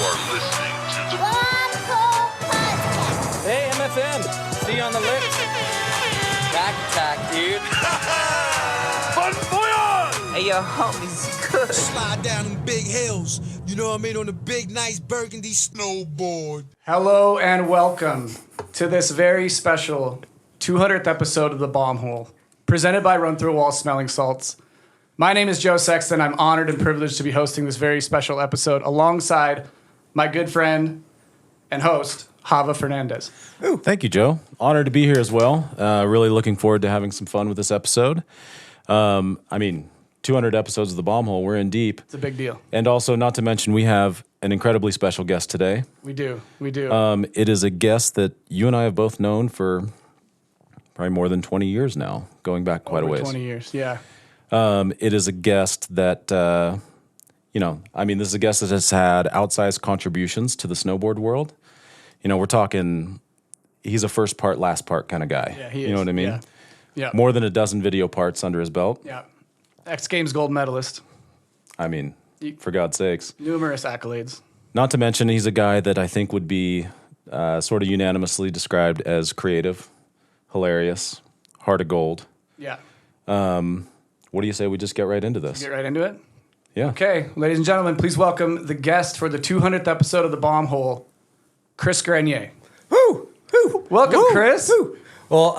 are listening to the Hey, MFM. See you on the lift. Back attack, dude. Bon Voyage! Hey, yo, homies, good. Slide down them big hills, you know what I mean, on the big, nice burgundy snowboard. Hello and welcome to this very special 200th episode of The Bomb Hole, presented by Run Through a Wall Smelling Salts. My name is Joe Sexton. I'm honored and privileged to be hosting this very special episode alongside my good friend and host, Hava Fernandez. Ooh. Thank you, Joe. Honored to be here as well. Really looking forward to having some fun with this episode. 200 episodes of The Bomb Hole. We're in deep. It's a big deal. And also, not to mention, we have an incredibly special guest today. We do. It is a guest that you and I have both known for probably more than 20 years now, going back quite a ways. 20 years, yeah. It is a guest that, this is a guest that has had outsized contributions to the snowboard world. You know, we're talking, he's a first part, last part kind of guy. Yeah, he is. You know what I mean? Yeah. More than a dozen video parts under his belt. Yeah. X Games gold medalist. I mean, for God's sakes. Numerous accolades. Not to mention, he's a guy that I think would be sort of unanimously described as creative, hilarious, heart of gold. Yeah. What do you say we just get right into this? Get right into it? Yeah. Okay, ladies and gentlemen, please welcome the guest for the 200th episode of The Bomb Hole, Chris Grenier. Woo! Woo! Welcome, Woo! Chris. Woo! Well,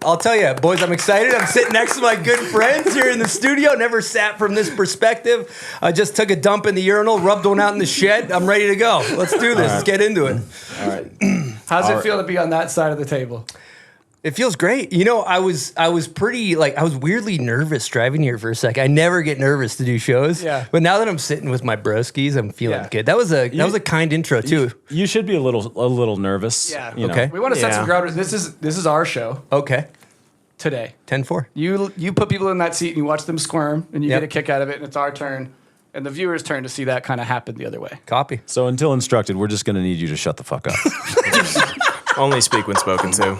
I'll tell you, boys, I'm excited. I'm sitting next to my good friends here in the studio. Never sat from this perspective. I just took a dump in the urinal, rubbed one out in the shed. I'm ready to go. Let's do this. Let's get into it. All right. How's it feel to be on that side of the table? It feels great. You know, I was weirdly nervous driving here for a sec. I never get nervous to do shows. Yeah. But now that I'm sitting with my broskies, I'm feeling good. That was a kind intro too. You should be a little nervous. Yeah. You know. Okay. We want to set some ground. This is our show Okay. today. 10-4. You put people in that seat and you watch them squirm and you Yep. get a kick out of it, and it's our turn and the viewer's turn to see that kind of happen the other way. Copy. So until instructed, we're just going to need you to shut the fuck up. Only speak when spoken to.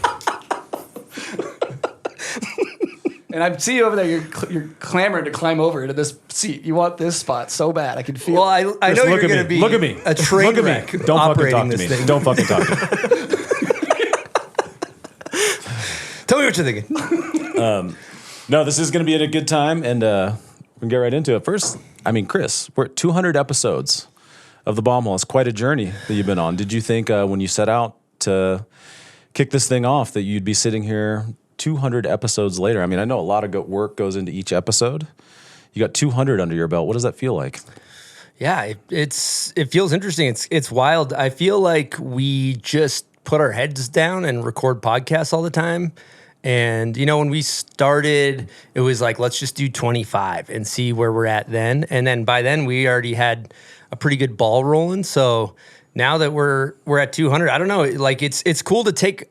And I see you over there. You're clamoring to climb over into this seat. You want this spot so bad. I can feel. Well, it. I know Look you're at going to me. be Look at me. a train Look at wreck me. Don't fucking operating talk to this me. thing. Don't fucking talk to me. Tell me what you're thinking. No, this is going to be a good time, and we can get right into it. First, Chris, we're at 200 episodes of The Bomb Hole. It's quite a journey that you've been on. Did you think when you set out to kick this thing off that you'd be sitting here 200 episodes later? I mean, I know a lot of work goes into each episode. You got 200 under your belt. What does that feel like? Yeah, it feels interesting. It's wild. I feel like we just put our heads down and record podcasts all the time. And, you know, when we started, it was like, let's just do 25 and see where we're at then. And then by then, we already had a pretty good ball rolling. So now that we're at 200, I don't know, like it's cool to take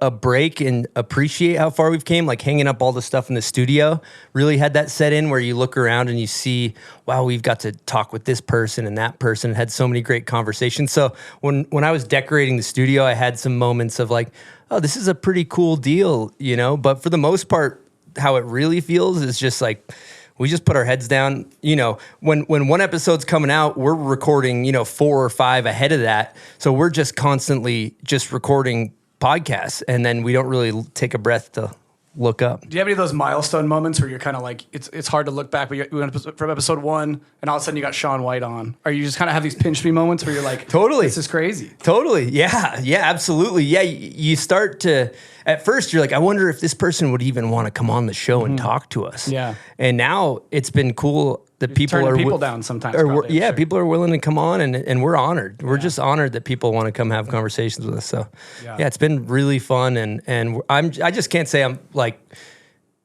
a break and appreciate how far we've came, like hanging up all the stuff in the studio. Really had that set in where you look around and you see, wow, we've got to talk with this person and that person, had so many great conversations. So when I was decorating the studio, I had some moments of like, oh, this is a pretty cool deal, you know? But for the most part, how it really feels is just like, we just put our heads down. You know, when one episode's coming out, we're recording, 4 or 5 ahead of that. So we're just constantly just recording podcasts, and then we don't really take a breath to look up. Do you have any of those milestone moments where you're kind of like, it's hard to look back, but we went from episode 1 and all of a sudden you got Shaun White on? Or you just kind of have these pinch me moments where you're like, Totally. this is crazy. Totally. Yeah, absolutely. Yeah, you start to, at first you're like, I wonder if this person would even want to come on the show and talk to us. Yeah. And now it's been cool that people turning are people down sometimes. Or, probably, I'm yeah, sure. people are willing to come on, and we're honored. We're just honored that people want to come have conversations with us. So yeah, it's been really fun, and I just can't say I'm like,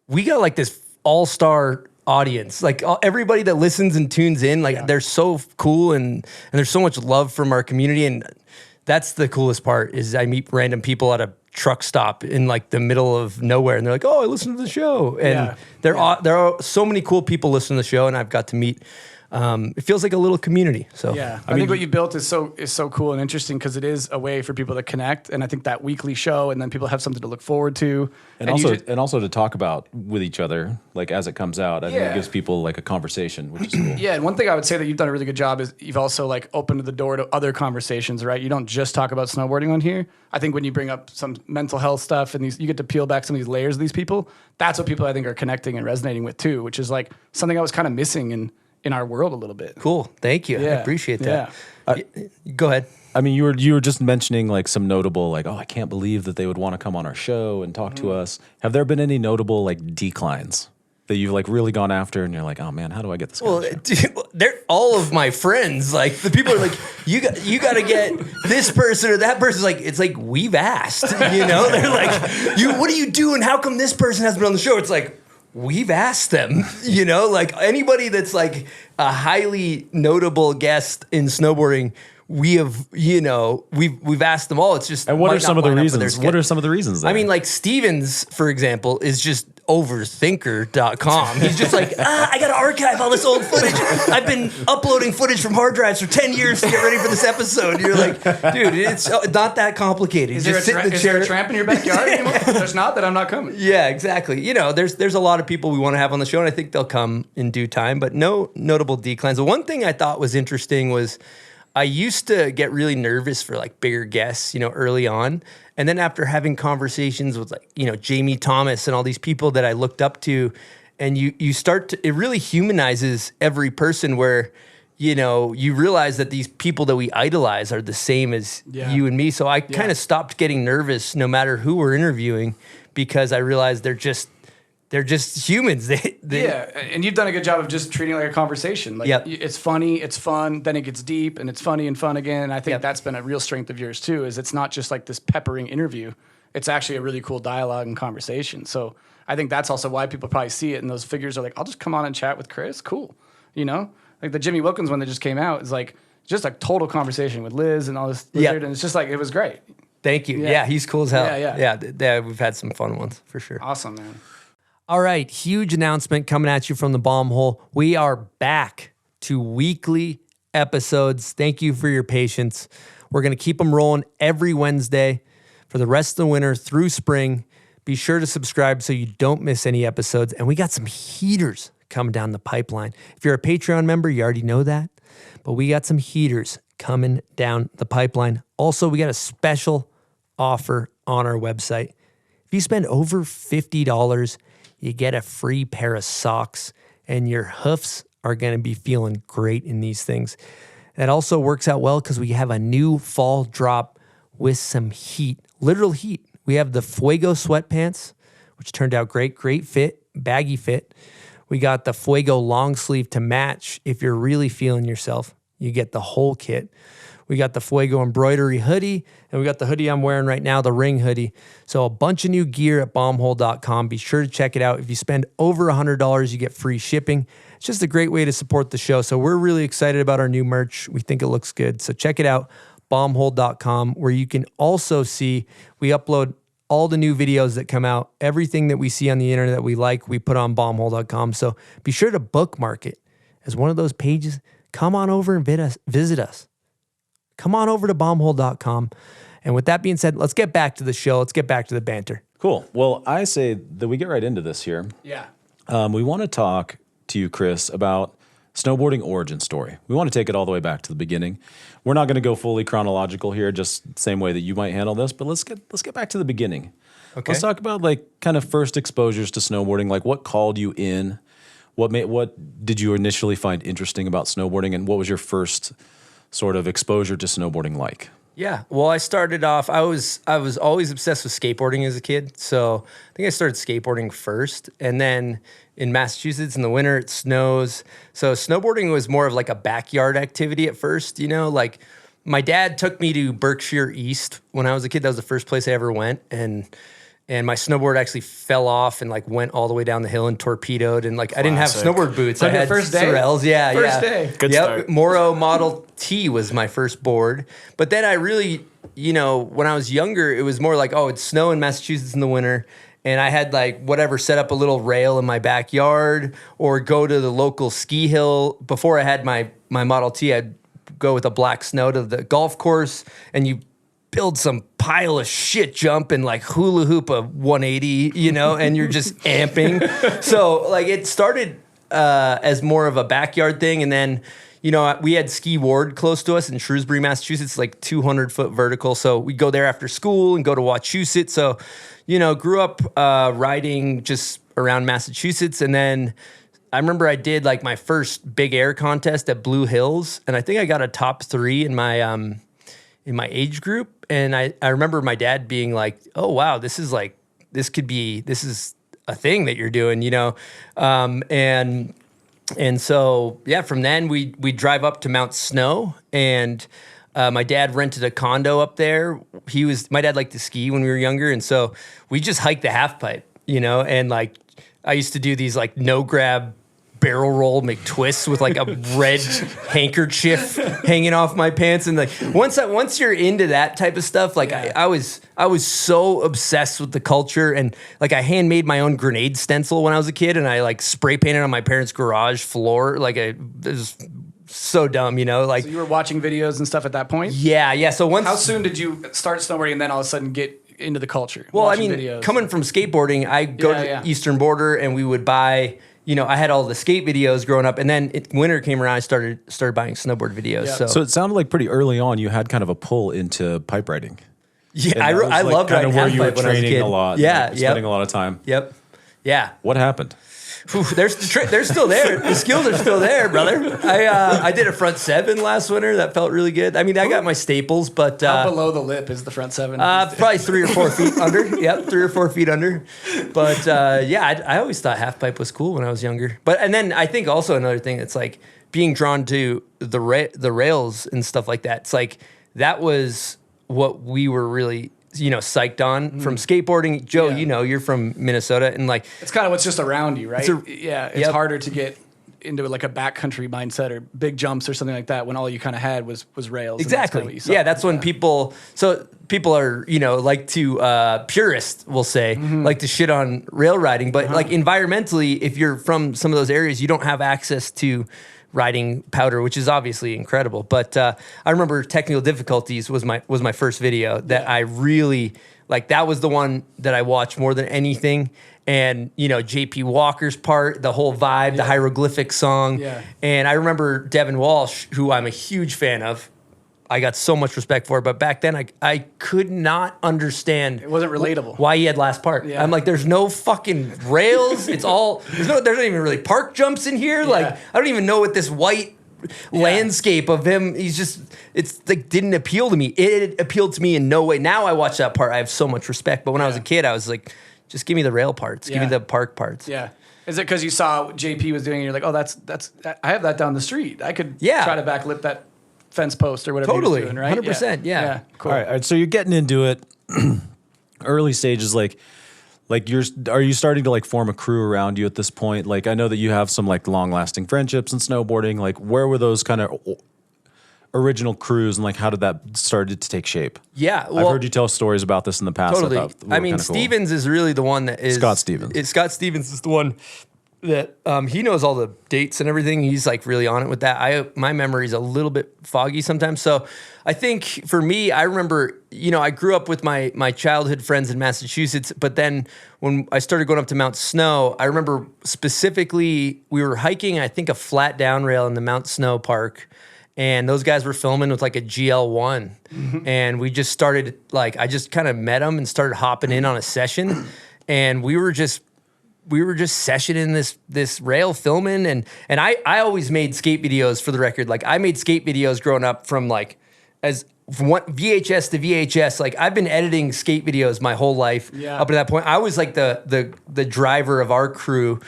we got like this all-star audience, like everybody that listens and tunes in, like they're so cool, and there's so much love from our community, and that's the coolest part is I meet random people at a truck stop in like the middle of nowhere, and they're like, oh, I listen to the show. And there are so many cool people listening to the show, and I've got to meet it feels like a little community. So Yeah, I think what you built is so cool and interesting because it is a way for people to connect, and I think that weekly show, and then people have something to look forward to, And also to talk about with each other, like as it comes out. I think it gives people like a conversation, which is cool. Yeah, and one thing I would say that you've done a really good job is you've also like opened the door to other conversations, right? You don't just talk about snowboarding on here. I think when you bring up some mental health stuff and you get to peel back some of these layers of these people, that's what people I think are connecting and resonating with too, which is like something I was kind of missing in our world a little bit. Cool. Thank you. I appreciate that. Go ahead. I mean, you were just mentioning like some notable, like, oh, I can't believe that they would want to come on our show and talk to us. Have there been any notable like declines that you've like really gone after and you're like, oh man, how do I get this guy on the show? Dude, they're all of my friends. Like the people are like, you got to get this person or that person. Like it's like we've asked, you know. They're like, what are you doing? How come this person hasn't been on the show? It's like we've asked them, you know. Like anybody that's like a highly notable guest in snowboarding, we have, you know, we've asked them all. It's just and what are some of the reasons? What are some of the reasons? There? I mean, like Stevens, for example, is just overthinker.com. He's just like, I got to archive all this old footage. I've been uploading footage from hard drives for 10 years to get ready for this episode. You're like, dude, it's not that complicated. Is there a tramp in your backyard anymore? If there's not, then I'm not coming. Yeah, exactly. You know, there's a lot of people we want to have on the show, and I think they'll come in due time, but no notable declines. The one thing I thought was interesting was I used to get really nervous for like bigger guests, you know, early on. And then after having conversations with like, you know, Jamie Thomas and all these people that I looked up to, and you start to, it really humanizes every person where, you know, you realize that these people that we idolize are the same as you and me. So I kind of stopped getting nervous no matter who we're interviewing because I realized they're just humans. And you've done a good job of just treating it like a conversation. Like it's funny, it's fun, then it gets deep, and it's funny and fun again. And I think that's been a real strength of yours too. Is it's not just like this peppering interview; it's actually a really cool dialogue and conversation. So I think that's also why people probably see it. And those figures are like, "I'll just come on and chat with Chris." Cool, you know, like the Jimmy Wilkins one that just came out is like just a total conversation with Liz and all this lizard, and it's just like it was great. Thank you. Yeah, he's cool as hell. Yeah. We've had some fun ones for sure. Awesome, man. All right, huge announcement coming at you from the bomb hole. We are back to weekly episodes. Thank you for your patience. We're going to keep them rolling every Wednesday for the rest of the winter through spring. Be sure to subscribe so you don't miss any episodes. And we got some heaters coming down the pipeline. If you're a Patreon member, you already know that. But we got some heaters coming down the pipeline. Also, we got a special offer on our website. If you spend over $50, you get a free pair of socks, and your hoofs are going to be feeling great in these things. That also works out well because we have a new fall drop with some heat, literal heat. We have the Fuego sweatpants, which turned out great fit, baggy fit. We got the Fuego long sleeve to match. If you're really feeling yourself, you get the whole kit. We got the Fuego embroidery hoodie, and we got the hoodie I'm wearing right now, the ring hoodie. So a bunch of new gear at bombhole.com. Be sure to check it out. If you spend over $100, you get free shipping. It's just a great way to support the show. So we're really excited about our new merch. We think it looks good. So check it out, bombhole.com, where you can also see we upload all the new videos that come out. Everything that we see on the internet that we like, we put on bombhole.com. So be sure to bookmark it as one of those pages. Come on over and visit us. Come on over to bombhole.com. And with that being said, let's get back to the show. Let's get back to the banter. Cool. Well, I say that we get right into this here. Yeah. We want to talk to you, Chris, about snowboarding origin story. We want to take it all the way back to the beginning. We're not going to go fully chronological here, just the same way that you might handle this, but let's get back to the beginning. Okay. Let's talk about like kind of first exposures to snowboarding, like what called you in, what did you initially find interesting about snowboarding, and what was your first sort of exposure to snowboarding like? Yeah, well, I started off, I was always obsessed with skateboarding as a kid. So I think I started skateboarding first. And then in Massachusetts in the winter, it snows. So snowboarding was more of like a backyard activity at first, you know, like my dad took me to Berkshire East when I was a kid. That was the first place I ever went. And my snowboard actually fell off and like went all the way down the hill and torpedoed. And like, I didn't have snowboard boots. Like I had first day? Sorels. Yeah. First day. Good start. Moro Model T was my first board. But then I really, you know, when I was younger, it was more like, oh, it's snow in Massachusetts in the winter. and I had like whatever set up a little rail in my backyard, or go to the local ski hill. Before I had my Model T, I'd go with a black snow to the golf course, and you build some pile of shit jump and like hula hoop a 180, you know, and you're just amping. So like it started as more of a backyard thing, and then, you know, we had Ski Ward close to us in Shrewsbury, Massachusetts, like 200-foot vertical. So we'd go there after school and go to Wachusett. So, you know, grew up riding just around Massachusetts. And then I remember I did like my first big air contest at Blue Hills. And I think I got a top 3 in my age group. And I remember my dad being like, oh, wow, this is a thing that you're doing, you know? And so, yeah, from then we drive up to Mount Snow, and my dad rented a condo up there. My dad liked to ski when we were younger, and so we just hiked the half pipe, you know, and like I used to do these like no grab barrel roll McTwists with like a red handkerchief hanging off my pants, and like once you're into that type of stuff, like I was so obsessed with the culture, and like I handmade my own grenade stencil when I was a kid, and I like spray painted on my parents' garage floor. Like it was so dumb, you know. Like, so you were watching videos and stuff at that point? Yeah. So how soon did you start snowboarding and then all of a sudden get into the culture? Well, I mean, coming from skateboarding, I go to the Eastern Border, and we would buy. You know, I had all the skate videos growing up, and then winter came around, I started buying snowboard videos. Yeah. So it sounded like pretty early on you had kind of a pull into pipe riding. Yeah, I loved riding half pipe when I was a kid. A lot. Yeah, spending a lot of time. Yep. Yeah. What happened? Whew, they're still there. The skills are still there, brother. I did a front 7 last winter. That felt really good. I mean, I got my staples, but how below the lip is the front 7? Probably 3 or 4 feet under. Yep, 3 or 4 feet under. But yeah, I always thought half pipe was cool when I was younger. And then I think also another thing that's like being drawn to the rails and stuff like that. It's like that was what we were really, you know, psyched on from skateboarding. Joe, you know, you're from Minnesota, and like it's kind of what's just around you, right? It's harder to get into like a backcountry mindset or big jumps or something like that when all you kind of had was rails. Exactly. That's when people are, you know, like to purists will say like to shit on rail riding, but like environmentally, if you're from some of those areas, you don't have access to riding powder, which is obviously incredible. But I remember Technical Difficulties was my first video that I really like. That was the one that I watched more than anything. And, you know, JP Walker's part, the whole vibe, the hieroglyphic song. Yeah. And I remember Devin Walsh, who I'm a huge fan of. I got so much respect for it, but back then I could not understand. It wasn't relatable. Why he had last part. Yeah. I'm like, there's no fucking rails. It's all there's not even really park jumps in here. Yeah. Like I don't even know what this white landscape of him. It's like didn't appeal to me. It appealed to me in no way. Now I watch that part, I have so much respect. But when I was a kid, I was like, just give me the rail parts. Give me the park parts. Yeah. Is it because you saw what JP was doing and you're like, oh, that's I have that down the street. I could try to backlip that fence post or whatever totally. He was doing, right? 100%, yeah. Cool. All right, so you're getting into it. Early stages, are you starting to like form a crew around you at this point? Like, I know that you have some like long-lasting friendships in snowboarding. Like, where were those kind of original crews, and like how did that started to take shape? Yeah, well, I've heard you tell stories about this in the past. Totally. I mean, Stevens is really the one that is Scott Stevens. Scott Stevens is the one that he knows all the dates and everything. He's like really on it with that. My memory's a little bit foggy sometimes. So I think for me, I remember, you know, I grew up with my childhood friends in Massachusetts, but then when I started going up to Mount Snow, I remember specifically we were hiking, I think, a flat down rail in the Mount Snow Park. And those guys were filming with like a GL1. Mm-hmm. And we just started, like, I just kind of met them and started hopping in on a session. And we were just sessioning this rail filming. And I always made skate videos, for the record. Like, I made skate videos growing up from VHS to VHS. Like, I've been editing skate videos my whole life up to that point. I was like the driver of our crew,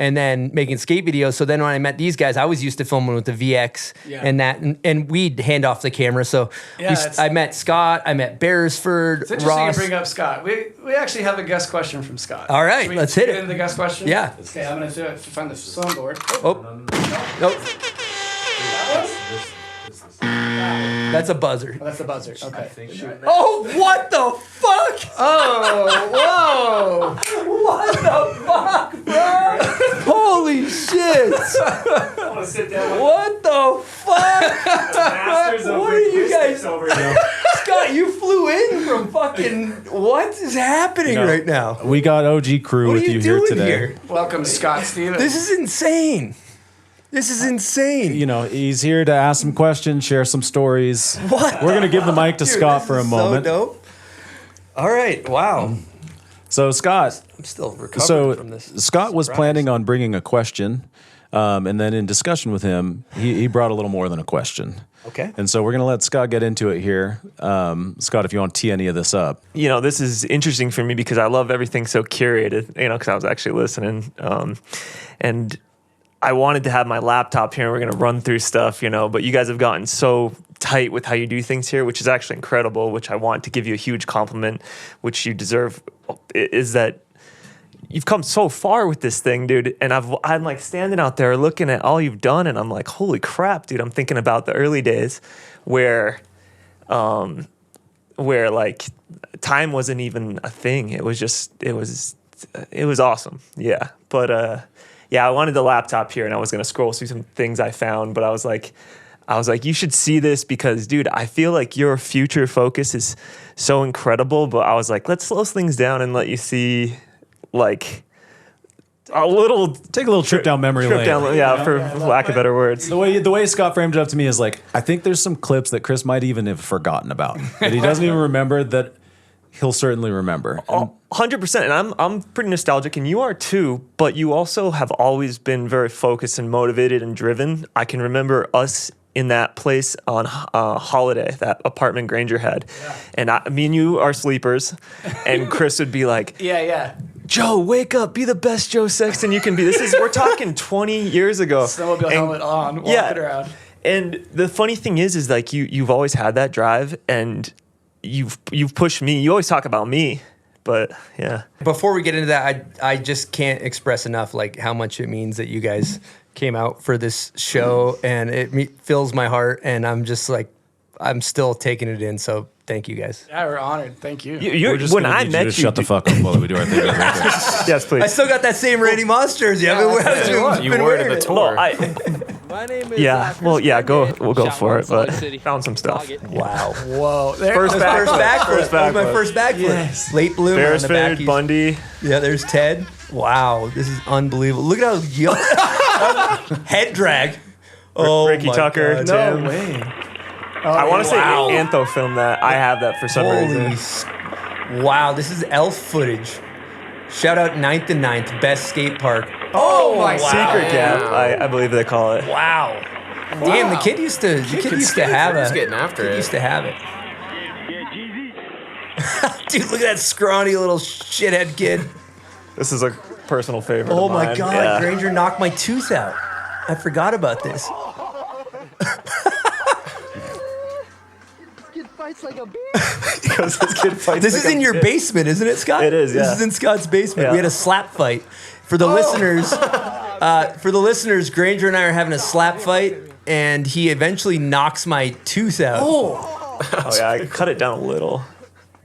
and then making skate videos. So then when I met these guys, I was used to filming with the VX and that, and we'd hand off the camera. So I met Scott, I met Beresford, it's interesting Ross. You bring up Scott. We actually have a guest question from Scott. All right, let's hit it. Into the guest question? Yeah. Okay, I'm going to find the soundboard. Oh. Nope. That's a buzzer. Oh, that's the buzzer. Okay. Oh, what the fuck? Oh, whoa. What the fuck, bro? Holy shit. What the fuck? What are you guys? Scott, you flew in from fucking. What is happening right now? We got OG crew What are with you you here doing today. here? Welcome, Scott Stevens. This is insane. This is insane. You know, he's here to ask some questions, share some stories. What? We're gonna give the mic to Dude, Scott this for a is moment. So dope. All right. Wow. So Scott, I'm still recovering from this. Scott was planning on bringing a question, and then in discussion with him, he brought a little more than a question. Okay. And so we're gonna let Scott get into it here. Scott, if you want to tee any of this up. You know, this is interesting for me because I love everything so curated, you know, because I was actually listening. And I wanted to have my laptop here and we're going to run through stuff, you know, but you guys have gotten so tight with how you do things here, which is actually incredible, which I want to give you a huge compliment, which you deserve, is that you've come so far with this thing, dude. And I'm like standing out there looking at all you've done and I'm like, holy crap, dude. I'm thinking about the early days where like time wasn't even a thing. It was awesome. Yeah. But, yeah, I wanted the laptop here and I was going to scroll through some things I found, but I was like, you should see this because, dude, I feel like your future focus is so incredible, but I was like, let's slow things down and let you see, like, a little... Take a little trip down memory lane. For lack of better words. The way Scott framed it up to me is like, I think there's some clips that Chris might even have forgotten about. That he doesn't even remember that he'll certainly remember. 100%. And I'm pretty nostalgic, and you are too, but you also have always been very focused and motivated and driven. I can remember us in that place on Holiday, that apartment Granger had. Yeah. And me and you are sleepers, and Chris would be like, Yeah. Joe, wake up, be the best Joe Sexton you can be. We're talking 20 years ago. Snowmobile helmet on, walking around. And the funny thing is like you've always had that drive, and you've pushed me. You always talk about me, but yeah. Before we get into that, I just can't express enough like how much it means that you guys came out for this show, and it fills my heart, and I'm just like, I'm still taking it in. So thank you guys. Yeah, we're honored. Thank you. When I met you, shut the fuck up while we do our thing. Yes, please. I still got that same Randy Moss jersey. You wore it at the tour. My name is We'll go for it, but found some stuff. Wow. Whoa. First backflip. That was my first backflip. Yes. Late bloomer on the Beresford, backies. Bundy. Yeah, there's Ted. Wow, this is unbelievable. Look at how young. Head drag. Oh, Ricky my Tucker. God. No Tim. way. I want to say Antho filmed that. I have that for some reason. Wow, this is elf footage. Shout out 9th and 9th, best skate park. Oh my Secret Gap, I believe they call it. Wow. Damn, the kid used to have He's getting after it. it. Used to have it. Dude, look at that scrawny little shithead kid. This is a personal favorite. Oh of my mine. God, Yeah. Granger knocked my tooth out. I forgot about this. This is in your basement, isn't it, Scott? It is, yeah. This is in Scott's basement. Yeah. We had a slap fight. For the listeners, Granger and I are having a slap fight, and he eventually knocks my tooth out. Oh yeah, I cut it down a little.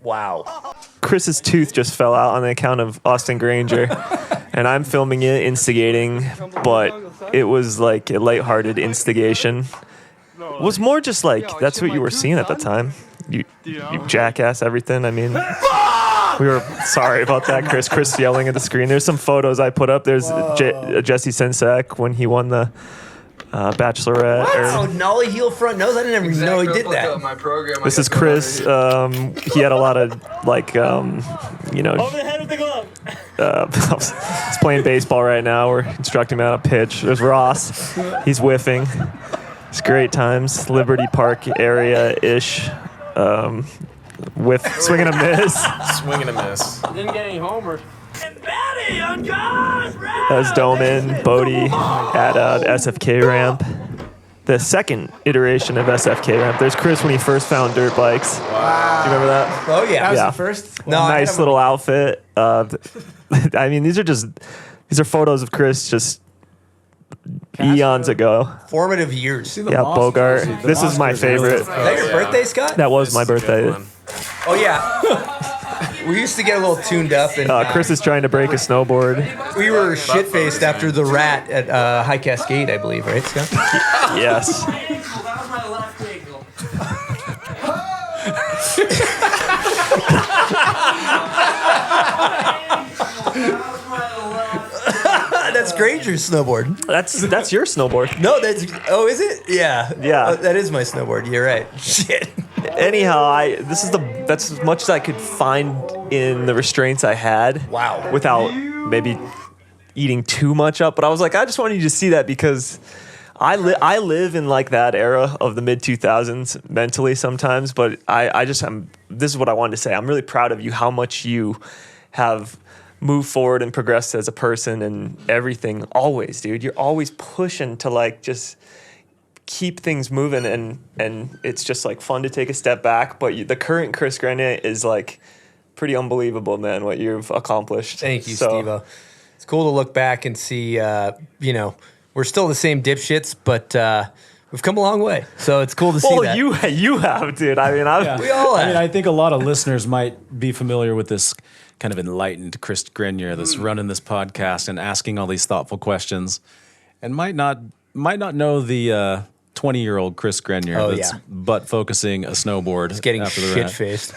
Wow. Chris's tooth just fell out on the account of Austin Granger, and I'm filming it, instigating, but it was like a lighthearted instigation. It was more just like that's what you were seeing at the time. You jackass everything. I mean, we were sorry about that, Chris. Chris yelling at the screen. There's some photos I put up. There's Jesse Sensek when he won the Bachelorette. Wow, nollie heel front nose. I didn't even know he did that. This is Chris. He had a lot of like, Over the head of the glove. he's playing baseball right now. We're instructing him how to pitch. There's Ross. He's whiffing. It's great times. Liberty Park area-ish. With swing and a miss. Swing and a miss. Didn't get any homers. That's Doman, Bode at SFK ramp. The second iteration of SFK ramp. There's Chris when he first found dirt bikes. Wow. Do you remember that? Oh, yeah. That was Yeah. the first? No, Nice little outfit. I mean, these are photos of Chris just eons ago. Formative years. The Yeah, monsters. Bogart. The This is my monsters are really favorite. Is that your birthday, Scott? That was my This is a good birthday. one. Oh, yeah. We used to get a little tuned up, and Chris is trying to break a snowboard. we were shit-faced after the rat at High Cascade, I believe, right, Scott? Yes. That's Granger's snowboard. That's your snowboard. No, is it? Yeah. Yeah. That is my snowboard. You're right. Shit. Anyhow, that's as much as I could find in the restraints I had. Wow. Without maybe eating too much up, but I was like, I just wanted you to see that because I live in like that era of the mid 2000s mentally sometimes, but this is what I wanted to say. I'm really proud of you, how much you have moved forward and progressed as a person and everything. Always, dude. You're always pushing to like just keep things moving, and it's just like fun to take a step back. But the current Chris Grenier is like pretty unbelievable, man, what you've accomplished. Thank you, So- Steve-O. It's cool to look back and see, we're still the same dipshits, but we've come a long way. So it's cool to see that. You have, dude. I mean, We all I have. mean, I think a lot of listeners might be familiar with this kind of enlightened Chris Grenier that's running this podcast and asking all these thoughtful questions, and might not know the 20-year-old Chris Grenier Oh, that's yeah. butt focusing a snowboard It's getting after the rat. shit-faced.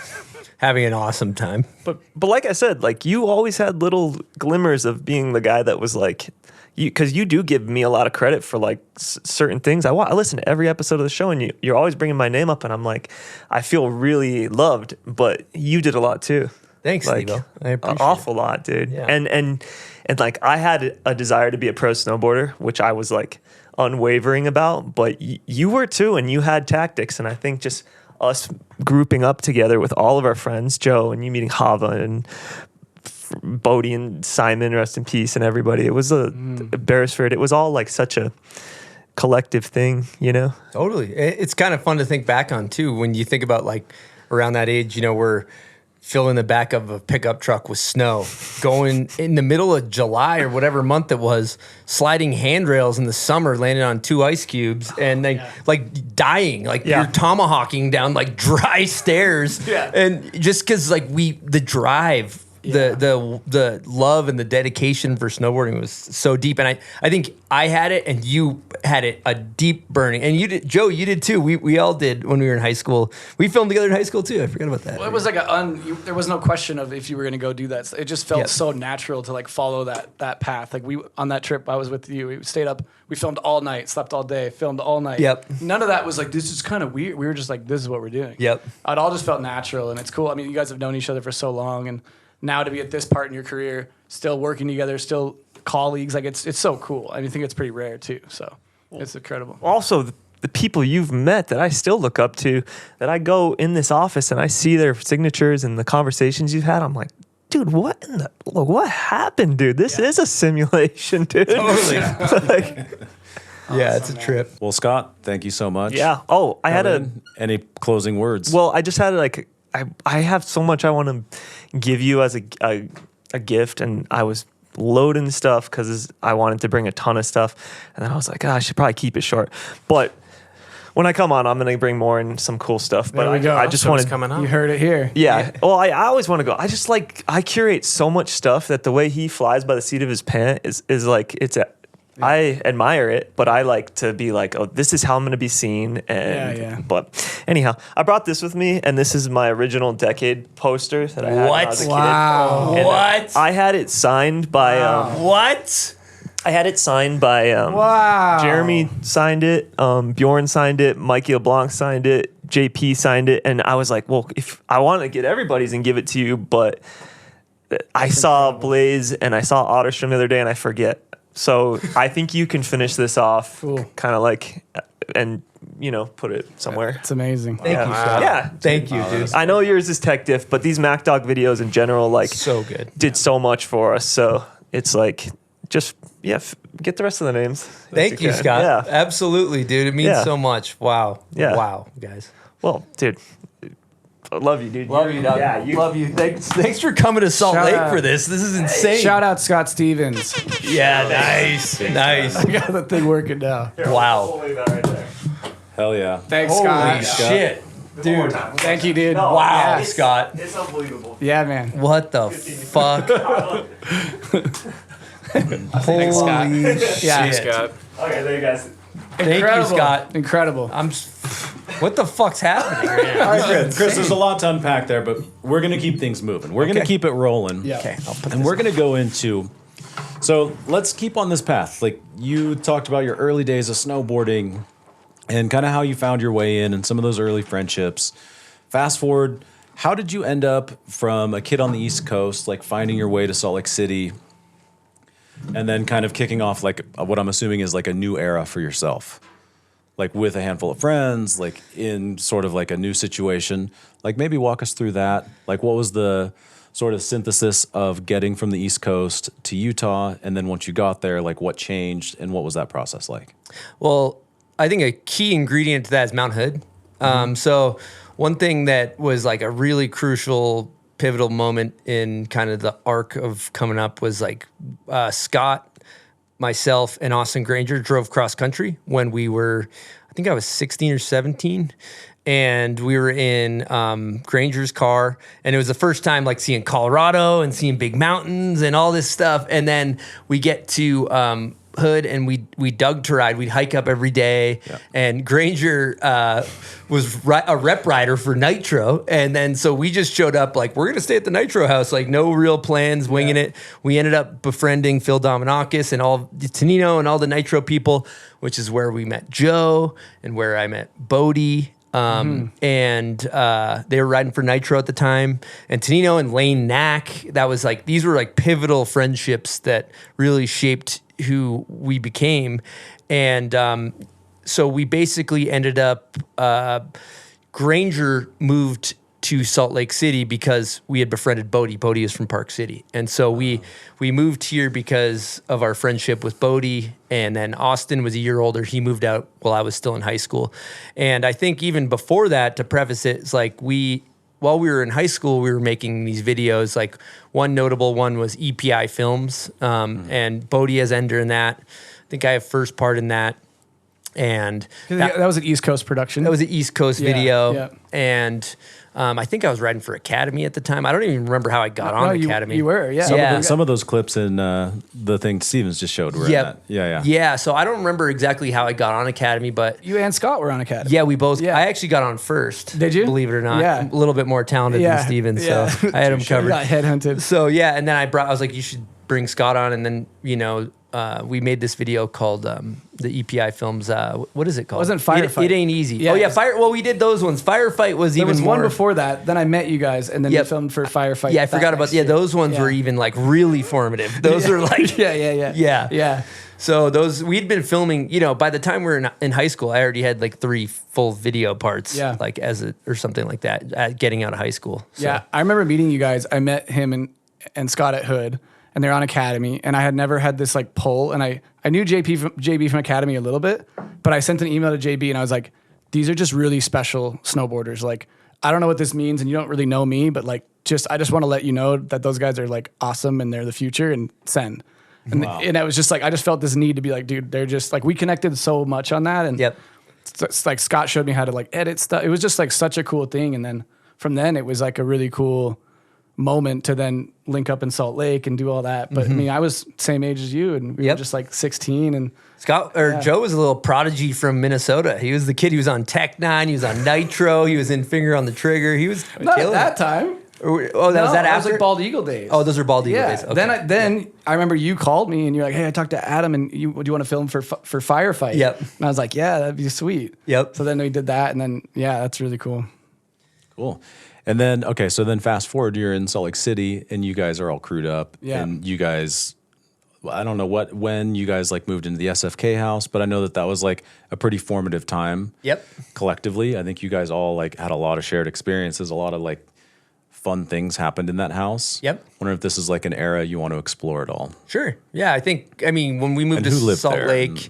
Having an awesome time. But like I said, like you always had little glimmers of being the guy that was like, because you do give me a lot of credit for like certain things. I listen to every episode of the show, and you're always bringing my name up, and I'm like, I feel really loved. But you did a lot too. Thanks, Like Steve-O. I an appreciate awful lot, dude. Yeah. And like I had a desire to be a pro snowboarder, which I was like unwavering about. But you were too, and you had tactics, and I think just us grouping up together with all of our friends, Joe, and you meeting Hava and Bode and Simon, rest in peace, and everybody. It was Beresford. It was all like such a collective thing, you know? Totally. It's kind of fun to think back on, too, when you think about, like, around that age, we're filling the back of a pickup truck with snow, going in the middle of July or whatever month it was, sliding handrails in the summer, landing on 2 ice cubes, and then, like, dying. Like, you're tomahawking down, like, dry stairs. Yeah. And just because, like, the drive... The love and the dedication for snowboarding was so deep, and I think I had it, and you had it a deep burning, and you did, Joe. You did too. We all did when we were in high school. We filmed together in high school too. I forgot about that. Well, it was like there was no question of if you were going to go do that. It just felt so natural to like follow that path. Like on that trip I was with you, we stayed up, we filmed all night, slept all day, filmed all night. Yep. None of that was like, this is kind of weird. We were just like, this is what we're doing. Yep. It all just felt natural, and it's cool. I mean, you guys have known each other for so long, and now to be at this part in your career, still working together, still colleagues, like it's so cool. I think it's pretty rare too. So it's incredible. Also, the people you've met that I still look up to, that I go in this office and I see their signatures and the conversations you've had, I'm like, dude, what happened, dude? This is a simulation, dude. Totally. Like, Yeah, it's a trip. Well, Scott, thank you so much. yeah. Oh, I had Any closing words? Well, I just had like I have so much I want to give you as a gift, and I was loading stuff because I wanted to bring a ton of stuff, and then I was like, I should probably keep it short. But when I come on, I'm gonna bring more and some cool stuff. But There we go. I just So it's wanted. coming up. You heard it here. Yeah. Well, I always want to go. I just like I curate so much stuff that the way he flies by the seat of his pants is like I admire it, but I like to be like, oh, this is how I'm going to be seen. And But anyhow, I brought this with me, and this is my original Decade poster that I had when I was a kid. Wow. And What? I had it signed by. What? I had it signed by. Wow. Jeremy signed it. Bjorn signed it. Mikey LeBlanc signed it. JP signed it, and I was like, well, if I want to get everybody's and give it to you, but I saw Blaze and I saw Otterstrom the other day, and I forget. So I think you can finish this off, kind of like, and put it somewhere. It's amazing. Thank you, Scott. Yeah, Thank you, dude. I know yours is tech diff, but these Mac Dog videos in general, like, So good. did so much for us. So it's like, just get the rest of the names. Thank you, can. Scott. Yeah. Absolutely, dude. It means Yeah. so much. Wow. Yeah. Wow, guys. Well, dude, I love you, dude. Love you, dog. Yeah, Love you. Thanks for coming to Salt Shout Lake out. for this. This is insane. Shout out Scott Stevens. Yeah, nice. Nice. I got the thing working now. Wow. Hold that right there. Hell yeah. Thanks, Holy Scott. shit. Dude. Thank you, dude. No, Wow, Yeah. Scott. It's unbelievable. Yeah, man. What the fuck? Holy Yeah. shit. Scott. Okay, there you guys. Thank Incredible. you, Scott. Incredible. What the fuck's happening right now? All right, Chris, there's a lot to unpack there, but we're going to keep things moving. We're going to Okay. keep it rolling. Yeah. Okay, I'll put And this we're going to go into. So let's keep on this path. Like you talked about your early days of snowboarding and kind of how you found your way in and some of those early friendships. Fast forward, how did you end up from a kid on the East Coast, like finding your way to Salt Lake City and then kind of kicking off like what I'm assuming is like a new era for yourself? Like with a handful of friends, like in sort of like a new situation. Like maybe walk us through that. Like what was the sort of synthesis of getting from the East Coast to Utah? And then once you got there, like what changed and what was that process like? Well, I think a key ingredient to that is Mount Hood. So one thing that was like a really crucial, pivotal moment in kind of the arc of coming up was like Scott, myself, and Austin Granger drove cross country when we were, I think I was 16 or 17. And we were in Granger's car, and it was the first time like seeing Colorado and seeing big mountains and all this stuff. And then we get to Hood, and we dug to ride. We'd hike up every day, and Granger was a rep rider for Nitro. And then so we just showed up like, we're gonna stay at the Nitro house, like no real plans, winging it. We ended up befriending Phil Dominakis and all Tonino and all the Nitro people, which is where we met Joe and where I met Bode. And they were riding for Nitro at the time, and Tonino and Lane Knack, that was like, these were like pivotal friendships that really shaped who we became. And so we basically ended up, Granger moved to Salt Lake City because we had befriended Bode. Bode is from Park City. And so we moved here because of our friendship with Bode. And then Austin was a year older. He moved out while I was still in high school. And I think even before that, to preface it, it's like while we were in high school, we were making these videos. Like one notable one was EPI Films. And Bode has Ender in that. I think I have first part in that. And That was an East Coast production. that was an East Coast video. yeah. And I think I was riding for Academy at the time. I don't even remember how I got on you, Academy. You were, yeah. Yeah. Some of those clips in the thing Stevens just showed were in that. Yeah. Yeah, so I don't remember exactly how I got on Academy, but You and Scott were on Academy. yeah, we both. Yeah. I actually got on first. Did you? Believe it or not. Yeah. I'm a little bit more talented than Steven, so I had him covered. Got headhunted. So yeah, and then I was like, you should bring Scott on, and then we made this video called the EPI Films. What is it called? Wasn't Firefight. It ain't easy. Yeah. Oh yeah, fire. Well, we did those ones. Firefight was There even was more. one before that. Then I met you guys, and then Yep. you filmed for Firefight. Yeah, I that forgot about. next Yeah, year. those ones Yeah. were even like really formative. Those are like yeah. So we'd been filming, by the time we were in high school, I already had like 3 full video parts, Yeah. like or something like that, at getting out of high school. So. Yeah, I remember meeting you guys. I met him and Scott at Hood, and they're on Academy, and I had never had this like pull, and I knew JB from Academy a little bit, but I sent an email to JB, and I was like, these are just really special snowboarders. Like, I don't know what this means, and you don't really know me, but like, I just want to let you know that those guys are like awesome, and they're the future, and send. And, and I was just like, I just felt this need to be like, dude, they're just like, we connected so much on that, and Yep. it's like Scott showed me how to like edit stuff. It was just like such a cool thing. And then from then it was like a really cool moment to then link up in Salt Lake and do all that. But I mean, I was same age as you, and we were just like 16. And Joe was a little prodigy from Minnesota. He was the kid. He was on Tech 9. He was on Nitro. He was in Finger on the Trigger. He was not at killing that it. time. Oh, that was that That after? was like Bald Eagle days. Oh, those are Bald Eagle yeah. days. Okay. Then I remember you called me and you're like, hey, I talked to Adam, and do you want to film for Firefight? Yep. And I was like, yeah, that'd be sweet. Yep. So then we did that, and then that's really cool. Cool. And then, so then fast forward, you're in Salt Lake City and you guys are all crewed up. Yeah. And you guys, I don't know when you guys like moved into the SFK house, but I know that was like a pretty formative time. Yep. Collectively. I think you guys all like had a lot of shared experiences, a lot of like fun things happened in that house. Yep. Wonder if this is like an era you want to explore at all. Sure. Yeah, I mean, when we moved And to who lived Salt there? Lake,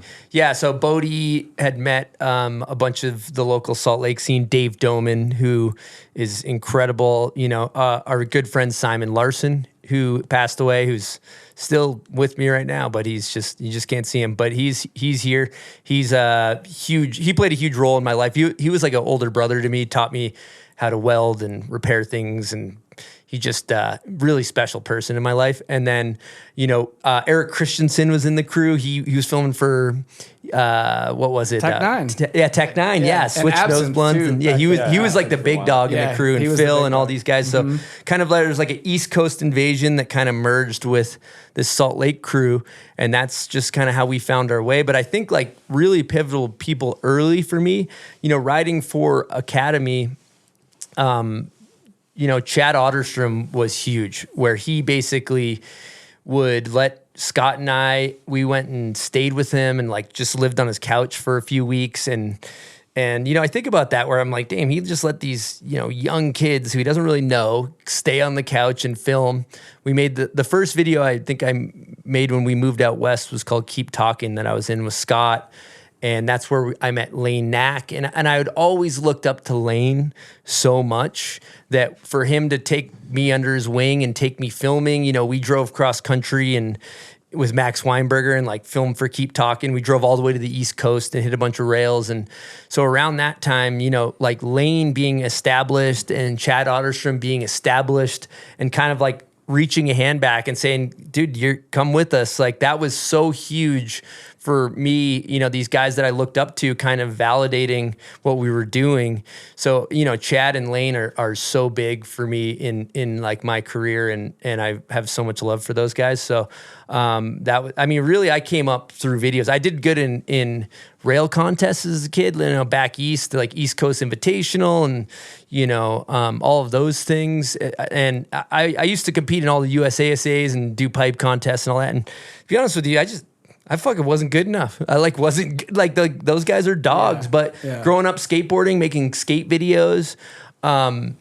so Bode had met a bunch of the local Salt Lake scene. Dave Doman, who is incredible. Our good friend Simon Larson, who passed away, who's still with me right now, but you just can't see him. But he's here. He's huge. He played a huge role in my life. He was like an older brother to me, taught me how to weld and repair things, and he just really special person in my life. And then, Eric Christensen was in the crew. He was filming for what was it? Tech Nine. Tech Nine. Yeah. Yeah, And Switch Nose Absinthe, Blunts. too, And back he was like the big dog in Yeah, the crew, and he was the Phil big and all dog. these guys. So kind of like there's like an East Coast invasion that kind of merged with this Salt Lake crew, and that's just kind of how we found our way. But I think like really pivotal people early for me, riding for Academy. Chad Otterstrom was huge, where he basically would let Scott and we went and stayed with him and like just lived on his couch for a few weeks. And I think about that where I'm like, damn, he just let these, young kids who he doesn't really know stay on the couch and film. We made the first video I think I made when we moved out west was called Keep Talking, that I was in with Scott. And that's where I met Lane Knack. And I had always looked up to Lane so much that for him to take me under his wing and take me filming, we drove cross country and with Max Weinberger and like filmed for Keep Talking. We drove all the way to the East Coast and hit a bunch of rails. And so around that time, like Lane being established and Chad Otterstrom being established and kind of like reaching a hand back and saying, dude, come with us. Like that was so huge for me, these guys that I looked up to kind of validating what we were doing. So, Chad and Lane are so big for me in like my career, and I have so much love for those guys. So really I came up through videos. I did good in rail contests as a kid, back east, like East Coast Invitational and, all of those things. And I used to compete in all the USASAs and do pipe contests and all that. And to be honest with you, I fucking wasn't good enough. I wasn't like those guys are dogs, but growing up skateboarding, making skate videos, I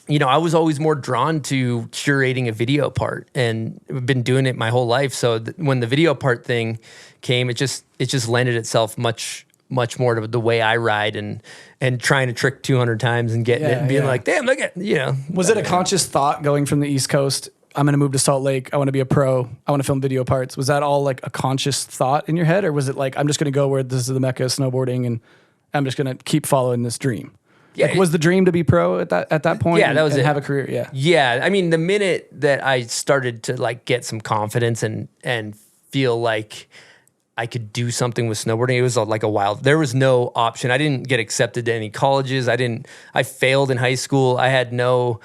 was always more drawn to curating a video part, and I've been doing it my whole life. So when the video part thing came, it just lended itself much more to the way I ride and trying to trick 200 times and getting it and being like, damn, look at, Was it a conscious thought going from the East Coast? I'm going to move to Salt Lake. I want to be a pro. I want to film video parts. Was that all like a conscious thought in your head? Or was it like, I'm just going to go where this is the mecca of snowboarding and I'm just going to keep following this dream? Yeah, like, was the dream to be pro at that point? Yeah, that was and it. Have a career. Yeah. Yeah. I mean, the minute that I started to like get some confidence and feel like I could do something with snowboarding, it was like there was no option. I didn't get accepted to any colleges. I failed in high school. I had no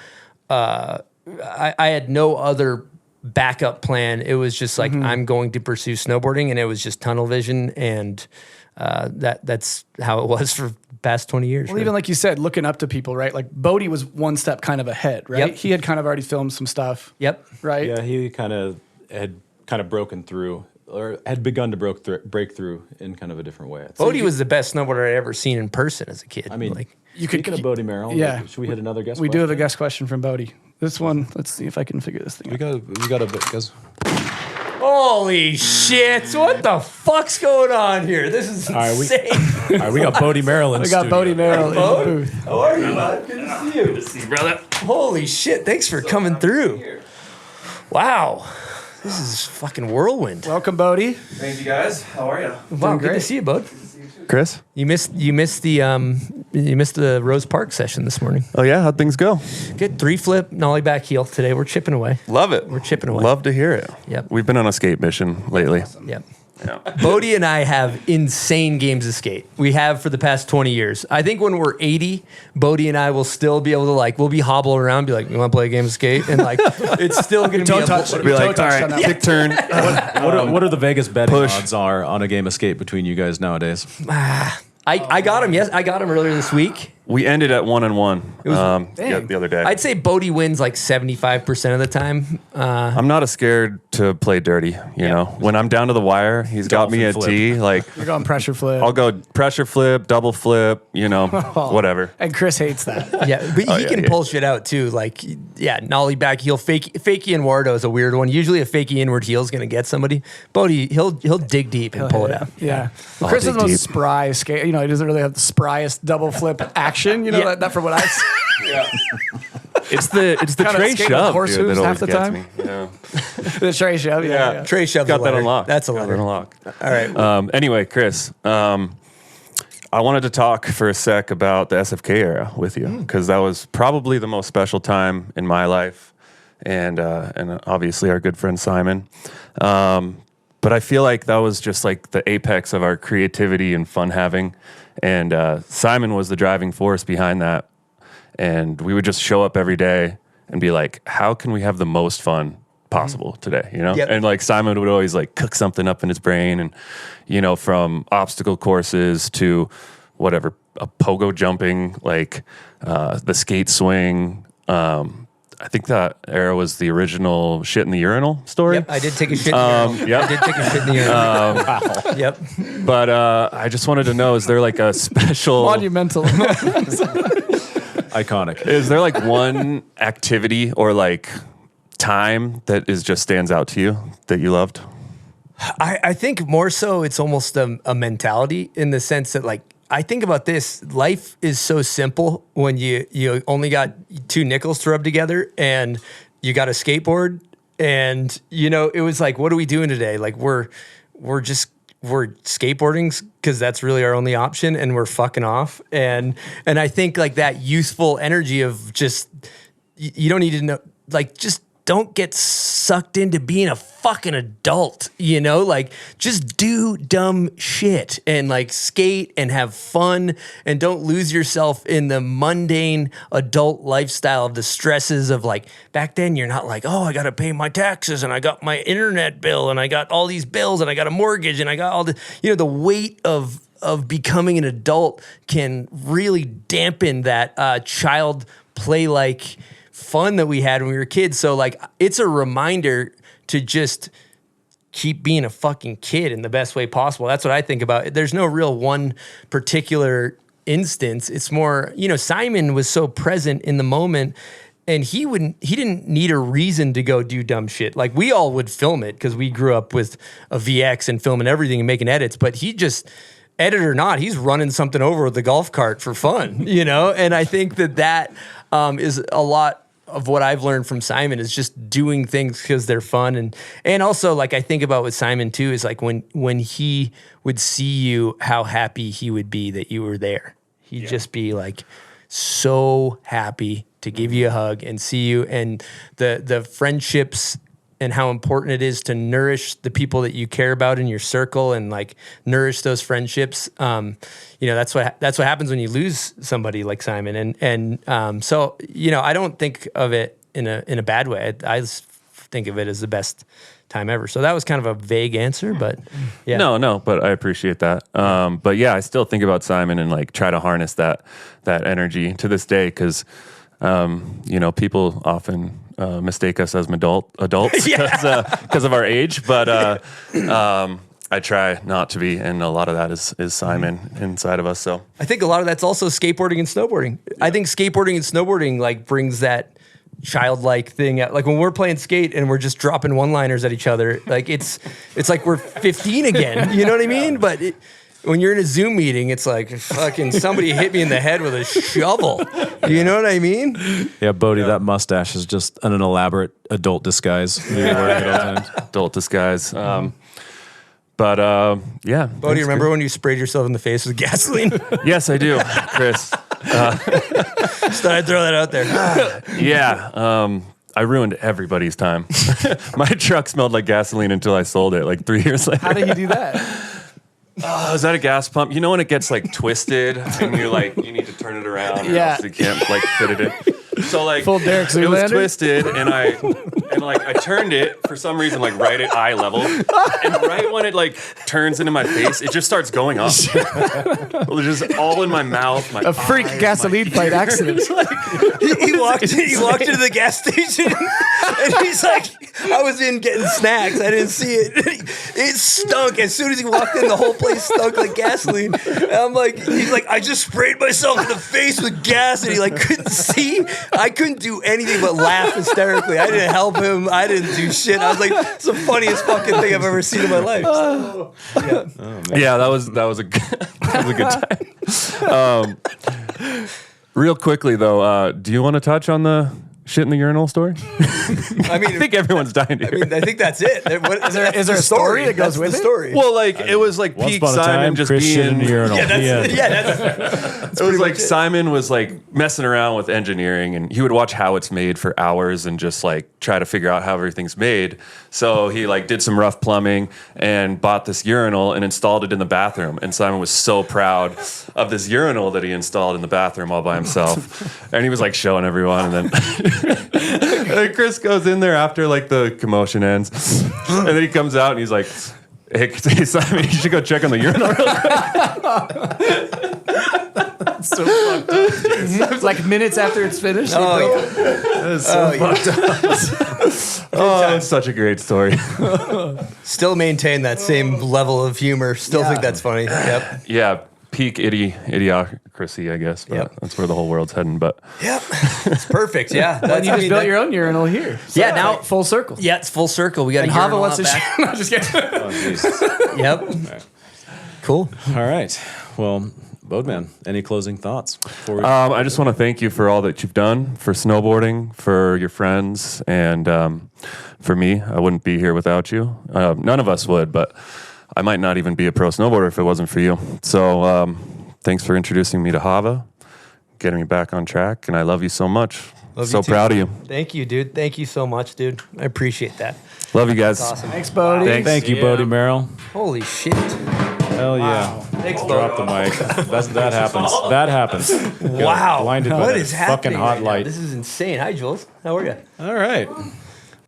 other backup plan. It was just like, I'm going to pursue snowboarding, and it was just tunnel vision. And that's how it was for the past 20 years. Well, even like you said, looking up to people, right? Like Bode was one step kind of ahead, right? Yep. He had kind of already filmed some stuff. Yep. Right. Yeah, he had broken through, or had begun to break through in kind of a different way. Bode was the best snowboarder I'd ever seen in person as a kid. I mean, like, speaking of Bode, Merrill, Yeah. should we hit another guest We question? do have a guest question from Bode. This one, let's see if I can figure this thing out. We got a bit, guys. holy shit! What the fuck's going on here? This is right, insane. All right, we got Bode Merrill in We got studio. Bode Merrill in the booth. How are you, bud? Good to see you. Good to see you, brother. Holy shit! Thanks for coming through. Wow, this is fucking whirlwind. Welcome, Bode. Thank you guys. How are you? Wow, good great. to see you, bud. Chris? You missed the Rose Park session this morning. Oh yeah, how'd things go? Good 3-flip, nollie back heel today. We're chipping away. Love it. We're chipping away. Love to hear it. Yep. We've been on a skate mission lately. Yep. Yeah. Bode and I have insane games of skate. We have for the past 20 years. I think when we're 80, Bode and I will still be able to we'll be hobbling around, be like, you want to play a game of skate? And it's still going to be Be like, all right, kick turn. What are the Vegas betting Push. odds are on a game of skate between you guys nowadays? I got him. Yes, I got him earlier this week. We ended at 1-1 the other day. I'd say Bode wins like 75% of the time. I'm not scared to play dirty. You know, when I'm down to the wire, he's got me at Dolphin T. Like You're going pressure flip. I'll go pressure flip, double flip. You know, whatever. And Chris hates that. Yeah, but he can pull shit out too. Like, nollie back heel, fakey inwardo is a weird one. Usually a fakey inward heel is going to get somebody. Bode, he'll dig deep and pull it out. Yeah. Well, Chris is the most spry skate. You know, he doesn't really have the spryest double flip action. You know, that from what I see. Yeah. It's the Kinda tray skate with shove horse dude, hooves that half always the gets time. me. Yeah. The tray shove. Yeah. Trey shoves Got a that letter. unlocked. That's a Got that letter. unlocked. All right. Anyway, Chris, I wanted to talk for a sec about the SFK era with you because that was probably the most special time in my life, and obviously our good friend Simon. But I feel like that was just like the apex of our creativity and fun having, and Simon was the driving force behind that. And we would just show up every day and be like, how can we have the most fun possible today, you know? Yep. And like Simon would always like cook something up in his brain, and you know, from obstacle courses to whatever, a pogo jumping, like the skate swing. I think that era was the original shit in the urinal story. Yep, I did take a shit in the urinal. Yep. I did take a shit in the urinal. Yep. But I just wanted to know, is there like a special Monumental. Iconic. Is there like one activity or like time that is just stands out to you that you loved? I think more so it's almost a mentality in the sense that, like, I think about this. Life is so simple when you only got 2 nickels to rub together and you got a skateboard, and you know, it was like, what are we doing today? Like we're skateboarding because that's really our only option, and we're fucking off. And I think like that youthful energy of just, you don't need to know, like, just don't get sucked into being a fucking adult, you know? Like, just do dumb shit and like skate and have fun, and don't lose yourself in the mundane adult lifestyle of the stresses of, like, back then you're not like, oh, I got to pay my taxes and I got my internet bill and I got all these bills and I got a mortgage and I got all the, you know, the weight of becoming an adult can really dampen that child play-like fun that we had when we were kids. So like, it's a reminder to just keep being a fucking kid in the best way possible. That's what I think about. There's no real one particular instance. It's more, you know, Simon was so present in the moment, and he didn't need a reason to go do dumb shit. Like, we all would film it because we grew up with a VX and filming everything and making edits, but he just, edit or not, he's running something over with the golf cart for fun, you know? And I think that is a lot of what I've learned from Simon, is just doing things because they're fun. And also, like, I think about with Simon too, is like when he would see you, how happy he would be that you were there. He'd just be like so happy to give you a hug and see you, and the friendships and how important it is to nourish the people that you care about in your circle, and like nourish those friendships. You know, that's what happens when you lose somebody like Simon. And so, you know, I don't think of it in a bad way. I just think of it as the best time ever. So that was kind of a vague answer, but yeah. No, but I appreciate that. But yeah, I still think about Simon and like try to harness that energy to this day, because you know, people often mistake us as adults because of our age, but I try not to be, and a lot of that is Simon inside of us. So I think a lot of that's also skateboarding and snowboarding. Yeah. I think skateboarding and snowboarding like brings that childlike thing out. Like when we're playing skate and we're just dropping one-liners at each other, like it's like we're 15 again. You know what I mean? But when you're in a Zoom meeting, it's like fucking somebody hit me in the head with a shovel. You know what I mean? Yeah, Bode, that mustache is just an elaborate adult disguise. You're wearing it all the time. Adult disguise. But yeah. Bode, remember when you sprayed yourself in the face with gasoline? Yes, I do, Chris. Just thought I'd throw that out there. Yeah. I ruined everybody's time. My truck smelled like gasoline until I sold it like 3 years later. How did you do that? Is that a gas pump? You know when it gets like twisted and you need to turn it around, or Yeah. else you can't like fit it in. So like Full Derek it was Zoolander? twisted, and and like I turned it for some reason like right at eye level, and right when it like turns into my face, it just starts going up. It's just all in my mouth. My A freak eyes, gasoline fight accident. He walked into the gas station and he's like, I was in getting snacks. I didn't see it. It stunk. As soon as he walked in, the whole place stunk like gasoline. And I'm like, he's like, I just sprayed myself in the face with gas, and he like couldn't see. I couldn't do anything but laugh hysterically. I didn't help him. I didn't do shit. I was like, it's the funniest fucking thing I've ever seen in my life. Yeah, that was a good time. Real quickly though, do you want to touch on the shit in the urinal story? I mean, I think everyone's dying to hear. I think that's it. Is there a story that goes with the it? story? Well, like it was like Once peak upon a Simon time, just Chris shit being in the urinal. It was like Simon was like messing around with engineering, and he would watch how it's made for hours and just like try to figure out how everything's made. So he like did some rough plumbing and bought this urinal and installed it in the bathroom. And Simon was so proud of this urinal that he installed in the bathroom all by himself. And he was like showing everyone, and then Chris goes in there after like the commotion ends, and then he comes out and he's like, "Hey, Simon, you should go check on the urinal real quick." So fucked up. It's like minutes after it's finished. It's such a great story. Still maintain that same level of humor. Still think that's funny. Yep. Yeah, peak idiocracy, I guess. But that's where the whole world's heading. But Yep. It's perfect. Yeah. And you just built your own urinal here. So Yeah, it's now- like full circle. Yeah, it's full circle. We got And a Hava urinal wants out to back. No, just kidding. Oh, jeez. Yep. Cool. All right. Well, Bodeman, any closing thoughts? Before we I just want to thank you for all that you've done for snowboarding, for your friends, and for me. I wouldn't be here without you. None of us would, but I might not even be a pro snowboarder if it wasn't for you. So thanks for introducing me to Hava, getting me back on track, and I love you so much. Love so you too. proud of you. Thank you, dude. Thank you so much, dude. I appreciate that. Love you guys. Awesome. Thanks, Bode. Thank you, Bode Merrill. Holy shit. Hell yeah. Thanks, Drop the mic. That happens. That happens. Wow. Blinded by What that is fucking happening hot right now? light. This is insane. Hi, Jules. How are you? All right.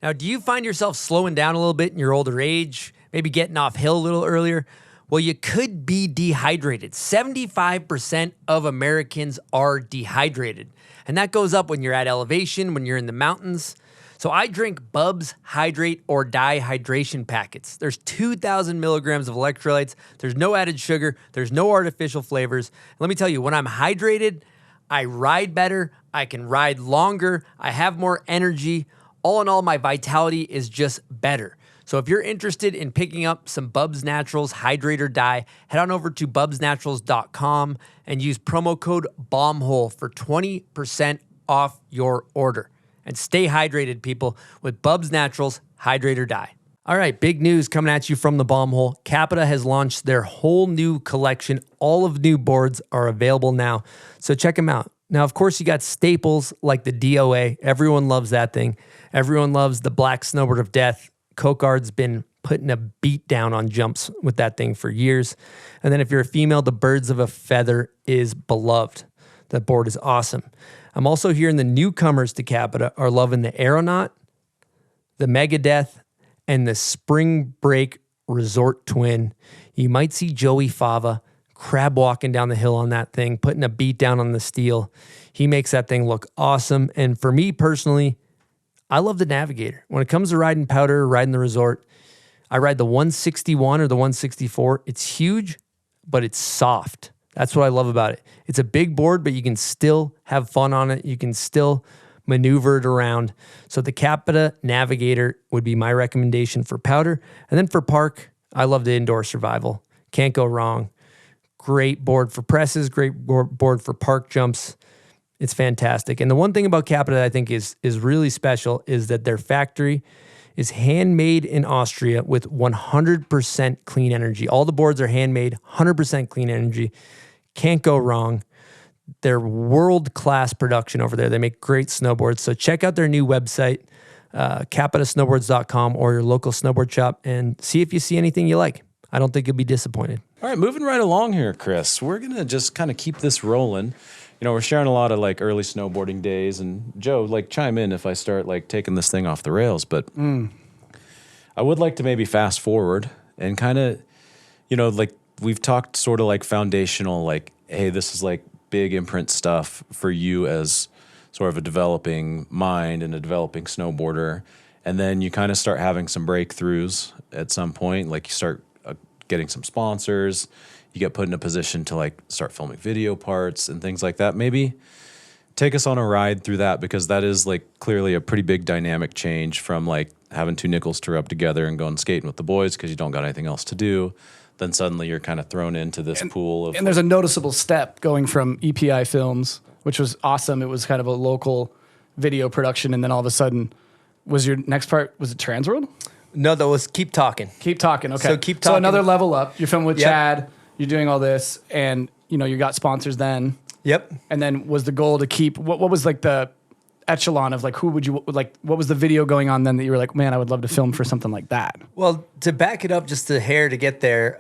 Now, do you find yourself slowing down a little bit in your older age, maybe getting off hill a little earlier? Well, you could be dehydrated. 75% of Americans are dehydrated. And that goes up when you're at elevation, when you're in the mountains. So I drink Bubs Hydrate or Die hydration packets. There's 2,000 milligrams of electrolytes. There's no added sugar. There's no artificial flavors. Let me tell you, when I'm hydrated, I ride better. I can ride longer. I have more energy. All in all, my vitality is just better. So if you're interested in picking up some Bubs Naturals Hydrate or Die, head on over to bubsnaturals.com and use promo code BOMBHOLE for 20% off your order. And stay hydrated, people, with Bubs Naturals Hydrate or Die. All right, big news coming at you from the Bomb Hole. CAPiTA has launched their whole new collection. All of new boards are available now, so check them out. Now, of course, you got staples like the DOA. Everyone loves that thing. Everyone loves the Black Snowboard of Death. Coquard's been putting a beat down on jumps with that thing for years. And then if you're a female, the Birds of a Feather is beloved. That board is awesome. I'm also hearing the newcomers to CAPiTA are loving the Aeronaut, the Megadeth, and the Spring Break Resort Twin. You might see Joey Fava crab walking down the hill on that thing, putting a beat down on the steel. He makes that thing look awesome. And for me personally, I love the Navigator. When it comes to riding powder, riding the resort, I ride the 161 or the 164. It's huge, but it's soft. That's what I love about it. It's a big board, but you can still have fun on it. You can still maneuver it around. So the CAPiTA Navigator would be my recommendation for powder. And then for park, I love the Indoor Survival. Can't go wrong. Great board for presses, great board for park jumps. It's fantastic. And the one thing about CAPiTA that I think is really special is that their factory is handmade in Austria with 100% clean energy. All the boards are handmade, 100% clean energy. Can't go wrong. They're world-class production over there. They make great snowboards. So check out their new website, capitasnowboards.com, or your local snowboard shop, and see if you see anything you like. I don't think you'll be disappointed. All right, moving right along here, Chris. We're going to just kind of keep this rolling. we're sharing a lot of like early snowboarding days, and Joe, like chime in if I start like taking this thing off the rails, but I would like to maybe fast forward and kind of, like we've talked sort of like foundational, like, hey, this is like big imprint stuff for you as sort of a developing mind and a developing snowboarder. And then you kind of start having some breakthroughs at some point, like you start getting some sponsors, you get put in a position to like start filming video parts and things like that. Maybe take us on a ride through that, because that is like clearly a pretty big dynamic change from like having two nickels to rub together and going skating with the boys because you don't got anything else to do. Then suddenly you're kind of thrown into this pool of... And there's a noticeable step going from EPI Films, which was awesome. It was kind of a local video production, and then all of a sudden, was your next part, was it Transworld? No, that was Keep Talking. Keep Talking, okay. So Keep Talking. So another level up. You're filming with Chad, you're doing all this, and you got sponsors then. Yep. And then was the goal to keep, what was like the echelon of like, who would you, like, what was the video going on then that you were like, man, I would love to film for something like that? Well, to back it up just a hair to get there,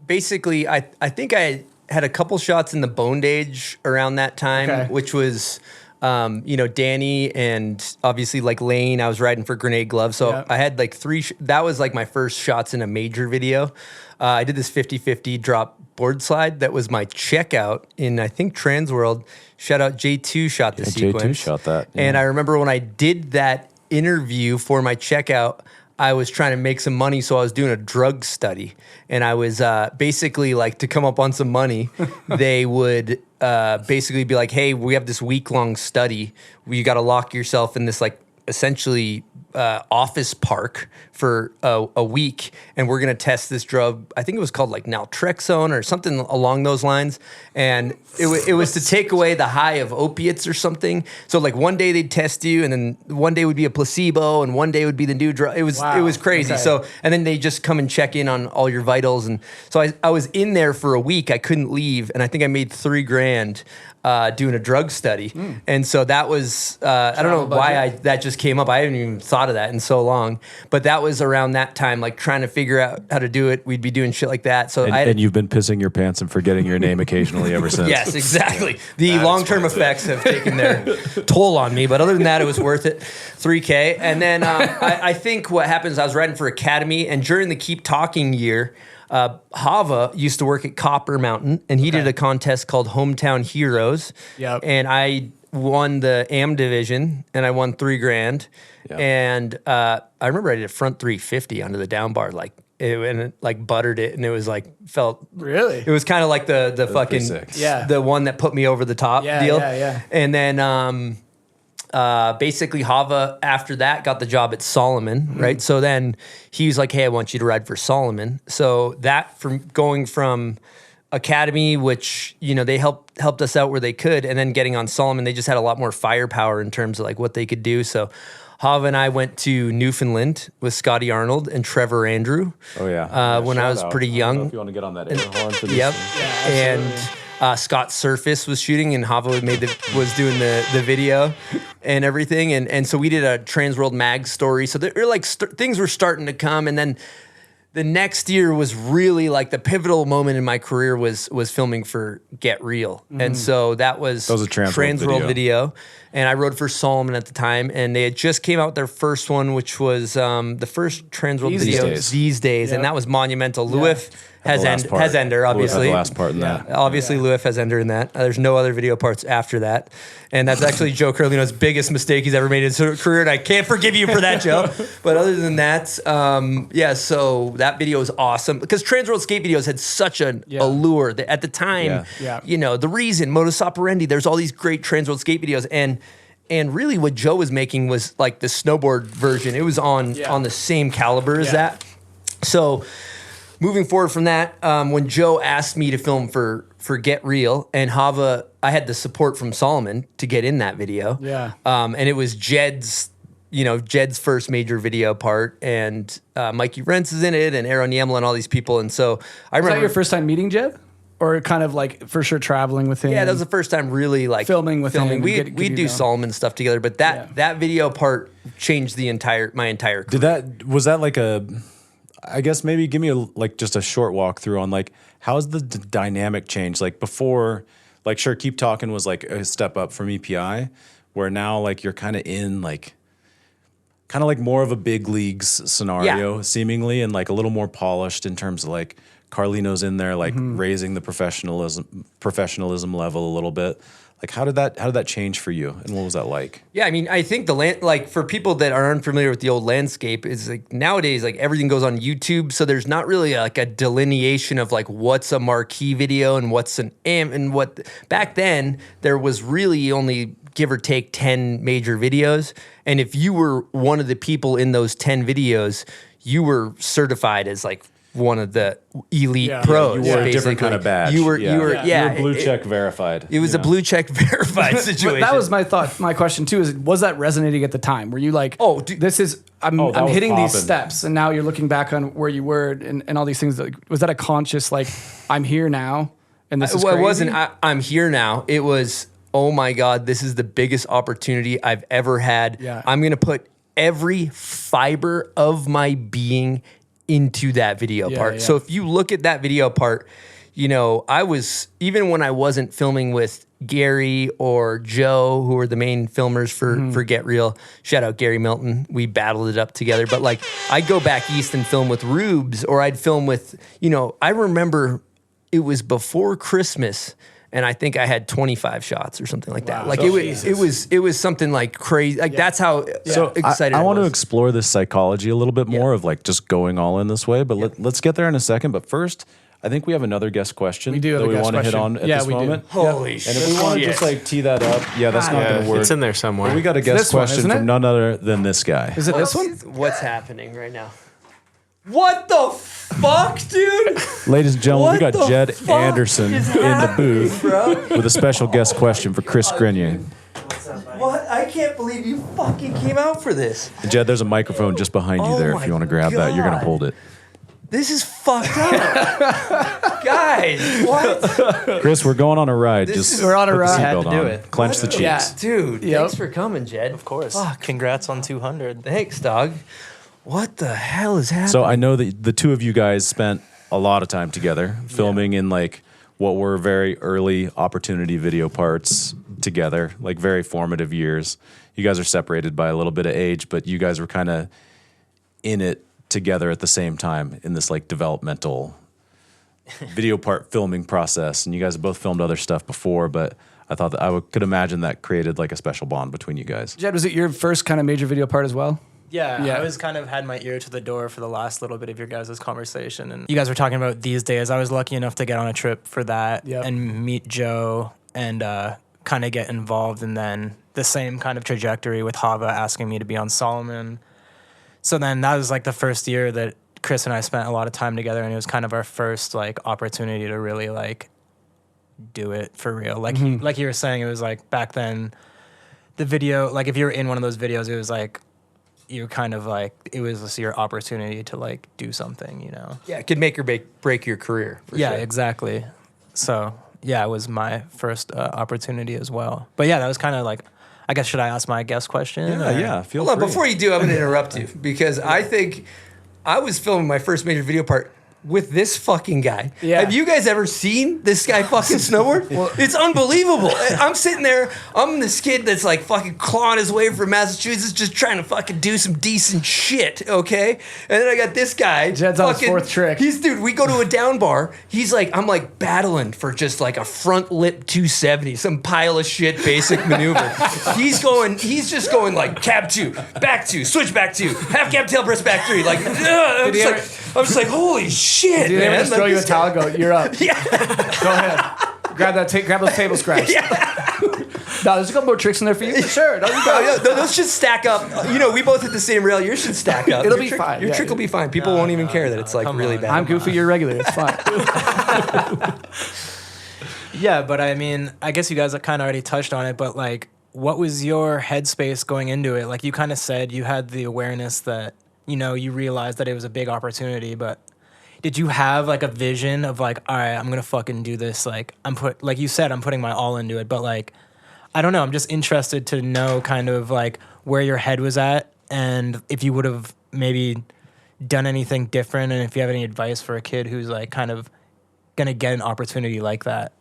basically, I think I had a couple shots in the Bondage around that time, which was, Danny and obviously like Lane. I was riding for Grenade Gloves. So I had like that was like my first shots in a major video. I did this 50-50 drop board slide. That was my checkout in, I think, Transworld. Shout out J2 shot the sequence. J2 shot that. Yeah. And I remember when I did that interview for my checkout, I was trying to make some money, so I was doing a drug study. And I was basically like, to come up on some money, they would basically be like, hey, we have this week-long study. You got to lock yourself in this like essentially office park for a week, and we're going to test this drug. I think it was called like naltrexone or something along those lines. And it was to take away the high of opiates or something. So like one day they'd test you, and then one day would be a placebo, and one day would be the new drug. It was crazy. Okay. So, and then they just come and check in on all your vitals. And so I was in there for a week. I couldn't leave. And I think I made $3,000 doing a drug study. And so that was, I don't know why that just came up. I haven't even thought of that in so long, but that was around that time, like trying to figure out how to do it. We'd be doing shit like that. So and you've been pissing your pants and forgetting your name occasionally ever since. Yes, exactly. The long-term effects have taken their toll on me, but other than that, it was worth it. $3,000. And then I think what happens, I was riding for Academy, and during the Keep Talking year, Hava used to work at Copper Mountain, and he did a contest called Hometown Heroes. Yep. And I won the AM division, and I won $3,000. Yep. And I remember I did a front 350 onto the down bar, and it like buttered it, and it was like felt really. It was kind of like the fucking the one that put me over the top deal. Yeah. And then basically Hava after that got the job at Solomon, right? So then he was like, hey, I want you to ride for Solomon. So that from going from Academy, which, they helped us out where they could, and then getting on Solomon, they just had a lot more firepower in terms of like what they could do. So Hava and I went to Newfoundland with Scotty Arnold and Trevor Andrew. Oh yeah. When I was pretty young. I don't know if you want to get on that air horn for this. Yep. And Scott Surface was shooting, and Hava was doing the video and everything. And so we did a Transworld Mag story. So there were like things were starting to come. And then the next year was really like the pivotal moment in my career was filming for Get Real. And so that was a Transworld video. And I rode for Solomon at the time, and they had just came out with their first one, which was the first Transworld video these days. Yep. And that was monumental. Louis has Ender, obviously. The last part in that. Obviously, Louis has Ender in that. There's no other video parts after that. And that's actually Joe Carlino's biggest mistake he's ever made in his career, and I can't forgive you for that, Joe. But other than that, so that video is awesome. Because Transworld skate videos had such a allure that at the time, the reason, modus operandi, there's all these great Transworld skate videos. And really what Joe was making was like the snowboard version. It was on the same caliber as that. So moving forward from that, when Joe asked me to film for Get Real, and Hava, I had the support from Solomon to get in that video. Yeah. And it was Jed's first major video part, and Mikey Rentz is in it, and Aaron Yamel and all these people. And so I remember. Was that your first time meeting Jed? Or kind of like for sure traveling with him? Yeah, that was the first time really like filming with him. We'd do Solomon stuff together, but that video part changed my entire career. Was that like I guess maybe give me just a short walkthrough on like how's the dynamic change? Like before, like, sure, Keep Talking was like a step up from EPI, where now like you're kind of in like, kind of like more of a big leagues scenario, seemingly, and like a little more polished in terms of like Carlino's in there, like raising the professionalism level a little bit. Like, how did that change for you, and what was that like? Yeah, I mean, I think like for people that are unfamiliar with the old landscape, is like nowadays like everything goes on YouTube, so there's not really like a delineation of like what's a marquee video and what's an and what. Back then there was really only give or take 10 major videos, and if you were one of the people in those 10 videos, you were certified as like one of the elite pros. You wore a different kind of badge. You were blue check verified. It was a blue check verified situation. But that was my thought. My question too was that resonating at the time? Were you like, oh, this is I'm hitting these steps, and now you're looking back on where you were and all these things. Like, was that a conscious like, I'm here now, and this is crazy? It wasn't. I'm here now. It was, oh my God, this is the biggest opportunity I've ever had. Yeah. I'm gonna put every fiber of my being into that video part. So if you look at that video part, you know, I was, even when I wasn't filming with Gary or Joe, who were the main filmers for Get Real, shout out Gary Milton, we battled it up together. But like, I'd go back east and film with Rubes, or I'd film with, you know, I remember it was before Christmas, and I think I had 25 shots or something like that. Like it was something like crazy. Like that's how excited I want to was. explore this psychology a little bit more of like just going all in this way. But let's get there in a second. But first, I think we have another guest question that we want to hit on at this moment. Holy shit. And if we want to just like tee that up, that's not going to work. It's in there somewhere. But we got a guest question from none other than this guy. Is it this one? What's happening right now? What the fuck, dude? Ladies and gentlemen, we What got the Jed fuck Anderson is in the happening, booth bro? with a special guest question for Chris Grenier. What? I can't believe you fucking came out for this. Jed, there's a microphone just behind you there if you want to grab that. You're going to hold it. This is fucked up. Guys, what? Chris, we're going on a ride. We're on a ride. Had to do it. Clench the cheeks. Yeah. Dude, thanks for coming, Jed. Of course. Fuck. Congrats on 200. Thanks, dog. What the hell is happening? So I know that the two of you guys spent a lot of time together filming in like what were very early opportunity video parts together, like very formative years. You guys are separated by a little bit of age, but you guys were kind of in it together at the same time in this like developmental video part filming process. And you guys have both filmed other stuff before, but I thought that could imagine that created like a special bond between you guys. Jed, was it your first kind of major video part as well? Yeah, Yeah. I was kind of had my ear to the door for the last little bit of your guys' conversation. And you guys were talking about these days. I was lucky enough to get on a trip for that and meet Joe and kind of get involved. And then the same kind of trajectory with Hava asking me to be on Solomon. So then that was like the first year that Chris and I spent a lot of time together. And it was kind of our first like opportunity to really like do it for real. Like, like you were saying, it was like back then the video, like if you were in one of those videos, it was like, you're kind of like, it was just your opportunity to like do something, you know? Yeah, it could make or break your career. For sure. Exactly. So yeah, it was my first opportunity as well. But yeah, that was kind of like, I guess, should I ask my guest question? Yeah, feel Hold free. on, before you do, I'm going to interrupt you because I think I was filming my first major video part with this fucking guy. Yeah. Have you guys ever seen this guy fucking snowboard? It's unbelievable. I'm sitting there, I'm this kid that's like fucking clawing his way from Massachusetts, just trying to fucking do some decent shit, okay? And then I got this guy. Jed's on his fourth trick. Dude, we go to a down bar. He's like, I'm like battling for just like a front lip 270, some pile of shit basic maneuver. He's just going like cab 2, back 2, switch back 2, half cab tail press back 3. Like, I'm just like, holy shit, Did they man. ever just throw you a towel and go, you're up? Yeah. Go ahead. Grab those table scraps. Yeah. No, there's a couple more tricks in there for you. Sure. No, you go. Those should stack up. You know, we both hit the same rail. Yours should stack up. It'll be fine. Your trick will be fine. People won't even care that it's like really bad. I'm goofy, you're regular. It's fine. Yeah, but I mean, I guess you guys kind of already touched on it, but like, what was your headspace going into it? Like you kind of said you had the awareness that, you know, you realized that it was a big opportunity, but did you have like a vision of like, all right, I'm going to fucking do this. Like like you said, I'm putting my all into it, but like, I don't know. I'm just interested to know kind of like where your head was at and if you would have maybe done anything different. And if you have any advice for a kid who's like kind of going to get an opportunity like that.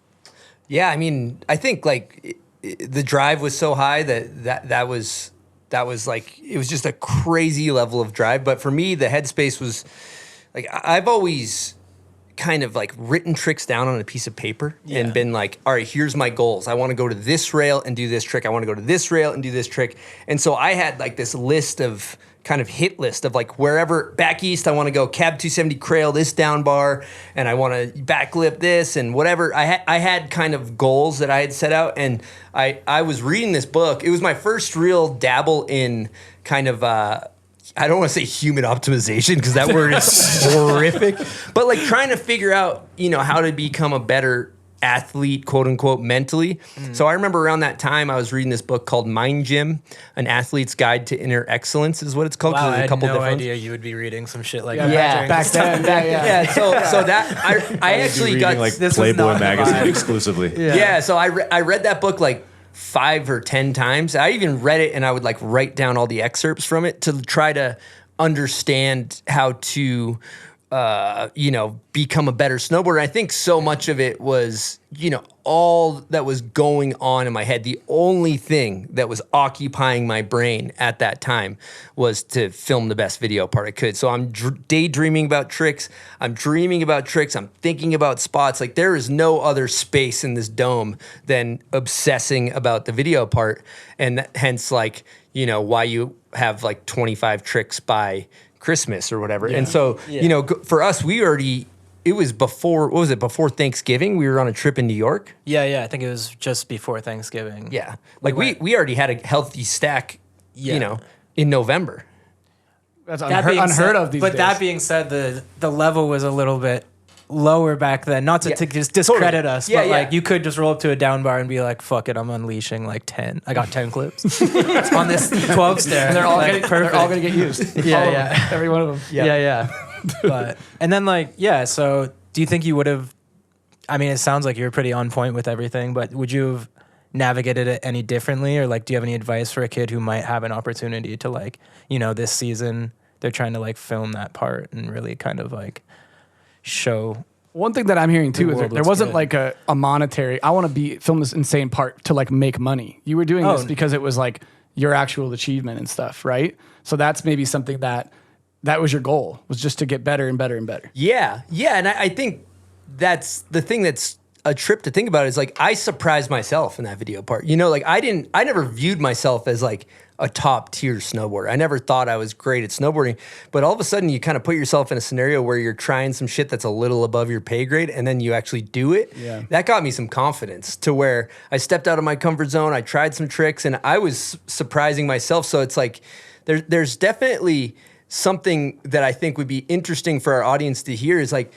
Yeah, I mean, I think like the drive was so high that was like, it was just a crazy level of drive. But for me, the headspace was like, I've always kind of like written tricks down on a piece of paper and been like, all right, here's my goals. I want to go to this rail and do this trick. I want to go to this rail and do this trick. And so I had like this list of kind of hit list of like wherever back east, I want to go cab 270 crail this down bar, and I want to backlip this and whatever. I had kind of goals that I had set out, and I was reading this book. It was my first real dabble in kind of I don't want to say human optimization because that word is horrific, but like trying to figure out, you know, how to become a better athlete, quote unquote, mentally. So I remember around that time I was reading this book called Mind Gym, An Athlete's Guide to Inner Excellence is what it's called. Wow, I there's a had couple no different idea you would be reading some shit like Yeah, that. back then. Yeah. So that I actually got like this was Playboy not the magazine vibe. exclusively. yeah. So I read that book like 5 or 10 times. I even read it and I would like write down all the excerpts from it to try to understand how to you know, become a better snowboarder. I think so much of it was, you know, all that was going on in my head. The only thing that was occupying my brain at that time was to film the best video part I could. So I'm daydreaming about tricks. I'm dreaming about tricks. I'm thinking about spots. Like there is no other space in this dome than obsessing about the video part. And hence like, you know, why you have like 25 tricks by Christmas or whatever. And so, you know, for us, it was before, what was it, before Thanksgiving? We were on a trip in New York. Yeah, I think it was just before Thanksgiving. Yeah. Like we already had a healthy stack, you know, in November. That's unheard of these days. But that being said, the level was a little bit lower back then. Not to just discredit us, but like you could just roll up to a down bar and be like, fuck it, I'm unleashing like 10. I got 10 clips on this 12 stair. And they're all going to get used. Yeah. Every one of them. Yeah. But, and then like, so do you think you would have, I mean, it sounds like you're pretty on point with everything, but would you have navigated it any differently? Or like, do you have any advice for a kid who might have an opportunity to like, you know, this season, they're trying to like film that part and really kind of like show. One thing that I'm hearing too is world there looks wasn't good. like a monetary, I want to film this insane part to like make money. You were doing this because it was like your actual achievement and stuff, right? So that's maybe something that was your goal, was just to get better and better and better. Yeah. And I think that's the thing that's a trip to think about is like, I surprised myself in that video part. You know, like I never viewed myself as like a top tier snowboarder. I never thought I was great at snowboarding, but all of a sudden you kind of put yourself in a scenario where you're trying some shit that's a little above your pay grade and then you actually do it. Yeah. That got me some confidence to where I stepped out of my comfort zone. I tried some tricks and I was surprising myself. So it's like, there's definitely something that I think would be interesting for our audience to hear is like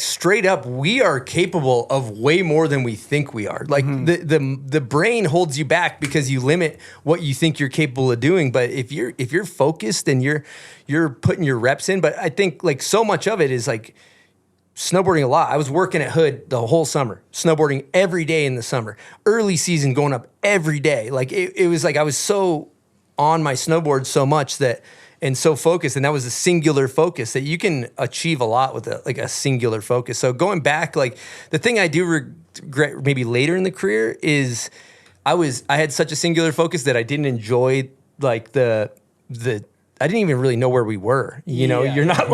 straight up, we are capable of way more than we think we are. Like the brain holds you back because you limit what you think you're capable of doing. But if you're focused and you're putting your reps in, but I think like so much of it is like snowboarding a lot. I was working at Hood the whole summer, snowboarding every day in the summer, early season going up every day. Like it was like I was so on my snowboard so much that. And so focused, and that was a singular focus that you can achieve a lot with a singular focus. So going back, like the thing I do regret maybe later in the career is I had such a singular focus that I didn't enjoy like the I didn't even really know where we were. You know, you're not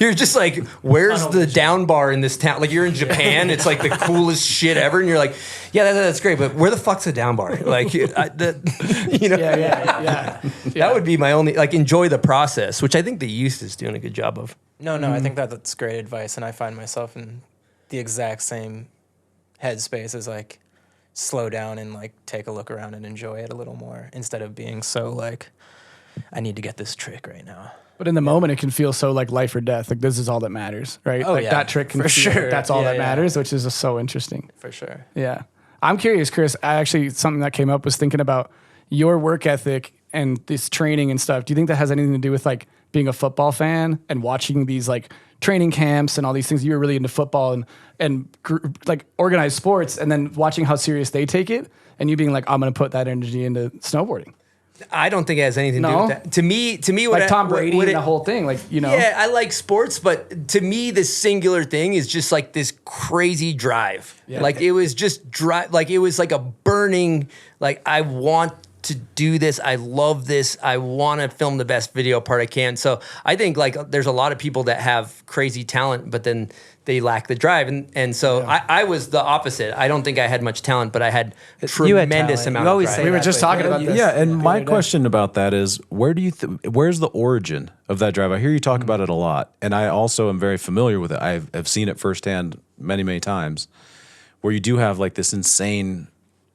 you're just like, where's the down bar in this town? Like you're in Japan, it's like the coolest shit ever, and you're like, yeah, that's great, but where the fuck's the down bar? Like, you know, that would be my only enjoy the process, which I think the youth is doing a good job of. No, I think that's great advice, and I find myself in the exact same headspace as like slow down and like take a look around and enjoy it a little more instead of being so like, I need to get this trick right now. But in the moment, it can feel so like life or death. Like this is all that matters, right? Oh, like that trick can feel like that's all that matters, which is just so interesting. For sure. Yeah. I'm curious, Chris, something that came up was thinking about your work ethic and this training and stuff. Do you think that has anything to do with like being a football fan and watching these like training camps and all these things? You were really into football and like organized sports, and then watching how serious they take it and you being like, I'm going to put that energy into snowboarding. I don't think it has anything to do No? with that. To me, what Like Tom Brady and the whole thing, like, you know. Yeah, I like sports, but to me, this singular thing is just like this crazy drive. Yeah. Like it was just drive. Like it was like a burning. Like I want to do this. I love this. I want to film the best video part I can. So I think like there's a lot of people that have crazy talent, but then they lack the drive. And so I was the opposite. I don't think I had much talent, but I had tremendous talent. amount You of always drive. say We were that, just but talking about this. Yeah, and the my other day. question about that is, where's the origin of that drive? I hear you talk about it a lot, and I also am very familiar with it. I've seen it firsthand many times, where you do have like this insane.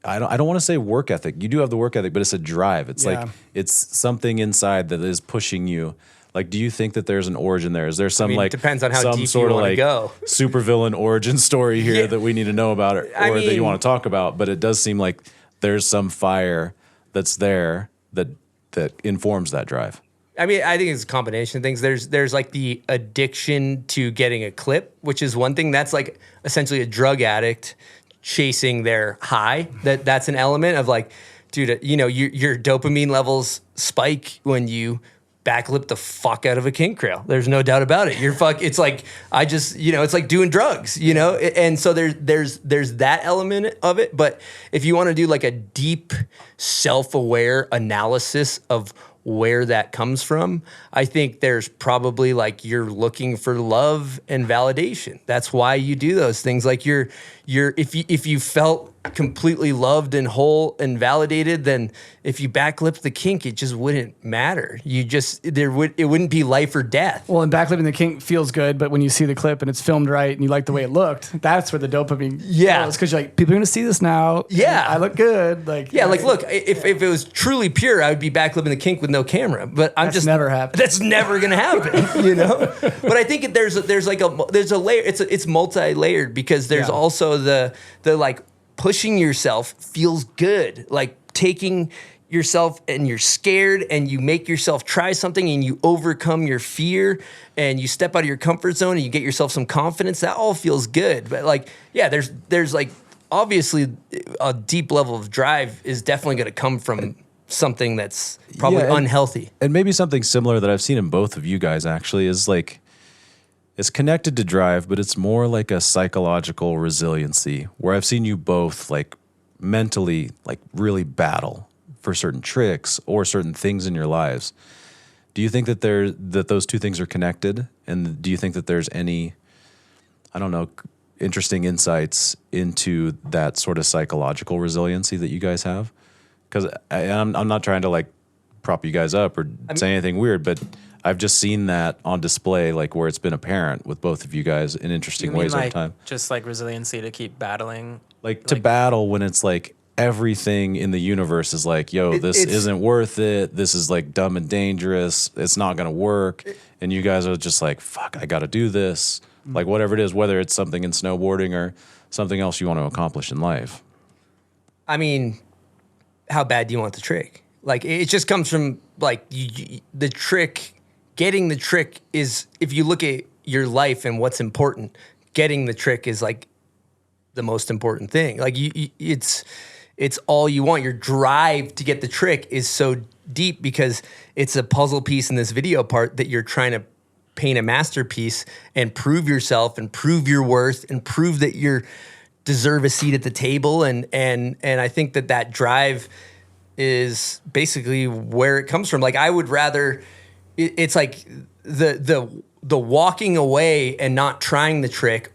I don't want to say work ethic. You do have the work ethic, but it's a drive. It's like it's something inside that is pushing you. Like, do you think that there's an origin there? Is there some it depends on how some deep you sort of wanna like go. supervillain origin story here that we need to know about, or that you want to talk about? But it does seem like there's some fire that's there that informs that drive. I mean, I think it's a combination of things. There's like the addiction to getting a clip, which is one thing. That's like essentially a drug addict chasing their high. That's an element of like, dude, you know, your dopamine levels spike when you backlip the fuck out of a kink rail. There's no doubt about it. It's like it's like doing drugs, you know? And so there's that element of it. But if you want to do like a deep self-aware analysis of where that comes from, I think there's probably like you're looking for love and validation. That's why you do those things. Like if you felt completely loved and whole and validated, then if you backlipped the kink, it just wouldn't matter. It wouldn't be life or death. Well, and backlipping the kink feels good, but when you see the clip and it's filmed right and you like the way it looked, that's where the dopamine goes. Because you're like, people are going to see this now. Yeah. I look good. Like, like, look, if it was truly pure, I would be backlipping the kink with no camera. But That's never happened. That's never going to happen, you know? But I think there's a layer. It's multi-layered because there's also the like pushing yourself feels good. Like taking yourself and you're scared and you make yourself try something and you overcome your fear and you step out of your comfort zone and you get yourself some confidence. That all feels good. But like, yeah, there's like obviously a deep level of drive is definitely going to come from something that's probably unhealthy. And maybe something similar that I've seen in both of you guys actually is like, it's connected to drive, but it's more like a psychological resiliency where I've seen you both like mentally like really battle for certain tricks or certain things in your lives. Do you think that those two things are connected? And do you think that there's any, I don't know, interesting insights into that sort of psychological resiliency that you guys have? Because I'm not trying to like prop you guys up or say anything weird, but I've just seen that on display, like where it's been apparent with both of you guys in interesting ways over time. Just like resiliency to keep battling, like to battle when it's like everything in the universe is like, yo, this isn't worth it. This is like dumb and dangerous. It's not gonna work. And you guys are just like, fuck, I got to do this. Like whatever it is, whether it's something in snowboarding or something else you want to accomplish in life. I mean, how bad do you want the trick? Like it just comes from like the trick. Getting the trick is, if you look at your life and what's important, getting the trick is like the most important thing. Like it's all you want. Your drive to get the trick is so deep because it's a puzzle piece in this video part that you're trying to paint a masterpiece and prove yourself and prove your worth and prove that you deserve a seat at the table. And I think that drive is basically where it comes from. Like I would rather. It's like the walking away and not trying the trick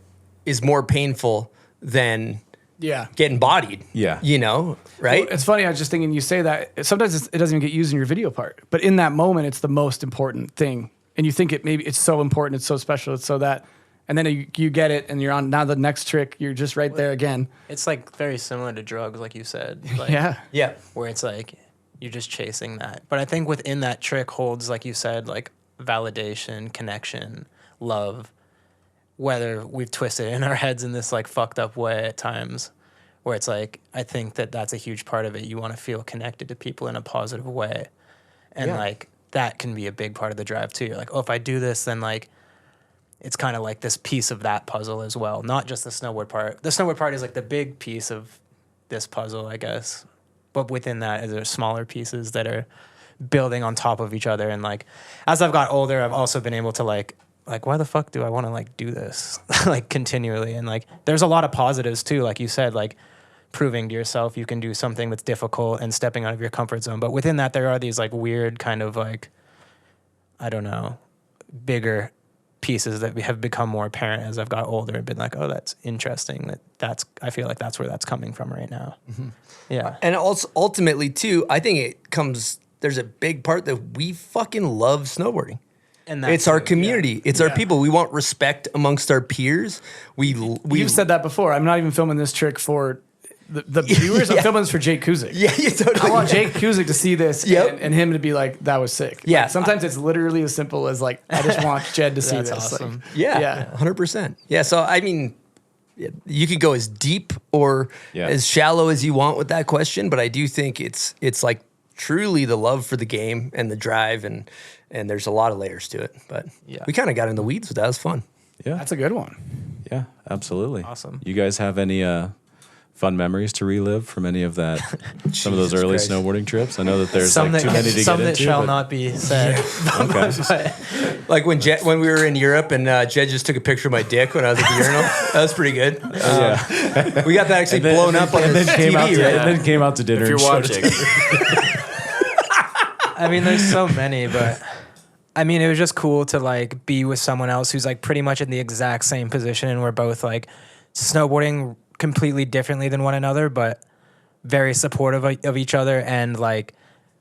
is more painful than getting bodied. Yeah, you know, right? Well, it's funny. I was just thinking. You say that sometimes it doesn't even get used in your video part, but in that moment, it's the most important thing, and you think it's so important, it's so special, it's so that, and then you get it, and you're on now the next trick. You're just right there again. It's like very similar to drugs, like you said. Like, yeah, where it's like. You're just chasing that. But I think within that trick holds, like you said, like validation, connection, love, whether we've twisted in our heads in this like fucked up way at times where it's like, I think that's a huge part of it. You want to feel connected to people in a positive way. And like that can be a big part of the drive too. You're like, oh, if I do this, then like, it's kind of like this piece of that puzzle as well. Not just the snowboard part. The snowboard part is like the big piece of this puzzle, I guess. but within that, there are smaller pieces that are building on top of each other. And like, as I've got older, I've also been able to like, why the fuck do I want to like do this like continually? And like, there's a lot of positives too. Like you said, like proving to yourself you can do something that's difficult and stepping out of your comfort zone. But within that, there are these like weird kind of like, I don't know, bigger pieces that have become more apparent as I've got older and been like, oh, that's interesting. I feel like that's where that's coming from right now. Mm-hmm. Yeah. And also ultimately too, I think there's a big part that we fucking love snowboarding. And it's our community. It's our people. We want respect amongst our peers. You've said that before. I'm not even filming this trick for the viewers. I'm filming this for Jake Kuzik. Yeah, totally. I want Jake Kuzik to see this and him to be like, that was sick. Yeah. Like, sometimes it's literally as simple as like, I just want Jed to see this. Awesome. Like, yeah, 100%. Yeah, so I mean, you could go as deep or as shallow as you want with that question, but I do think it's like truly the love for the game and the drive, and there's a lot of layers to it. But we kind of got in the weeds with that. It was fun. Yeah. That's a good one. Yeah, absolutely. Awesome. You guys have any fun memories to relive from any of that, some of those early snowboarding trips? I know that there's some like too many to get into. Some that shall not be said. Okay. Like when we were in Europe and Jed just took a picture of my dick when I was at the urinal. That was pretty good. We got that actually blown up on the TV, right? And then came out to dinner. If you're watching. I mean, there's so many, but I mean, it was just cool to like be with someone else who's like pretty much in the exact same position, and we're both like snowboarding completely differently than one another, but very supportive of each other and like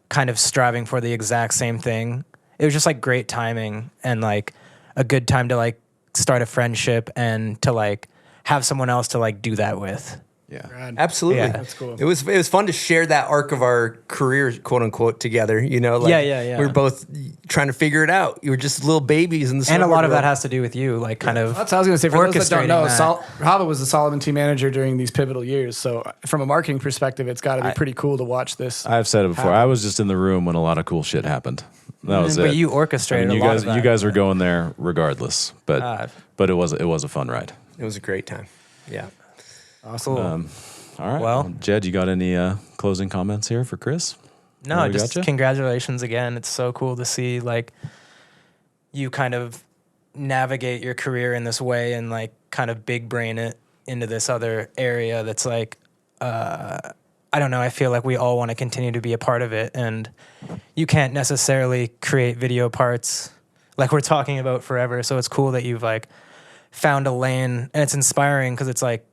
kind of striving for the exact same thing. It was just like great timing and like a good time to like start a friendship and to like have someone else to like do that with. Yeah, absolutely. Yeah. That's cool. It was fun to share that arc of our careers, quote unquote, together. You know, like we were both trying to figure it out. You were just little babies in the and a lot of world. that has to do with you, like kind of. That's what I was going to say. For those that don't know, that. Hava was the Solomon team manager during these pivotal years. So from a marketing perspective, it's got to be pretty cool to watch this. I've said it before. I was just in the room when a lot of cool shit happened. That was it. But you orchestrated you a lot guys, of that. you guys were going there regardless. But it was a fun ride. It was a great time. Yeah. Awesome. All right. Well, Jed, you got any closing comments here for Chris? No, just congratulations again. It's so cool to see like you kind of navigate your career in this way and like kind of big brain it into this other area that's like, I don't know. I feel like we all want to continue to be a part of it, and you can't necessarily create video parts like we're talking about forever. So it's cool that you've like found a lane, and it's inspiring because it's like,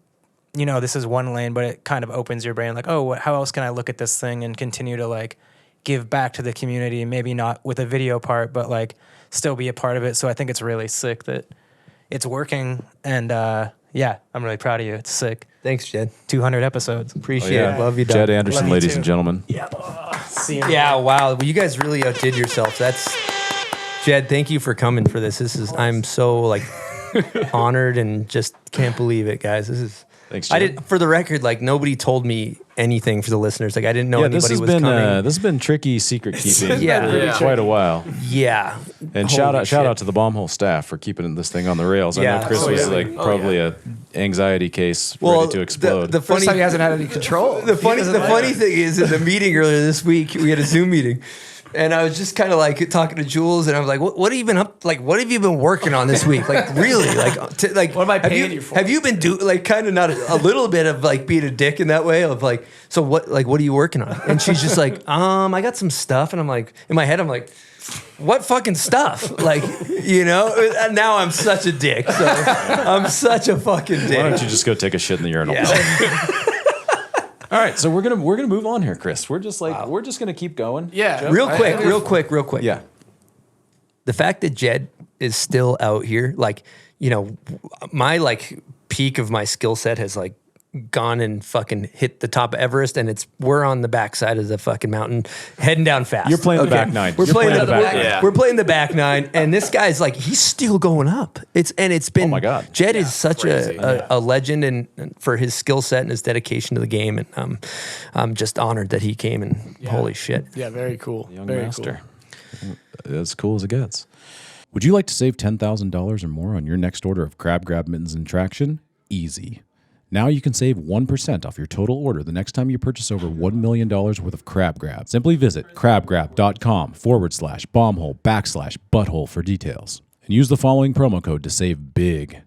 you know, this is one lane, but it kind of opens your brain like, oh, how else can I look at this thing and continue to like give back to the community? Maybe not with a video part, but like still be a part of it. So I think it's really sick that it's working. And yeah, I'm really proud of you. It's sick. Thanks, Jed. 200 episodes. Appreciate it. Love you, Doug. Jed Anderson, Love you ladies too. and gentlemen. Yeah, wow. Well, you guys really outdid yourselves. Jed, thank you for coming for this. I'm so like honored and just can't believe it, guys. Thanks, Jed. For the record, like nobody told me anything for the listeners. Like I didn't know anybody was coming. This has been tricky secret keeping Yeah. for quite a while. Yeah. And shout out to the Bomb Hole staff for keeping this thing on the rails. I know Chris was like probably a anxiety case ready to explode. The funny First time he hasn't had any control. The funny thing is, in the meeting earlier this week, we had a Zoom meeting, and I was just kind of like talking to Jules, and I was like, "What have you been up? Like, what have you been working on this week? Like, really? Like, what am I paying you for? Have you been doing like kind of not a little bit of like being a dick in that way of like, so what? Like, what are you working on?" And she's just like, I got some stuff," and I'm like, in my head, I'm like, what fucking stuff? Like, you know, and now I'm such a dick. So I'm such a fucking dick. Why don't you just go take a shit in the urinal? Yeah. All right, so we're gonna move on here, Chris. We're just like we're just gonna keep going. Yeah. Joe? Real quick. Yeah. The fact that Jed is still out here, like, you know, my like peak of my skill set has like gone and fucking hit the top of Everest, and we're on the backside of the fucking mountain, heading down fast. You're playing the back nine. We're playing the back nine. nine. We're playing the back nine, and this guy's like, he's still going up. It's been. Oh my God. Jed is such crazy. a legend, and for his skill set and his dedication to the game, and I'm just honored that he came. And holy shit, Yeah, very cool. Young very master. As cool as it gets. Would you like to save $10,000 or more on your next order of crab grab mittens and traction? Easy. Now you can save 1% off your total order the next time you purchase over $1 million worth of Crab Grab. Simply visit crabgrab.com/bombhole/butthole for details. And use the following promo code to save big.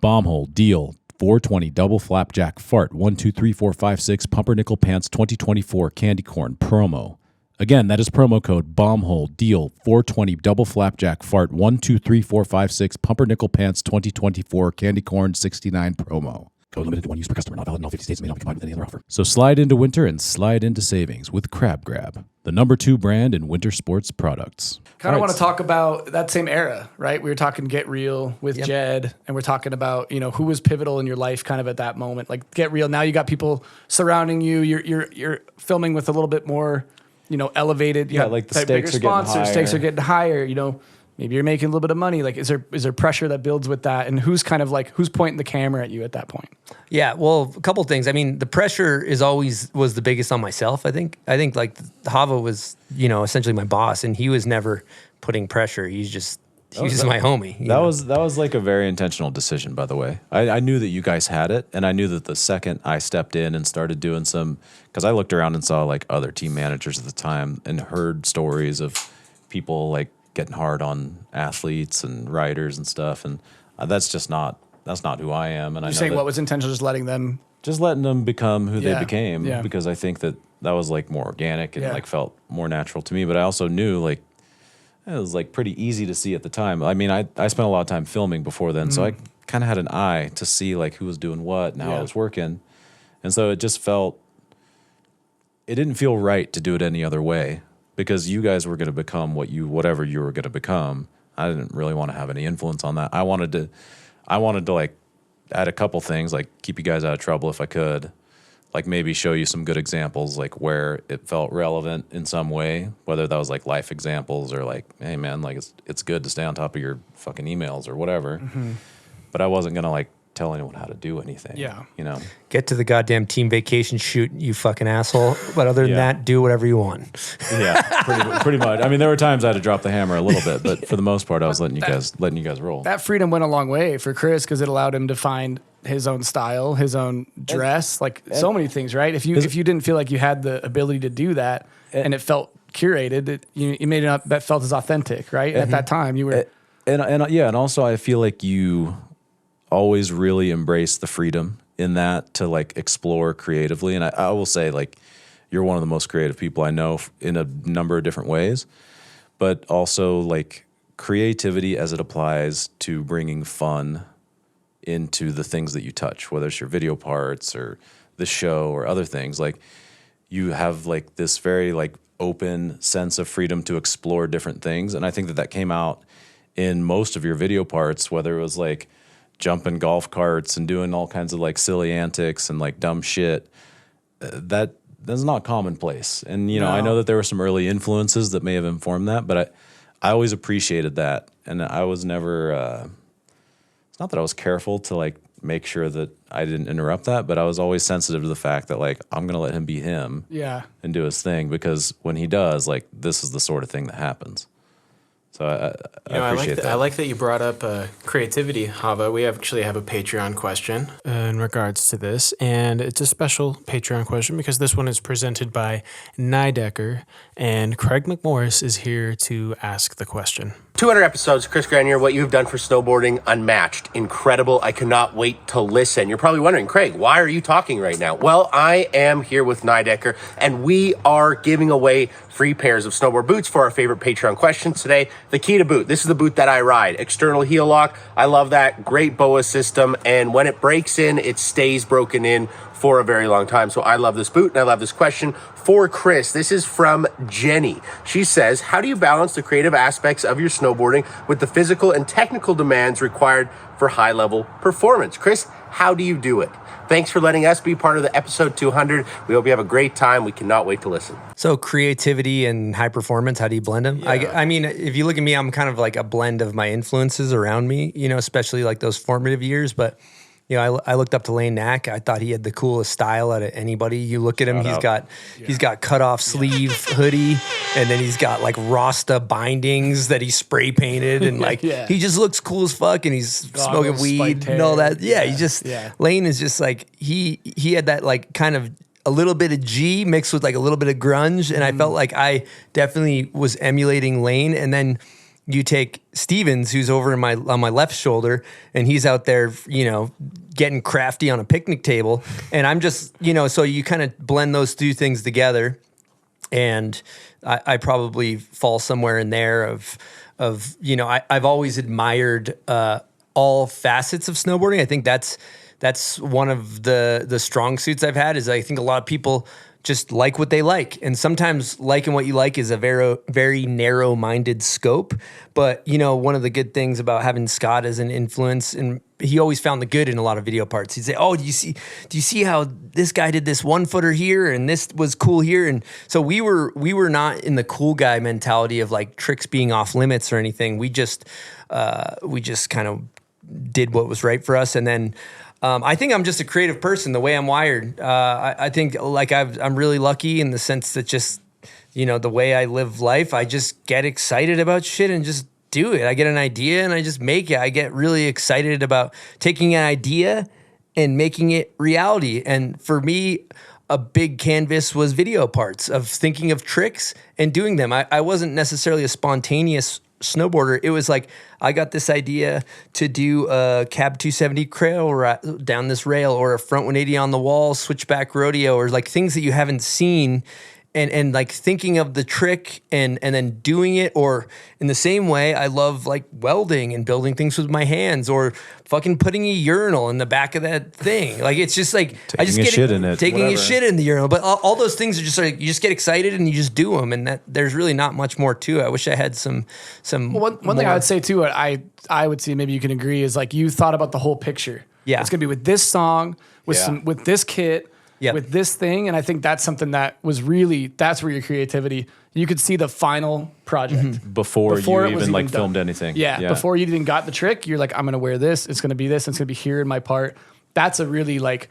Bombhole deal 420 double flapjack fart 123456 pumpernickel pants 2024 candy corn promo. Again, that is promo code bombhole deal 420 double flapjack fart 123456 pumpernickel pants 2024 candy corn 69 promo. Code limited to one use per customer. Not valid in all 50 states. May not be combined with any other offer. So slide into winter and slide into savings with Crab Grab, the #2 brand in winter sports products. Kind of want to talk about that same era, right? We were talking Get Real with Jed, and we're talking about, who was pivotal in your life kind of at that moment. Like Get Real, now you got people surrounding you. You're filming with a little bit more, elevated. You like the bigger stakes are getting higher. Stakes are getting higher, Maybe you're making a little bit of money. Like, is there pressure that builds with that? And who's pointing the camera at you at that point? Yeah, well, a couple of things. I mean, the pressure was the biggest on myself. I think like Hava was, essentially my boss, and he was never putting pressure. He was just my homie. That was like a very intentional decision, by the way. I knew that you guys had it, and I knew that the second I stepped in and started doing because I looked around and saw like other team managers at the time and heard stories of people like getting hard on athletes and riders and stuff, and that's not who I am. And You're saying what was intentional, just letting them become who they became, because I think that was like more organic and like felt more natural to me. But I also knew like it was like pretty easy to see at the time. I mean, I spent a lot of time filming before then, so I kind of had an eye to see like who was doing what and how it was working, and so it just it didn't feel right to do it any other way. Because you guys were going to become whatever you were going to become. I didn't really want to have any influence on that. I wanted to like add a couple things, like keep you guys out of trouble if I could, like maybe show you some good examples, like where it felt relevant in some way, whether that was like life examples or like, hey man, like it's good to stay on top of your fucking emails or whatever. Mm-hmm. But I wasn't going to like tell anyone how to do anything. Yeah. Get to the goddamn team vacation shoot, you fucking asshole. But other than that, do whatever you want. Yeah, pretty much. I mean, there were times I had to drop the hammer a little bit, but for the most part, I was letting you guys roll. That freedom went a long way for Chris because it allowed him to find his own style, his own dress, so many things, right? If you didn't feel like you had the ability to do that and it felt curated, you made it that felt as authentic, right? At that time, you were. And also I feel like you always really embrace the freedom in that to like explore creatively. And I will say like you're one of the most creative people I know in a number of different ways, but also like creativity as it applies to bringing fun into the things that you touch, whether it's your video parts or the show or other things. Like you have like this very like open sense of freedom to explore different things. And I think that came out in most of your video parts, whether it was like jumping golf carts and doing all kinds of like silly antics and like dumb shit. That's not commonplace. And, I know that there were some early influences that may have informed that, but I always appreciated that. And I was never, it's not that I was careful to like make sure that I didn't interrupt that, but I was always sensitive to the fact that like, I'm going to let him be him and do his thing, because when he does, like, this is the sort of thing that happens. So I appreciate that. I like that you brought up creativity, Hava. We actually have a Patreon question in regards to this, and it's a special Patreon question because this one is presented by Nydecker, and Craig McMorris is here to ask the question. 200 episodes, Chris Grenier, what you have done for snowboarding, unmatched, incredible. I cannot wait to listen. You're probably wondering, Craig, why are you talking right now? Well, I am here with Nydecker, and we are giving away free pairs of snowboard boots for our favorite Patreon questions today. The CAPiTA boot. This is the boot that I ride. External heel lock. I love that. Great BOA system, and when it breaks in, it stays broken in for a very long time. So I love this boot, and I love this question for Chris. This is from Jenny. She says, how do you balance the creative aspects of your snowboarding with the physical and technical demands required for high-level performance? Chris, how do you do it? Thanks for letting us be part of the episode 200. We hope you have a great time. We cannot wait to listen. So creativity and high performance, how do you blend them? Yeah. I mean, if you look at me, I'm kind of like a blend of my influences around me, especially like those formative years. But I looked up to Lane Knack. I thought he had the coolest style out of anybody. You look at him, he's got cut off sleeve hoodie, and then he's got like Rasta bindings that he spray painted, and like he just looks cool as fuck, and he's smoking weed and all that. Lane is just like he had that like kind of a little bit of G mixed with like a little bit of grunge, and I felt like I definitely was emulating Lane. And then you take Stevens, who's over on my left shoulder, and he's out there, getting crafty on a picnic table, and I'm just, so you kind of blend those two things together, and I probably fall somewhere in there of I've always admired all facets of snowboarding. I think that's one of the strong suits I've had. Is I think a lot of people just like what they like, and sometimes liking what you like is a very, very narrow-minded scope. But one of the good things about having Scott as an influence, and he always found the good in a lot of video parts. He'd say, "Oh, do you see how this guy did this 1-footer here, and this was cool here?" And so we were not in the cool guy mentality of like tricks being off limits or anything. We just kind of did what was right for us, and then. I think I'm just a creative person, the way I'm wired. I think like I'm really lucky in the sense that just, the way I live life, I just get excited about shit and just do it. I get an idea and I just make it. I get really excited about taking an idea and making it reality. And for me, a big canvas was video parts of thinking of tricks and doing them. I wasn't necessarily a spontaneous snowboarder. It was like I got this idea to do a cab 270 crawl down this rail, or a front 180 on the wall switchback rodeo, or like things that you haven't seen, and like thinking of the trick and then doing it. Or in the same way, I love like welding and building things with my hands, or fucking putting a urinal in the back of that thing. Like it's just like taking a shit in the urinal. But all those things are just like you just get excited and you just do them, and that there's really not much more to it. I wish I had some. One thing I would say too, I would see, maybe you can agree, is like you thought about the whole picture. Yeah, it's gonna be with this song, with this kit. Yep. With this thing, and I think that's something that's where your creativity, you could see the final project before you even like filmed anything. Yeah, before you even got the trick, you're like, I'm gonna wear this, it's gonna be this, it's gonna be here in my part. That's a really like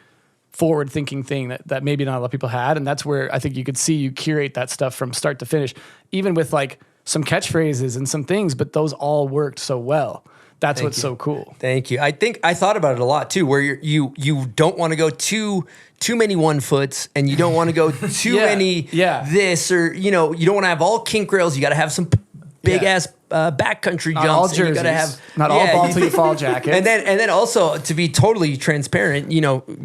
forward thinking thing that maybe not a lot of people had, and that's where I think you could see you curate that stuff from start to finish, even with like some catchphrases and some things, but those all worked so well. That's what's so cool. Thank you. I think I thought about it a lot too, where you don't want to go too many 1-foots, and you don't want to go too many this, or you don't want to have all kink rails. You got to have some big ass backcountry jumps. All jerseys. You got to have not all ball till you fall jackets. And then also, to be totally transparent,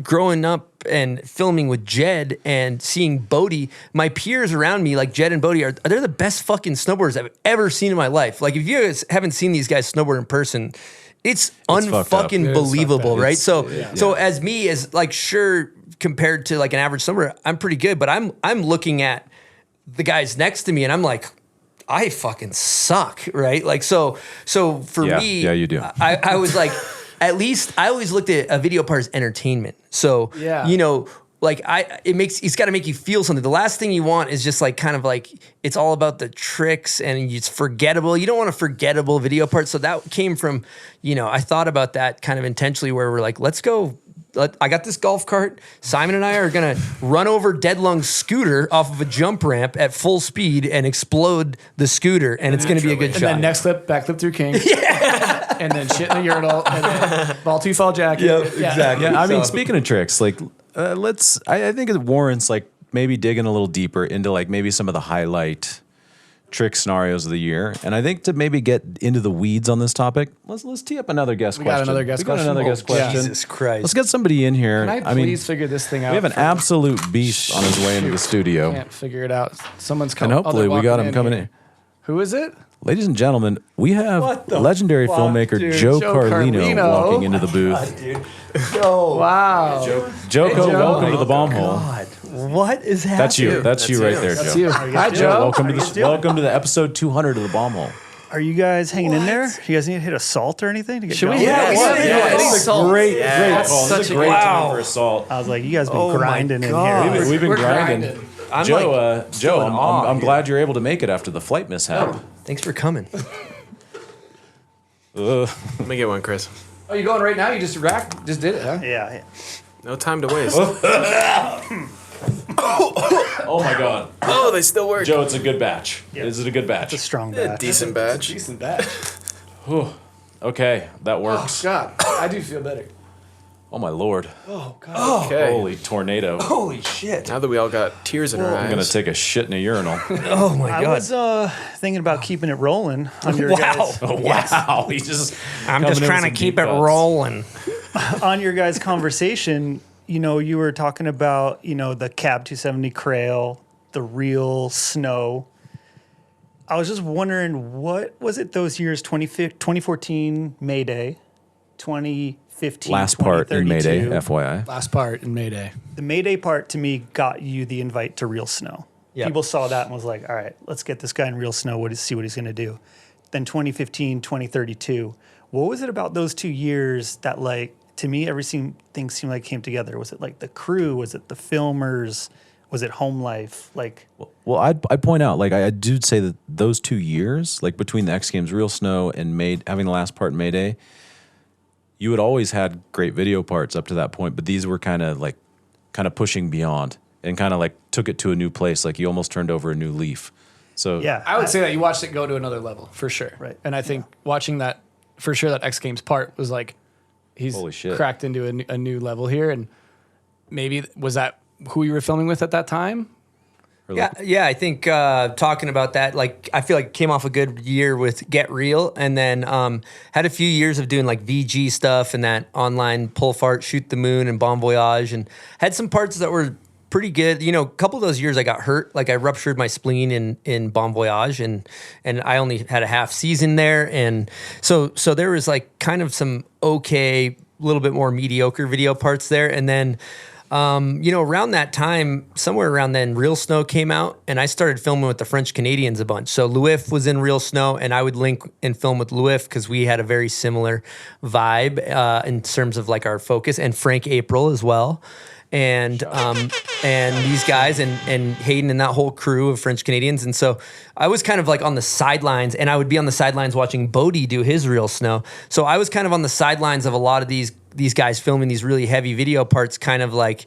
growing up and filming with Jed and seeing Bode, my peers around me, like Jed and Bode, they're the best fucking snowboarders I've ever seen in my life. Like if you guys haven't seen these guys snowboard in person, it's unfucking believable, right? So as me, as like sure, compared to like an average snowboarder, I'm pretty good, but I'm looking at the guys next to me and I'm like, I fucking suck, right? Like so for me, you do. I was like, at least I always looked at a video part as entertainment. So like it's got to make you feel something. The last thing you want is just like kind of like it's all about the tricks and it's forgettable. You don't want a forgettable video part. So that came from, I thought about that kind of intentionally, where we're like, let's go. I got this golf cart. Simon and I are gonna run over Dead Lung's scooter off of a jump ramp at full speed and explode the scooter, and it's gonna be a good shot. And then next clip, backflip through King. And then shit in the urinal, and then ball two fall jacket. Yep, exactly. Yeah, I mean, speaking of tricks, like I think it warrants like maybe digging a little deeper into like maybe some of the highlight trick scenarios of the year. And I think to maybe get into the weeds on this topic, let's tee up another guest question. Got another guest question. Jesus Christ. Let's get somebody in here. Can I please figure this thing out? We have an absolute beast on his way into the studio. Can't figure it out. Someone's coming. And hopefully we got him coming in. Who is it? Ladies and gentlemen, we have legendary filmmaker Joe Carlino walking into the booth. Dude. Joe. Wow. Joko, welcome to the bomb hole. What is happening? That's you right there, That's Joe. you. Hi, Joe. Welcome to the episode 200 of the bomb hole. Are you guys hanging in there? You guys need to hit assault or anything to get going? This is a great call. This is a great time for assault. I was like, you guys been grinding in here. We've been grinding. Joe, I'm glad you're able to make it after the flight mishap. Thanks for coming. Let me get one, Chris. Oh, you going right now? You just did it, huh? Yeah. No time to waste. Oh my God. Oh, they still work. Joe, it's a good batch. Is it a good batch? It's a strong A batch. decent batch. Decent batch. Okay, that works. God, I do feel better. Oh my Lord. Oh, God. Okay. Holy tornado. Holy shit. Now that we all got tears in our eyes. I'm going to take a shit in a urinal. Oh my I God. was thinking about keeping it rolling on your guys. Oh, wow. He's just I'm coming just in trying to with some keep deep it cuts. rolling. On your guys' conversation, you were talking about, the Cab 270 Crail, the real snow. I was just wondering, what was it those years, 2014 May Day, 2015 Last part in Mayday, 2032? FYI. Last part in Mayday. The May Day part to me got you the invite to real snow. Yep. People saw that and was like, all right, let's get this guy in real snow, see what he's going to do. Then 2015, 2032. What was it about those 2 years that, like, to me, everything seemed like came together? Was it like the crew? Was it the filmers? Was it home life? Like, Well, I'd point out, like, I do say that those 2 years, like between the X Games, Real Snow, and having the last part in Mayday, you had always had great video parts up to that point, but these were kind of pushing beyond and kind of like took it to a new place. Like you almost turned over a new leaf. So yeah, I would say that you watched it go to another level for sure. Right. And I think watching that, for sure, that X Games part was like, he's Holy shit. cracked into a new level here. And maybe, was that who you were filming with at that time? Yeah, I think talking about that, like, I feel like it came off a good year with Get Real, and then had a few years of doing like VG stuff and that online pull fart, Shoot the Moon, and Bon Voyage, and had some parts that were pretty good. A couple of those years I got hurt. Like I ruptured my spleen in Bon Voyage, and I only had a half season there, and so there was like kind of some okay, little bit more mediocre video parts there, and then. Around that time, somewhere around then, Real Snow came out, and I started filming with the French Canadians a bunch. So Louif was in Real Snow, and I would link and film with Louif because we had a very similar vibe in terms of like our focus, and Frank April as well. And these guys and Hagan and that whole crew of French Canadians. And so I was kind of like on the sidelines, and I would be on the sidelines watching Bode do his Real Snow. So I was kind of on the sidelines of a lot of these guys filming these really heavy video parts, kind of like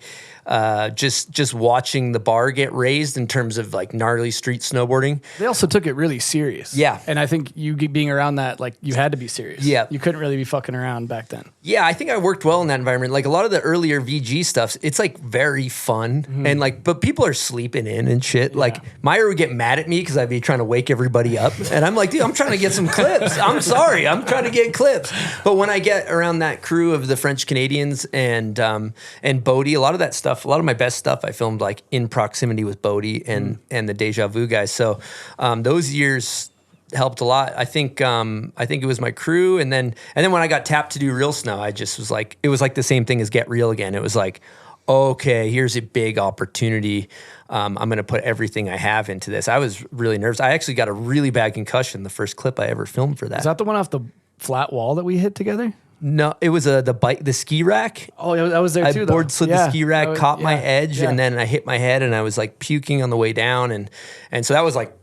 just watching the bar get raised in terms of like gnarly street snowboarding. They also took it really serious. Yeah. And I think you being around that, like, you had to be serious. Yeah. You couldn't really be fucking around back then. Yeah, I think I worked well in that environment. Like a lot of the earlier VG stuff, it's like very fun and like, but people are sleeping in and shit. Yeah. Like Meyer would get mad at me because I'd be trying to wake everybody up, and I'm like, dude, I'm trying to get some clips. I'm sorry, I'm trying to get clips. But when I get around that crew of the French Canadians and Bode, a lot of that stuff, a lot of my best stuff, I filmed like in proximity with Bode and the Deja Vu guys. So those years helped a lot. I think it was my crew, and then when I got tapped to do Real Snow, I just was like, it was like the same thing as Get Real again. It was like, okay, here's a big opportunity. I'm going to put everything I have into this. I was really nervous. I actually got a really bad concussion the first clip I ever filmed for that. Is that the one off the flat wall that we hit together? No, it was the ski rack. Oh, I was there too. I board slid the ski rack, caught my edge, yeah. and then I hit my head, and I was like puking on the way down, and so that was like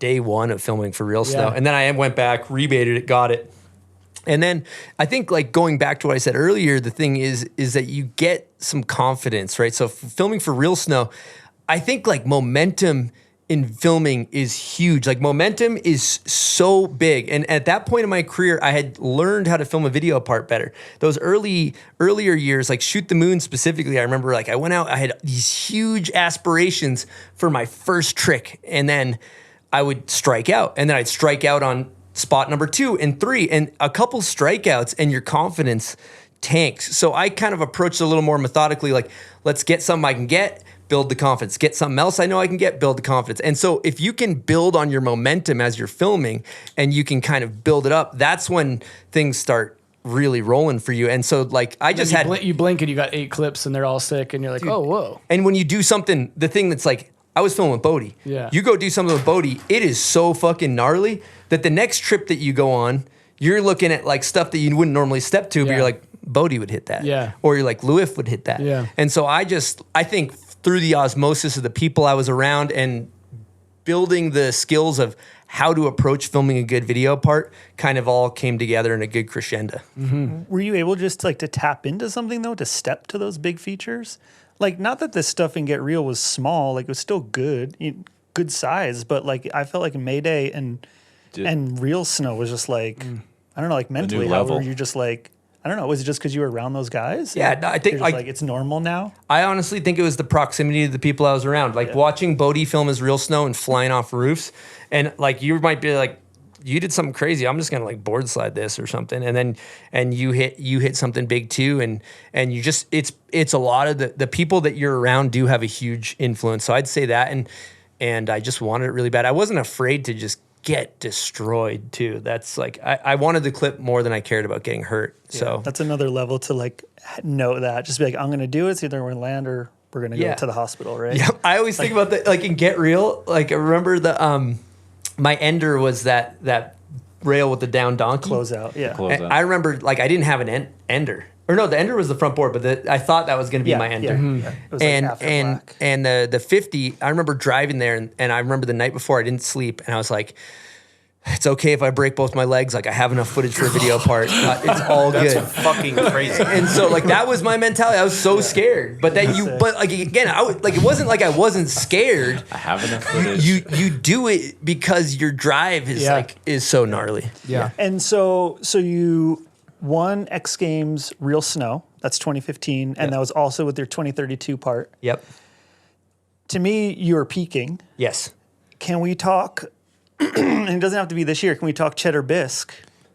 day one of filming for Real Snow. And then I went back, rebaited it, got it. And then I think, like, going back to what I said earlier, the thing is that you get some confidence, right? So filming for Real Snow, I think like momentum in filming is huge. Like momentum is so big. And at that point in my career, I had learned how to film a video part better. Those earlier years, like Shoot the Moon specifically, I remember like I went out, I had these huge aspirations for my first trick, and then I would strike out, and then I'd strike out on spot number 2 and 3, and a couple strikeouts and your confidence tanks. So I kind of approached it a little more methodically, like, let's get something I can get, build the confidence, get something else I know I can get, build the confidence. And so if you can build on your momentum as you're filming and you can kind of build it up, that's when things start really rolling for you. And so like I just you blink and you got 8 clips and they're all sick and you're like, dude, oh, whoa. And when you do something, the thing that's like, I was filming with Bode. Yeah. You go do something with Bode, it is so fucking gnarly that the next trip that you go on, you're looking at like stuff that you wouldn't normally step to, but you're like, Bode would hit that. Yeah. Or you're like, Louif would hit that. Yeah. And so I think through the osmosis of the people I was around and building the skills of how to approach filming a good video part kind of all came together in a good crescendo. Were you able just like to tap into something though, to step to those big features? Like, not that this stuff in Get Real was small, like it was still good, good size, but like I felt like Mayday and Real Snow was just like, I don't know, like mentally, how level. were you just like, I don't know, was it just because you were around those guys? Yeah, no, I think like it's normal now. I honestly think it was the proximity to the people I was around. Like watching Bode film his Real Snow and flying off roofs. And like you might be like, you did something crazy. I'm just gonna like board slide this or something. And then you hit something big too. And you just it's a lot of the people that you're around do have a huge influence. So I'd say that and I just wanted it really bad. I wasn't afraid to just get destroyed too. That's like I wanted the clip more than I cared about getting hurt. So that's another level to like know that. Just be like, I'm gonna do it. It's either we're gonna land or we're gonna go to the hospital, right? Yeah. I always think about that, like in Get Real. Like I remember the my ender was that rail with the down donkey closeout. Yeah, and I remember like I didn't have an ender. Or no, the ender was the front board, but I thought that was going to be my ender. It was like and the 50, I remember driving there, and I remember the night before I didn't sleep, and I was like, it's okay if I break both my legs. Like I have enough footage for a video part. It's all good. That's fucking crazy. And so like that was my mentality. I was so scared. But then but like again, it wasn't like I wasn't scared. I have enough footage. You do it because your drive is so gnarly. Yeah. And so you won X Games Real Snow. That's 2015, and that was also with your 2032 part. Yep. To me, you were peaking. Yes. Can we talk? And it doesn't have to be this year. Can we talk cheddar bisque?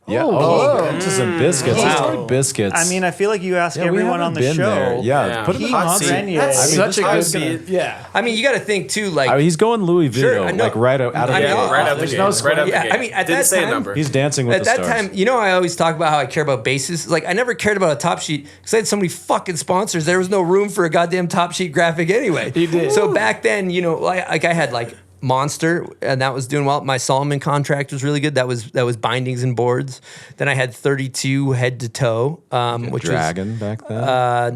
Yeah. To some biscuits. Let's talk biscuits. I mean, I feel like you ask we everyone haven't on the been show. there. Yeah. Put him in the hot seat. That's such a good seat. Yeah. I mean, you got to think too. Like I mean, he's going Louis Sure, I Vuitton, know. like right out of the I gate. know. Right out the There's gate. no sweat. Right out the Yeah, gate. I mean, at Didn't that say time- a number. He's dancing with at the that stars. time, you know, I always talk about how I care about bases. Like I never cared about a top sheet because I had so many fucking sponsors. There was no room for a goddamn top sheet graphic anyway. You did. So back then, you know, like I had like Monster, and that was doing well. My Solomon contract was really good. That was bindings and boards. Then I had 32 head to toe, which Dragon back then. I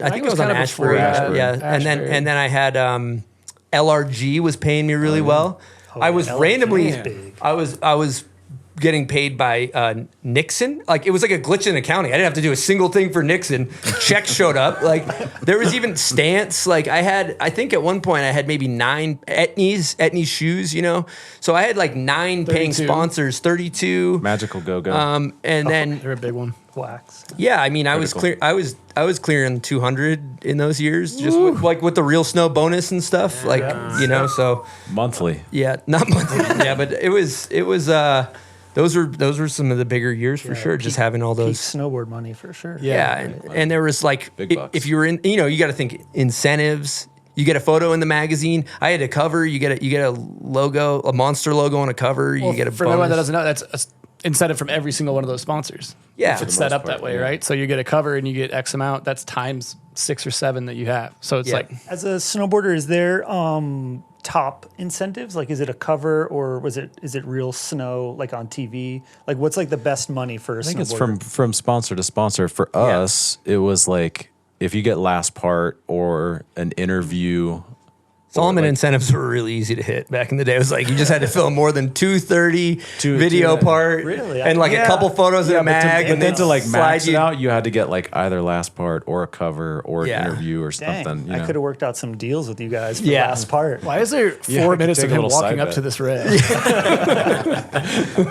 think it was on kinda Ashbury. before that. Yeah, Ashbury. and then I had LRG was paying me really well. I was LRG randomly is big. I was getting paid by Nixon. Like it was like a glitch in accounting. I didn't have to do a single thing for Nixon. Checks showed up. Like there was even Stance. Like I think at one point I had maybe 9 Etnies shoes, you know. So I had like 9 paying 32. sponsors, 32. Magical Go-Go. And then They're a big one. Wax. yeah, I mean, I was clearing 200 in those years, just with the Real Snow bonus and stuff, you know. So Monthly. yeah, not monthly, yeah, but it was those were some of the bigger years for sure. Just having all Peak those, snowboard money for sure. yeah, and there was like Big bucks. if you were in, you know, you got to think incentives. You get a photo in the magazine. I had a cover. You get a logo, a Monster logo on a cover. You get a For everyone that bonus. doesn't know, that's a incentive from every single one of those sponsors. Yeah. If For it's the set most up that part, way, yeah. right? So you get a cover and you get X amount. That's times 6 or 7 that you have. So it's Yeah. like As a snowboarder, is there top incentives? Like, is it a cover or is it real snow like on TV? Like, what's like the best money for a I think snowboarder? it's from sponsor to sponsor. For us, it was like if you get last part or an interview. Solomon incentives were really easy to hit back in the day. It was like you just had to film more than 230 video part, Really? and like a couple photos in a mag, But then to like max it you out, you had to get like either last part or a cover or an Yeah. interview or Dang, something. I You know? could have worked out some deals with you guys for Yeah. last part. why is there 4 minutes take of a him little walking side up bet. to this rail?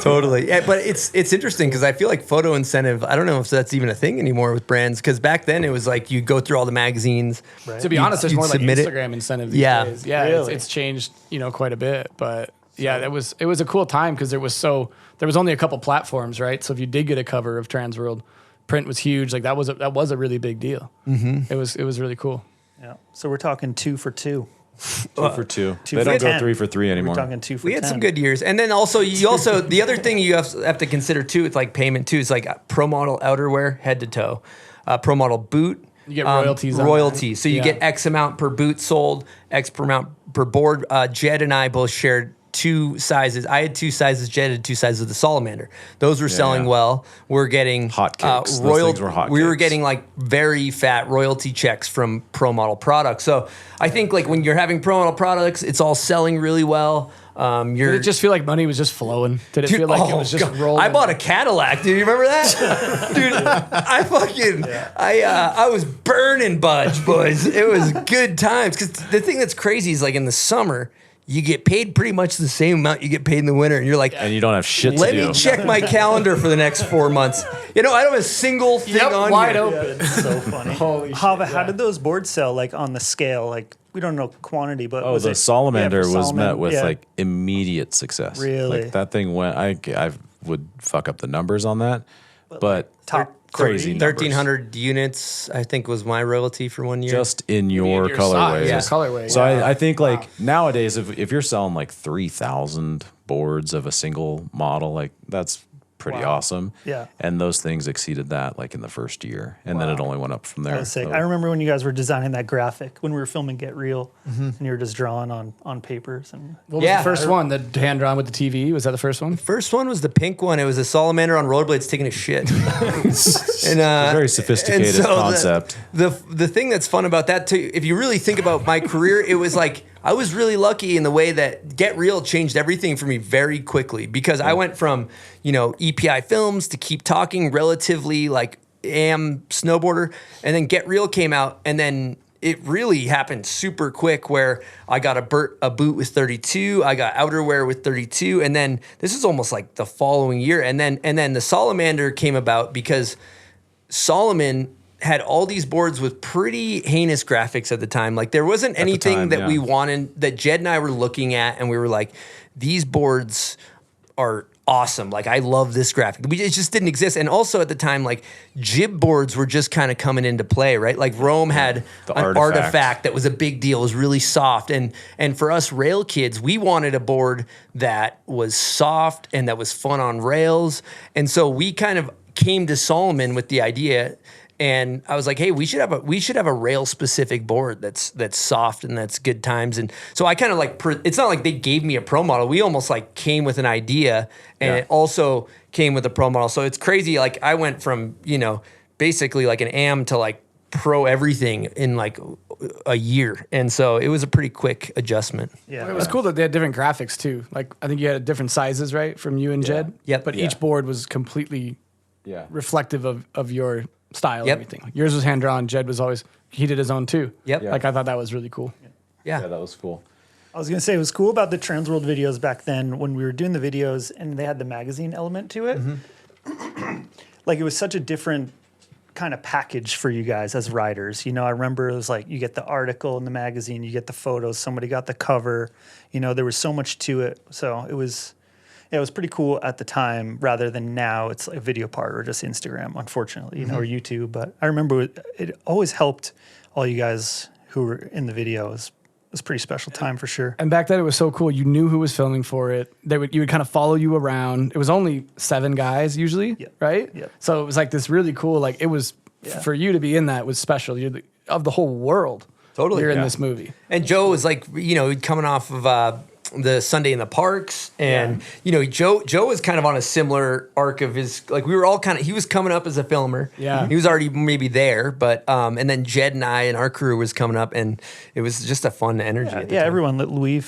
totally. Yeah, but it's interesting because I feel like photo incentive. I don't know if that's even a thing anymore with brands. Because back then it was like you go through all the magazines. To be honest, there's you'd more like submit it. Instagram incentive these Yeah. days. Yeah, Really? it's changed, you know, quite a bit. But yeah, it was a cool time because there was only a couple platforms, right? So if you did get a cover of Transworld, print was huge. Like that was a really big deal. Mm-hmm. It was really cool. Yeah. So we're talking 2 for 2. 2 for 2. Two They for don't go 10. 3 for 3 anymore. We're talking 2 for We 10. had some good years, and then also the other thing you have to consider too. It's like payment too. It's like pro model outerwear head to toe, pro model boot. You get royalties on royalties. that. So you Yeah. get X amount per boot sold, X per amount per board. Jed and I both shared 2 sizes. I had 2 sizes. Jed had 2 sizes of the Salamander. Those were selling yeah. well. We're getting Hotcakes. Those things were hotcakes. We were getting like very fat royalty checks from pro model products. So I think like when you're having pro model products, it's all selling really well. Did it just feel like money was just flowing? Did it feel like it was just rolling? I bought a Cadillac. Do you remember that? Dude, I was burning budge, boys. It was good times. Because the thing that's crazy is like in the summer, you get paid pretty much the same amount you get paid in the winter. And you're like, and you don't have shit to let do. me check my calendar for the next 4 months. You know, I don't have a single thing on wide here. open. It's so funny. Holy shit, How did those boards sell like on the scale? Like we don't know quantity, but Oh, was the it, Salamander for was Salamander, met with yeah. like immediate success. Really? Like that thing went. I would fuck up the numbers on that, but top crazy 30. numbers. 1,300 units, I think, was my royalty for 1 year. Just in your your colorway. size, yeah. Colorway, So yeah. I think like nowadays, if you're selling like 3,000 boards of a single model, like that's pretty awesome. Yeah. And those things exceeded that like in the first year, and then it only went up from there. That was sick. So- I remember when you guys were designing that graphic when we were filming Get Real, and you were just drawing on papers and. What was the first one? The hand drawn with the TV? Was that the first one? First one was the pink one. It was a salamander on rollerblades taking a shit. And very sophisticated concept. The thing that's fun about that too, if you really think about my career, it was like I was really lucky in the way that Get Real changed everything for me very quickly because I went from, EPI Films to Keep Talking, relatively like am snowboarder, and then Get Real came out, and then it really happened super quick where I got a boot with 32, I got outerwear with 32, and then this is almost like the following year, and then the Salamander came about because Solomon had all these boards with pretty heinous graphics at the time. Like there wasn't anything that we wanted, that Jed and I were looking at, and we were like, these boards are awesome. Like I love this graphic. It just didn't exist. And also at the time, like jib boards were just kind of coming into play, right? Like Rome had an artifact that was a big deal. It was really soft. And for us rail kids, we wanted a board that was soft and that was fun on rails. And so we kind of came to Solomon with the idea. And I was like, hey, we should have a rail specific board that's soft and that's good times. And so I kind of like, it's not like they gave me a pro model. We almost like came with an idea, and it also came with a pro model. So it's crazy. Like I went from, basically like an AM to like pro everything in like a year. And so it was a pretty quick adjustment. Yeah. It was cool that they had different graphics too. Like I think you had different sizes, right? From you and Jed. Yep. But each board was completely reflective of your style and everything. Like yours was hand drawn. Jed was always, he did his own too. Yep. Like I thought that was really cool. Yeah, that was cool. I was going to say it was cool about the Transworld videos back then when we were doing the videos and they had the magazine element to it. Like it was such a different kind of package for you guys as writers. I remember it was like you get the article in the magazine, you get the photos, somebody got the cover. There was so much to it. So it was pretty cool at the time rather than now it's like a video part or just Instagram, unfortunately, or YouTube. But I remember it always helped all you guys who were in the videos. It was a pretty special time for sure. And back then it was so cool. You knew who was filming for it. You would kind of follow you around. It was only 7 guys usually, right? Yep. So it was like this really cool, like it was, for you to be in that was special. You're of the whole world. Totally. You're in this movie. And Joe was like, coming off of the Sunday in the Parks, and Joe was kind of on a similar arc of his, like we were all kind of, he was coming up as a filmer. Yeah. He was already maybe there, but and then Jed and I and our crew was coming up, and it was just a fun energy. at the time. Everyone,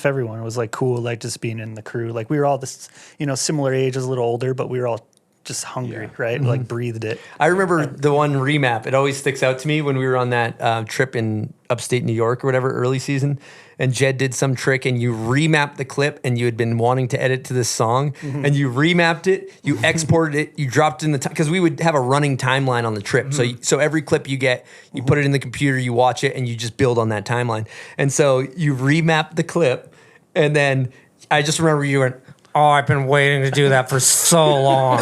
everyone was like cool, like just being in the crew. Like we were all this, similar ages, a little older, but we were all just hungry, right? Like breathed it. I remember the one remap. It always sticks out to me when we were on that trip in upstate New York or whatever, early season, and Jed did some trick and you remapped the clip, and you had been wanting to edit to this song, and you remapped it, you exported it, you dropped in the time, because we would have a running timeline on the trip. So every clip you get, you put it in the computer, you watch it, and you just build on that timeline. And so you remapped the clip, and then I just remember you went, oh, I've been waiting to do that for so long.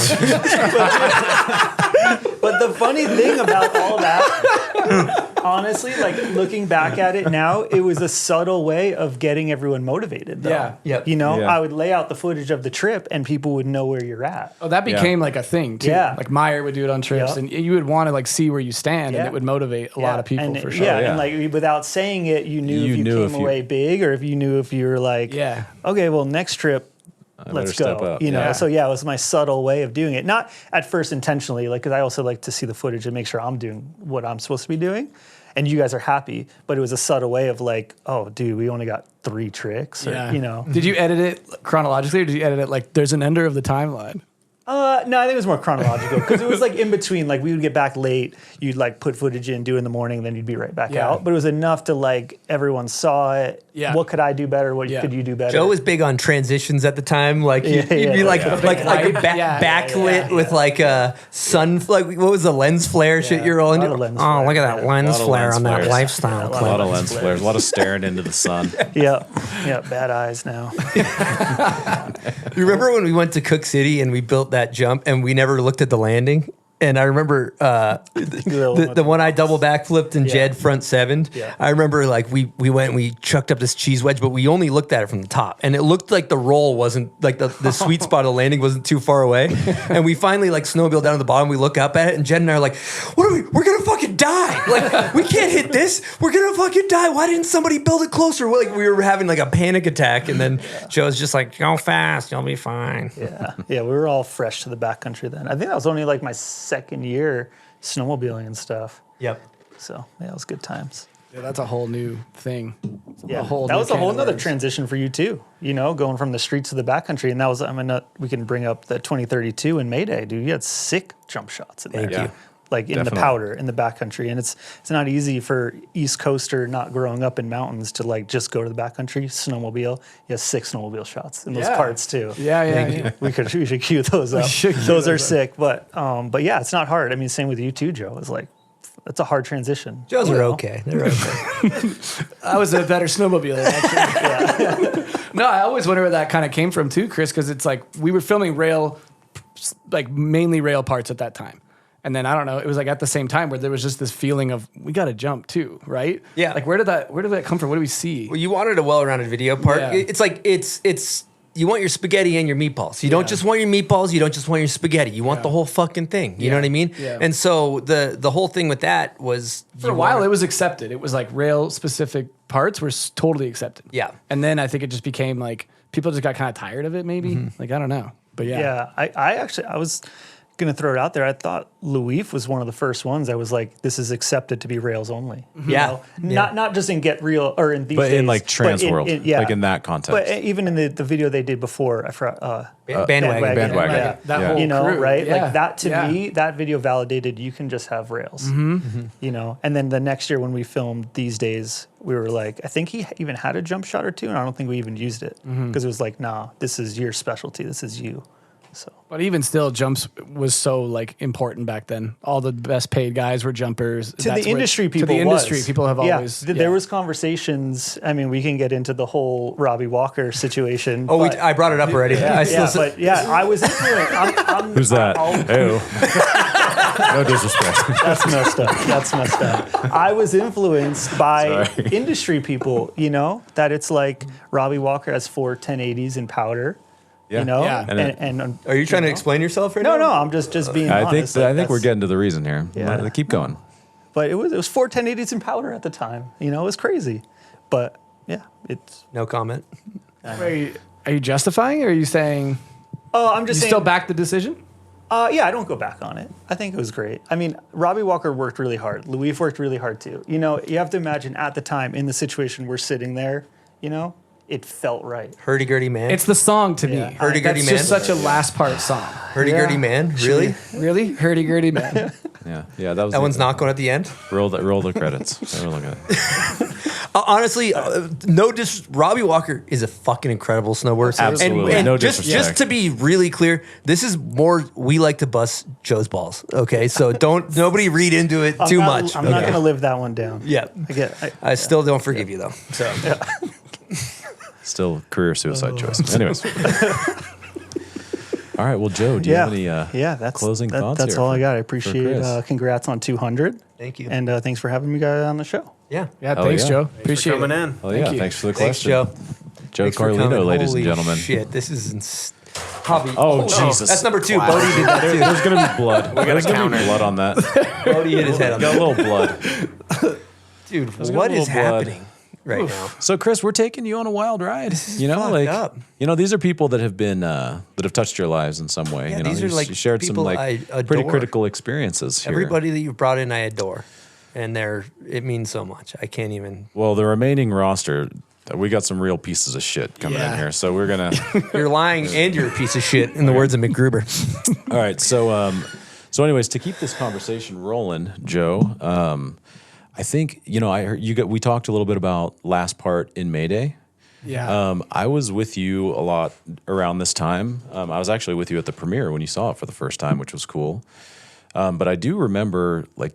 But the funny thing about all that, honestly, like looking back at it now, it was a subtle way of getting everyone motivated. Though. Yeah. Yep. I would lay out the footage of the trip and people would know where you're at. Oh, that became like a thing too. Yeah. Like Meyer would do it on trips, and you would want to like see where you stand, and it would motivate a lot of people and, for sure. And like without saying it, you knew if you came away big, or if you were like, okay, well, next trip, let's go. So it was my subtle way of doing it. Not at first intentionally, like because I also like to see the footage and make sure I'm doing what I'm supposed to be doing. and you guys are happy, but it was a subtle way of like, oh, dude, we only got 3 tricks, or, you know. Did you edit it chronologically, or did you edit it like there's an ender of the timeline? No, I think it was more chronological because it was like in between. Like we would get back late, you'd like put footage in, do it in the morning, then you'd be right back out. But it was enough to like everyone saw it. Yeah. What could I do better? What could you do better? Joe was big on transitions at the time. Like you'd be like backlit with like a sun. Like what was the lens flare shit you're rolling? Oh, look at that lens flare on that lifestyle. A lot of lens flares. A lot of staring into the sun. Yeah, bad eyes now. You remember when we went to Cook City and we built that jump and we never looked at the landing? And I remember the one I double backflipped and Jed front sevened. Yeah. I remember like we went and we chucked up this cheese wedge, but we only looked at it from the top. And it looked like the roll wasn't, like the sweet spot of landing wasn't too far away. And we finally like snowmobile down to the bottom. We look up at it and Jed and I are like, what are we? We're going to fucking die. Like we can't hit this. We're going to fucking die. Why didn't somebody build it closer? Like we were having like a panic attack. And then Joe's just like, go fast. You'll be fine. Yeah, we were all fresh to the backcountry then. I think that was only like my second year snowmobiling and stuff. Yep. So yeah, it was good times. Yeah, that's a whole new thing. Yeah, that was a whole nother transition for you too. You know, going from the streets to the backcountry, and that was we can bring up the 2032 in Mayday, dude. You had sick jump shots in there. Thank you. Like in the powder, in the backcountry, and it's not easy for East Coaster not growing up in mountains to like just go to the backcountry snowmobile. You have 6 snowmobile shots in those parts too. Yeah. We should cue those up. Those are sick, but yeah, it's not hard. I mean, same with you too, Joe. It's like that's a hard transition. Joe's are okay. They're okay. I was a better snowmobiler, actually. No, I always wonder where that kind of came from too, Chris, because it's like we were filming rail, like mainly rail parts at that time. And then I don't know, it was like at the same time where there was just this feeling of we got to jump too, right? Yeah. Like where did that come from? What do we see? Well, you wanted a well-rounded video part. Yeah. It's like it's you want your spaghetti and your meatballs. You don't just want your meatballs. You don't just want your spaghetti. You want the whole fucking thing. You know what I mean? Yeah. And so the whole thing with that was for a while it was accepted. It was like rail specific parts were totally accepted. Yeah. And then I think it just became like people just got kind of tired of it. Maybe like I don't know, but yeah. I was gonna throw it out there. I thought Louif was one of the first ones. I was like, this is accepted to be rails only. Yeah. Not just in Get Real or in these but days, in like trans world, like in that context. But even in the video they did before, I forgot. Bandwagon. Yeah. That whole crew. Right? Yeah. Like that to me, that video validated you can just have rails. You know, and then the next year when we filmed These Days, we were like, I think he even had a jump shot or two, and I don't think we even used it because it was like, nah, this is your specialty. This is you. So, but even still, jumps was so like important back then. All the best paid guys were jumpers. To the industry, people have always. There was conversations. I mean, we can get into the whole Robbie Walker situation. Oh, I brought it up already. I was influenced. Who's that? No disrespect. That's messed up. I was influenced by industry people. You know that it's like Robbie Walker has 4 1080s in powder. Yeah. You know, and are you trying to explain yourself right now? No, I'm just being honest. I think we're getting to the reason here. Yeah. Keep going. But it was 4 1080s in powder at the time. You know, it was crazy. But yeah, it's no comment. Are you justifying, or are you saying? Oh, I'm just saying. Still back the decision? Yeah, I don't go back on it. I think it was great. I mean, Robbie Walker worked really hard. Louif worked really hard too. You know, you have to imagine at the time in the situation we're sitting there. You know. It felt right. Hurdy-gurdy man. It's the song to me. Hurdy-gurdy man. It's just such a last part song. Hurdy-gurdy man. Really? Really? Hurdy-gurdy man. Yeah. That one's not going at the end. Roll the credits. We're looking at it. Honestly, Robbie Walker is a fucking incredible snowboarder. Absolutely. And no disrespect. Just to be really clear, this is more we like to bust Joe's balls. Okay, so nobody read into it too much. I'm not going to live that one down. Yeah. I still don't forgive you though. So. Yeah. Still career suicide choice. Anyways. All right. Well, Joe, do you have any closing thoughts? That's all I got. I appreciate congrats on 200. Thank you. And thanks for having me guys on the show. Yeah. Thanks, Joe. Appreciate coming it. in. Oh, yeah. Thanks for the question. Thanks, Joe Carlino, ladies and gentlemen. Shit, this is Hobby. Oh, Jesus. That's number 2. Bode did that too. There's going to be blood. There's going to be blood on that. Bode hit his head on that. Got a little blood. Dude, what is happening right now? So, Chris, we're taking you on a wild ride. You know, up. You know, these are people that have been that have touched your lives in some way. Yeah, you know, these are like you shared some I pretty critical experiences here. Everybody that you've brought in, I adore. and it means so much. I can't even. Well, the remaining roster, we got some real pieces of shit coming in here, so we're gonna. You're lying, and you're a piece of shit, in the words of McGruber. All right, so anyways, to keep this conversation rolling, Joe, I think I heard we talked a little bit about last part in Mayday. Yeah. I was with you a lot around this time. I was actually with you at the premiere when you saw it for the first time, which was cool. But I do remember, like,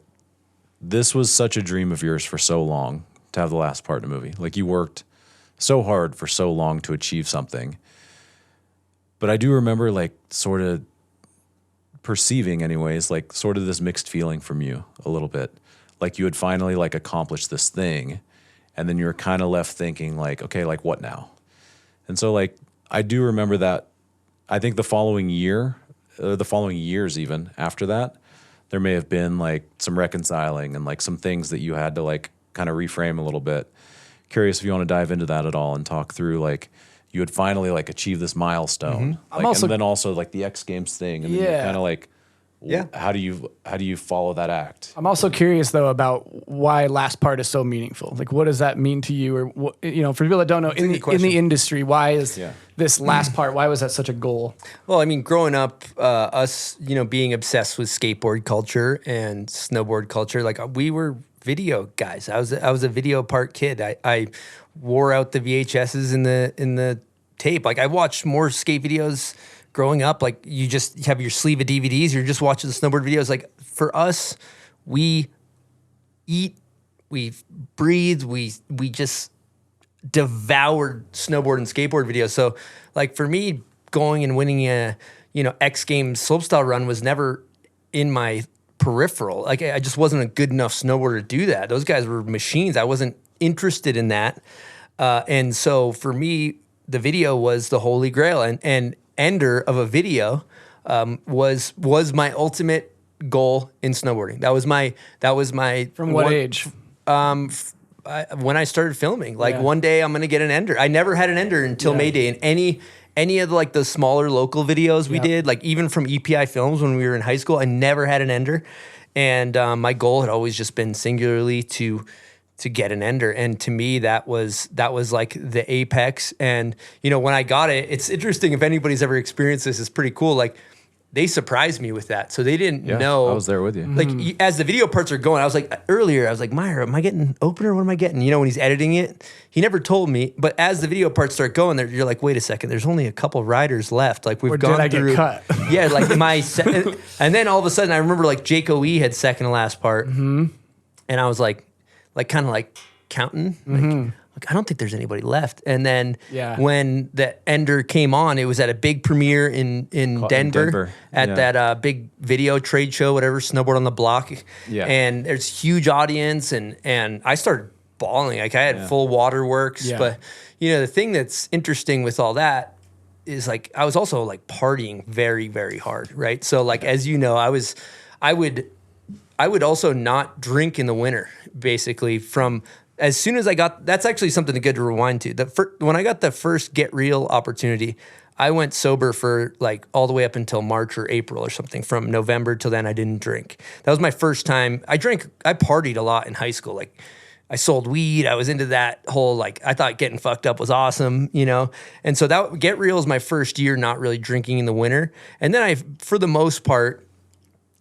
this was such a dream of yours for so long to have the last part in a movie. Like, you worked so hard for so long to achieve something. But I do remember, like, sort of perceiving, anyways, like, sort of this mixed feeling from you a little bit. Like, you had finally, like, accomplished this thing, and then you're kind of left thinking, like, okay, like, what now? And so, like, I do remember that. I think the following year, the following years even after that, there may have been, like, some reconciling and, like, some things that you had to, like, kind of reframe a little bit. Curious if you want to dive into that at all and talk through, like, you had finally, like, achieved this milestone. Mm-hmm. Like, and then also, like, the X Games thing. And then you're kind of like, how do you follow that act? I'm also curious though about why last part is so meaningful. Like, what does that mean to you? Or what, for people that don't know, in the industry, why is this last part? Why was that such a goal? Well, I mean, growing up, us, being obsessed with skateboard culture and snowboard culture, like, we were video guys. I was a video part kid. I wore out the VHSs in the tape. Like, I watched more skate videos growing up. Like, you just have your sleeve of DVDs, you're just watching the snowboard videos. Like, for us, we eat, we breathe, we just devoured snowboard and skateboard videos. So, like, for me, going and winning a X Games slopestyle run was never in my peripheral. Like, I just wasn't a good enough snowboarder to do that. Those guys were machines. I wasn't interested in that. And so for me, the video was the holy grail, and ender of a video was my ultimate goal in snowboarding. That was my From what age? When I started filming, like, one day I'm gonna get an ender. I never had an ender until Mayday, and any of the smaller local videos we did, like, even from EPI Films when we were in high school, I never had an ender, and my goal had always just been singularly to get an ender. And to me, that was like the apex. And, when I got it, it's interesting. If anybody's ever experienced this, it's pretty cool. Like, they surprised me with that. So they didn't know. I was there with you. Like, as the video parts are going, I was like, Meyer, am I getting opener? What am I getting? When he's editing it, he never told me. But as the video parts start going, you're like, wait a second, there's only a couple riders left. Like, we've gone through. Did I get cut? Yeah, like, and then all of a sudden, I remember, like, Jake O.E. had second to last part. Mm-hmm. And I was like kind of like counting. Like, I don't think there's anybody left. And then when the ender came on, it was at a big premiere in Denver at that big video trade show, whatever, Snowboard on the Block. Yeah. And there's huge audience, and I started bawling. Like, I had full waterworks. Yeah. But, the thing that's interesting with all that is, like, I was also, like, partying very, very hard, right? So, like, as you know, I would also not drink in the winter, basically, from as soon as I got, that's actually something good to rewind to. When I got the first Get Real opportunity, I went sober for, like, all the way up until March or April or something. From November till then, I didn't drink. That was my first time. I partied a lot in high school. Like, I sold weed. I was into that whole, like, I thought getting fucked up was awesome, And so that Get Real is my first year not really drinking in the winter. And then I, for the most part,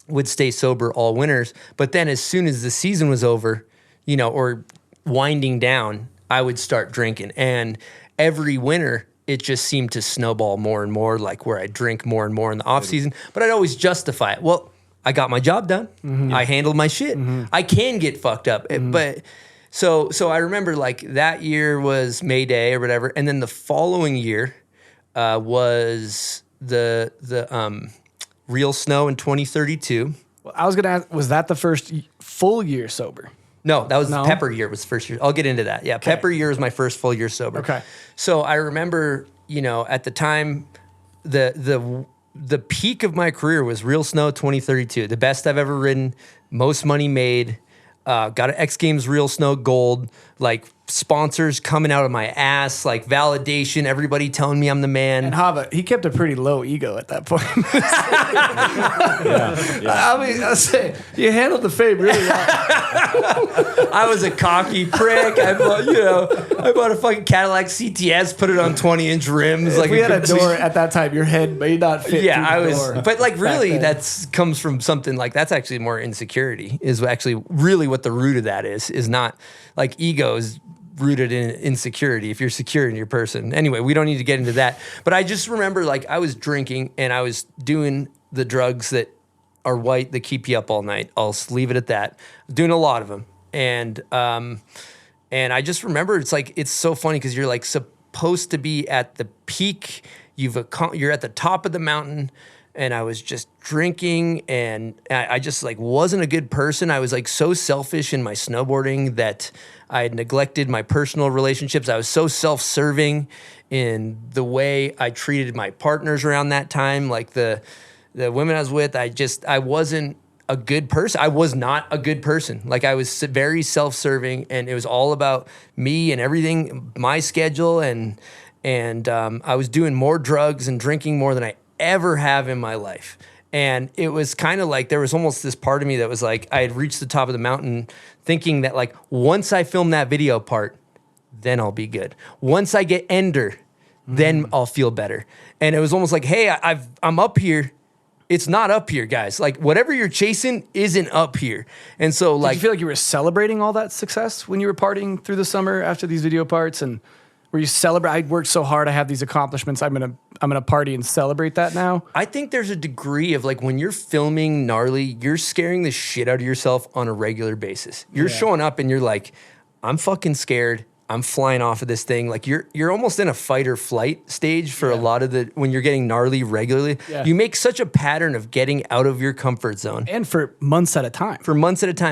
would stay sober all winters. But then as soon as the season was over, or winding down, I would start drinking. And every winter, it just seemed to snowball more and more, like, where I drink more and more in the off season. But I'd always justify it. Well, I got my job done. Mm-hmm. I handled my shit. Mm-hmm. I can get fucked up. Mm-hmm. But so I remember, like, that year was Mayday or whatever. And then the following year was the Real Snow in 2032. Well, I was going to ask, was that the first full year sober? No, that was Pepper year was the first year. I'll get into that. Yeah, okay. Pepper year was my first full year sober. Okay. So I remember, at the time, the peak of my career was Real Snow 2032. The best I've ever ridden, most money made, got an X Games Real Snow Gold, like, sponsors coming out of my ass, like validation, everybody telling me I'm the man. And Hava, he kept a pretty low ego at that point. I mean, I'll say, you handled the fame really well. I was a cocky prick. I bought a fucking Cadillac CTS, put it on 20-inch rims. If we had a door at that time, your head may not fit. Yeah, through I the was, door but like really, then. that's comes from something like that's actually more insecurity. Is actually really what the root of that is not like ego is rooted in insecurity. If you're secure in your person, anyway, we don't need to get into that. But I just remember like I was drinking and I was doing the drugs that are white that keep you up all night. I'll leave it at that. Doing a lot of them, and I just remember it's so funny because you're like supposed to be at the peak. You're at the top of the mountain. And I was just drinking, and I just like wasn't a good person. I was like so selfish in my snowboarding that I had neglected my personal relationships. I was so self-serving in the way I treated my partners around that time. Like the women I was with, I wasn't a good person. I was not a good person. Like I was very self-serving, and it was all about me and everything, my schedule, and I was doing more drugs and drinking more than I ever have in my life. And it was kind of like there was almost this part of me that was like I had reached the top of the mountain thinking that like once I film that video part, then I'll be good. Once I get Ender, then I'll feel better. And it was almost like, hey, I'm up here. It's not up here, guys. Like whatever you're chasing isn't up here. And so like, did you feel like you were celebrating all that success when you were partying through the summer after these video parts? And were you celebrate? I worked so hard. I have these accomplishments. I'm gonna party and celebrate that now. I think there's a degree of like when you're filming gnarly, you're scaring the shit out of yourself on a regular basis. You're showing up and you're like, I'm fucking scared. I'm flying off of this thing. Like you're almost in a fight or flight stage for a lot of when you're getting gnarly regularly. Yeah. You make such a pattern of getting out of your comfort zone. And for months at a time.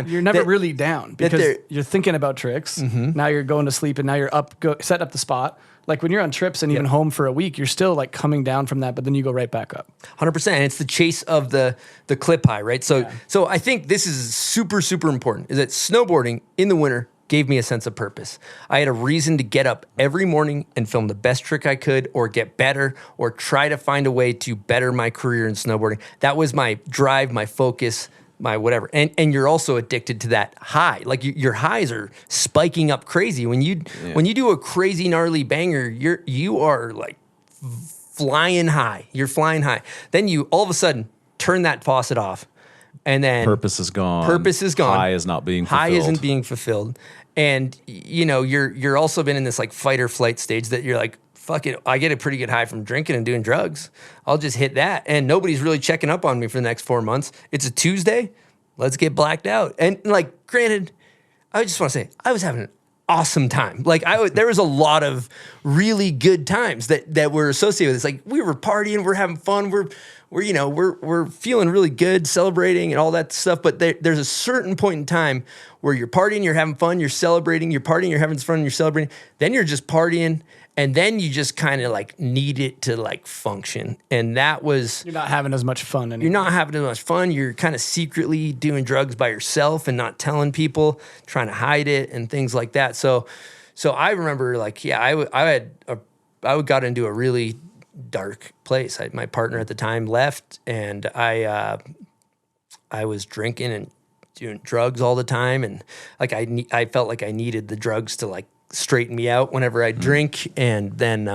You're never really down because you're thinking about tricks. Now you're going to sleep and now you're up, setting up the spot. Like when you're on trips and even home for a week, you're still like coming down from that, but then you go right back up. 100%. And it's the chase of the clip high, right? So I think this is super, super important is that snowboarding in the winter gave me a sense of purpose. I had a reason to get up every morning and film the best trick I could or get better or try to find a way to better my career in snowboarding. That was my drive, my focus, my whatever. And you're also addicted to that high. Like your highs are spiking up crazy. When you do a crazy gnarly banger, you are like flying high. You're flying high. Then you all of a sudden turn that faucet off. And then purpose is gone. High is not being fulfilled. High isn't being fulfilled. And you're also been in this like fight or flight stage that you're like, fuck it, I get a pretty good high from drinking and doing drugs. I'll just hit that. And nobody's really checking up on me for the next 4 months. It's a Tuesday. Let's get blacked out. And like, granted, I just want to say I was having an awesome time. Like there was a lot of really good times that were associated with this. Like we were partying, we're having fun, we're feeling really good, celebrating and all that stuff. But there's a certain point in time where you're partying, you're having fun, you're celebrating, you're partying, you're having fun, you're celebrating. Then you're just partying, and then you just kind of like need it to like function. And that was you're not having as much fun anymore. You're not having as much fun. You're kind of secretly doing drugs by yourself and not telling people, trying to hide it and things like that. So I remember like I got into a really dark place. My partner at the time left, and I was drinking and doing drugs all the time, and like I felt like I needed the drugs to like straighten me out whenever I drink, and then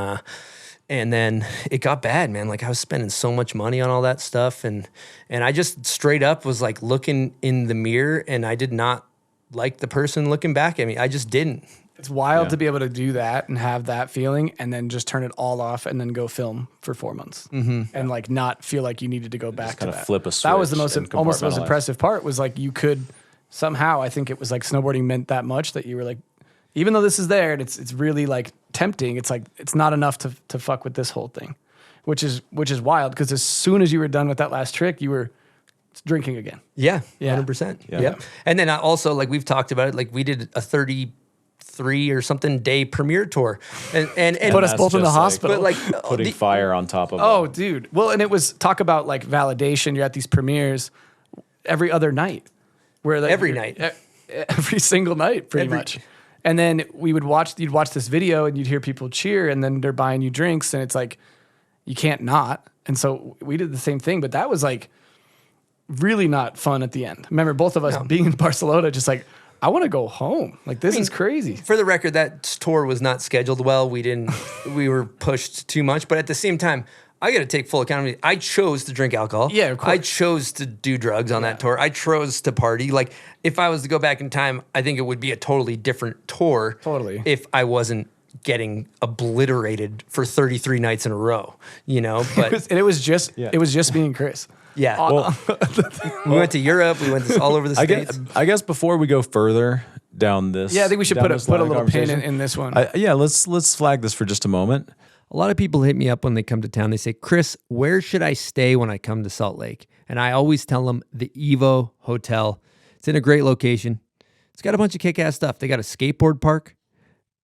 it got bad, man. Like I was spending so much money on all that stuff, and I just straight up was like looking in the mirror, and I did not like the person looking back at me. I just didn't. It's wild to be able to do that and have that feeling and then just turn it all off and then go film for 4 months and like not feel like you needed to go back to that. Flip a switch. That was almost the most impressive part was like you could somehow, I think it was like snowboarding meant that much that you were like, even though this is there and it's really like tempting, it's like, it's not enough to fuck with this whole thing, which is wild because as soon as you were done with that last trick, you were drinking again. Yeah. 100%. Yeah. And then also like we've talked about it, like we did a 33 or something day premiere tour and put us both in the hospital. But like putting fire on top of it. Dude. Well, and it was talk about like validation. You're at these premieres every other night. Where like every night. Every single night, pretty much. And then you'd watch this video and you'd hear people cheer and then they're buying you drinks and it's like, you can't not. And so we did the same thing, but that was like really not fun at the end. Remember both of us being in Barcelona, just like, I want to go home. Like, this is crazy. For the record, that tour was not scheduled well. We were pushed too much, but at the same time, I got to take full accountability. I chose to drink alcohol. Yeah, of course. I chose to do drugs on that tour. I chose to party. Like, if I was to go back in time, I think it would be a totally different tour. Totally. If I wasn't getting obliterated for 33 nights in a row, you know? But it was just me and Chris. Yeah. Well, we went to Europe. We went all over the States. I guess before we go further down this, I think we should put a little pin in this one. Let's flag this for just a moment. A lot of people hit me up when they come to town. They say, Chris, where should I stay when I come to Salt Lake? And I always tell them the Evo Hotel. It's in a great location. It's got a bunch of kick-ass stuff. They got a skateboard park,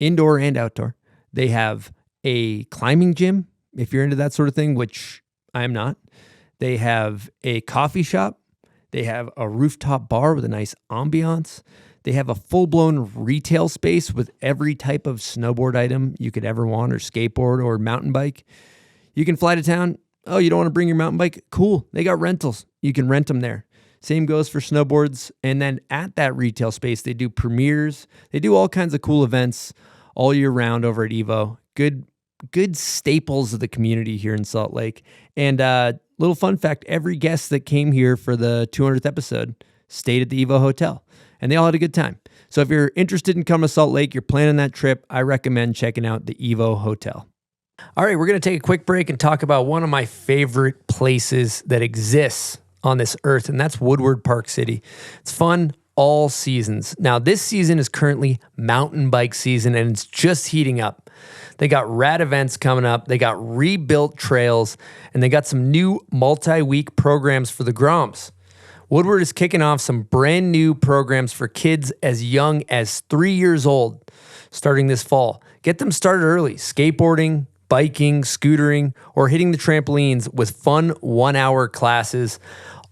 indoor and outdoor. They have a climbing gym, if you're into that sort of thing, which I am not. They have a coffee shop. They have a rooftop bar with a nice ambiance. They have a full-blown retail space with every type of snowboard item you could ever want, or skateboard or mountain bike. You can fly to town. Oh, you don't want to bring your mountain bike? Cool. They got rentals. You can rent them there. Same goes for snowboards. And then at that retail space, they do premieres. They do all kinds of cool events all year round over at Evo. Good staples of the community here in Salt Lake. And little fun fact, every guest that came here for the 200th episode stayed at the Evo Hotel. And they all had a good time. So if you're interested in coming to Salt Lake, you're planning that trip, I recommend checking out the Evo Hotel. All right, we're going to take a quick break and talk about one of my favorite places that exists on this earth, and that's Woodward Park City. It's fun all seasons. Now, this season is currently mountain bike season, and it's just heating up. They got rad events coming up. They got rebuilt trails, and they got some new multi-week programs for the Groms. Woodward is kicking off some brand new programs for kids as young as 3 years old starting this fall. Get them started early, skateboarding, biking, scootering, or hitting the trampolines with fun 1-hour classes.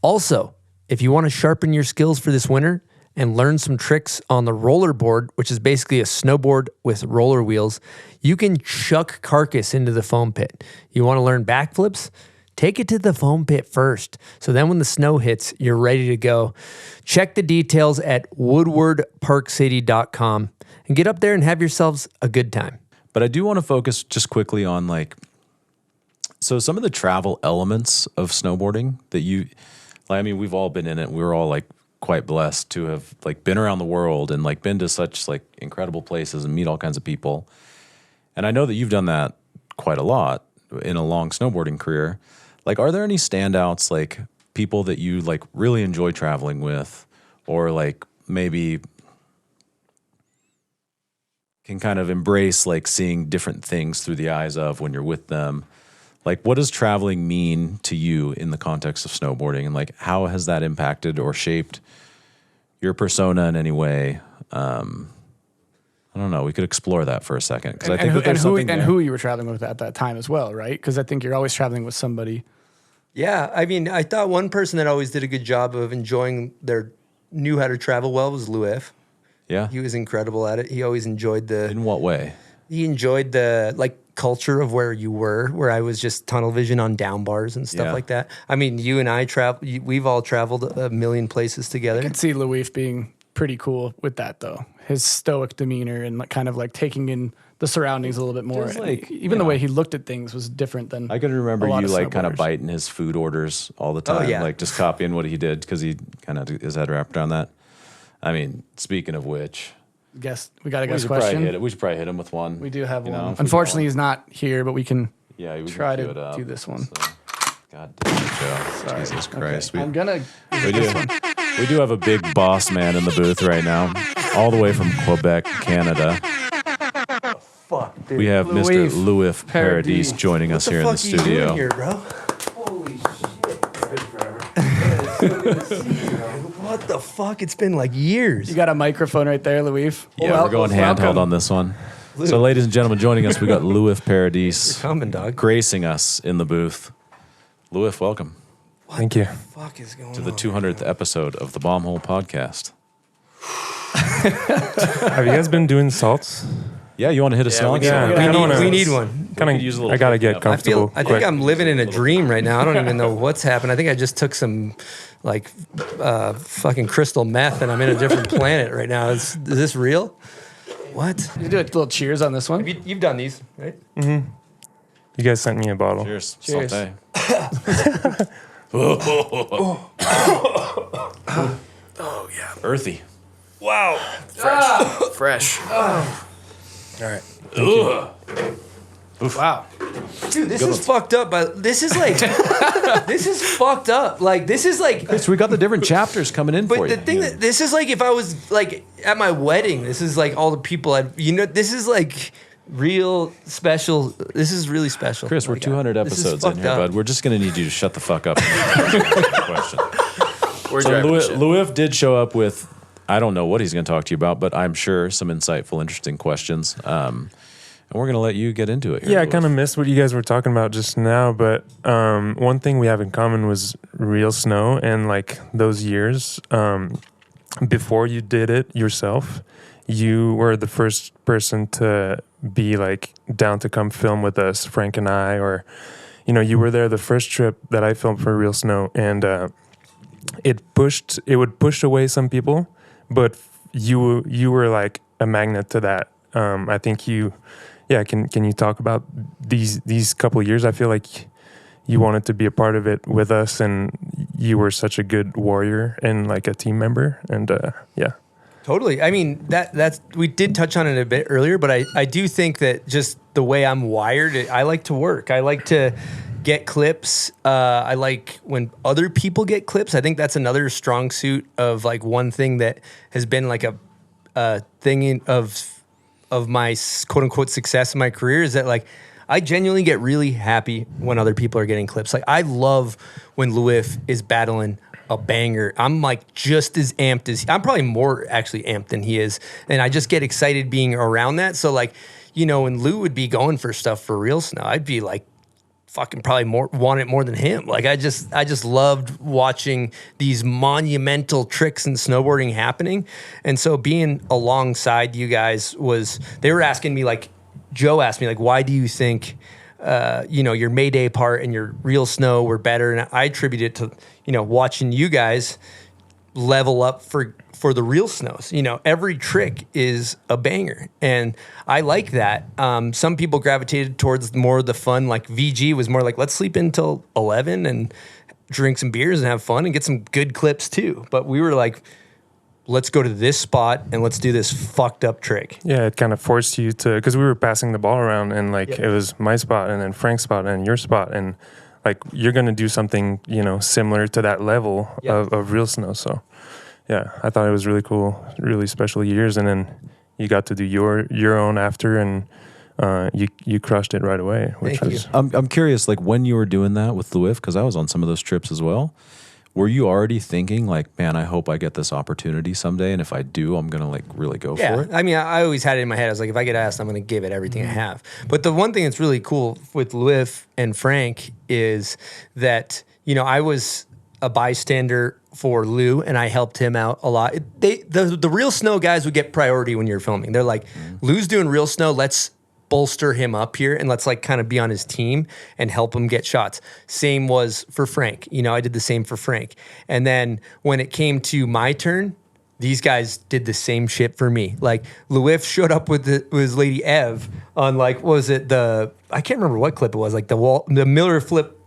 Also, if you want to sharpen your skills for this winter and learn some tricks on the rollerboard, which is basically a snowboard with roller wheels, you can chuck carcass into the foam pit. You want to learn backflips? Take it to the foam pit first. So then when the snow hits, you're ready to go. Check the details at woodwardparkcity.com and get up there and have yourselves a good time. But I do want to focus just quickly on so some of the travel elements of snowboarding that we've all been in it. We were all quite blessed to have been around the world and been to such incredible places and meet all kinds of people. And I know that you've done that quite a lot in a long snowboarding career. Are there any standouts, people that you really enjoy traveling with, or maybe can kind of embrace seeing different things through the eyes of when you're with them? What does traveling mean to you in the context of snowboarding, and how has that impacted or shaped your persona in any way? I don't know. We could explore that for a second, because I think who you were traveling with at that time as well, right? Because I think you're always traveling with somebody. Yeah, I mean, I thought one person that always did a good job of knew how to travel well was Louif. Yeah, he was incredible at it. He always enjoyed In what way? He enjoyed the culture of where you were, where I was just tunnel vision on down bars and stuff like that. I mean, you and I we've all traveled a million places together. I could see Louif being pretty cool with that, though. His stoic demeanor and kind of taking in the surroundings a little bit more. Even the way he looked at things was different than I can remember you kind of biting his food orders all the time, just copying what he did, because he kind of his head wrapped around that. I mean, speaking of which, we got a guess question. We should probably hit him with one. We do have one. Unfortunately, he's not here, but we can try can to do this one. So, God damn it, Joe. Sorry. Jesus Christ. Okay. We do have a big boss man in the booth right now, all the way from Quebec, Canada. Fuck, dude. We have Mr. Louif Paradis joining us here in the studio. What the fuck are you doing here, bro? Holy shit. What the fuck? It's been years. You got a microphone right there, Louif. Yeah, we're going handheld on this one. Luke. So, ladies and gentlemen, joining us, we got Louif Paradis. You're coming, dog. Gracing us in the booth. Louif, welcome. Thank you. What the fuck is going on? To the 200th episode of the Bombhole Podcast. Have you guys been doing salts? Yeah, you want to hit a smelling salt? We need one. I gotta get comfortable. I think I'm living in a dream right now. I don't even know what's happened. I think I just took some like fucking crystal meth and I'm in a different planet right now. Is this real? What? You do a little cheers on this one. You've done these, right? Mm-hmm. You guys sent me a bottle. Cheers. Cheers. Oh yeah, earthy. Wow. Fresh. All right. Wow. Dude, this is fucked up. But this is like, this is fucked up. Like, this is like. So we got the different chapters coming in for you. But the thing that this is like, if I was like at my wedding, this is like all the people this is like real special. This is really special. Chris, we're 200 episodes in here, bud. We're just going to need you to shut the fuck up. Question. So Louis did show up with, I don't know what he's going to talk to you about, but I'm sure some insightful, interesting questions. And we're going to let you get into it. Yeah, I kind of missed what you guys were talking about just now, but one thing we have in common was real snow and like those years before you did it yourself, you were the first person to be like down to come film with us, Frank and I, or, you were there the first trip that I filmed for real snow, and it would push away some people, but you were like a magnet to that. I think can you talk about these couple of years? I feel like you wanted to be a part of it with us, and you were such a good warrior and like a team member, and yeah. Totally. I mean, that's we did touch on it a bit earlier, but I do think that just the way I'm wired, I like to work. I like to get clips. I like when other people get clips. I think that's another strong suit of like one thing that has been like a thing of my quote unquote success in my career is that like I genuinely get really happy when other people are getting clips. Like I love when Louis is battling a banger. I'm like just as amped as I'm probably more actually amped than he is, and I just get excited being around that. So like, when Lou would be going for stuff for real snow, I'd be like fucking probably want it more than him. Like I just loved watching these monumental tricks in snowboarding happening. And so being alongside you guys they were asking me, like Joe asked me, like, why do you think your Mayday part and your real snow were better? And I attribute it to, watching you guys level up for the real snows. Every trick is a banger, and I like that. Some people gravitated towards more of the fun, like VG was more like, let's sleep until 11 and drink some beers and have fun and get some good clips too. But we were like, let's go to this spot and let's do this fucked up trick. Yeah, it kind of forced you to, because we were passing the ball around, and like it was my spot and then Frank's spot and your spot, and like you're going to do something, similar to that level of real snow. So yeah, I thought it was really cool, really special years. And then you got to do your own after, and you crushed it right away. Thank you. I'm curious, like when you were doing that with Louis, because I was on some of those trips as well. Were you already thinking like, man, I hope I get this opportunity someday, and if I do, I'm gonna like really go for it? I mean, I always had it in my head. I was like, if I get asked, I'm gonna give it everything I have. But the one thing that's really cool with Louis and Frank is that I was a bystander for Lou, and I helped him out a lot. The real snow guys would get priority when you're filming. They're like, Lou's doing real snow. Let's bolster him up here and let's like kind of be on his team and help him get shots. Same was for Frank. I did the same for Frank. And then when it came to my turn, these guys did the same shit for me. Like Louis showed up with his lady Ev on like, what was it? I can't remember what clip it was, like the Miller flip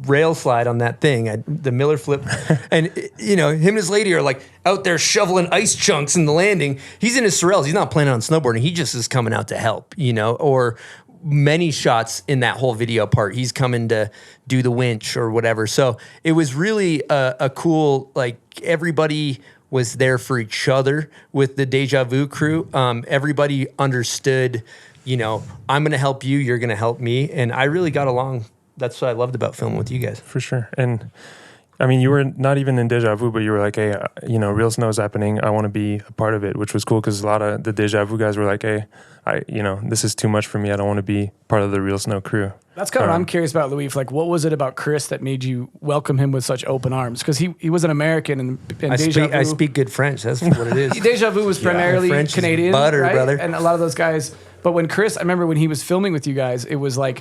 rail slide on that thing, the Miller flip. And him and his lady are like out there shoveling ice chunks in the landing. He's in his Sorels. He's not planning on snowboarding. He just is coming out to help, or many shots in that whole video part. He's coming to do the winch or whatever. So it was really a cool, like everybody was there for each other with the Deja Vu crew. Everybody understood, I'm going to help you, you're going to help me. And I really got along. That's what I loved about filming with you guys. For sure. And I mean, you were not even in Deja Vu, but you were like, hey, Real Snow is happening. I want to be a part of it, which was cool because a lot of the Deja Vu guys were like, hey, this is too much for me. I don't want to be part of the Real Snow crew. That's kind of what I'm curious about, Louis. Like, what was it about Chris that made you welcome him with such open arms? Because he was an American, and Deja Vu. I speak good French. That's what it is. Deja Vu was primarily French Canadian, butter, right? brother. And a lot of those guys. But when Chris, I remember when he was filming with you guys, it was a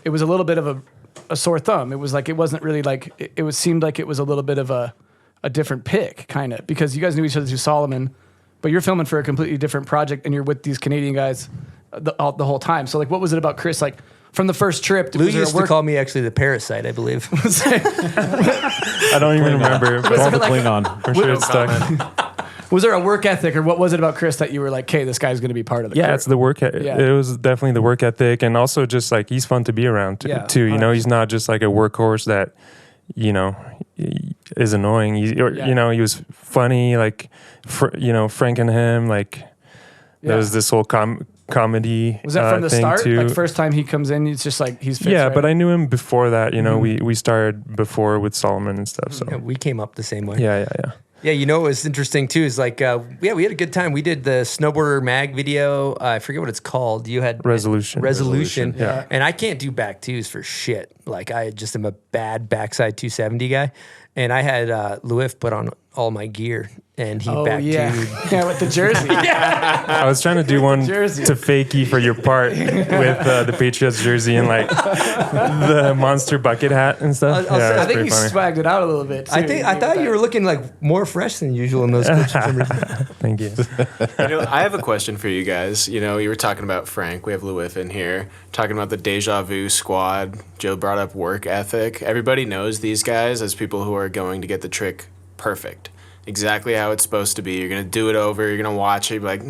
little bit of a sore thumb. It was like, it wasn't really like, it seemed like it was a little bit of a different pick, kind of, because you guys knew each other through Solomon, but you're filming for a completely different project and you're with these Canadian guys the whole time. So like, what was it about Chris? Like from the first trip, Lou used to call me actually the parasite, I believe. I don't even remember. Call the Klingon. I'm sure it's stuck. Was there a work ethic, or what was it about Chris that you were like, "Hey, this guy's going to be part of the crew"? It's the work. It was definitely the work ethic, and also just like he's fun to be around too. You know, he's not just like a workhorse that is annoying. He was funny. Like, Frank and him. Like, there was this whole comedy. Was that from the thing start? too. Like first time he comes in, it's just like he's fixed, yeah. right? But I knew him before that. We started before with Solomon and stuff. So we came up the same way. Yeah. Yeah, what was interesting too is like, we had a good time. We did the Snowboarder mag video. I forget what it's called. You had Resolution. Yeah. And I can't do back twos for shit. Like I just am a bad backside 270 guy. And I had Louis put on all my gear, and he back yeah, with the jersey. I was trying to do one to fakie for your part with the Patriots jersey and like the monster bucket hat and stuff. I think you swagged it out a little bit too. I thought you were looking like more fresh than usual in those clips for some reason. Thank you. I have a question for you guys. You were talking about Frank. We have Louis in here talking about the Deja Vu squad. Joe brought up work ethic. Everybody knows these guys as people who are going to get the trick perfect. Exactly how it's supposed to be. You're going to do it over. You're going to watch it. You're like,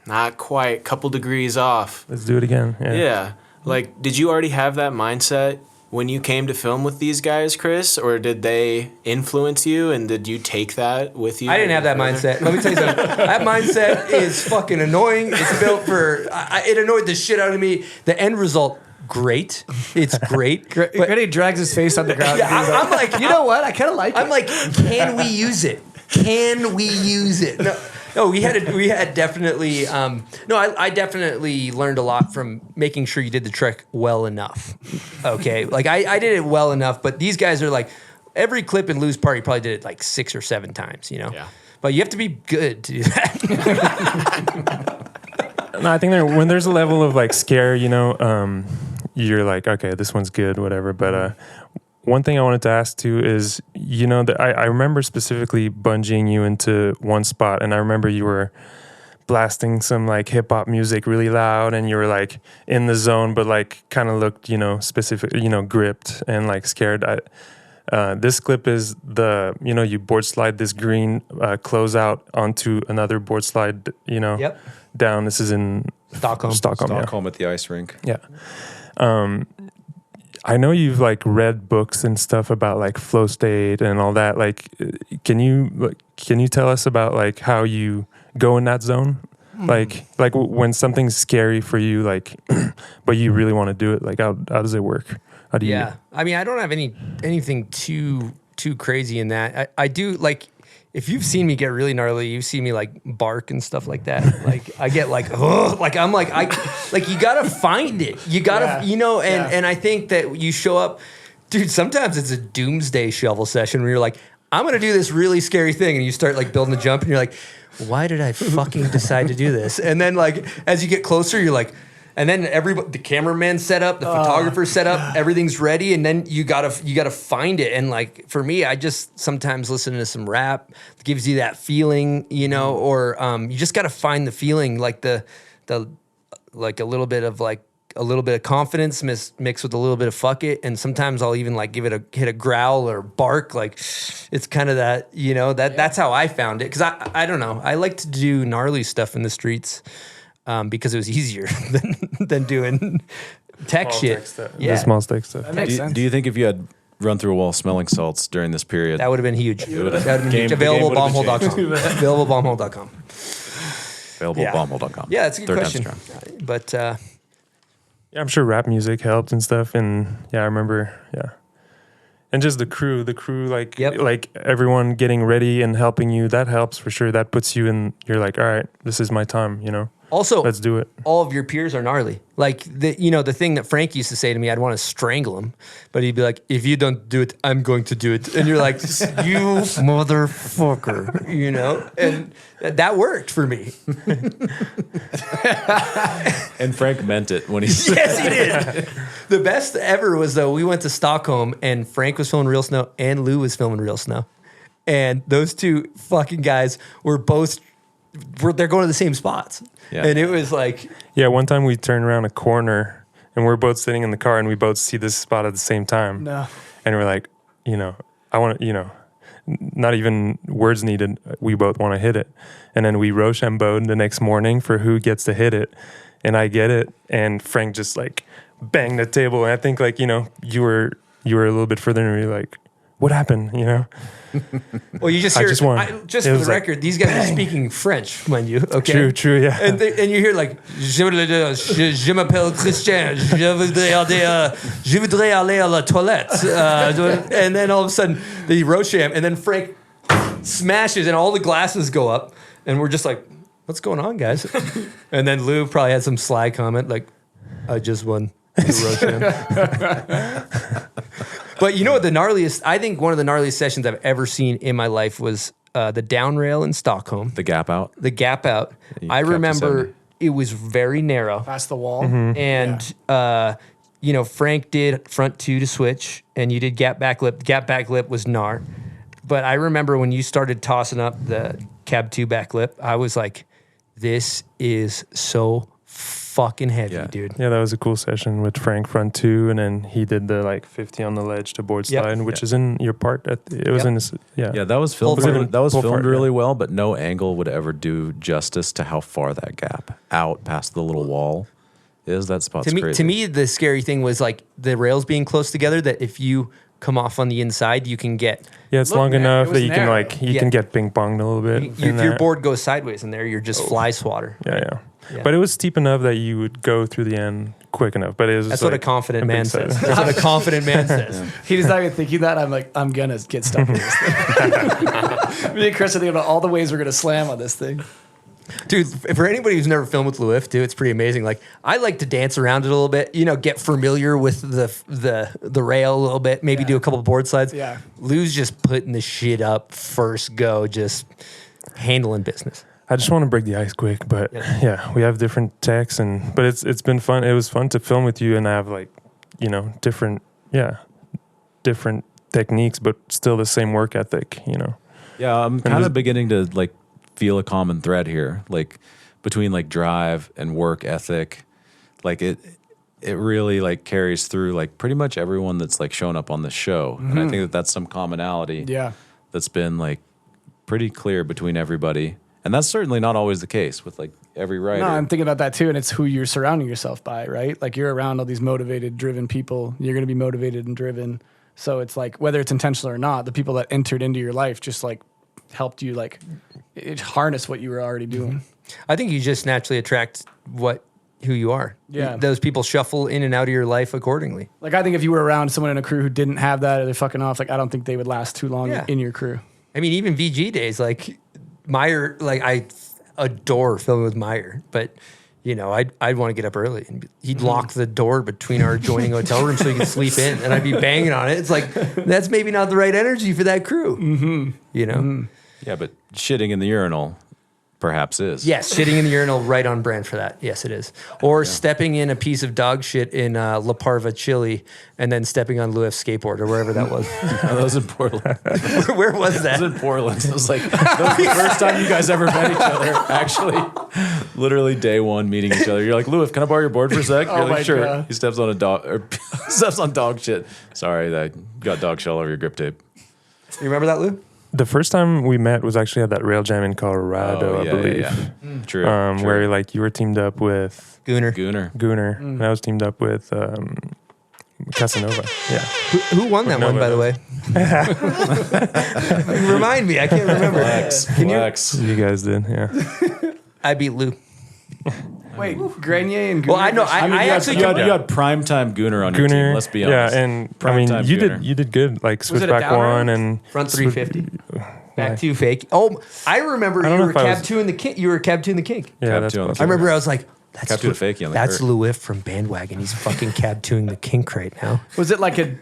not quite. Couple degrees off. Let's do it again. Yeah. Like, did you already have that mindset when you came to film with these guys, Chris? Or did they influence you, and did you take that with you? I didn't have that mindset. Let me tell you something. That mindset is fucking annoying. It's built for... it annoyed the shit out of me. The end result... Great. It's great. Grenny drags his face on the ground. Yeah, I'm like, you know what? I kind of like it. I'm like, can we use it? Can we use it? No, we had definitely, I definitely learned a lot from making sure you did the trick well enough. Okay. Like I did it well enough, but these guys are like, every clip in Lou's part, he probably did it like 6 or 7 times, Yeah. But you have to be good to do that. No, I think when there's a level of like scare, you're like, okay, this one's good, whatever. But one thing I wanted to ask too is, that I remember specifically bungeeing you into one spot, and I remember you were blasting some like hip hop music really loud, and you were like in the zone, but like kind of looked, specific, gripped and like scared. This clip is you board slide this green closeout onto another board slide, Yep. down. This is in Stockholm at the ice rink. Yeah. I know you've like read books and stuff about like flow state and all that. Like, can you tell us about like how you go in that zone? Like when something's scary for you, like, but you really want to do it. Like, how does it work? How do you? Yeah, I mean, I don't have anything too crazy in that. I do like. If you've seen me get really gnarly, you see me like bark and stuff like that. Like I get like, ugh, like I'm like you gotta find it. You gotta, and I think that you show up, dude. Sometimes it's a doomsday shovel session where you're like, I'm gonna do this really scary thing, and you start like building the jump, and you're like, why did I fucking decide to do this? And then like as you get closer, you're like. And then the cameraman set up, the photographer set up, everything's ready, and then you gotta find it. And like for me, I just sometimes listen to some rap, it gives you that feeling, or you just gotta find the feeling, like the like a little bit of confidence mixed with a little bit of fuck it. And sometimes I'll even like hit a growl or bark, like it's kind of that, that's how I found it. Because I don't know, I like to do gnarly stuff in the streets. Because it was easier than doing tech small shit. The small stick stuff. That makes sense. Do you think if you had run through a wall smelling salts during this period, that would have been huge? That would have been huge. Available Bombhole.com. Available Bombhole.com. Available Bombhole.com. Yeah, that's a good 3rd question. time strong. But yeah, I'm sure rap music helped and stuff. And yeah, I remember. Yeah, And just the crew, like everyone getting ready and helping you, that helps for sure. That puts you in, you're like, all right, this is my time, you know? Also, let's do it. All of your peers are gnarly. Like, the thing that Frank used to say to me, I'd want to strangle him. But he'd be like, if you don't do it, I'm going to do it. And you're like, you motherfucker, you know? And that worked for me. And Frank meant it when he said Yes, he did. The best ever was, though, we went to Stockholm and Frank was filming Real Snow and Lou was filming Real Snow. And those two fucking guys were both, they're going to the same spots. Yeah. And it was like... Yeah, one time we turned around a corner and we're both sitting in the car and we both see this spot at the same time. No. And we're like, you know, I want to, you know, not even words needed. We both want to hit it. And then we Rochambeaued the next morning for who gets to hit it. And I get it. And Frank just like banged the table. And I think like, you know, you were a little bit further and we were like, what happened, you know? Well, you just hear, just for the record, like, these guys are speaking French, mind you. Okay, true, yeah. And you hear like, je m'appelle Christian, je voudrais aller à la toilette, and then all of a sudden the Rocham, and then Frank smashes, and all the glasses go up, and we're just like, what's going on, guys? And then Lou probably had some sly comment like, I just won the Rocham. But you know what the gnarliest, I think one of the gnarliest sessions I've ever seen in my life was the down rail in Stockholm. The gap out. The gap out. I remember it was very narrow. Past the wall. Mm-hmm. And, you know, Frank did front two to switch and you did gap back lip. Gap back lip was gnar. But I remember when you started tossing up the cab two back lip, I was like, this is so fucking heavy, dude. Yeah, that was a cool session with Frank front two, and then he did the like 50 on the ledge to board slide, which is in your part. It was in this, yeah, that was filmed. That was filmed really well, but no angle would ever do justice to how far that gap out past the little wall is. That spot's crazy. To me, the scary thing was like the rails being close together. That if you come off on the inside, you can get it's long enough that you can like can get ping ponged a little bit. Your board goes sideways in there. You're just fly swatter. Yeah. But it was steep enough that you would go through the end quick enough. But it was that's what a confident man says. That's what a confident man says. He was not even thinking that. I'm like, I'm gonna get stuck in this thing. Me and Chris are thinking about all the ways we're gonna slam on this thing. Dude, for anybody who's never filmed with Louis, dude, it's pretty amazing. Like, I like to dance around it a little bit, you know, get familiar with the rail a little bit, maybe do a couple of board slides. Yeah. Lou's just putting the shit up first go, just handling business. I just want to break the ice quick, but yeah, we have different techs, but it's been fun. It was fun to film with you and have like, you know, different techniques, but still the same work ethic, you know. Yeah, I'm kind of beginning to like feel a common thread here, like between like drive and work ethic. Like it really like carries through like pretty much everyone that's like shown up on the show, and I think that's some commonality. Yeah, that's been like pretty clear between everybody. And that's certainly not always the case with like every writer. No, I'm thinking about that too. And it's who you're surrounding yourself by, right? Like you're around all these motivated, driven people. You're going to be motivated and driven. So it's like, whether it's intentional or not, the people that entered into your life just like helped you like harness what you were already doing. I think you just naturally attract who you are. Yeah. Those people shuffle in and out of your life accordingly. Like I think if you were around someone in a crew who didn't have that or they're fucking off, like I don't think they would last too long in your crew. I mean, even VG days, like Meyer, like I adore filming with Meyer, but you know, I'd want to get up early and he'd lock the door between our adjoining hotel rooms so he could sleep in, and I'd be banging on it. It's like, that's maybe not the right energy for that crew, you know? Yeah, but shitting in the urinal perhaps is. Yes, shitting in the urinal, right on brand for that. Yes, it is. Or stepping in a piece of dog shit in La Parva, Chile, and then stepping on Louis' skateboard or wherever that was. That was in Portland. Where was that? It was in Portland. It was like, that was the first time you guys ever met each other, actually. Literally day one meeting each other. You're like, Louis, can I borrow your board for a sec? You're like, sure. God. He steps on steps on dog shit. Sorry, I got dog shit all over your grip tape. You remember that, Lou? The first time we met was actually at that rail jam in Colorado, I believe. Yeah. True. Where like you were teamed up with Gooner. And I was teamed up with Casanova. Yeah. Who won that one, by the way? Remind me. I can't remember. Flex. You guys did, yeah. I beat Lou. Wait, Grenier and Gooner. Well, I know. I you actually had, you had primetime Gooner on your team. Let's be honest. Yeah, and Primetime Gooner. you did good. Like switchback one and front 350. Back two fake. Oh, I remember you were cab two in the kink. You were cab two in the kink. Yeah, that's two on the I remember I was like, Cab two to fake. That's Louis from Bandwagon. He's fucking cab twoing the kink right now. Was it like a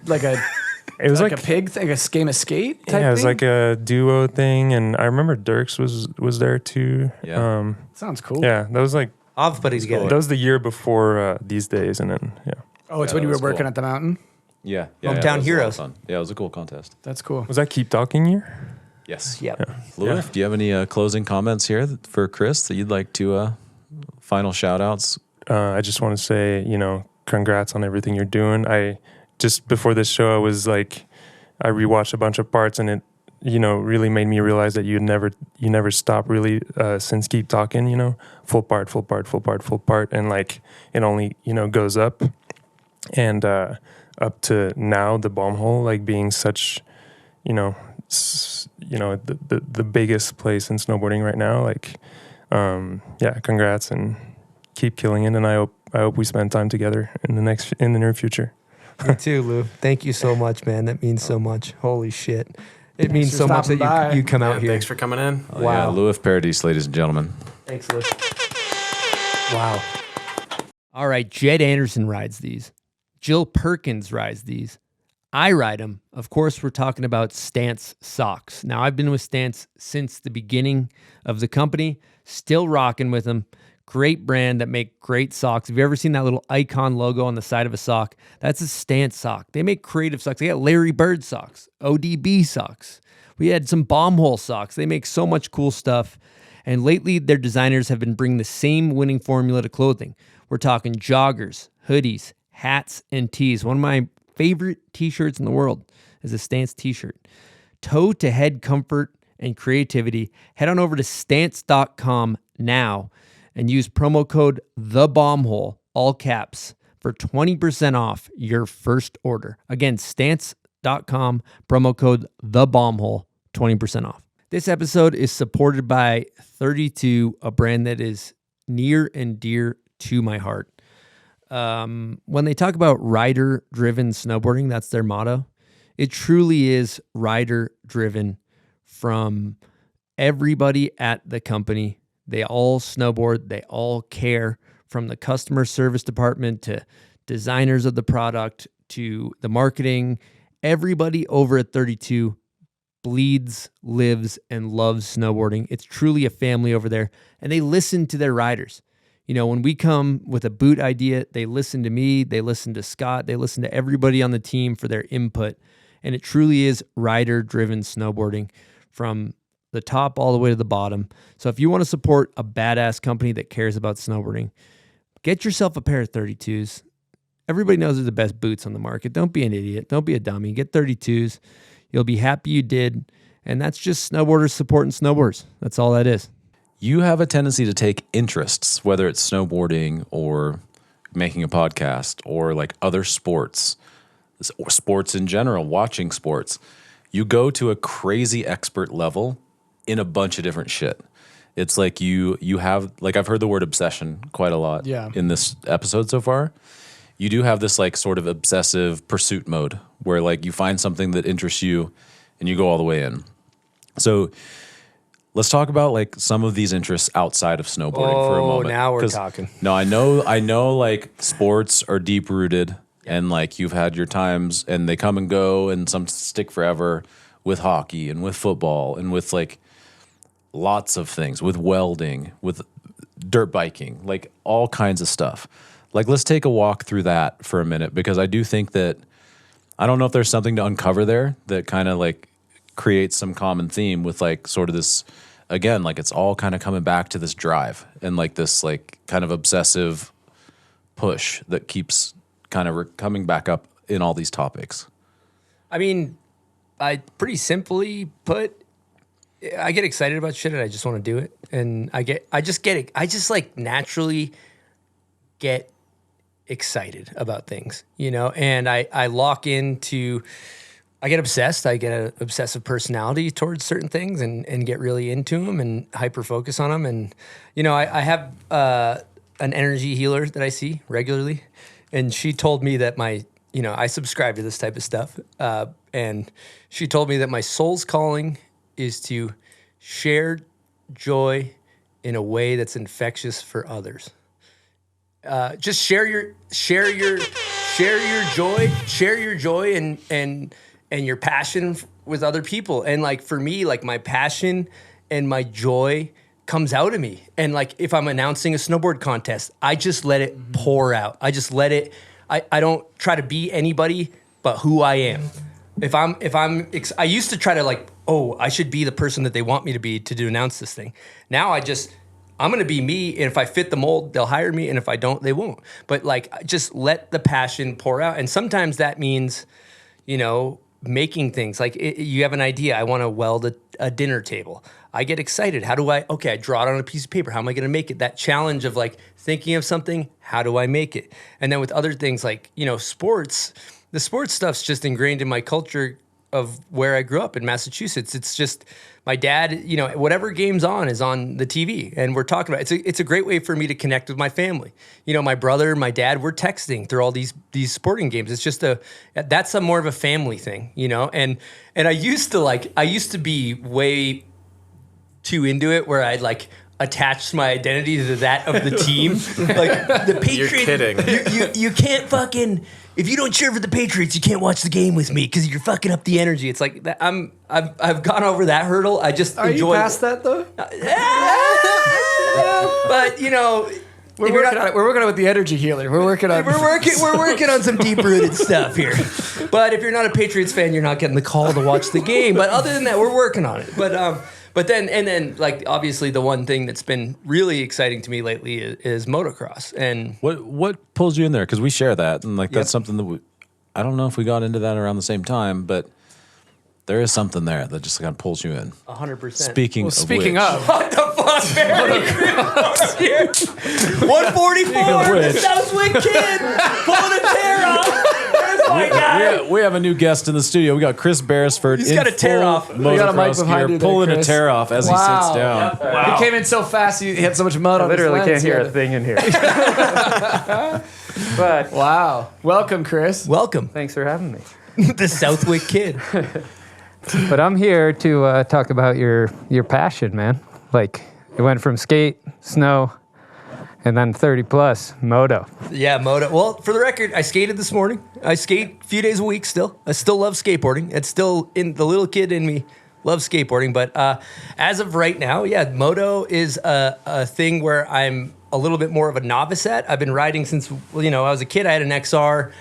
it was like a pig thing, a game of skate type it was thing? like a duo thing, and I remember Dirks was there too. Yeah. Sounds cool. Yeah, that was like I'll put it together. That was the year before these days, and then Oh, it's when you were working at the mountain? Yeah. Hometown heroes. Yeah, it was a cool contest. That's cool. Was that Keep Talking year? Yes. Yep. Yeah. Louis, do you have any closing comments here for Chris that you'd like to final shout outs? I just want to say, congrats on everything you're doing. I just before this show, I was like, I rewatched a bunch of parts, and it, really made me realize that you never stop really since Keep Talking. Full part, and like it only goes up, and up to now the bomb hole like being such, the biggest place in snowboarding right now. Like, congrats and keep killing it, and I hope we spend time together in the near future. Me too, Lou. Thank you so much, man. That means so much. Holy shit. It means so much that you come out here. Thanks for coming in. Wow. Yeah, Louis Paradis, ladies and gentlemen. Thanks, Lou. Wow. All right, Jed Anderson rides these. Jill Perkins rides these. I ride them. Of course, we're talking about Stance socks. Now, I've been with Stance since the beginning of the company, still rocking with them. Great brand that make great socks. Have you ever seen that little icon logo on the side of a sock? That's a Stance sock. They make creative socks. They got Larry Bird socks, ODB socks. We had some bomb hole socks. They make so much cool stuff. And lately, their designers have been bringing the same winning formula to clothing. We're talking joggers, hoodies, hats, and tees. One of my favorite t-shirts in the world is a Stance t-shirt. Toe to head comfort and creativity. Head on over to stance.com now and use promo code THEBOMBHOLE, all caps, for 20% off your first order. Again, stance.com, promo code THEBOMBHOLE, 20% off. This episode is supported by ThirtyTwo, a brand that is near and dear to my heart. When they talk about rider-driven snowboarding, that's their motto. It truly is rider-driven from everybody at the company. They all snowboard. They all care, from the customer service department to designers of the product to the marketing. Everybody over at 32 bleeds, lives, and loves snowboarding. It's truly a family over there, and they listen to their riders. When we come with a boot idea, they listen to me, they listen to Scott, they listen to everybody on the team for their input, and it truly is rider-driven snowboarding from the top all the way to the bottom. So if you want to support a badass company that cares about snowboarding, get yourself a pair of 32s. Everybody knows they're the best boots on the market. Don't be an idiot. Don't be a dummy. Get 32s. You'll be happy you did. And that's just snowboarders supporting snowboarders. That's all that is. You have a tendency to take interests, whether it's snowboarding or making a podcast or like other sports, or sports in general, watching sports. You go to a crazy expert level in a bunch of different shit. It's like you have, like, I've heard the word obsession quite a lot in this episode so far. You do have this like sort of obsessive pursuit mode where like you find something that interests you and you go all the way in. So let's talk about like some of these interests outside of snowboarding for a moment. Oh, now we're talking. No, I know like sports are deep rooted and like you've had your times and they come and go and some stick forever with hockey and with football and with like lots of things, with welding, with dirt biking, like all kinds of stuff. Like, let's take a walk through that for a minute, because I do think that, I don't know if there's something to uncover there that kind of like creates some common theme with like sort of this, again, like it's all kind of coming back to this drive and like this like kind of obsessive push that keeps kind of coming back up in all these topics. I mean, I pretty simply put, I get excited about shit and I just want to do it. And I just like naturally get excited about things, and I lock into, I get obsessed. I get an obsessive personality towards certain things and get really into them and hyper focus on them. And, I have an energy healer that I see regularly, and she told me that I subscribe to this type of stuff, and she told me that my soul's calling is to share joy in a way that's infectious for others. Just share your joy and your passion with other people. And like for me, like my passion and my joy comes out of me. And like if I'm announcing a snowboard contest, I just let it pour out. I just let it. I don't try to be anybody but who I am. I used to try to like, I should be the person that they want me to be to announce this thing. Now I'm going to be me, and if I fit the mold, they'll hire me, and if I don't, they won't. But like, just let the passion pour out. And sometimes that means, making things. Like you have an idea, I want to weld a dinner table. I get excited. I draw it on a piece of paper. How am I going to make it? That challenge of like thinking of something, how do I make it? And then with other things like, sports, the sports stuff's just ingrained in my culture of where I grew up in Massachusetts. It's just my dad, whatever game's on is on the TV, and we're talking about it. It's a great way for me to connect with my family. My brother, my dad, we're texting through all these sporting games. It's just that's more of a family thing, and I used to be way too into it where I'd like attach my identity to that of the team. Like the Patriots. You're kidding. You can't fucking, if you don't cheer for the Patriots, you can't watch the game with me because you're fucking up the energy. It's like that. I've gone over that hurdle. I just enjoy. Are you past that though? But we're working on it. We're working on it with the energy healer. We're working on some deep rooted stuff here. But if you're not a Patriots fan, you're not getting the call to watch the game. But other than that, we're working on it. But then, like obviously, the one thing that's been really exciting to me lately is motocross. And what pulls you in there? Because we share that, and like that's something that I don't know if we got into that around the same time, but there is something there that just kind of pulls you in. 100%. Speaking of, what the fuck, Barry? 144, the Southwick kid, pulling a tear off. There's my guy. We have a new guest in the studio. We got Chris Beresford. He's got a tear off. We got a mic behind you there, pulling Chris. a tear off as he sits down. Yep. Wow. He came in so fast, he had so much mud on his lens. Literally can't hear a thing in here. But wow. Welcome, Chris. Welcome. Thanks for having me. The Southwick kid. But I'm here to talk about your passion, man. Like, it went from skate, snow, and then 30 plus, Moto. Yeah, Moto. Well, for the record, I skated this morning. I skate a few days a week still. I still love skateboarding. It's still in the little kid in me loves skateboarding. But as of right now, Moto is a thing where I'm a little bit more of a novice at. I've been riding since, I was a kid. I had an XR,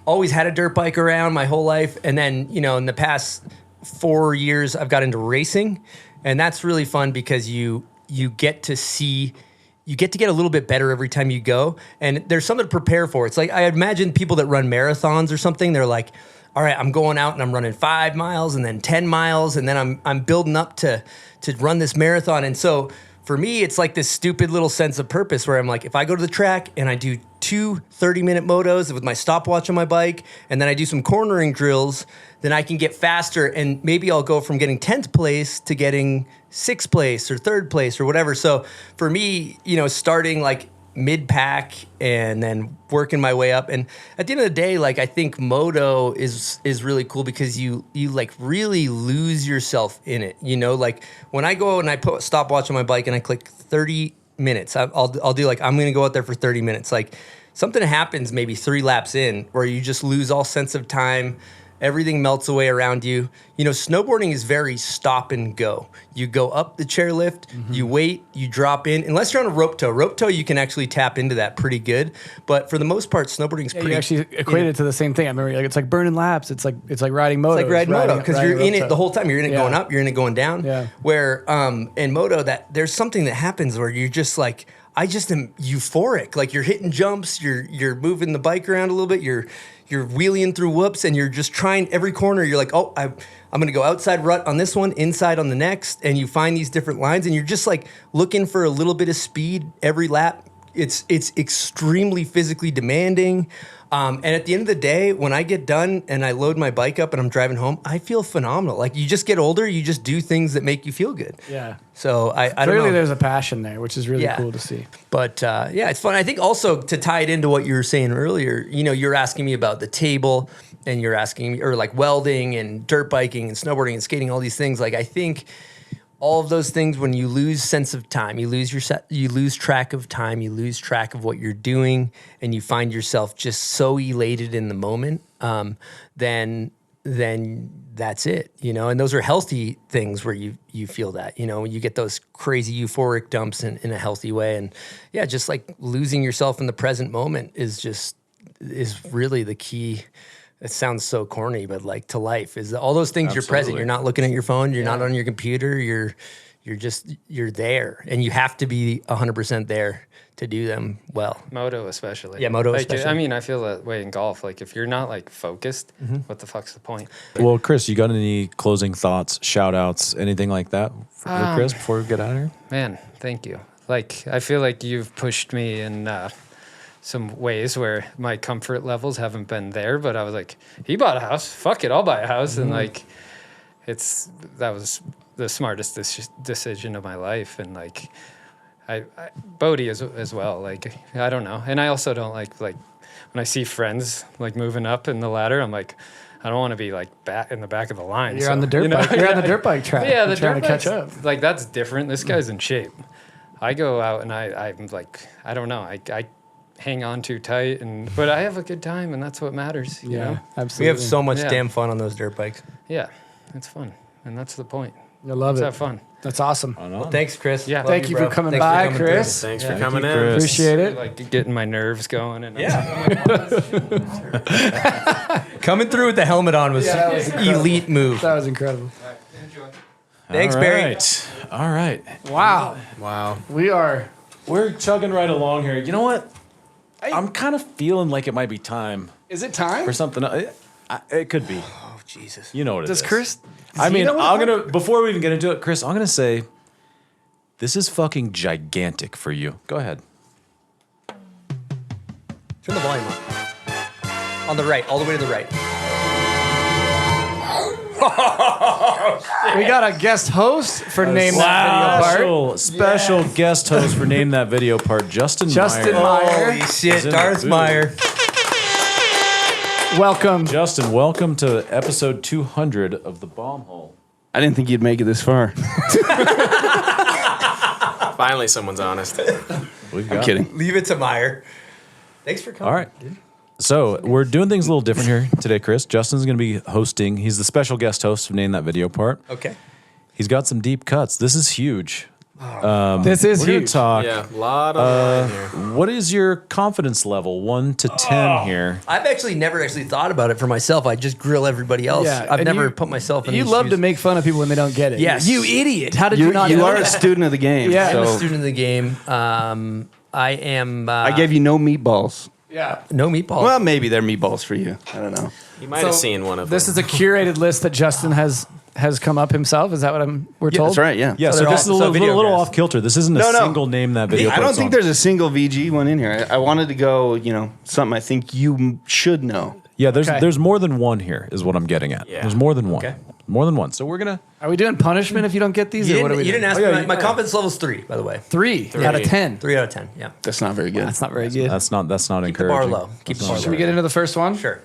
always had a dirt bike around my whole life. And then, in the past 4 years, I've got into racing. And that's really fun because you get to get a little bit better every time you go. And there's something to prepare for. It's like, I imagine people that run marathons or something, they're like, all right, I'm going out and I'm running 5 miles and then 10 miles. And then I'm building up to run this marathon. And so for me, it's like this stupid little sense of purpose where I'm like, if I go to the track and I do 2 30-minute motos with my stopwatch on my bike, and then I do some cornering drills, then I can get faster, and maybe I'll go from getting 10th place to getting 6th place or 3rd place or whatever. So for me, starting like mid-pack and then working my way up. And at the end of the day, like I think Moto is really cool because you like really lose yourself in it. Like when I go and I put a stopwatch on my bike and I click 30 minutes, I'll do like, I'm going to go out there for 30 minutes. Like something happens maybe 3 laps in where you just lose all sense of time. Everything melts away around you. Snowboarding is very stop and go. You go up the chairlift, you wait, you drop in. Unless you're on a rope tow. Rope tow, you can actually tap into that pretty good. But for the most part, snowboarding is pretty... You actually equate it to the same thing. I remember it's like burning laps. It's like riding Moto. It's like riding Moto because you're in it the whole time. You're in it going up, you're in it going down. Yeah. Where in Moto, there's something that happens where you're just like... I just am euphoric. Like you're hitting jumps, you're moving the bike around a little bit, you're wheeling through whoops, and you're just trying every corner. You're like, oh, I'm going to go outside rut on this one, inside on the next, and you find these different lines, and you're just like looking for a little bit of speed every lap, it's extremely physically demanding. And at the end of the day, when I get done and I load my bike up and I'm driving home, I feel phenomenal. Like you just get older, you just do things that make you feel good. Yeah. So I don't know. Clearly there's a passion there, which is really cool to see. But yeah, it's fun. I think also to tie it into what you were saying earlier, you know, you're asking me about the table and you're asking me, or like welding and dirt biking and snowboarding and skating, all these things. Like I think all of those things, when you lose sense of time, you lose you lose track of time, you lose track of what you're doing, and you find yourself just so elated in the moment, then that's it, you know. And those are healthy things where you feel that, you know, you get those crazy euphoric dumps in a healthy way. And yeah, just like losing yourself in the present moment is really the key. It sounds so corny, but like to life is all those things. You're present. You're not looking at your phone. You're not on your computer. You're there, and you have to be 100% there to do them well. Moto especially. Yeah, Moto like, especially. I mean, I feel that way in golf. Like if you're not like focused, what the fuck's the point? Well, Chris, you got any closing thoughts, shout outs, anything like that for Chris before we get out of here? Man, thank you. Like I feel like you've pushed me in some ways where my comfort levels haven't been there, but I was like, he bought a house, fuck it, I'll buy a house. And like, that was the smartest decision of my life. And like, I Bode as well. Like, I don't know. And I also don't like when I see friends like moving up in the ladder, I'm like, I don't want to be like back in the back of the line. You're on the dirt bike. You're on the dirt bike track. Yeah, the trying to catch up. Like that's different. This guy's in shape. I go out and I'm like, I don't know. I hang on too tight, but I have a good time, and that's what matters. You know? Absolutely. We have so much damn fun on those dirt bikes. Yeah, it's fun, and that's the point. I love Let's have fun. That's awesome. Well, thanks, Chris. Yeah, thank you for coming by, Chris. Thanks for coming in. Appreciate it. Like getting my nerves going, and coming through with the helmet on was elite move. That was incredible. Thanks, Barry. All right. Wow. We're chugging right along here. You know what? I'm kind of feeling like it might be time. Is it time for something? It could be. Oh Jesus! You know what it is. Does Chris? I mean, before we even get into it, Chris, I'm gonna say this is fucking gigantic for you. Go ahead. Turn the volume up. On the right, all the way to the right. We got a guest host for Name That Video Part. Special guest host for Name That Video Part, Justin Meyer. Holy shit, Darth Meyer. Welcome. Justin, welcome to episode 200 of The Bomb Hole. I didn't think you'd make it this far. Finally, someone's honest. I'm kidding. Leave it to Meyer. Thanks for coming. All right. So we're doing things a little different here today, Chris. Justin's going to be hosting. He's the special guest host of Name That Video Part. Okay. He's got some deep cuts. This is huge. This is we're gonna huge. Talk. Yeah, a lot of here. What is your confidence level, 1 to 10 here? I've actually never thought about it for myself. I just grill everybody else. Yeah, I've and never you- put myself in You these love shoes. to make fun of people when they don't get it. Yes. You idiot. How did you not You know are a that? student of the game. Yeah. I'm a so student of the game. I am. I gave you no meatballs. Yeah. no meatballs. Well, maybe they're meatballs for you. I don't know. You might have seen one of This them. is a curated list that Justin has come up himself. Is that what we're told? That's right, yeah. Yeah, so they're this is all- a so little, video little guys. off kilter. This isn't a No. single Name That Video I Part don't think song. there's a single VG one in here. I wanted to go, something I think you should know. Yeah, there's Okay. there's more than one here, is what I'm getting at. Yeah. There's more than one. Okay. More than one. So we're going to... Are we doing punishment if you don't get these? you or what are we didn't doing? ask me. My confidence level's 3, by the way. 3 out of 10. 3 out of 10. Yeah. That's not very good. That's not very good. That's not Keep the bar encouraging. low. Keep the bar Should low. we get into the first one? Sure.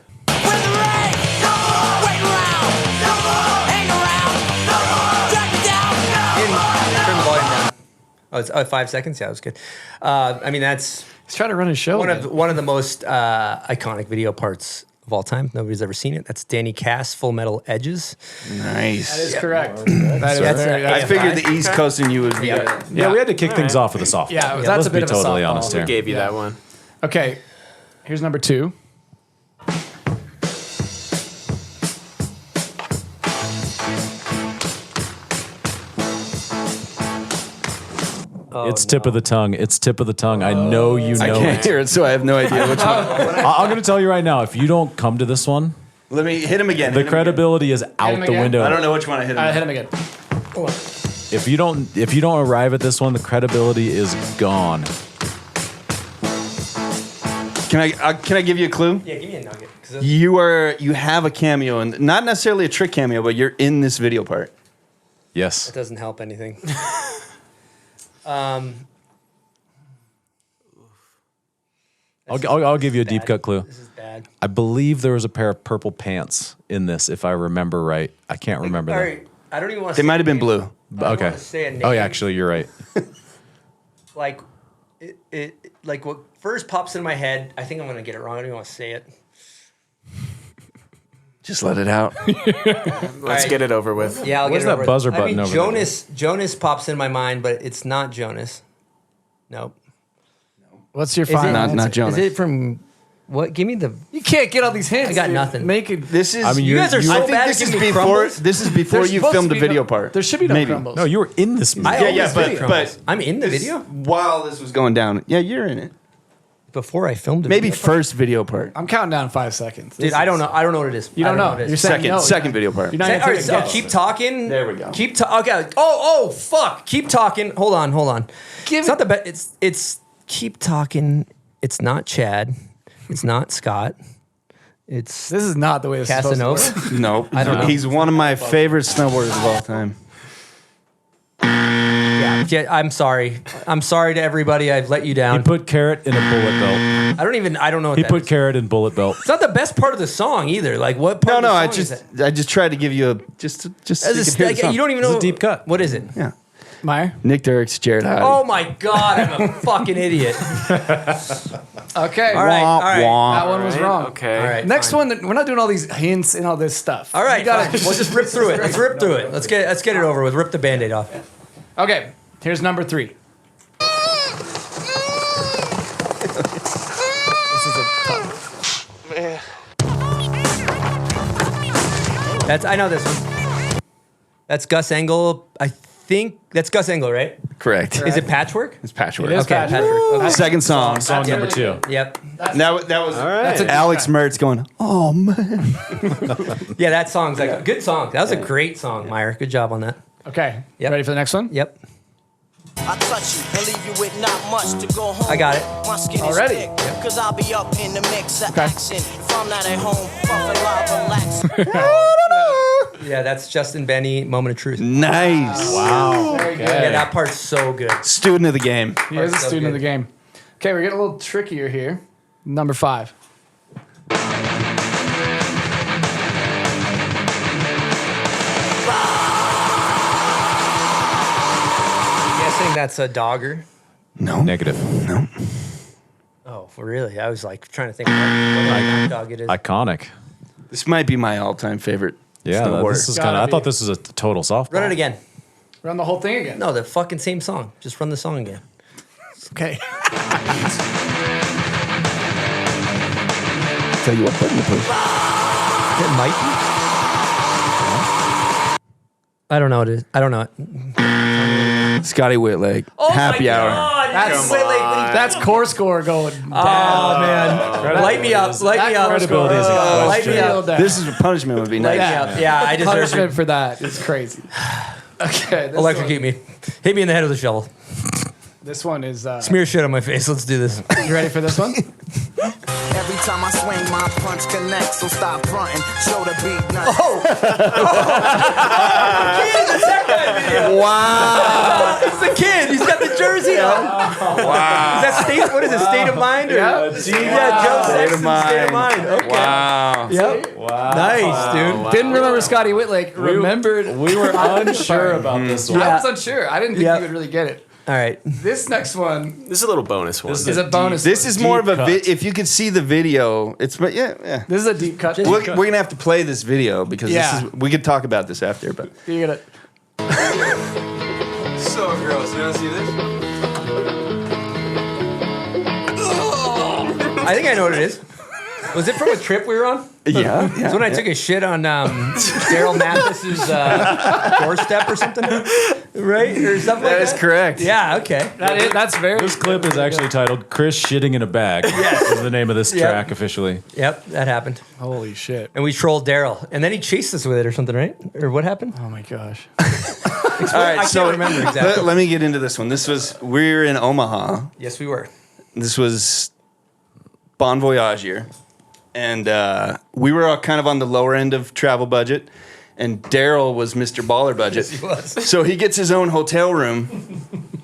Turn the volume down. Oh, it's 5 seconds. Yeah, that was good. I mean, that's He's trying to run his show. one of the most iconic video parts of all time. Nobody's ever seen it. That's Danny Cass, Full Metal Edges. Nice. That is correct. That is That's very, a- I figured the East Coast and you would be. Yeah, we had to kick things off with a softball. Yeah, that's let's a bit be of a totally softball. honest We here. gave you that one. Okay, here's number 2. It's tip of the tongue. It's tip of the tongue. I know you I know can't it. hear it, so I have no idea which one. I'm going to tell you right now, if you don't come to this one, Let me hit him again. the credibility is out him the again? window. I don't know which one I hit him. I hit him again. If you don't arrive at this one, the credibility is gone. Can I give you a clue? Yeah, give me a nugget. You have a cameo, and not necessarily a trick cameo, but you're in this video part. Yes. That doesn't help anything. I'll give you a deep cut clue. This is bad. I believe there was a pair of purple pants in this, if I remember right. I can't remember All that. right, I don't even want to. They might have been blue. I don't Okay. wanna say a name. Oh, yeah, actually, you're right. Like, like what first pops in my head. I think I'm gonna get it wrong. I don't even want to say it. Just let it out. Let's get it over with. Yeah, I'll Where's get it that over with. buzzer button over there? Jonas pops in my mind, but it's not Jonas. Nope. What's your Is it- final Not answer? Jonas. Is it from what? Give me the. You can't get all these hints. I got dude. nothing. Make it. This is. I mean, You guys are so I think bad this at is giving me before. crumbles. This is before There's you supposed filmed to the be video no- part. There should be no Maybe. crumbles. No, you were in this movie. I Yeah, always but- make but- crumbles. I'm in the This- video While this was going down, yeah, you're in it. before I filmed it. Maybe first video part. I'm counting down 5 seconds. Dude, I don't know. I don't know what it is. You I don't know know. what it You're is. saying no. Second video part. You're not Say, even all right, taking so a guess. keep talking. There we go. Keep talking. Okay. Oh, fuck. Keep talking. Hold on. It's not the best. It's keep talking. It's not Chad. It's not Scott. It's This is not the way this is Casanova. supposed to work. Nope. I don't know. He's one of my favorite snowboarders of all time. Yeah, I'm sorry. I'm sorry to everybody. I've let you He down. put Carrot in a bullet belt. I don't know what He that put is. Carrot in bullet belt. It's not the best part of the song either. Like what part No, of the I song is just that? I just tried to give you a just so As you a can hear the like, song. you don't even This is know a deep cut. What is it? Yeah. Meyer. Nick Dirks, Jared Howdy. Oh my god, I'm a fucking idiot. Okay. All right, all right. That one was wrong. Okay. All right. Next fine. one, we're not doing all these hints and all this stuff. All right, You gotta fine. We'll just rip through it. Let's rip through it. Let's get it over with. Rip the Band-Aid off. Okay. Here's number 3. This is a tough. I know this one. That's Gus Engel. I think that's Gus Engel, right? Correct. Is it Patchwork? It's Patchwork. It is Okay, Patchwork. Patchwork. Okay. Second song. Song number 2. Yep. That was That's a Alex Mertz going, oh man. Yeah, that song's like a good song. That was a great song, Meyer. Good job on that. Okay. Yep. Ready for the next one? Yep. I touch you and leave you with not much to go home. I got it. My skin Already? is thick, cause I'll be up in the mix of Okay. action. If I'm not at home, fucking live, relax. Yeah, that's Justin Benny, Moment of Truth. Nice. Wow. Yeah, that part's so good. Student of the game. He is a So student of good. the game. Okay, we're getting a little trickier here. Number 5. Guessing that's a Dogger. No. Negative. No. Oh, really? I was like trying to think what kind of dog it is. Iconic. This might be my all-time favorite Yeah, snowboarder. this is kind of. I thought this was a total softball. Run it again. Run the whole thing again. No, the fucking same song. Just run the song again. Okay. Tell you what button to push. It might be. I don't know what it is. I don't know it. Scotty Whitlake. Happy hour. That's core score going down. Oh, man. Light me up. Light me up. Credibility is a Light question. me up. This is a punishment would be Light nice. me up. Yeah, I deserve Punishment it. for that is crazy. Okay. Electrocute me. Hit me in the head with a shovel. This one is. Smear shit on my face. Let's do this. You ready for this one? Every time I swing, my punch connects, so stop fronting. Show the beat. Oh! Wow. It's the kid. He's got the jersey on. Wow. Is that state? What is it? State of mind? Or? Yeah. Joe Sexton. State of mind. Okay. Wow. Yep. Wow. Nice, dude. Didn't remember Scotty Whitlake. Remembered. We were unsure about this one. I was unsure. I didn't think you would really get it. All right. This next one This is a little bonus one. is a bonus. This is more of a cut. if you could see the video, it's yeah. This is a deep cut. We're gonna have to play this video because Yeah. this is we could talk about this after, but You get it. so gross. You don't see this? I think I know what it is. Was it from a trip we were on? Yeah. It's when I took a shit on Daryl Mathis's doorstep or something, right? Or something like That is correct. Yeah, okay. That's very. This clip is actually titled "Chris Shitting in a Bag." Yes, is the name of this Yep. track officially. Yep, that happened. Holy shit. And we trolled Daryl. And then he chased us with it or something, right? Or what happened? Oh my gosh. All right, I so can't remember exactly. let me get into this one. This was we were in Omaha. Yes, we were. This was Bon Voyage year. And we were kind of on the lower end of travel budget. And Daryl was Mr. Baller budget. Yes, he was. So he gets his own hotel room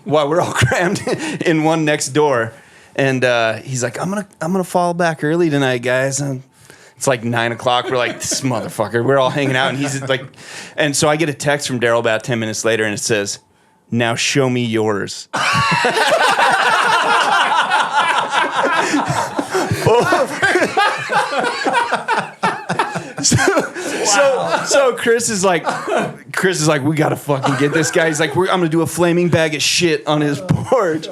while we're all crammed in one next door. And he's like, I'm gonna fall back early tonight, guys. And it's like 9 o'clock. We're like, this motherfucker. We're all hanging out. And he's like, and so I get a text from Daryl about 10 minutes later, and it says, now show me yours. So Chris is like, we gotta fucking get this guy. He's like, I'm gonna do a flaming bag of shit on his porch,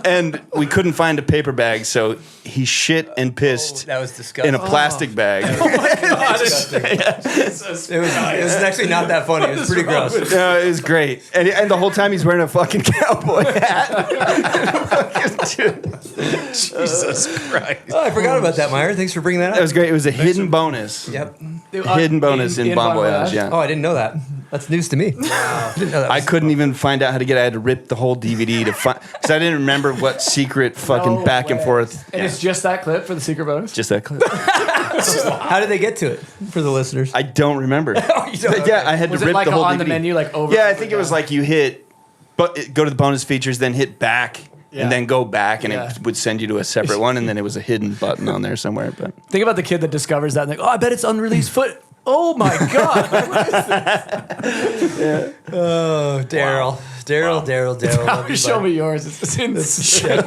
and we couldn't find a paper bag, so he shit and pissed That was disgusting. in a plastic bag. Oh my God. It was actually not that funny. It was pretty gross. No, it was great, and the whole time he's wearing a fucking cowboy hat. Jesus Christ! Oh, I forgot about that, Meyer. Thanks for bringing that up. That was great. It was a hidden bonus. Yep. Hidden bonus in Bon Voyage. Yeah. Oh, I didn't know that. That's news to me. Wow. I couldn't even find out how to get it. I had to rip the whole DVD to find, because I didn't remember what secret fucking back and forth. And it's just that clip for the secret bonus? Just that clip. How did they get to it for the listeners? I don't remember. Yeah, I had to Was it rip like the whole on DVD. the menu, like over? Yeah, I think it was like you hit, but go to the bonus features, then hit back, Yeah. and then go back, and Yeah. it would send you to a separate one, and then it was a hidden button on there somewhere. But Think about the kid that discovers that and like, oh, I bet it's unreleased foot. Oh my God. What is this? Oh, Daryl. Daryl. Now show me yours. It's insane.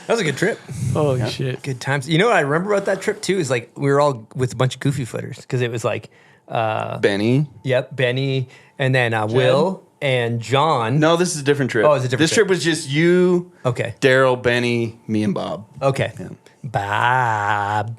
That was a good trip. Holy shit. Good times. You know what I remember about that trip too is like we were all with a bunch of goofy footers because it was like Benny. Yep, Benny, and then Will and John. No, this is a different trip. Oh, it's a different This trip was just you, Okay. Daryl, Benny, me, and Bob. Okay. Bob.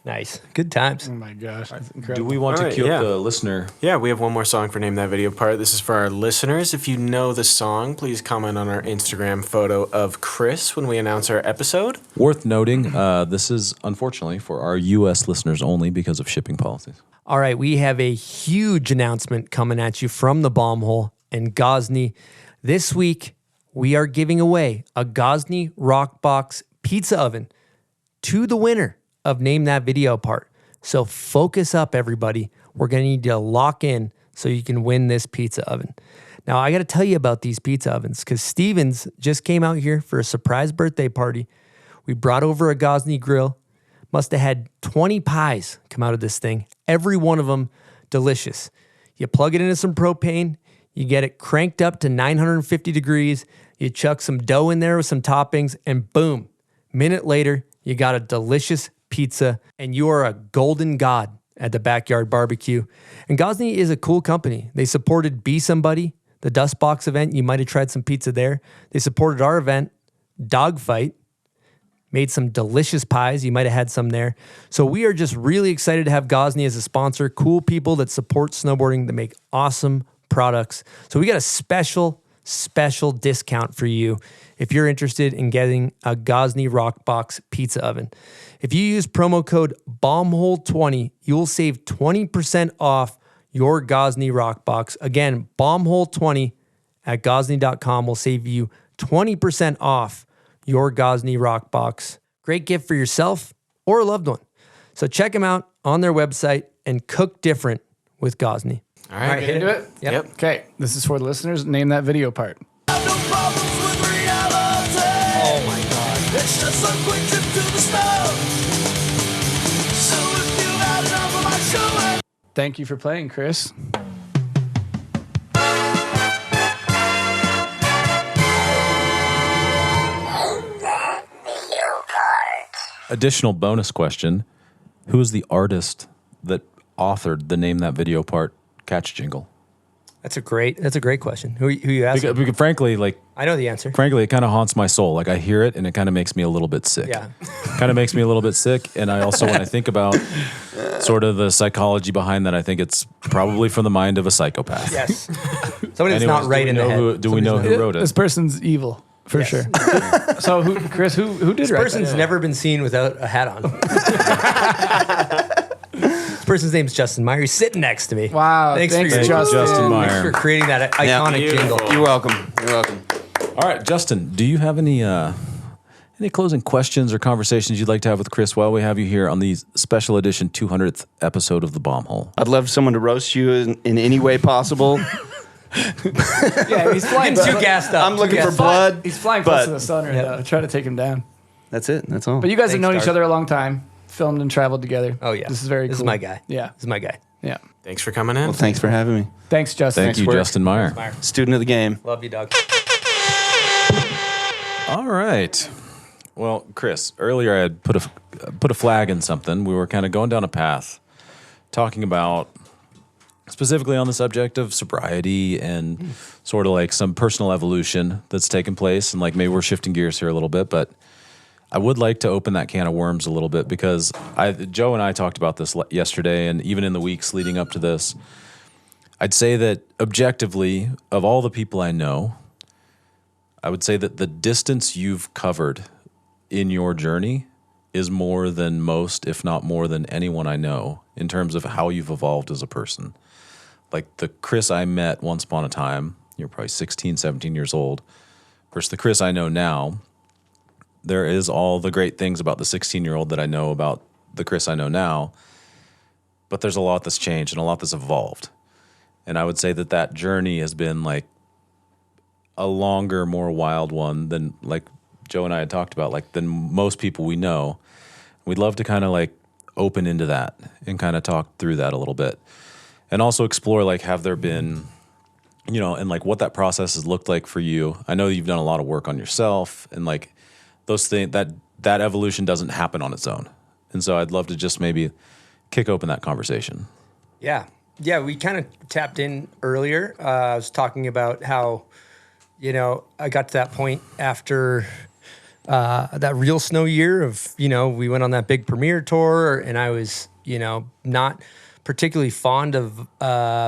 Nice. Good times. Oh my gosh. That's incredible. Do we want to cue up the listener? Yeah, we have one more song for Name That Video part. This is for our listeners. If you know the song, please comment on our Instagram photo of Chris when we announce our episode. Worth noting, this is unfortunately for our U.S. listeners only because of shipping policies. All right, we have a huge announcement coming at you from the Bomb Hole in Gosney. This week, we are giving away a Gosney Rockbox pizza oven to the winner of Name That Video part. So focus up, everybody. We're going to need to lock in so you can win this pizza oven. Now, I got to tell you about these pizza ovens because Stevens just came out here for a surprise birthday party. We brought over a Gosney grill. Must have had 20 pies come out of this thing. Every one of them delicious. You plug it into some propane. You get it cranked up to 950 degrees. You chuck some dough in there with some toppings, and boom, minute later, you got a delicious pizza, and you are a golden god at the backyard barbecue. And Gosney is a cool company. They supported Be Somebody, the Dust Box event. You might have tried some pizza there. They supported our event, Dogfight. Made some delicious pies. You might have had some there. So we are just really excited to have Gosney as a sponsor. Cool people that support snowboarding, that make awesome products. So we got a special discount for you if you're interested in getting a Gosney Rockbox pizza oven. If you use promo code BOMBHOLE20, you will save 20% off your Gosney Rockbox. Again, BOMBHOLE20 at Gosney.com will save you 20% off your Gosney Rockbox. Great gift for yourself or a loved one. So check them out on their website and cook different with Gosney. All right, get into it? Yep. Okay, this is for the listeners. Name that video part. Oh my God. It's just a quick trip to the snow. So if you had enough of my show. Thank you for playing, Chris. Additional bonus question: who is the artist that authored the Name That Video part catch jingle? That's a great question. Who you asking? Because frankly, like I know the answer. Frankly, it kind of haunts my soul. Like I hear it, and it kind of makes me a little bit sick. Yeah, kind of makes me a little bit sick. And I also, when I think about sort of the psychology behind that, I think it's probably from the mind of a psychopath. Yes, somebody that's not right in the head. Do we know who wrote it? This person's evil. For sure. So, Chris, who did this write person's that? never been seen without a hat on. This person's name's Justin Meyer. He's sitting next to me. Wow. Thanks Justin Meyer. Thanks for creating that iconic jingle. You're welcome. You're welcome. All right, Justin, do you have any Any closing questions or conversations you'd like to have with Chris while we have you here on the special edition 200th episode of The Bomb Hole? I'd love someone to roast you in any way possible. Yeah, he's flying Getting too gassed up. I'm looking for blood. He's flying close but to the sun right now. Try to take him down. That's it. That's all. But you guys have Thanks, known each Dark. other a long time, filmed and traveled together. Oh yeah, This is very This cool. is my guy. Yeah. This is my guy. Yeah. Thanks for coming in. Well, thanks for having me. Thanks, Justin. Thank you, work. Justin Meyer. Student of the game. Love you, dog. All right. Well, Chris, earlier I had put a flag in something. We were kind of going down a path, talking about specifically on the subject of sobriety and sort of like some personal evolution that's taken place, and like maybe we're shifting gears here a little bit, but I would like to open that can of worms a little bit because Joe and I talked about this yesterday, and even in the weeks leading up to this, I'd say that objectively, of all the people I know, I would say that the distance you've covered in your journey is more than most, if not more than anyone I know, in terms of how you've evolved as a person. Like the Chris I met once upon a time, you're probably 16, 17 years old, versus the Chris I know now. There is all the great things about the 16-year-old that I know about the Chris I know now, but there's a lot that's changed and a lot that's evolved. And I would say that that journey has been like a longer, more wild one than like Joe and I had talked about, like than most people we know. We'd love to kind of like open into that and kind of talk through that a little bit. And also explore like, have there been, you know, and like what that process has looked like for you. I know you've done a lot of work on yourself, and like those things, that evolution doesn't happen on its own. And so I'd love to just maybe kick open that conversation. Yeah. Yeah, we kind of tapped in earlier. I was talking about how, you know, I got to that point after that real snow year of, you know, we went on that big premiere tour, and I was, you know, not particularly fond of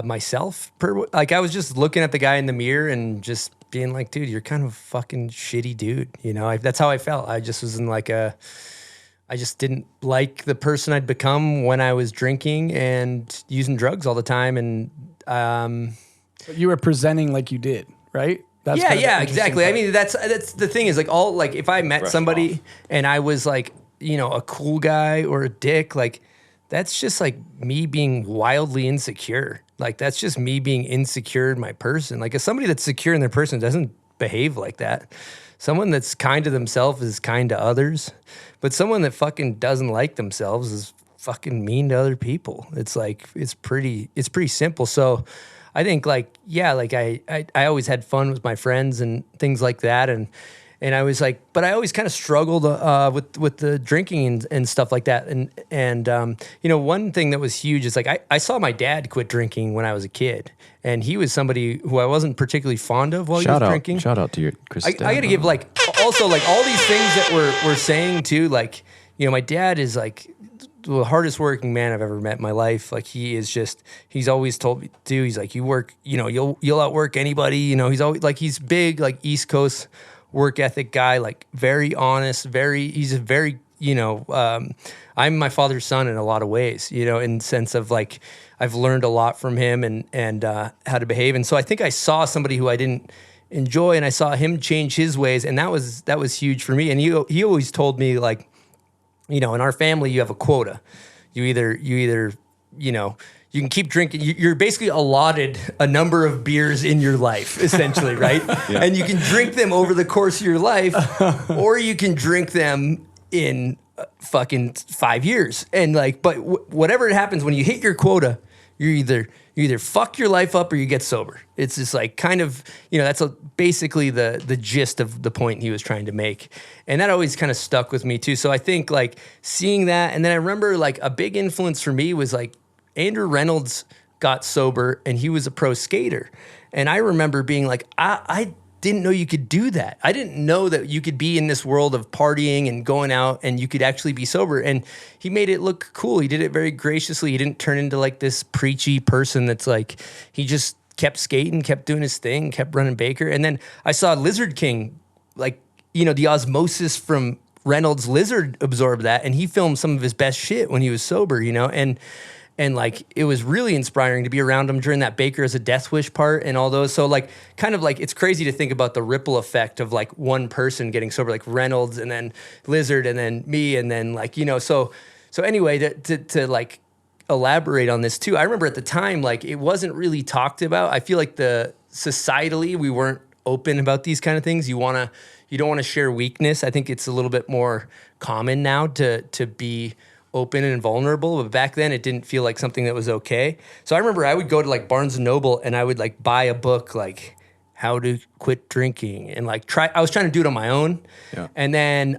myself. Like I was just looking at the guy in the mirror and just being like, dude, you're kind of a fucking shitty dude. You know, that's how I felt. I just was in like I just didn't like the person I'd become when I was drinking and using drugs all the time. And But you were presenting like you did, right? That's kind of the yeah, interesting exactly. part. I mean, that's the thing is like all like if I met somebody and I was like, you know, a cool guy or a dick, like that's just like me being wildly insecure. Like that's just me being insecure in my person. Like if somebody that's secure in their person doesn't behave like that. Someone that's kind to themselves is kind to others, but someone that fucking doesn't like themselves is fucking mean to other people. It's like it's pretty simple. So I think like yeah, like I always had fun with my friends and things like that, and I was like, but I always kind of struggled with the drinking and stuff like that. And you know, one thing that was huge is like I saw my dad quit drinking when I was a kid, and he was somebody who I wasn't particularly fond of while he was drinking. Shout out to your Chris. I got to give like also like all these things that we're saying too. Like, you know, my dad is like the hardest working man I've ever met in my life. Like he is just, he's always told me, dude, he's like, you work, you know, you'll outwork anybody. You know, he's always like, he's big, like East Coast work ethic guy, like very honest, he's a very, you know, I'm my father's son in a lot of ways, you know, in the sense of like, I've learned a lot from him and how to behave. And so I think I saw somebody who I didn't enjoy, and I saw him change his ways. And that was huge for me. And he always told me like, you know, in our family, you have a quota. You either, you know, you can keep drinking. You're basically allotted a number of beers in your life, essentially, right? Yeah. And you can drink them over the course of your life, or you can drink them in fucking 5 years. And like, but whatever happens when you hit your quota, you either fuck your life up or you get sober. It's just like kind of, you know, that's basically the gist of the point he was trying to make. And that always kind of stuck with me too. So I think like seeing that, and then I remember like a big influence for me was like Andrew Reynolds got sober and he was a pro skater. And I remember being like, I didn't know you could do that. I didn't know that you could be in this world of partying and going out and you could actually be sober. And he made it look cool. He did it very graciously. He didn't turn into like this preachy person that's like, he just kept skating, kept doing his thing, kept running Baker. And then I saw Lizard King, like, you know, the osmosis from Reynolds Lizard absorbed that. And he filmed some of his best shit when he was sober, you know? And And like, it was really inspiring to be around them during that Baker as a Death Wish part and all those. So like, kind of like, it's crazy to think about the ripple effect of like one person getting sober, like Reynolds and then Lizard and then me. And then like, you know, so anyway, to like elaborate on this too, I remember at the time, like it wasn't really talked about. I feel like societally, we weren't open about these kind of things. You don't want to share weakness. I think it's a little bit more common now to be open and vulnerable, but back then it didn't feel like something that was okay. So I remember I would go to like Barnes and Noble and I would like buy a book like How to Quit Drinking and like I was trying to do it on my own. Yeah. And then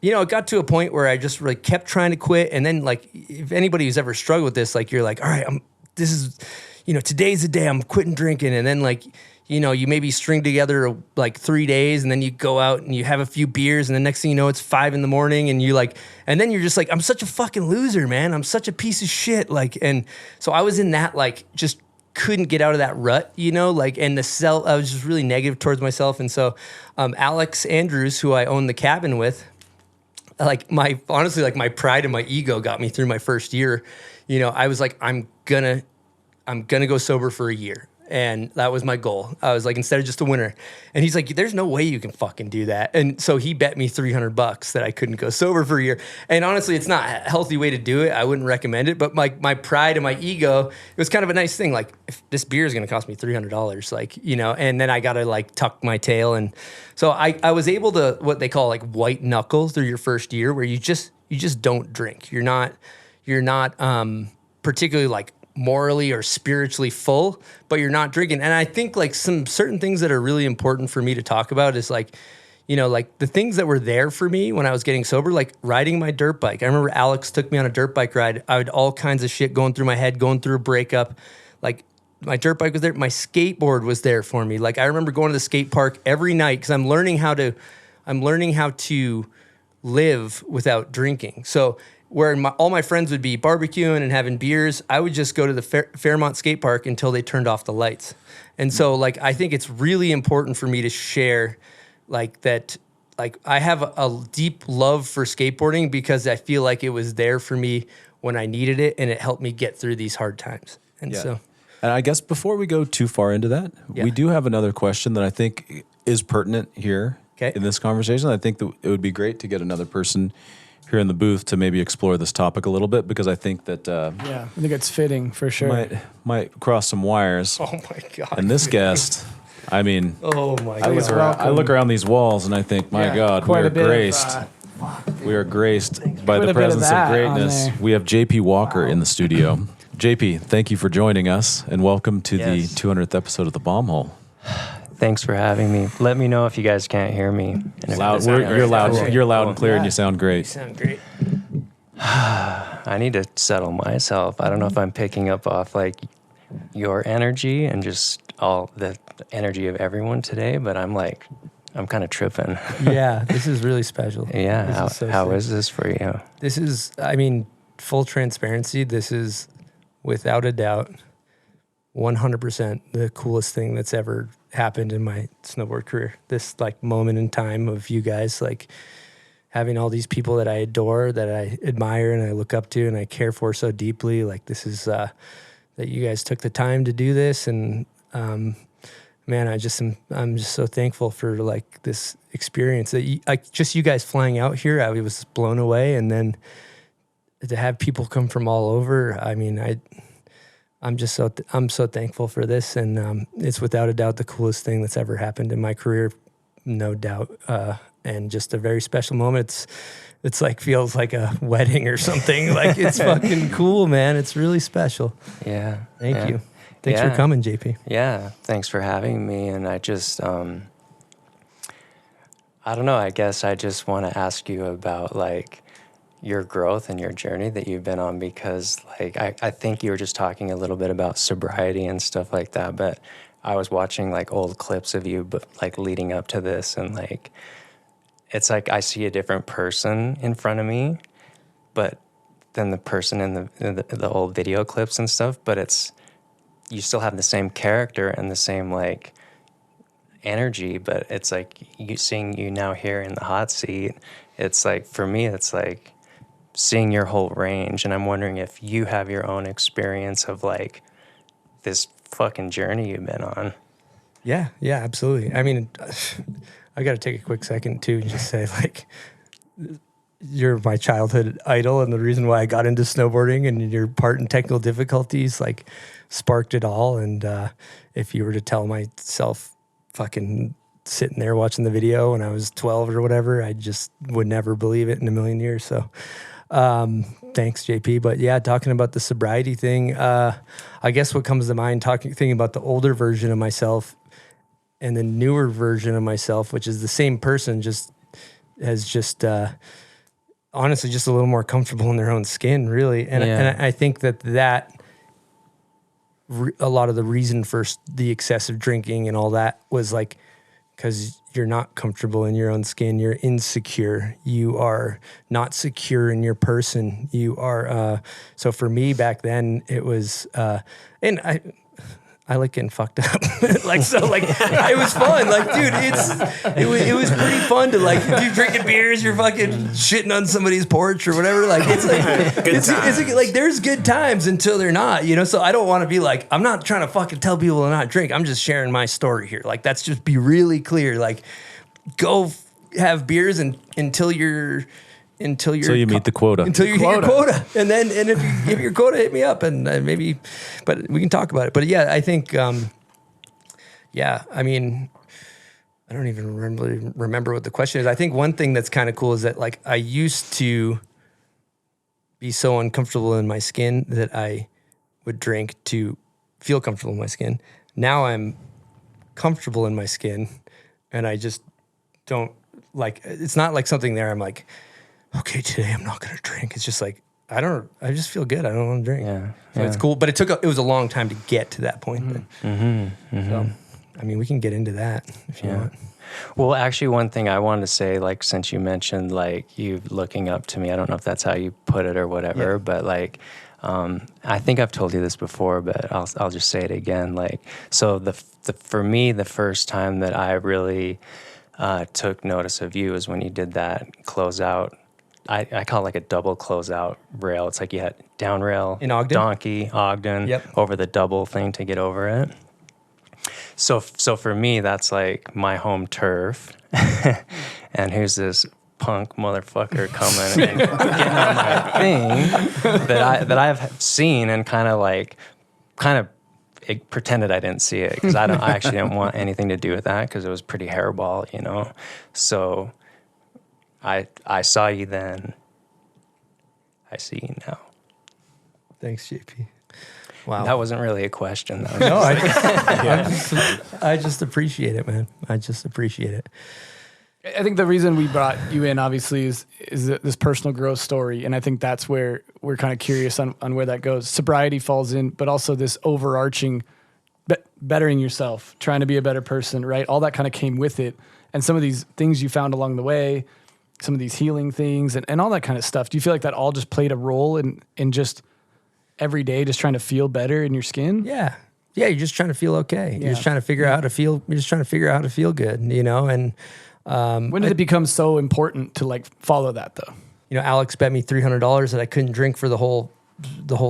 you know, it got to a point where I just really kept trying to quit. And then like if anybody who's ever struggled with this, like you're like, all right, this is, you know, today's the day I'm quitting drinking. And then like, you know, you maybe string together like 3 days and then you go out and you have a few beers and the next thing you know, it's 5 a.m. and you like, and then you're just like, I'm such a fucking loser, man. I'm such a piece of shit. Like, and so I was in that, like, just couldn't get out of that rut, you know, like, and I was just really negative towards myself. And so Alex Andrews, who I own the cabin with, like honestly, like my pride and my ego got me through my first year. You know, I was like, I'm gonna go sober for a year. And that was my goal. I was like, instead of just a winter. And he's like, there's no way you can fucking do that. And so he bet me $300 that I couldn't go sober for a year. And honestly, it's not a healthy way to do it. I wouldn't recommend it. But my pride and my ego, it was kind of a nice thing. Like, if this beer is going to cost me $300, like, you know, and then I got to like tuck my tail. And so I was able to, what they call like white knuckles through your first year, where you just don't drink. You're not particularly like morally or spiritually full, but you're not drinking. And I think like some certain things that are really important for me to talk about is like, you know, like the things that were there for me when I was getting sober, like riding my dirt bike. I remember Alex took me on a dirt bike ride. I had all kinds of shit going through my head, going through a breakup. Like my dirt bike was there. My skateboard was there for me. Like I remember going to the skate park every night because I'm learning how to live without drinking. So where all my friends would be barbecuing and having beers, I would just go to the Fairmont skate park until they turned off the lights. And so like, I think it's really important for me to share like that, like I have a deep love for skateboarding because I feel like it was there for me when I needed it and it helped me get through these hard times. And so. And I guess before we go too far into that, we do have another question that I think is pertinent here in this conversation. I think that it would be great to get another person here in the booth to maybe explore this topic a little bit, because I think that I think it's fitting for sure. Might cross some wires. Oh my God. And this guest, I mean, oh my God. I look around these walls and I think, my God, we are graced. We are graced by the presence of greatness. We have JP Walker in the studio. JP, thank you for joining us and welcome to the 200th episode of The Bomb Hole. Thanks for having me. Let me know if you guys can't hear me. You're loud. You're loud and clear, and you sound great. You sound great. I need to settle myself. I don't know if I'm picking up off like your energy and just all the energy of everyone today, but I'm kind of tripping. Yeah, this is really special. Yeah, how is this for you? This is, I mean, full transparency. This is without a doubt 100% the coolest thing that's ever happened in my snowboard career. This like moment in time of you guys, like having all these people that I adore, that I admire and I look up to and I care for so deeply. Like this is that you guys took the time to do this. And man, I'm just so thankful for like this experience that you guys flying out here. I was blown away. And then to have people come from all over, I mean, I'm so thankful for this, and it's without a doubt the coolest thing that's ever happened in my career, no doubt, and just a very special moment. It's like feels like a wedding or something. Like it's fucking cool, man. It's really special. Yeah. Thank you. Thanks for coming, JP. Yeah, thanks for having me. And I just, I don't know. I guess I just want to ask you about like your growth and your journey that you've been on, because like I think you were just talking a little bit about sobriety and stuff like that, but I was watching like old clips of you, but like leading up to this, and like it's like I see a different person in front of me, but than the person in the old video clips and stuff. But it's, you still have the same character and the same like energy, but it's like seeing you now here in the hot seat. It's like, for me, it's like seeing your whole range, and I'm wondering if you have your own experience of like this fucking journey you've been on. Yeah, absolutely. I mean, I got to take a quick second too and just say, like, you're my childhood idol, and the reason why I got into snowboarding, and your part in technical difficulties like sparked it all. And if you were to tell myself fucking sitting there watching the video when I was 12 or whatever, I just would never believe it in a million years. So thanks, JP. But yeah, talking about the sobriety thing, I guess what comes to mind thinking about the older version of myself and the newer version of myself, which is the same person, honestly just a little more comfortable in their own skin, really. And I think that a lot of the reason for the excessive drinking and all that was like, because you're not comfortable in your own skin, you're insecure, you are not secure in your person, you are, so for me back then it was, and I like getting fucked up. It was fun. Like, dude, it was pretty fun to like, you drinking beers, you're fucking shitting on somebody's porch or whatever. Like, it's like, it's like there's good times until they're not, you know? So I don't want to be like, I'm not trying to fucking tell people to not drink. I'm just sharing my story here. Like, that's just be really clear. Like, go have beers until you meet the quota. Until you hit your quota. And if you hit your quota, hit me up and maybe, but we can talk about it. But yeah, I think, I mean, I don't even remember what the question is. I think one thing that's kind of cool is that like I used to be so uncomfortable in my skin that I would drink to feel comfortable in my skin. Now I'm comfortable in my skin and I just don't like, it's not like something there I'm like, okay, today I'm not going to drink. It's just like, I just feel good. I don't want to drink. So it's cool. But it was a long time to get to that point. So, I mean, we can get into that if you want. Well, actually, one thing I wanted to say, like, since you mentioned, like, you looking up to me, I don't know if that's how you put it or whatever, but like, I think I've told you this before, but I'll just say it again. Like, so for me, the first time that I really took notice of you is when you did that closeout. I call it like a double closeout rail. It's like you had down rail, in Ogden? donkey, Ogden, over the double thing to get over it. So for me, that's like my home turf. And here's this punk motherfucker coming and getting on my thing that I've seen and kind of pretended I didn't see it because I actually didn't want anything to do with that because it was pretty hairball, you know. So I saw you then. I see you now. Thanks, JP. Wow. That wasn't really a question, though. No, I just appreciate it, man. I just appreciate it. I think the reason we brought you in, obviously, is this personal growth story. And I think that's where we're kind of curious on where that goes. Sobriety falls in, but also this overarching bettering yourself, trying to be a better person, right? All that kind of came with it. And some of these things you found along the way, some of these healing things and all that kind of stuff. Do you feel like that all just played a role in just every day, just trying to feel better in your skin? Yeah. Yeah. You're just trying to feel okay. You're just trying to figure out how to feel. You're just trying to figure out how to feel good, you know? And, when did it become so important to like follow that though? You know, Alex bet me $300 that I couldn't drink for the whole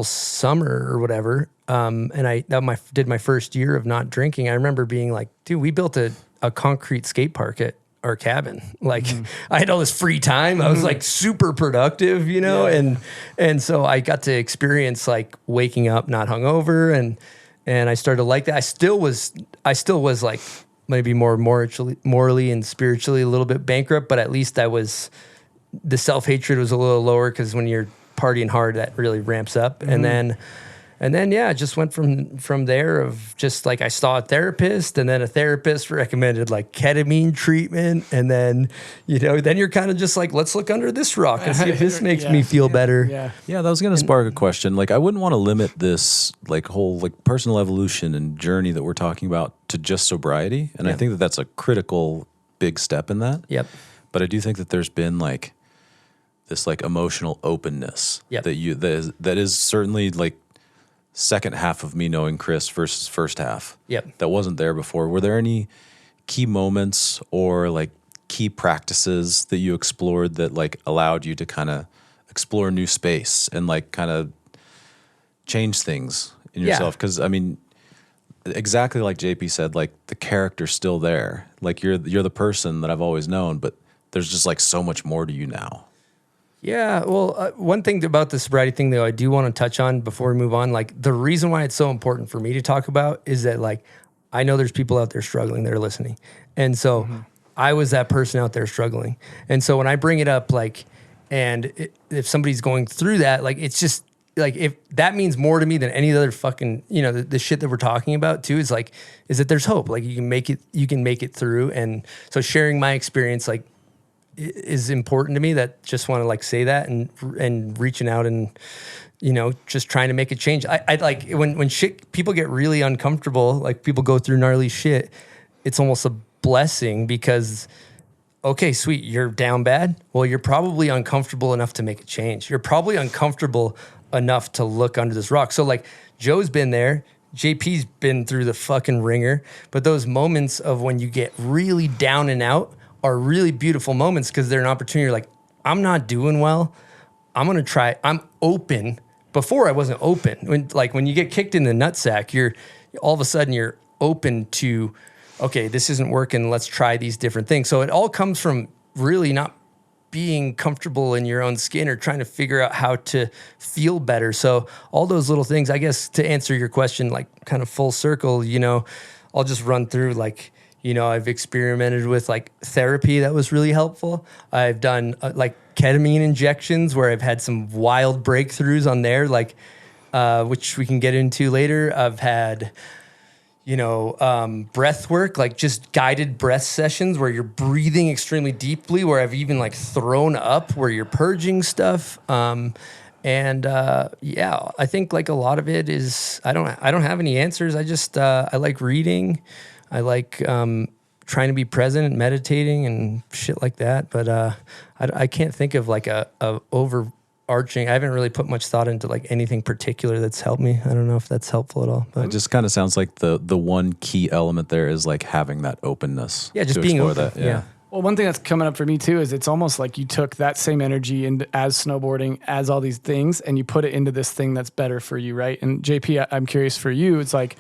summer or whatever. And I did my first year of not drinking. I remember being like, dude, we built a concrete skate park at our cabin. Like I had all this free time. I was like super productive, you know? And so I got to experience like waking up not hungover and I started to like that. I still was like maybe more morally and spiritually a little bit bankrupt, but at least the self-hatred was a little lower because when you're partying hard, that really ramps up. And then, yeah, it just went from there of just like I saw a therapist and then a therapist recommended like ketamine treatment. And then, you know, then you're kind of just like, let's look under this rock and see if this makes me feel better. Yeah, that was going to spark a question. Like, I wouldn't want to limit this like whole like personal evolution and journey that we're talking about to just sobriety. And I think that that's a critical big step in that. Yep. But I do think that there's been like this like emotional openness that is certainly like second half of me knowing Chris versus first half. Yep. That wasn't there before. Were there any key moments or like key practices that you explored that like allowed you to kind of explore new space and like kind of change things in yourself. Because I mean, exactly like JP said, like the character's still there. Like you're the person that I've always known, but there's just like so much more to you now. Yeah, well, one thing about the sobriety thing, though, I do want to touch on before we move on. Like, the reason why it's so important for me to talk about is that, like, I know there's people out there struggling that are listening. And so I was that person out there struggling. And so when I bring it up, like, if somebody's going through that, like, it's just, like, if that means more to me than any other fucking, you know, the shit that we're talking about, too, is that there's hope. Like, you can make it through. And so sharing my experience, like, is important to me. That just want to like say that and reaching out and, you know, just trying to make a change. I like when people get really uncomfortable, like people go through gnarly shit, it's almost a blessing because, okay, sweet, you're down bad. Well, you're probably uncomfortable enough to make a change. You're probably uncomfortable enough to look under this rock. So like Joe's been there, JP's been through the fucking ringer, but those moments of when you get really down and out are really beautiful moments because they're an opportunity. You're like, I'm not doing well. I'm going to try. I'm open. Before I wasn't open. When you get kicked in the nutsack, you're all of a sudden you're open to, okay, this isn't working. Let's try these different things. So it all comes from really not being comfortable in your own skin or trying to figure out how to feel better. So all those little things, I guess, to answer your question, like kind of full circle, you know, I'll just run through like, you know, I've experimented with like therapy that was really helpful. I've done like ketamine injections where I've had some wild breakthroughs on there, like which we can get into later. I've had, you know, breath work, like just guided breath sessions where you're breathing extremely deeply, where I've even like thrown up where you're purging stuff. Yeah, I think like a lot of it is, I don't have any answers. I just, I like reading. I like trying to be present and meditating and shit like that. But I can't think of like a overarching. I haven't really put much thought into like anything particular that's helped me. I don't know if that's helpful at all. But it just kind of sounds like the one key element there is like having that openness. Yeah, just being open. That. Yeah. Well, one thing that's coming up for me too is it's almost like you took that same energy as snowboarding, as all these things, and you put it into this thing that's better for you, right? And JP, I'm curious for you. It's like,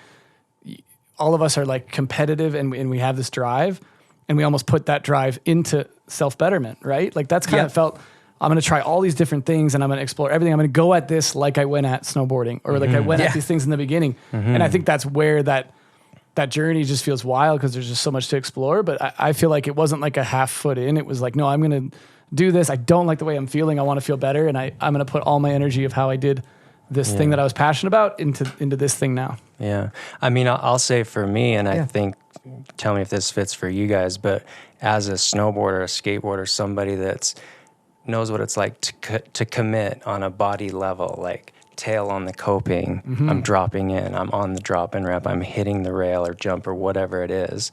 all of us are like competitive and we have this drive and we almost put that drive into self-betterment, right? Like that's kind of felt, I'm going to try all these different things and I'm going to explore everything. I'm going to go at this like I went at snowboarding or like I went at these things in the beginning. And I think that's where that journey just feels wild because there's just so much to explore. But I feel like it wasn't like a half foot in. It was like, no, I'm going to do this. I don't like the way I'm feeling. I want to feel better. And I'm going to put all my energy of how I did this thing that I was passionate about into this thing now. Yeah. I mean, I'll say for me, and I think, tell me if this fits for you guys, but as a snowboarder, a skateboarder, somebody that's knows what it's like to commit on a body level, like tail on the coping, I'm dropping in, I'm on the drop-in ramp, I'm hitting the rail or jump or whatever it is.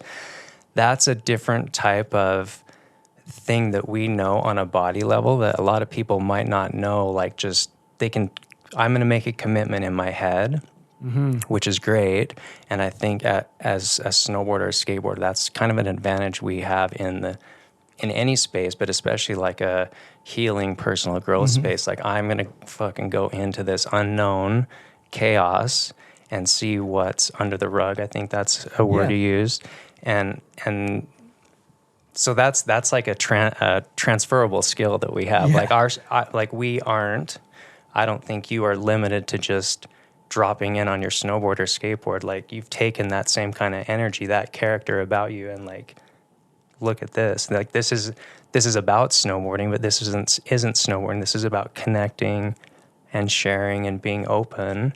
That's a different type of thing that we know on a body level that a lot of people might not know, like just I'm going to make a commitment in my head, which is great. And I think as a snowboarder or skateboarder, that's kind of an advantage we have in any space, but especially like a healing personal growth space. Like I'm going to fucking go into this unknown chaos and see what's under the rug. I think that's a word you used. And so that's like a transferable skill that we have. Like I don't think you are limited to just dropping in on your snowboard or skateboard. Like you've taken that same kind of energy, that character about you, and like, look at this. Like this is about snowboarding, but this isn't snowboarding. This is about connecting and sharing and being open.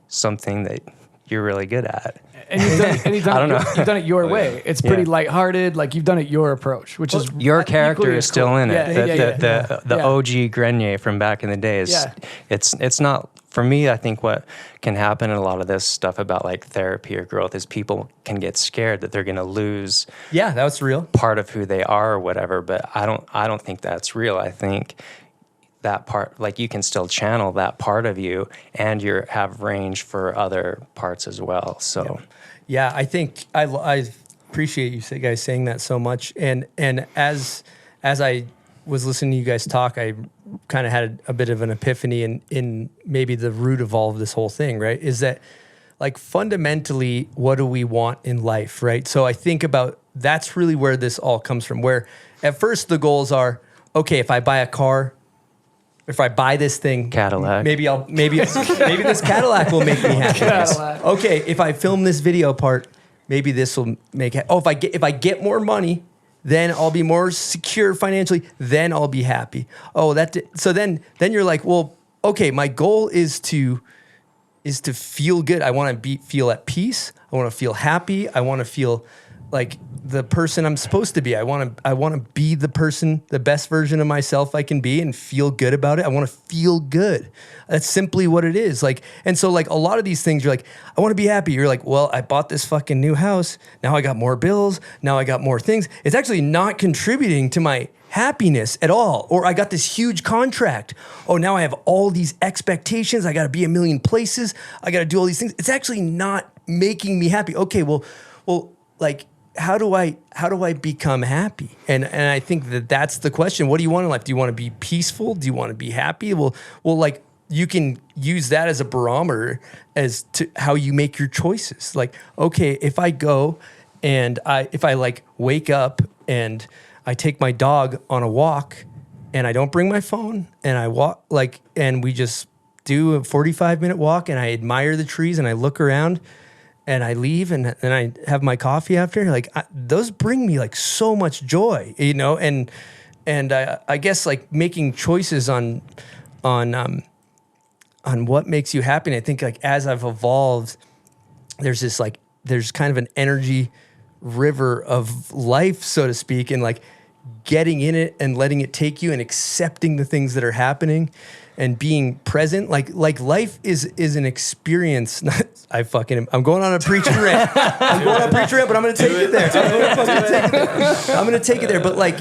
Something that you're really good at. And you've done it your way. It's pretty lighthearted. Like you've done it your approach, which is your character is still in it. The OG Grenier from back in the days. It's not for me. I think what can happen in a lot of this stuff about like therapy or growth is people can get scared that they're going to lose. Yeah, that's real. Part of who they are or whatever. But I don't think that's real. I think that part, like you can still channel that part of you, and you have range for other parts as well. So, yeah, I think I appreciate you guys saying that so much. And as I was listening to you guys talk, I kind of had a bit of an epiphany in maybe the root of all of this whole thing, right? Is that like fundamentally, what do we want in life, right? So I think about that's really where this all comes from. Where at first the goals are, okay, if I buy a car, if I buy this thing, Cadillac, maybe this Cadillac will make me happy. Okay, if I film this video part, maybe this will make. If I get more money, then I'll be more secure financially. Then I'll be happy. So then you're like, well, okay, my goal is to feel good. I want to feel at peace. I want to feel happy. I want to feel like the person I'm supposed to be. I want to be the person, the best version of myself I can be, and feel good about it. I want to feel good. That's simply what it is. Like, and so like a lot of these things, you're like, I want to be happy. You're like, well, I bought this fucking new house. Now I got more bills. Now I got more things. It's actually not contributing to my happiness at all. Or I got this huge contract. Oh, now I have all these expectations. I got to be a million places. I got to do all these things. It's actually not making me happy. Okay, well, like, how do I become happy? And I think that's the question. What do you want in life? Do you want to be peaceful? Do you want to be happy? Well, like you can use that as a barometer as to how you make your choices. Like, okay, if I go and if I like wake up and I take my dog on a walk and I don't bring my phone and I walk and we just do a 45-minute walk and I admire the trees and I look around and I leave and I have my coffee after, like those bring me like so much joy, you know? And I guess like making choices on what makes you happy. And I think like as I've evolved, there's kind of an energy river of life, so to speak, and like getting in it and letting it take you and accepting the things that are happening and being present. Like life is an experience. I'm going on a preaching rant. But I'm going to take it there. I'm going to take it there. But like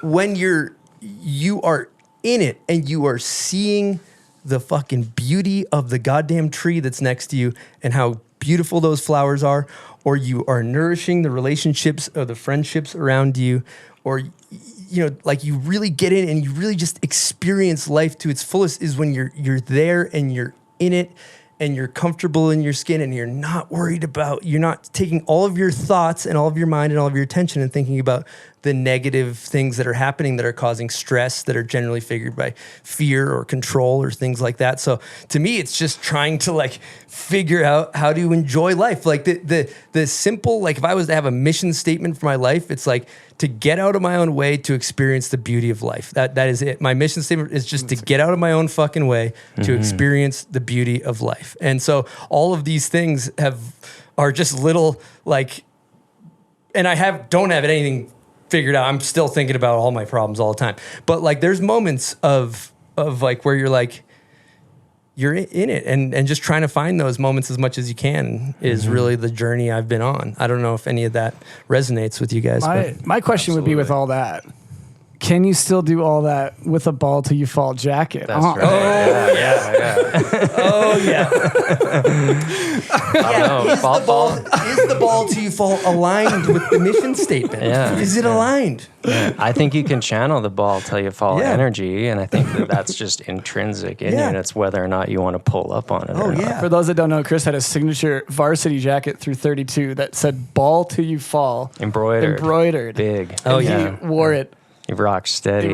when you are in it and you are seeing the fucking beauty of the goddamn tree that's next to you and how beautiful those flowers are, or you are nourishing the relationships or the friendships around you, or, you know, like you really get in and you really just experience life to its fullest is when you're there and you're in it and you're comfortable in your skin and you're not worried about, you're not taking all of your thoughts and all of your mind and all of your attention and thinking about the negative things that are happening that are causing stress that are generally figured by fear or control or things like that. So to me, it's just trying to like figure out how to enjoy life. Like the simple, like if I was to have a mission statement for my life, it's like to get out of my own way to experience the beauty of life. That is it. My mission statement is just to get out of my own fucking way to experience the beauty of life. And so all of these things are just little like, and I don't have anything figured out. I'm still thinking about all my problems all the time. But like there's moments of like where you're like, you're in it and just trying to find those moments as much as you can is really the journey I've been on. I don't know if any of that resonates with you guys. My question would be with all that, can you still do all that with a ball till you fall jacket? That's right. Oh yeah. Is the ball till you fall aligned with the mission statement? Yeah. Is it aligned? Yeah. I think you can channel the ball till you fall energy, and I think that's just intrinsic in you, and it's whether or not you want to pull up on it. Oh yeah. For those that don't know, Chris had a signature varsity jacket through 32 that said "Ball till you fall," embroidered, big. He wore it. He rocked steady.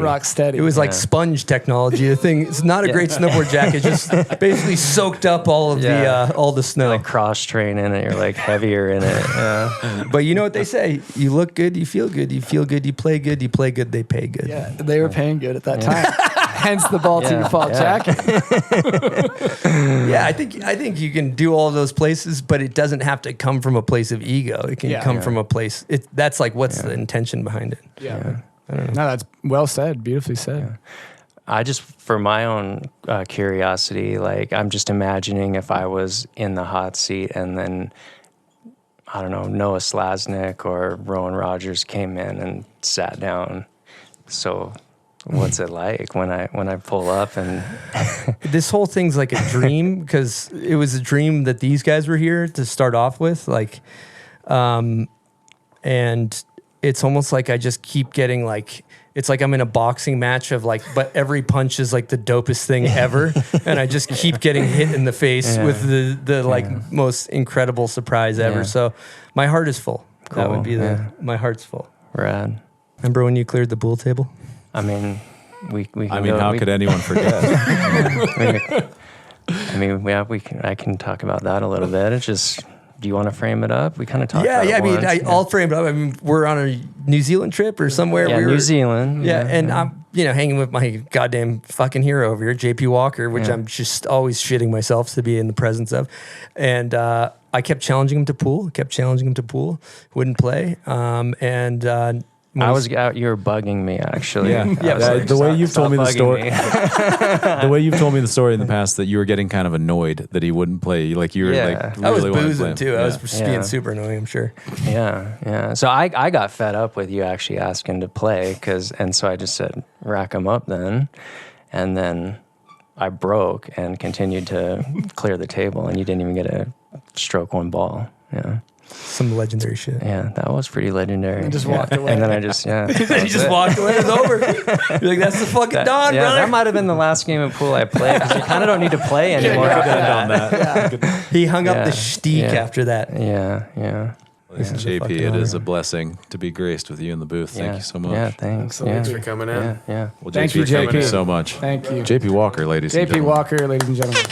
It was like sponge technology. The thing, it's not a great snowboard jacket. Just basically soaked up all of the snow. Like cross train in it. You're like heavier in it. But you know what they say? You look good, you feel good. You feel good, you play good. You play good, they pay good. Yeah, they were paying good at that time. Hence the ball till you fall jacket. I think you can do all those places, but it doesn't have to come from a place of ego. It can come from a place. That's like what's the intention behind it. Yeah. I don't know. No, that's well said. Beautifully said. Yeah. I just, for my own curiosity, like I'm just imagining if I was in the hot seat and then, I don't know, Noah Slasnick or Rowan Rogers came in and sat down. So what's it like when I pull up and this whole thing's like a dream because it was a dream that these guys were here to start off with, like, and it's almost like I just keep getting like it's like I'm in a boxing match of like, but every punch is like the dopest thing ever. And I just keep getting hit in the face with the like most incredible surprise ever. So my heart is full. Cool. That would be my heart's full. Rad. Remember when you cleared the pool table? I mean, we can how could anyone forget? I can talk about that a little bit. It's just, do you want to frame it up? We kind of talked about it I mean, once. I'll frame it up. I mean, we're on a New Zealand trip or somewhere. Yeah, New Zealand. Yeah, and I'm, hanging with my goddamn fucking hero over here, JP Walker, which I'm just always shitting myself to be in the presence of. And I kept challenging him to pool, wouldn't play. I was out. You were bugging me, actually. The way you've told me the story, the way you've told me the story in the past, that you were getting kind of annoyed that he wouldn't play. Like you were like, really I was wanted to boozing play him. too. I was just being super annoying, I'm sure. Yeah. So I got fed up with you actually asking to play, and so I just said, rack them up then. And then I broke and continued to clear the table, and you didn't even get a stroke one ball. Yeah. Some legendary shit. Yeah, that was pretty legendary. I just walked away. And then I just, he just walked away. It was over. You're like, that's the fucking dawn, brother. That might have been the last game of pool I played, because you kind of don't need to play anymore. He hung up the shtick after that. Yeah. Listen, JP, it is a blessing to be graced with you in the booth. Thank you so much. Yeah, thanks. Thanks for coming in. Yeah. Well, Thank you, thank you JP. so much. Thank you. JP Walker, ladies and JP gentlemen. Walker, ladies and gentlemen.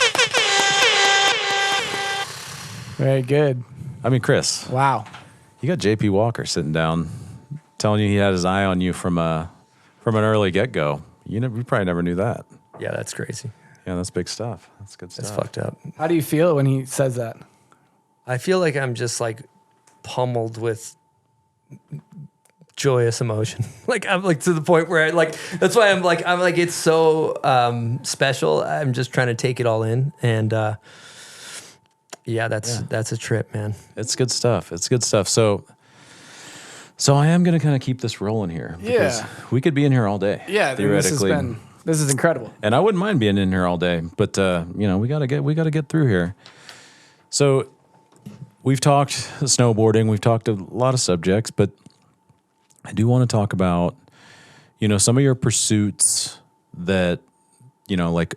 Very good. I mean, Chris. Wow. You got JP Walker sitting down, telling you he had his eye on you from an early get-go. You probably never knew that. Yeah, that's crazy. Yeah, that's big stuff. That's good stuff. That's fucked up. How do you feel when he says that? I feel like I'm just like pummeled with joyous emotion. Like I'm like to the point where that's why I'm like it's so special. I'm just trying to take it all in, and that's a trip, man. It's good stuff. So I am going to kind of keep this rolling here, because we could be in here all day. Yeah, theoretically. This is incredible. And I wouldn't mind being in here all day, but we got to get through here. So we've talked snowboarding, we've talked a lot of subjects, but I do want to talk about some of your pursuits that like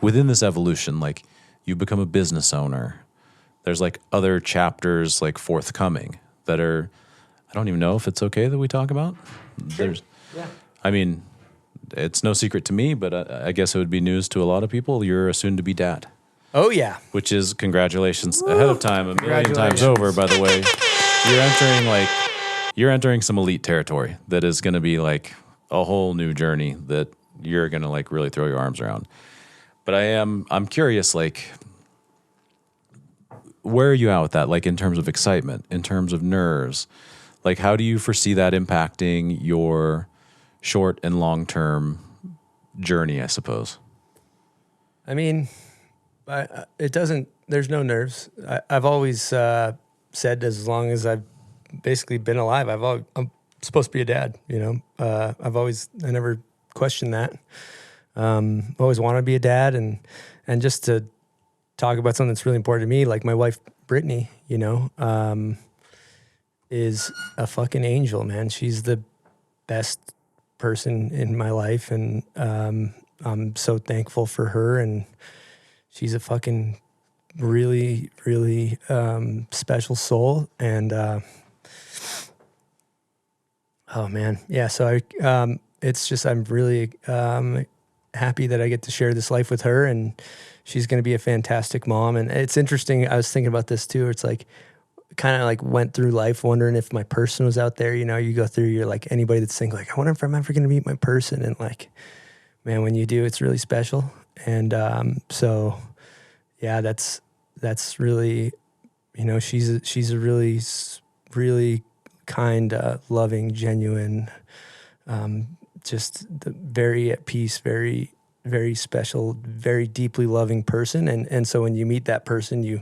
within this evolution, like you become a business owner. There's like other chapters like forthcoming that are, I don't even know if it's okay that we talk about. I mean, it's no secret to me, but I guess it would be news to a lot of people. You're a soon-to-be dad. Oh, yeah. Which is congratulations ahead of time, a million times over, by the way. You're entering some elite territory that is going to be like a whole new journey that you're going to like really throw your arms around. But I'm curious, like, where are you at with that? Like in terms of excitement, in terms of nerves, like how do you foresee that impacting your short and long-term journey, I suppose? I mean, it doesn't, there's no nerves. I've always said, as long as I've basically been alive, I'm supposed to be a dad, I never questioned that. Always wanted to be a dad, and just to talk about something that's really important to me, like my wife, Brittany, is a fucking angel, man. She's the best person in my life, and I'm so thankful for her, and she's a fucking really, really special soul, and oh man, yeah. So it's just, I'm really happy that I get to share this life with her, and she's going to be a fantastic mom. And it's interesting, I was thinking about this too. It's like, kind of like went through life wondering if my person was out there. You go through, you're like, anybody that's thinking like, I wonder if I'm ever going to meet my person. And like, man, when you do, it's really special. And so yeah, that's really, she's a really, really kind, loving, genuine, just very at peace, very, very special, very deeply loving person. And so when you meet that person, you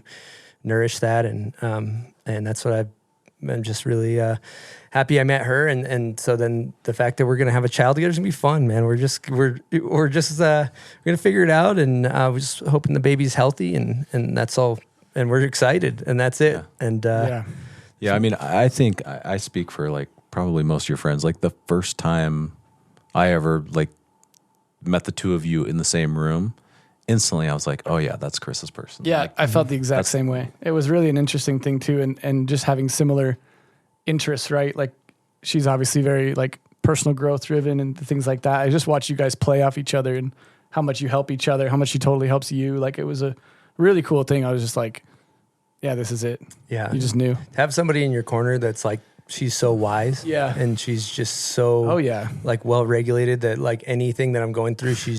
nourish that. And that's what I'm just really happy I met her. And so then the fact that we're going to have a child together is going to be fun, man. We're just going to figure it out. And we're just hoping the baby's healthy, and that's all. And we're excited, and that's it. Yeah. And yeah, I mean, I think I speak for like probably most of your friends, like the first time I ever like met the two of you in the same room, instantly I was like, oh yeah, that's Chris's person. Yeah, Like, I felt the exact same way. It was really an interesting thing too, and just having similar interests, right? Like she's obviously very like personal growth driven and things like that. I just watched you guys play off each other and how much you help each other, how much she totally helps you. Like it was a really cool thing. I was just like, yeah, this is it. Yeah. You just knew. Have somebody in your corner that's like, she's so wise. Yeah. And she's just so, oh yeah, like well regulated that like anything that I'm going through, she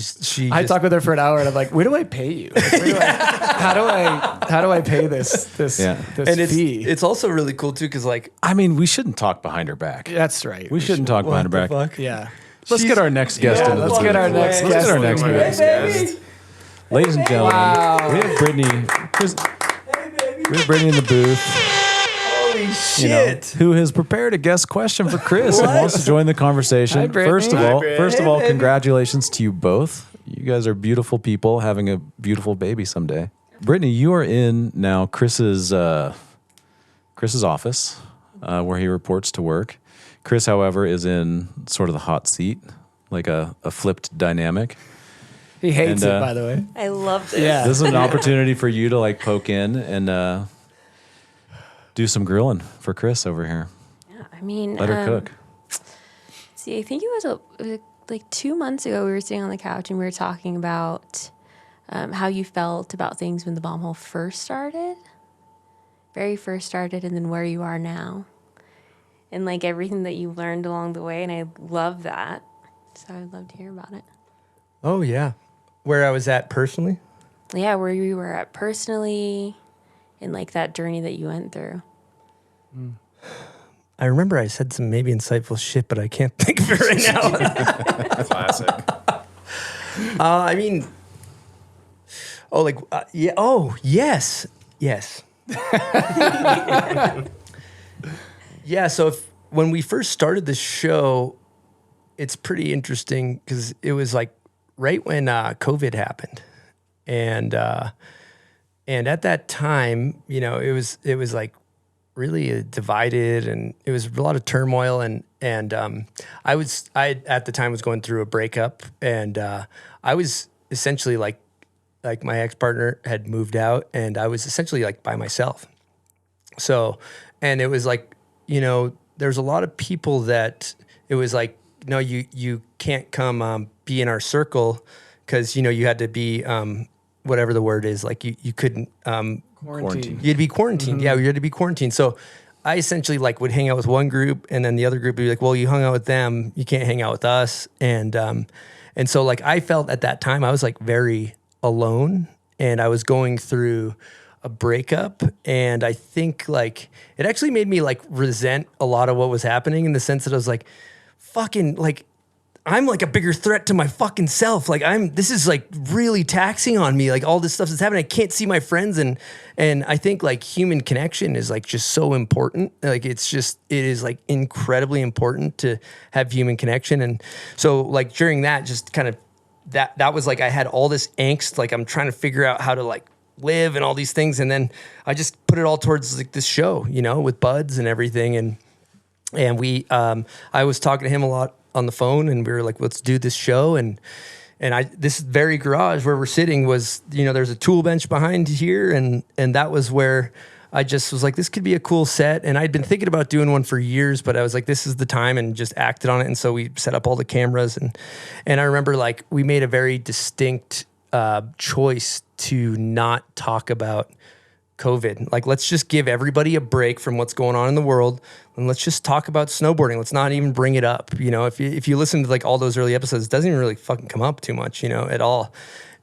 I just, talk with her for an hour and I'm like, where do I pay you? Like, how do I pay this Yeah. this and fee? it's also really cool too because like I mean, we shouldn't talk behind her back. That's right. We shouldn't talk behind her back. fuck? Yeah. Let's get our next guest into the let's get our next Let's guest. get our next in. guest. Ladies and gentlemen, Wow. we have Brittany. We have Brittany in the booth. Holy You know, shit. who has prepared a guest question for Chris and wants to join the conversation. Hi, Brittany. First of Hi, all, Britt. congratulations to you both. You guys are beautiful people having a beautiful baby someday. Brittany, you are in now Chris's office where he reports to work. Chris, however, is in sort of the hot seat, like a flipped dynamic. He hates it, by the way. I love this. Yeah. This is an opportunity for you to like poke in and do some grilling for Chris over here. Yeah, I mean, Let her cook. See, I think it was like 2 months ago. We were sitting on the couch and we were talking about how you felt about things when the bomb hole first started, very first started, and then where you are now, and like everything that you learned along the way. And I love that. So I'd love to hear about it. Oh yeah. Where I was at personally? Yeah, where you were at personally, and like that journey that you went through. I remember I said some maybe insightful shit, but I can't think of it right now. Classic. I mean, yeah. Oh, yes. Yes. Yeah. So when we first started the show, it's pretty interesting because it was like right when COVID happened. And at that time, you know, it was like really divided and it was a lot of turmoil and I at the time was going through a breakup and I was essentially like my ex-partner had moved out and I was essentially like by myself. So, and it was like, you know, there's a lot of people that it was like, no, you can't come be in our circle because, you know, you had to be whatever the word is, like you couldn't Quarantine. You had to be quarantined. Mm-hmm. Yeah, you had to be quarantined. So I essentially like would hang out with one group and then the other group would be like, well, you hung out with them, you can't hang out with us. And so like I felt at that time I was like very alone and I was going through a breakup and I think like it actually made me like resent a lot of what was happening in the sense that I was like, fucking like I'm like a bigger threat to my fucking self. Like this is like really taxing on me. Like all this stuff that's happening. I can't see my friends. And I think like human connection is like just so important. Like it is like incredibly important to have human connection. And so like during that, just kind of that was like, I had all this angst. Like I'm trying to figure out how to like live and all these things. And then I just put it all towards like this show, you know, with Buds and everything. And we, I was talking to him a lot on the phone and we were like, let's do this show. And this very garage where we're sitting was, you know, there's a tool bench behind here. And that was where I just was like, this could be a cool set. And I'd been thinking about doing one for years, but I was like, this is the time and just acted on it. And so we set up all the cameras and I remember like we made a very distinct choice to not talk about COVID. Like, let's just give everybody a break from what's going on in the world and let's just talk about snowboarding. Let's not even bring it up. You know, if you listen to like all those early episodes, it doesn't even really fucking come up too much, you know, at all.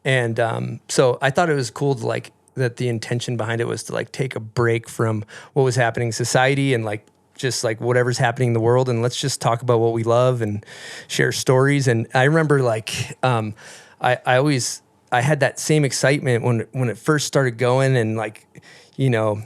And so I thought it was cool to like that the intention behind it was to like take a break from what was happening in society and like just like whatever's happening in the world and let's just talk about what we love and share stories. And I remember like I had that same excitement when it first started going and like, you know,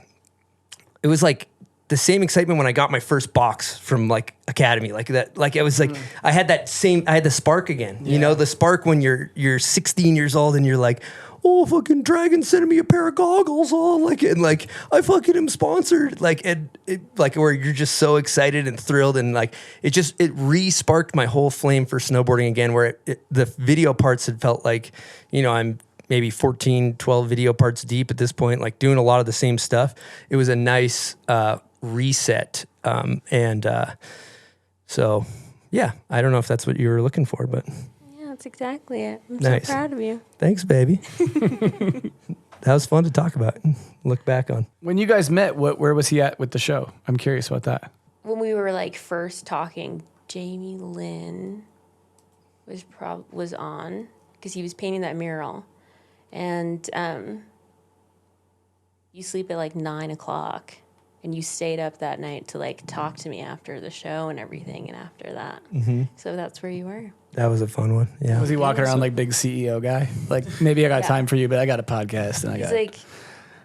it was like the same excitement when I got my first box from like Academy, like that, like it was like, I had the spark again, you know, the spark when you're 16 years old and you're like, oh, fucking Dragon sending me a pair of goggles. Oh, like, and like, I fucking am sponsored. Like, and like, where you're just so excited and thrilled. And like, it re-sparked my whole flame for snowboarding again, where the video parts had felt like, you know, I'm maybe 14, 12 video parts deep at this point, like doing a lot of the same stuff. It was a nice reset. So, yeah, I don't know if that's what you were looking for, but... That's exactly it. I'm Nice. so proud of you. Thanks, baby. That was fun to talk about and look back on. When you guys met, where was he at with the show? I'm curious about that. When we were like first talking, Jamie Lynn was on because he was painting that mural, and you sleep at like 9 o'clock, and you stayed up that night to like talk to me after the show and everything, and after that, so that's where you were. That was a fun one. Yeah. Was he walking around like big CEO guy? Like, maybe I got time for you, but I got a podcast and I got like,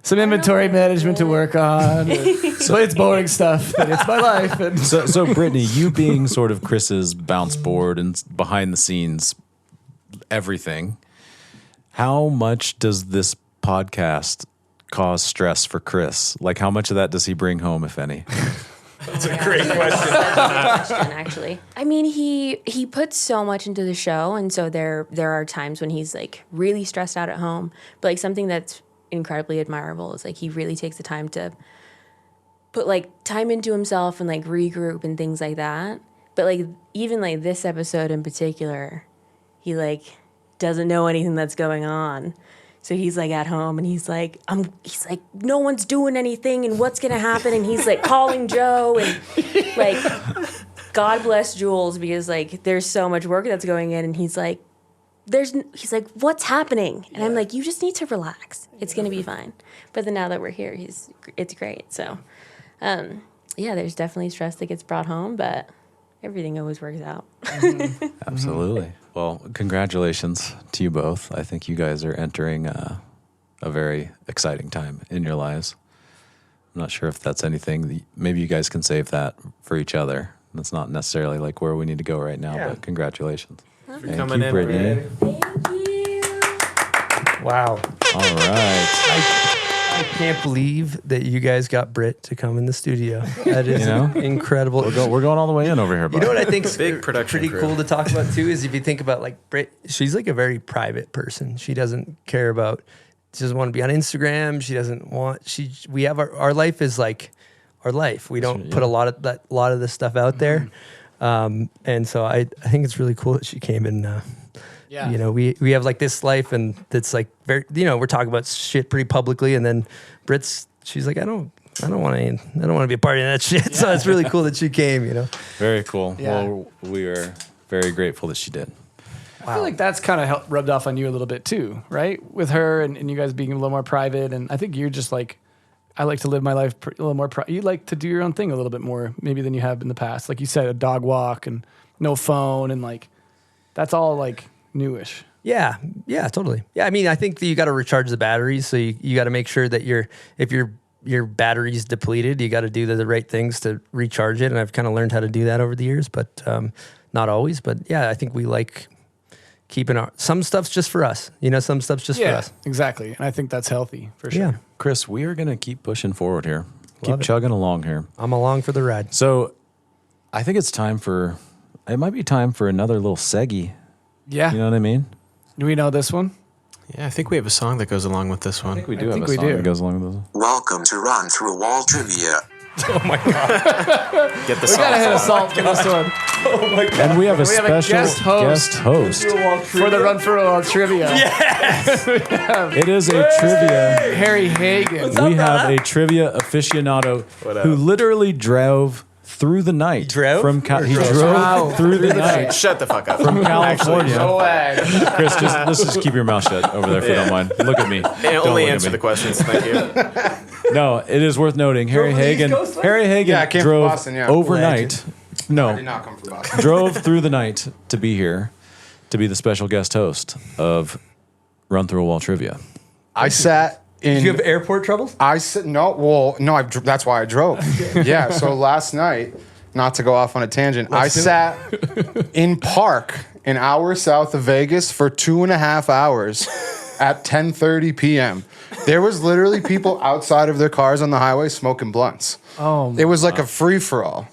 some inventory management to work on. So it's boring stuff, but it's my life. And So Brittany, you being sort of Chris's bounce board and behind the scenes, everything, how much does this podcast cause stress for Chris? Like, how much of that does he bring home, if any? That's a great question. That's a good question, actually. I mean, he puts so much into the show, and so there are times when he's like really stressed out at home. But like something that's incredibly admirable is like he really takes the time to put like time into himself and like regroup and things like that. But like even like this episode in particular, he like doesn't know anything that's going on. So he's like at home and he's like, no one's doing anything and what's gonna happen? And he's like calling Joe and like, God bless Jules because like there's so much work that's going in and he's like, what's happening? And I'm like, you just need to relax. It's gonna be fine. But then now that we're here, it's great. So, yeah, there's definitely stress that gets brought home, but everything always works out. Absolutely. Well, congratulations to you both. I think you guys are entering a very exciting time in your lives. I'm not sure if that's anything. Maybe you guys can save that for each other. That's not necessarily like where we need to go right now, but congratulations. Thanks for coming in, Brittany. Thank you. Wow. All right. I can't believe that you guys got Britt to come in the studio. That is incredible. We're going all the way in over here, bud. You know what I think's Big production pretty crew. cool to talk about too is if you think about like Britt, she's like a very private person. She doesn't care about, she doesn't want to be on Instagram. She doesn't want, we have our life is like our life. We don't put a lot of this stuff out there. And so I think it's really cool that she came in. You know, we have like this life and that's like very, you know, we're talking about shit pretty publicly. And then she's like, I don't want to be a part of that shit. Yeah. So it's really cool that she came, you know? Very cool. Yeah. Well, we are very grateful that she did. I feel like that's kind of rubbed off on you a little bit too, right? With her and you guys being a little more private. And I think you're just like, I like to live my life a little more. You like to do your own thing a little bit more maybe than you have in the past. Like you said, a dog walk and no phone and like, that's all like newish. Yeah, totally. Yeah, I mean, I think that you got to recharge the batteries. So you got to make sure that if your battery's depleted, you got to do the right things to recharge it. And I've kind of learned how to do that over the years, but not always. But yeah, I think we like keeping some stuff's just for us. You know, some stuff's just for us. Exactly. And I think that's healthy for sure. Yeah. Chris, we are going to keep pushing forward here. Love Keep it. chugging along here. I'm along for the ride. So I think it might be time for another little seggy. Yeah. You know what I mean? Do we know this one? Yeah, I think we have a song that goes along with this one. I think we do have a song that goes along with this one. Welcome to Run Through Wall Trivia. Oh my God. Get the We salt. gotta hit a salt for this one. Oh my God. And we have a We have a special guest host. For the Run for Wall Trivia. Yes! It is a trivia. Harry Hagan. We have a trivia aficionado who literally drove through the night. He drove through the night. Shut the fuck up. From California. No way. Chris, let's just keep your mouth shut over there if you don't mind. Look at me. And Don't only look at answer me. the questions. Thank you. No, it is worth noting. Harry Hagan I came from drove Boston, yeah. overnight. I No, did not come from Boston. drove through the night to be here, to be the special guest host of Run Through a Wall Trivia. I sat in. Did you have airport troubles? That's why I drove. Yeah, so last night, not to go off on a tangent, I sat in park an hour south of Vegas for 2.5 hours at 10:30 p.m. There was literally people outside of their cars on the highway smoking blunts. Oh, it was like a free for all.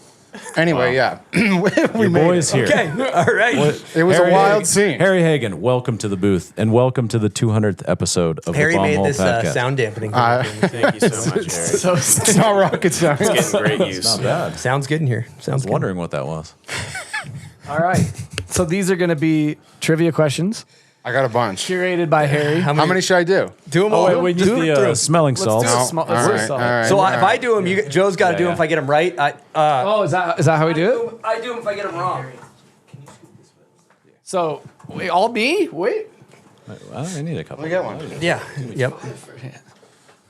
Anyway, yeah, Your boy's here. Okay, all right. It was a wild scene. Harry Hagan, welcome to the booth and welcome to the 200th episode of Harry the Bomb made Hole this Podcast. sound dampening. Thank you so much, Harry. It's not rocket science. It's getting great use. Not bad. Sounds good in here. I Sounds was good. wondering what that was. All right. So these are going to be trivia questions I got a bunch. curated by Harry. How many should I do? Do them Oh, all. wait, we Do need the smelling Let's salts. do a small. All right, all right. So if I do them, Joe's got to do them yeah. if I get them right. Oh, is that how we do it? I do them if I get them wrong. So wait, all me? Wait. I need a couple. Let me get one. Yeah. Yep.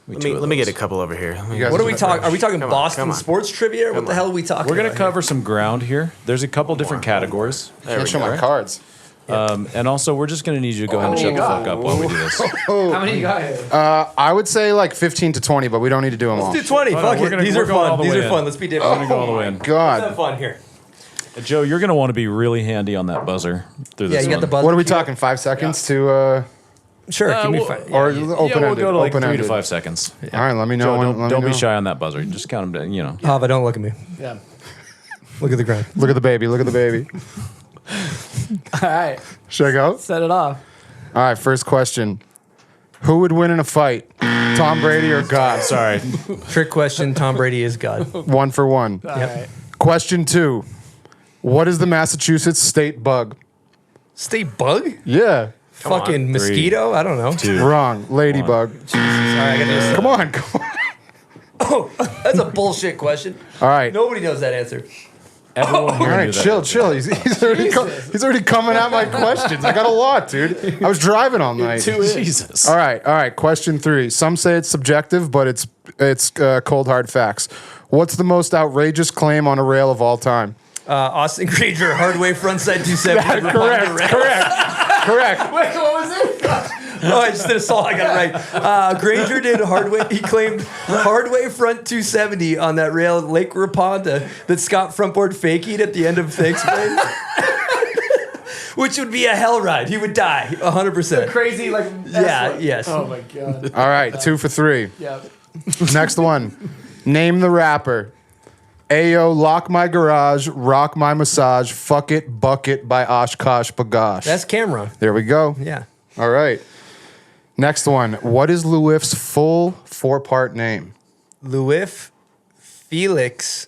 Let me get a couple over here. You guys What are we are talking? Are we talking Come on, Boston come on. sports trivia? Or what the hell are we talking? We're going to about cover some ground here. There's a couple different categories. Can't show my cards. And also, we're just going to need you to go ahead and shut the fuck up while we do this. How many you got here? I would say like 15 to 20, but we don't need to do them all. Let's do 20. Hold on, Fuck we're it. gonna- These we're are going all fun. the These way are in. fun. Let's be We're different. going to go all the way in. Let's God. have fun here. Joe, you're going to want to be really handy on that buzzer through Yeah, this you got one. the buzzer. What are we talking? 5 seconds to Sure. Give me we'll- five. or Yeah, open we'll ended? go to like open 3 to ended. 5 seconds. All right, let me know. Joe, when, let don't me be know. shy on that buzzer. Just count them down, you know. Hava, don't look at me. Yeah. Look at the ground. Look at the baby. Look at the baby. All right. Should I go? Set it off. All right, first question. Who would win in a fight? Tom Brady or God? Sorry. Trick question. Tom Brady is God. 1 for 1. All right. Question 2. What is the Massachusetts state bug? State bug? Yeah. Fucking mosquito? I don't know. 2. Wrong. Ladybug. Sorry, I got this. Come on. Come on. Oh, that's a bullshit question. All right. Nobody knows that answer. Everyone here All right, knew that. chill. He's already coming at my questions. I got a lot, dude. I was driving all night. Jesus. All right. Question 3. Some say it's subjective, but it's cold hard facts. What's the most outrageous claim on a rail of all time? Austin Granger, hardway frontside 270. Correct. Wait, what was it? Oh, I just did a song. I got it right. Granger did hardway. He claimed hardway front 270 on that rail at Lake Raponda that Scott Frontboard fakied at the end of Thanksgiving. Which would be a hell ride. He would die 100%. Crazy, like. Yeah, yes. Oh my god. All right, 2 for 3. Yeah. Next one. Name the rapper. Ayo, lock my garage, rock my massage, fuck it, bucket by Oshkosh Bagosh. That's Cameron. There we go. Yeah. All right. Next one. What is Louif's full 4-part name? Louif Felix.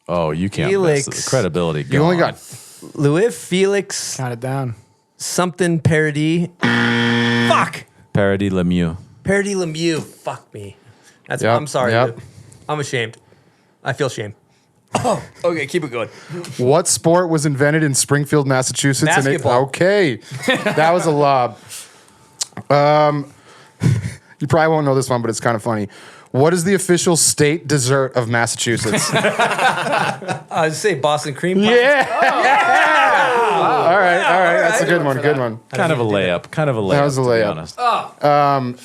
Oh, you can't Felix. miss the credibility. You only got Louif Felix. Count it down. Something Paradis. Fuck. Paradis Lemieux. Paradis Lemieux. Fuck me. That's. Yep, I'm sorry. yep. Dude. I'm ashamed. I feel shame. Oh, okay. Keep it going. What sport was invented in Springfield, Massachusetts? Basketball. Okay. That was a lob. You probably won't know this one, but it's kind of funny. What is the official state dessert of Massachusetts? I'd say Boston cream pie. Yeah. All right. That's a good one. Good one. Kind of a layup. That was a to be layup. honest.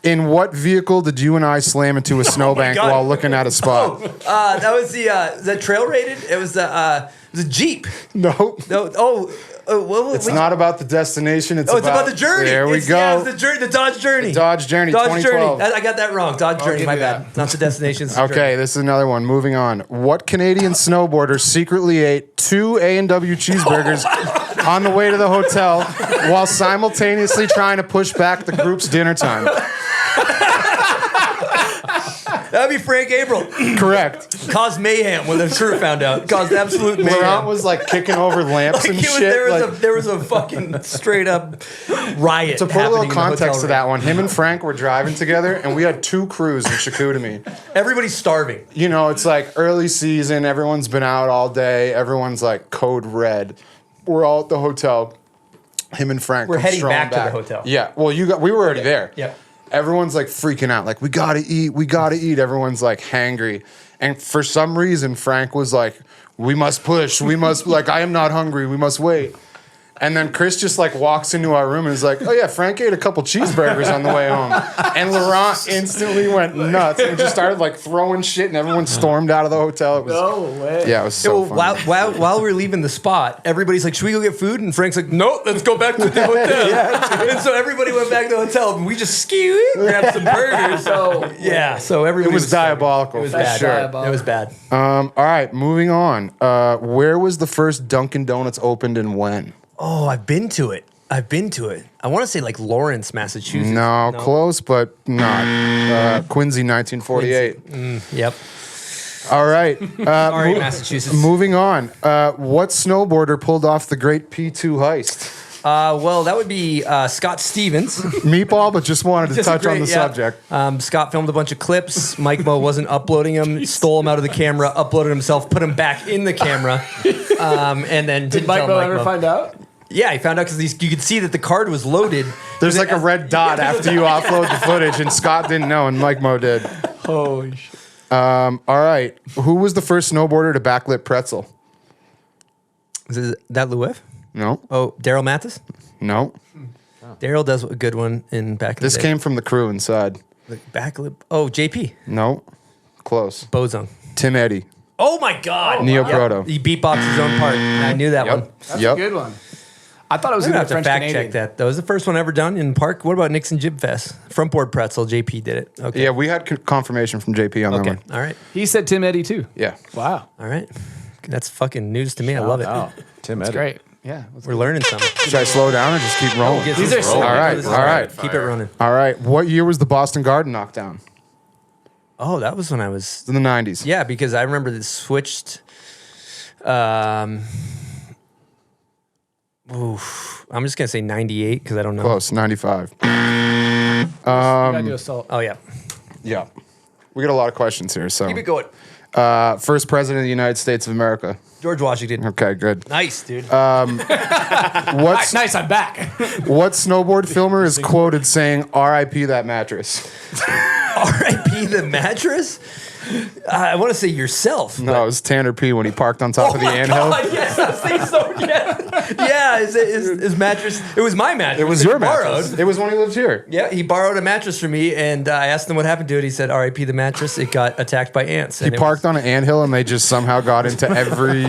In what vehicle did you and I slam into a snowbank God. while looking at a spot? That was the trail rated. It was the Jeep. No. No. It's not about the destination. It's about the journey. There we go. Yeah, it's the journey. The Dodge Journey. The Dodge Journey, Dodge 2012. Journey. I got that wrong. Dodge Journey. give My you bad. Not the destination. it's the Okay, journey. this is another one. Moving on. What Canadian snowboarder secretly ate 2 A&W cheeseburgers on the way to the hotel while simultaneously trying to push back the group's dinner time? That'd be Frank April. Correct. Caused mayhem when the crew found out. Caused absolute mayhem. Laurent was like kicking over lamps and shit. There was a fucking straight up riot. To put a little happening in the context hotel to room. that one, him and Frank were driving together, and we had 2 crews in Chicoutimi. Everybody's starving. You know, it's like early season. Everyone's been out all day. Everyone's like code red. We're all at the hotel. Him and Frank. We're come heading strolling back to the hotel. Yeah. Well, we were already there. Yeah. Everyone's like freaking out. Like, we gotta eat. Everyone's like hangry. And for some reason, Frank was like, we must push. We must, like, I am not hungry. We must wait. And then Chris just like walks into our room and is like, "Oh yeah, Frank ate a couple cheeseburgers on the way home." And Laurent instantly went nuts and just started like throwing shit, and everyone stormed out of the hotel. It was No way. Yeah, it was so funny. While we're leaving the spot, everybody's like, "Should we go get food?" And Frank's like, "No, let's go back to the hotel." And so everybody went back to the hotel, and we just grabbed some burgers. So everybody It was diabolical. It was for bad. sure. It was bad. All right, moving on. Where was the first Dunkin' Donuts opened and when? Oh, I've been to it. I want to say like Lawrence, Massachusetts. No, close, but not. Quincy, 1948. Yep. All right. Sorry, Massachusetts. Moving on. What snowboarder pulled off the great P2 heist? Well, that would be Scott Stevens. Meatball, but just wanted to touch on the subject. Scott filmed a bunch of clips. Mike Mo wasn't uploading them, stole them out of the camera, uploaded himself, put them back in the camera, and then Did Mike Mo ever find out? Yeah, he found out because you could see that the card was loaded. There's like a red dot after you offload the footage, and Scott didn't know, and Mike Mo did. Holy shit. All right. Who was the first snowboarder to backlit pretzel? Is that Louis? No. Oh, Daryl Mathis? No. Daryl does a good one in back in This the day. came from the crew inside. The backlip. Oh, JP. No. Close. Bozone. Tim Eddy. Oh my God. Neoproto. He beatboxed his own part. I knew that one. That's a good one. I thought it was I'm going gonna to have to fact check that. That was the first one ever done in Park. What about Nixon Jib Fest? Frontboard pretzel. JP did it. Okay. Yeah, we had confirmation from JP on that one. All right. He said Tim Eddy too. Yeah. Wow. All right. That's fucking news to me. I love it. Tim That's Eddy. great. Yeah. We're learning something. Should I slow down or just keep rolling? These are all right. All right. Keep it running. All right. What year was the Boston Garden knockdown? Oh, that was when I was in the 90s. Yeah, because I remember this switched. I'm just gonna say 98 because I don't know. Close. 95. gotta do assault. Oh yeah. Yeah. We got a lot of questions here. So Keep it going. First president of the United States of America. George Washington. Okay, good. Nice, dude. What's Nice, I'm back. what snowboard filmer is quoted saying "R.I.P. that mattress"? R.I.P. the mattress. I want to say yourself. No, it was Tanner P. when he parked on top of the anthill. God, yes, I was thinking so. Yeah, his mattress. It was my mattress. It was that your he borrowed. mattress. It was when he lived here. Yeah, he borrowed a mattress from me, and I asked him what happened to it. He said, "R.I.P. the mattress. It got attacked by ants." He parked on an anthill, and they just somehow got into every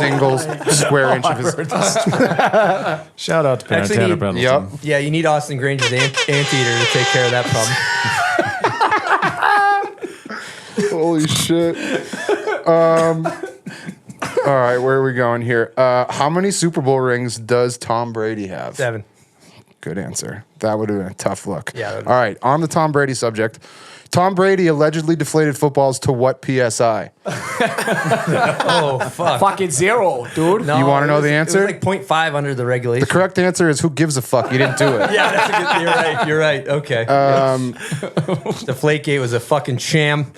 single square inch of his. Shout out to Tanner Actually, Pendleton. Yep. Yeah, you need Austin Granger's anteater to take care of that problem. Holy shit. All right, where are we going here? How many Super Bowl rings does Tom Brady have? 7. Good answer. That would have been a tough look. Yeah. All right, on the Tom Brady subject. Tom Brady allegedly deflated footballs to what PSI? Oh, fuck. Fucking 0, dude. You wanna know the answer? It was like 0.5 under the regulation. The correct answer is who gives a fuck? You didn't do it. Yeah, that's a good. You're right. Okay. Deflategate was a fucking sham,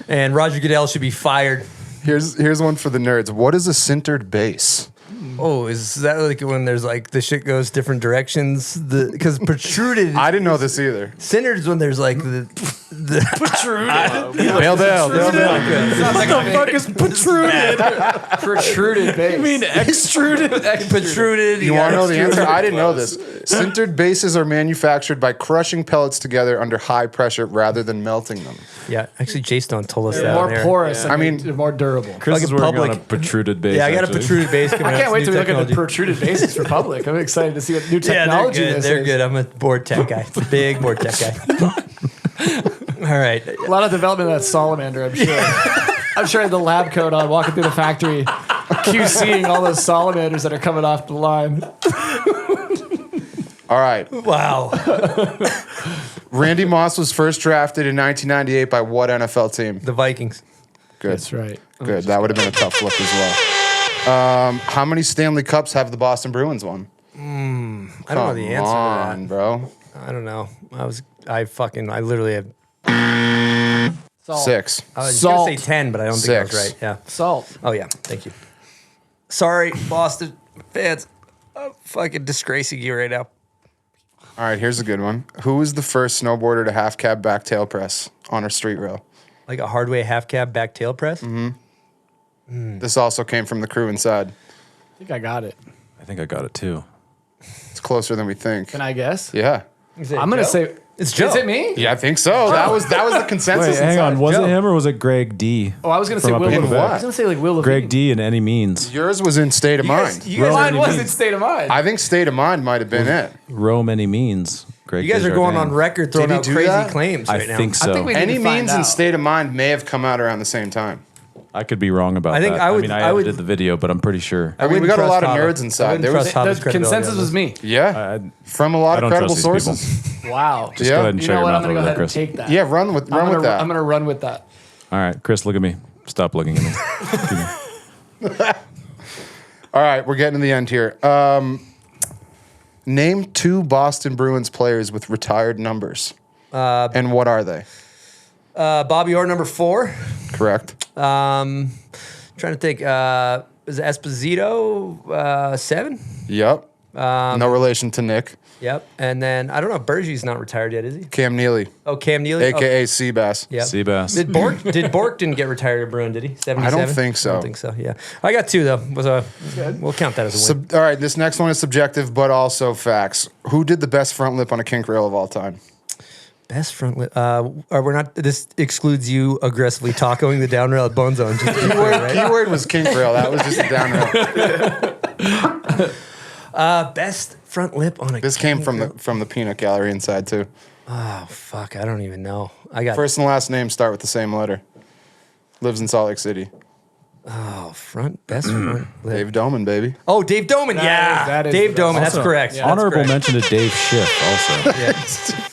and Roger Goodell should be fired. Here's one for the nerds. What is a sintered base? Oh, is that like when there's like the shit goes different directions? Because protruded. I didn't know this either. Centered is when there's like the Protruded. Bail down. What the fuck is protruded? Protruded base. I mean, extruded. Protruded. You want to know the extruded. answer? I didn't know this. Sintered bases are manufactured by crushing pellets together under high pressure rather than melting them. Yeah, actually, Jay Stone told us They're that. more on air. porous. I mean, they're more durable. Chris is working on a public- protruded base. Yeah, I got a actually. protruded base coming I out. can't wait It's to new look at the technology. protruded bases for public. I'm excited to see what new Yeah, technology they're good. this They're is. good. I'm a board tech guy. Big board tech guy. All right. A lot of development of that salamander, I'm sure. I'm sure I had the lab coat on, walking through the factory, QCing all those salamanders that are coming off the line. All right. Wow. Randy Moss was first drafted in 1998 by what NFL team? The Vikings. Good. That's right. Good. That would have been a tough look as well. How many Stanley Cups have the Boston Bruins won? I don't know the answer on, to that. bro. I don't know. I literally have. Salt. 6. I was Salt. going to say 10, but I don't think I was 6. right. Yeah. Salt. Oh, yeah. Thank you. Sorry, Boston fans. I'm fucking disgracing you right now. All right, here's a good one. Who was the first snowboarder to half cab back tail press on a street rail? Like a hard way half cab back tail press? This also came from the crew inside. I think I got it. I think I got it too. closer than we think. Can I guess? Yeah. I'm gonna say it's Joe. Is it me? Yeah, I think so. That was the consensus. Wait, hang on. inside. Was Joe. it him or was it Greg D? Oh, I was gonna say from up Will in Levine. Quebec? I was gonna say like Will Levine. Greg D in any means. Yours was in State of Mind. Mine was in State of Mind. I think State of Mind might have been it. Rome any means. Greg You guys are going on record throwing Did he out do crazy that? claims I right now. think so. I think we need Any to find means and out. State of Mind may have come out around the same time. I could be wrong about I think that. I would- I edited the video, but I'm pretty sure. I mean, we got a lot of nerds inside. There was The consensus was me. yeah, from a lot of credible sources. Wow. Just go ahead and you shut know your what? mouth I'm gonna over go there, ahead and Chris. take that. Yeah, run with that. I'm gonna run with that. All right, Chris, look at me. Stop looking at me. All right, we're getting to the end here. Name 2 Boston Bruins players with retired numbers. And what are they? Bobby Orr, number 4. Correct. Trying to think. Is it Esposito 7? Yep. No relation to Nick. Yep. And then I don't know. Bergie's not retired yet, is he? Cam Neely. Oh, Cam Neely, AKA Seabass. Yep. Seabass. Did Bork didn't get retired at Bruin, did he? 77? I don't think so. I don't think so. Yeah. I got 2 though. We'll count that as a win. All right, this next one is subjective, but also facts. Who did the best front lip on a kink rail of all time? Best front lip. We're not. This excludes you aggressively tacoing the down rail at Bone Zone. Just to be clear, right? Keyword was kink rail. That was just a down rail. Best front lip on a. This came kink from rail. the peanut gallery inside too. Oh fuck! I don't even know. I got First and last name start with the same letter. Lives in Salt Lake City. best front lip. Dave Doman, baby. Oh, Dave Doman. That is Dave the best. Doman. That's Also, correct. Honorable That's correct. mention to Dave Schiff also. Yeah.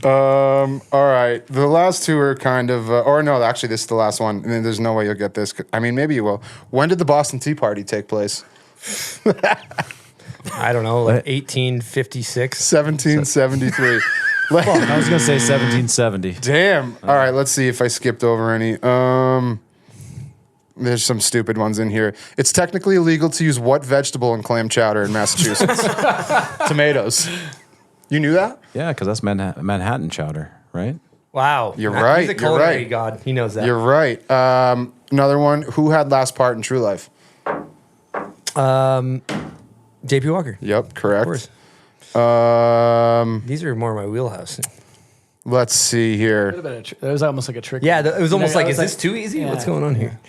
All right. The last 2 are kind of, or no, actually, this is the last one. And there's no way you'll get this. I mean, maybe you will. When did the Boston Tea Party take place? I don't know, like 1856. 1773. I was going to say 1770. Damn. All right, let's see if I skipped over any. There's some stupid ones in here. It's technically illegal to use what vegetable in clam chowder in Massachusetts? Tomatoes. You knew that? Yeah, because that's Manhattan chowder, right? Wow. You're He's right. a You're culinary right. god. He knows that. You're right. Another one. Who had last part in True Life? JP Walker. Yep, correct. Of course. These are more my wheelhouse. Let's see here. That was almost like a trick. Yeah, it was almost like, I is this too easy? Yeah. What's going on here?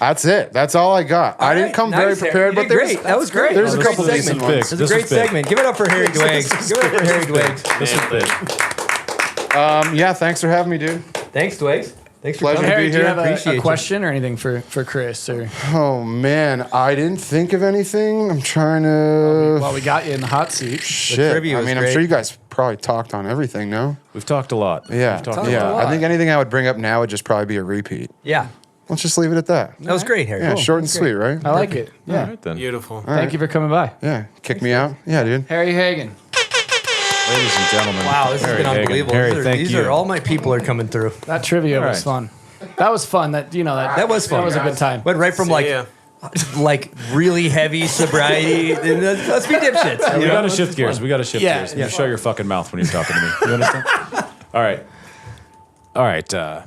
That's it. That's all I got. I didn't come very Nice, Harry. prepared, You but did there's great. That was great. There's That a was couple great decent segment. ones. This was a great segment. Give it up for Harry Dwaggs. Give it up for Harry Dwaggs. This is big. Yeah, thanks for having me, dude. Thanks, Dwaggs. Thanks for Pleasure coming. to Harry, be do you here. have Appreciate a you. question or anything for Chris? Or Oh man, I didn't think of anything. I'm trying to. while we got you in the hot seat, Shit. trivia I was mean, I'm great. sure you guys probably talked on everything. No. We've talked a lot. Yeah. We've talked Yeah. a lot. I think anything I would bring up now would just probably be a repeat. Yeah. Let's just leave it at that. That was great, Harry. Yeah, short and sweet, right? I like it. Yeah. All right, then. Beautiful. All Thank right. you for coming by, Yeah. Kick me out. Yeah, dude. Harry Hagan. Ladies and gentlemen. Wow, this has Harry been Hagan. unbelievable. Harry, thank These you. are all my people are coming through. That trivia All was right. fun. That was fun. That was fun. That was a good time. Went right from like really heavy sobriety. Let's be dipshits. We got to shift gears. We got to shift Yeah. gears. Yeah. You shut your fucking mouth when you're talking to me. You understand? All right. All right. That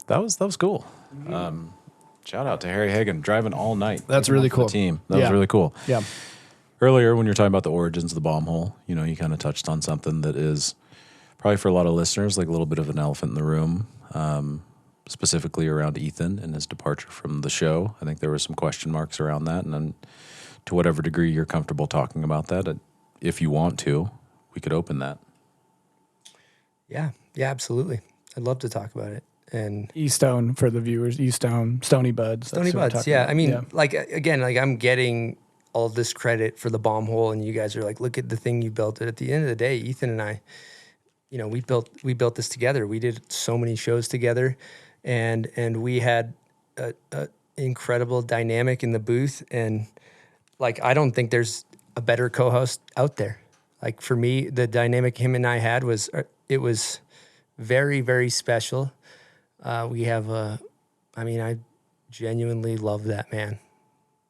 was cool. Shout out to Harry Hagan driving all night. That's Keeping really up with cool. the team. That Yeah. was really cool. Yeah. Earlier, when you were talking about the origins of the bomb hole, you kind of touched on something that is probably for a lot of listeners like a little bit of an elephant in the room, specifically around Ethan and his departure from the show. I think there were some question marks around that, and then to whatever degree you're comfortable talking about that, if you want to, we could open that. Yeah, absolutely. I'd love to talk about it. And E-Stone for the viewers. E-Stone, Stony Buds. Stony That's what I'm Buds. talking Yeah, about. I mean, like again, like I'm getting all this credit for the bomb hole, and you guys are like, look at the thing you built. At the end of the day, Ethan and I, we built this together. We did so many shows together, and we had a incredible dynamic in the booth. And like, I don't think there's a better co-host out there. Like for me, the dynamic him and I had was very, very special. We have I genuinely love that man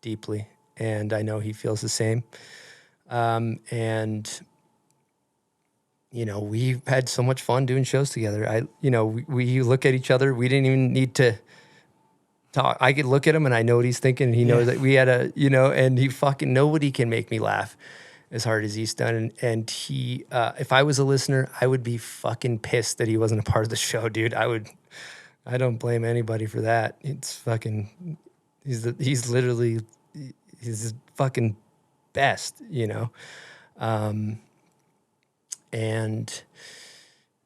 deeply, and I know he feels the same. And we've had so much fun doing shows together. We look at each other. We didn't even need to talk. I could look at him and I know what he's thinking. And he knows that we had and he fucking, nobody can make me laugh as hard as he's done. And he, if I was a listener, I would be fucking pissed that he wasn't a part of the show, dude. I don't blame anybody for that. It's fucking, he's literally, he's the fucking best, you know? And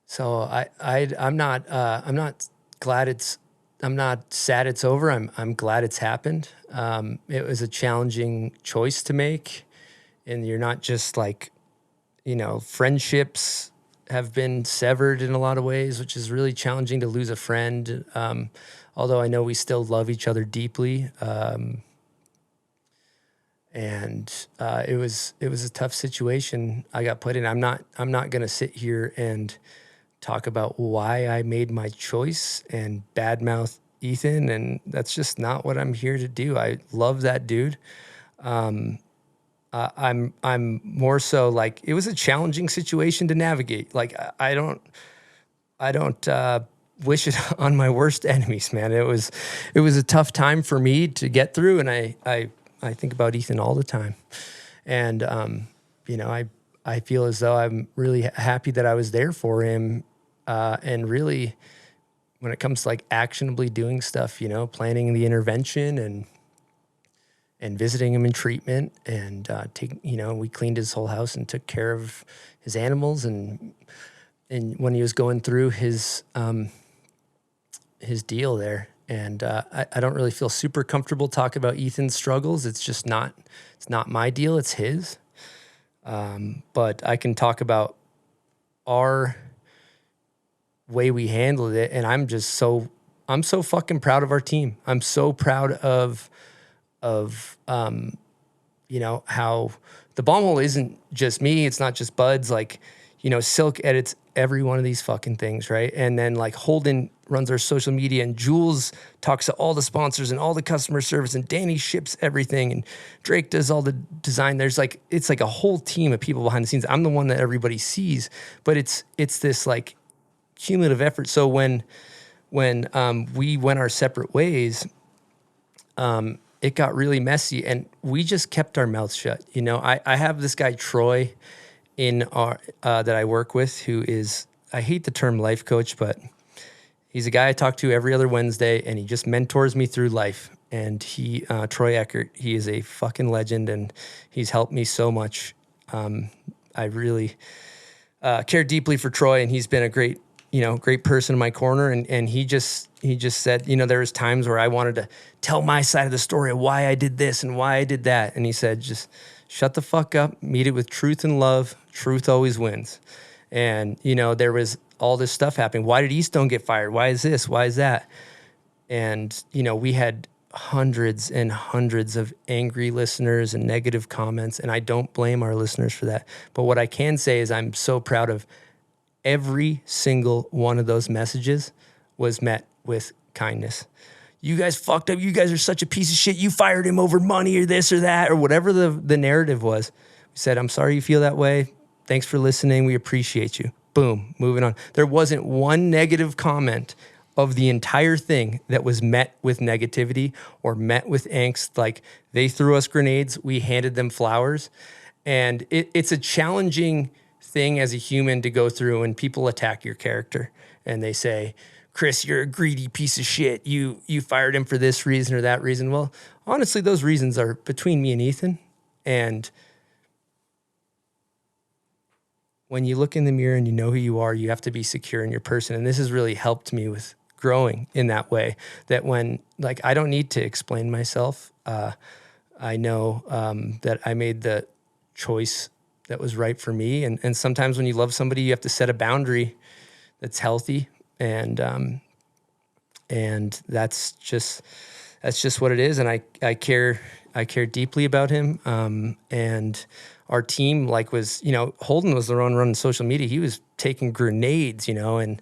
so I'm not sad it's over. I'm glad it's happened. It was a challenging choice to make, and you're not just like, you know, friendships have been severed in a lot of ways, which is really challenging to lose a friend. Although I know we still love each other deeply. And it was a tough situation I got put in. I'm not going to sit here and talk about why I made my choice and badmouth Ethan, and that's just not what I'm here to do. I love that dude. I'm more so like, it was a challenging situation to navigate. Like I don't wish it on my worst enemies, man. It was a tough time for me to get through, and I think about Ethan all the time. And you know, I feel as though I'm really happy that I was there for him. And really, when it comes to like actionably doing stuff, you know, planning the intervention and visiting him in treatment, and you know, we cleaned his whole house and took care of his animals, and when he was going through his deal there. And I don't really feel super comfortable talking about Ethan's struggles. It's not my deal, it's his. But I can talk about our way we handled it, and I'm so fucking proud of our team. I'm so proud of you know, how the bomb hole isn't just me, it's not just Buds. Like, you know, Silk edits every one of these fucking things, right? And then like Holden runs our social media, and Jules talks to all the sponsors and all the customer service, and Danny ships everything, and Drake does all the design. There's like, it's like a whole team of people behind the scenes. I'm the one that everybody sees, but it's this like cumulative effort. So when we went our separate ways, it got really messy, and we just kept our mouths shut. You know, I have this guy Troy in our that I work with, who is, I hate the term life coach, but he's a guy I talk to every other Wednesday, and he just mentors me through life. And Troy Eckert, he is a fucking legend, and he's helped me so much. I really care deeply for Troy, and he's been a great person in my corner. And he just said, you know, there was times where I wanted to tell my side of the story of why I did this and why I did that. And he said, just shut the fuck up, meet it with truth and love. Truth always wins. And, you know, there was all this stuff happening. Why did Eastone get fired? Why is this? Why is that? And, you know, we had hundreds and hundreds of angry listeners and negative comments, and I don't blame our listeners for that. But what I can say is I'm so proud of every single one of those messages was met with kindness. You guys fucked up. You guys are such a piece of shit. You fired him over money or this or that or whatever the narrative was. We said, I'm sorry you feel that way. Thanks for listening. We appreciate you. Boom, moving on. There wasn't one negative comment of the entire thing that was met with negativity or met with angst. Like, they threw us grenades, we handed them flowers. And it's a challenging thing as a human to go through when people attack your character and they say, Chris, you're a greedy piece of shit. You fired him for this reason or that reason. Well, honestly, those reasons are between me and Ethan. And when you look in the mirror and you know who you are, you have to be secure in your person. And this has really helped me with growing in that way, that when, like, I don't need to explain myself. I know that I made the choice that was right for me. And sometimes when you love somebody, you have to set a boundary that's healthy. And that's just what it is. And I care deeply about him. And our team, like, was, you know, Holden was the one running social media. He was taking grenades, you know, and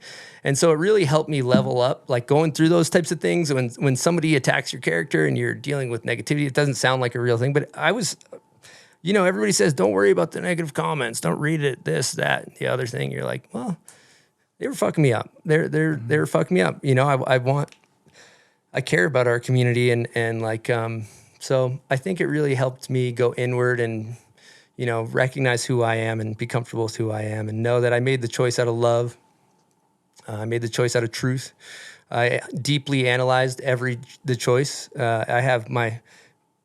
so it really helped me level up, like, going through those types of things. When somebody attacks your character and you're dealing with negativity, it doesn't sound like a real thing, but I was, you know, everybody says, don't worry about the negative comments. Don't read it, this, that, the other thing. You're like, well, they were fucking me up. They were fucking me up. You know, I care about our community and like, so I think it really helped me go inward and, recognize who I am and be comfortable with who I am and know that I made the choice out of love. I made the choice out of truth. I deeply analyzed the choice. I have my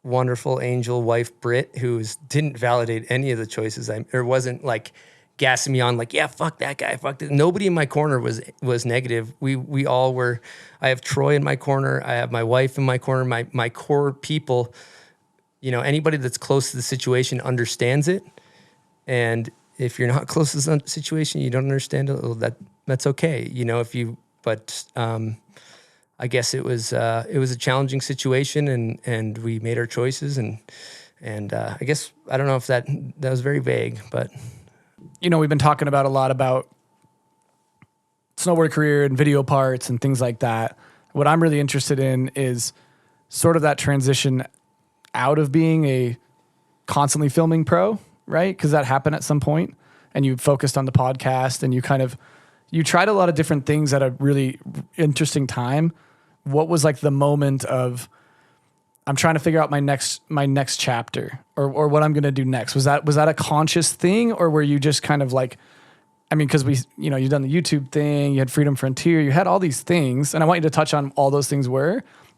wonderful angel wife, Britt, who didn't validate any of the choices. Or wasn't like gassing me on like, yeah, fuck that guy, fuck this. Nobody in my corner was negative. We all were. I have Troy in my corner. I have my wife in my corner. My core people, anybody that's close to the situation understands it. And if you're not close to the situation, you don't understand it, well, that's okay. I guess it was a challenging situation, and we made our choices, and I guess I don't know if that was very vague, but we've been talking about a lot about snowboard career and video parts and things like that. What I'm really interested in is sort of that transition out of being a constantly filming pro, right? Because that happened at some point, and you focused on the podcast, and you tried a lot of different things at a really interesting time. What was like the moment of, I'm trying to figure out my next chapter or what I'm going to do next? Was that a conscious thing, or were you just kind of like, because you've done the YouTube thing, you had Freedom Frontier, you had all these things, and I want you to touch on all those things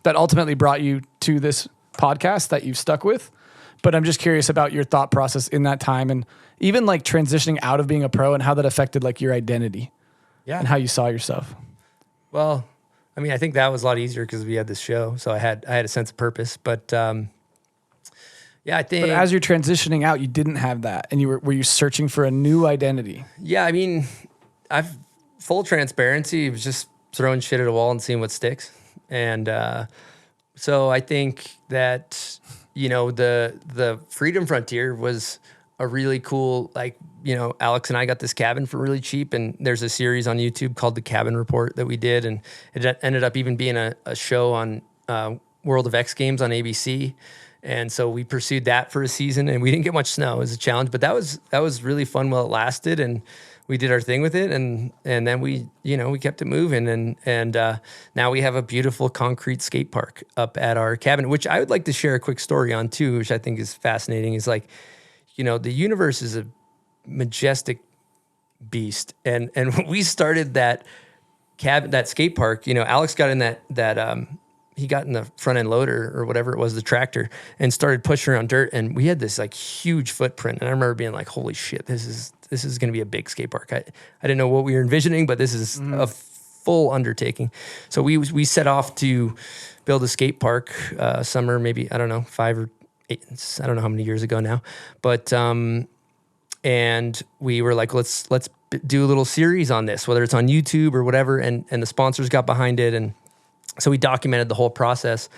that ultimately brought you to this podcast that you've stuck with. But I'm just curious about your thought process in that time, and even like transitioning out of being a pro and how that affected like your identity. Yeah. And how you saw yourself. Well, I think that was a lot easier because we had this show, so I had a sense of purpose. But I think. But as you're transitioning out, you didn't have that, and were you searching for a new identity? Yeah, I've full transparency. It was just throwing shit at a wall and seeing what sticks, and so I think that the Freedom Frontier was a really cool, Alex and I got this cabin for really cheap, and there's a series on YouTube called The Cabin Report that we did, and it ended up even being a show on World of X Games on ABC, and so we pursued that for a season, and we didn't get much snow. It was a challenge, but that was really fun while it lasted, and we did our thing with it, and then we kept it moving, and now we have a beautiful concrete skate park up at our cabin, which I would like to share a quick story on too, which I think is fascinating. Is like, the universe is a majestic beast, and when we started that skate park, Alex got in that he got in the front end loader or whatever it was, the tractor, and started pushing around dirt, and we had this like huge footprint, and I remember being like, holy shit, this is going to be a big skate park. I didn't know what we were envisioning, but this is a full undertaking. So we set off to build a skate park summer, maybe, I don't know, 5 or 8, I don't know how many years ago now, but and we were like, let's do a little series on this, whether it's on YouTube or whatever, and the sponsors got behind it, and so we documented the whole process,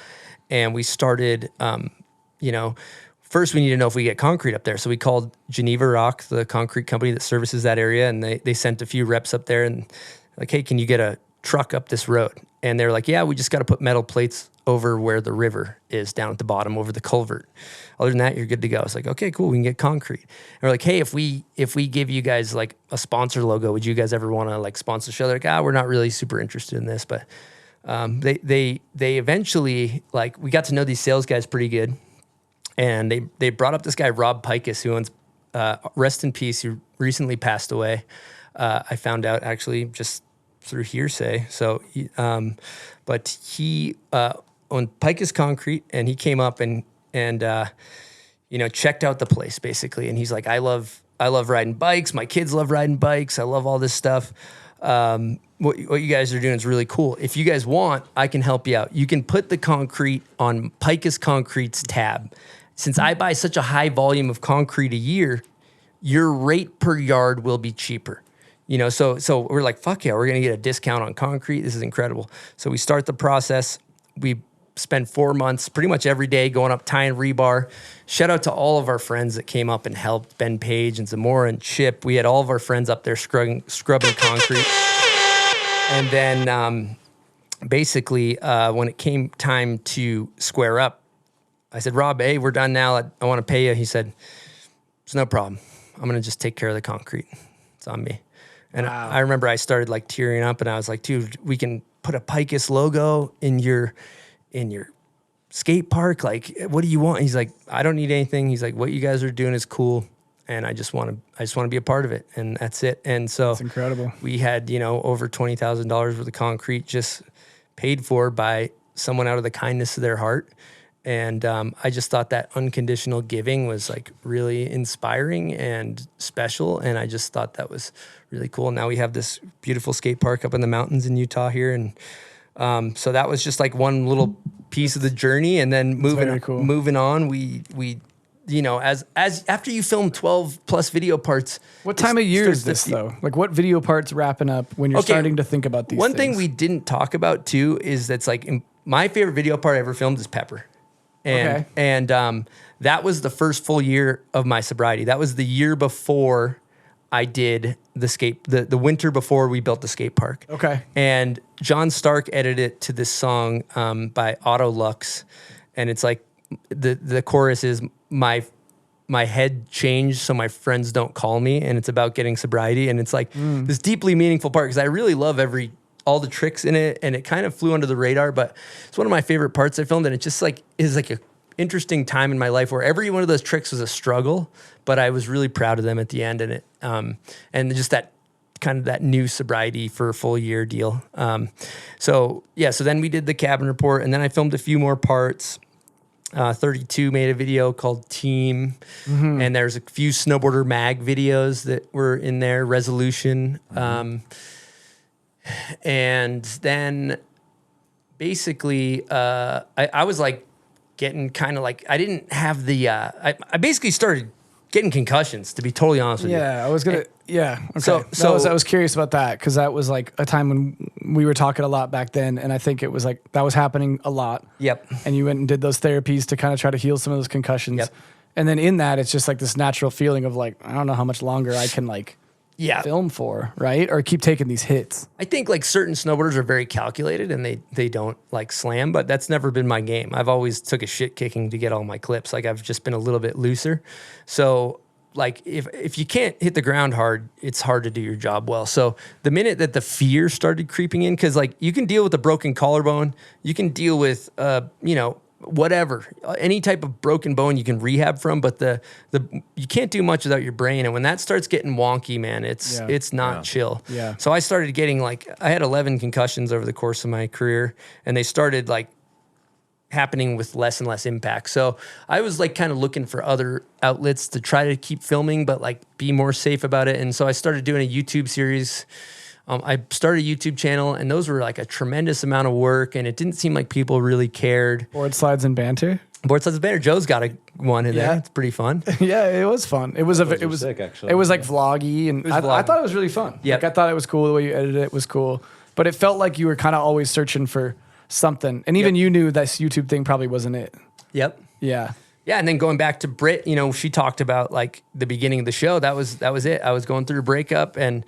and we started, first we need to know if we get concrete up there. So we called Geneva Rock, the concrete company that services that area, and they sent a few reps up there, and like, hey, can you get a truck up this road? And they were like, yeah, we just got to put metal plates over where the river is down at the bottom over the culvert. Other than that, you're good to go. It's like, okay, cool, we can get concrete. And we're like, hey, if we give you guys like a sponsor logo, would you guys ever want to like sponsor the show? They're like, we're not really super interested in this, but they eventually, like, we got to know these sales guys pretty good, and they brought up this guy Rob Pikus, who owns rest in peace, who recently passed away. I found out actually just through hearsay. So, but he owned Pikus Concrete, and he came up and checked out the place basically, and he's like, I love riding bikes. My kids love riding bikes. I love all this stuff. What you guys are doing is really cool. If you guys want, I can help you out. You can put the concrete on Pikus Concrete's tab. Since I buy such a high volume of concrete a year, your rate per yard will be cheaper. So we're like, fuck yeah, we're going to get a discount on concrete. This is incredible. So we start the process. We spend 4 months pretty much every day going up, tying rebar. Shout out to all of our friends that came up and helped, Ben Page and Zamora and Chip. We had all of our friends up there scrubbing concrete. And then basically when it came time to square up, I said, Rob, hey, we're done now. I want to pay you. He said, it's no problem. I'm going to just take care of the concrete. It's on me. And wow. I remember I started like tearing up, and I was like, dude, we can put a Pikus logo in your skate park. Like, what do you want? He's like, I don't need anything. He's like, what you guys are doing is cool. and I just want to be a part of it, and that's it. And so That's incredible. We had, over $20,000 worth of concrete just paid for by someone out of the kindness of their heart. And I just thought that unconditional giving was like really inspiring and special. And I just thought that was really cool. Now we have this beautiful skate park up in the mountains in Utah here. And so that was just like one little piece of the journey. And then moving on, we as after you film 12 plus video parts. What time of year is this though? Like what video parts wrapping up when you're starting to think about these One things? thing we didn't talk about too is that's like my favorite video part I ever filmed is Pepper. And that was the first full year of my sobriety. That was the year before I did the winter before we built the skate park. Okay. And John Stark edited it to this song by Otto Lux. And it's like the chorus is my head changed so my friends don't call me. And it's about getting sobriety. And it's like this deeply meaningful part because I really love all the tricks in it, and it kind of flew under the radar, but it's one of my favorite parts I filmed, and it just is like a interesting time in my life where every one of those tricks was a struggle, but I was really proud of them at the end, and and just that kind of that new sobriety for a full year deal. So then we did the cabin report, and then I filmed a few more parts. 32 made a video called Team, and there's a few Snowboarder Mag videos that were in there, Resolution. And then basically, I was like getting kind of like, I didn't have the, I basically started getting concussions, to be totally honest with you. Yeah, I was going to, yeah. Okay. So I was curious about that because that was like a time when we were talking a lot back then. And I think it was like, that was happening a lot. Yep. And you went and did those therapies to kind of try to heal some of those concussions. Yep. And then in that, it's just like this natural feeling of like, I don't know how much longer I can like, film for, right? Or keep taking these hits. I think like certain snowboarders are very calculated and they don't like slam, but that's never been my game. I've always took a shit kicking to get all my clips. Like I've just been a little bit looser. So like if you can't hit the ground hard, it's hard to do your job well. So the minute that the fear started creeping in, because like you can deal with a broken collarbone, you can deal with whatever, any type of broken bone you can rehab from, but the you can't do much without your brain. And when that starts getting wonky, man, it's not chill. Yeah. So I started getting I had 11 concussions over the course of my career, and they started like happening with less and less impact. So I was like kind of looking for other outlets to try to keep filming, but like be more safe about it. And so I started doing a YouTube series. I started a YouTube channel, and those were like a tremendous amount of work, and it didn't seem like people really cared. Board slides and banter. Board slides and banter. Joe's got one in there. It's pretty fun. Yeah, it was fun. It was sick, actually. It was like vloggy, and I thought it was really fun. Yeah, like, I thought it was cool the way you edited it was cool, but it felt like you were kind of always searching for something, and even you knew this YouTube thing probably wasn't it. Yep. Yeah. Yeah, and then going back to Britt, she talked about like the beginning of the show. That was it. I was going through a breakup, and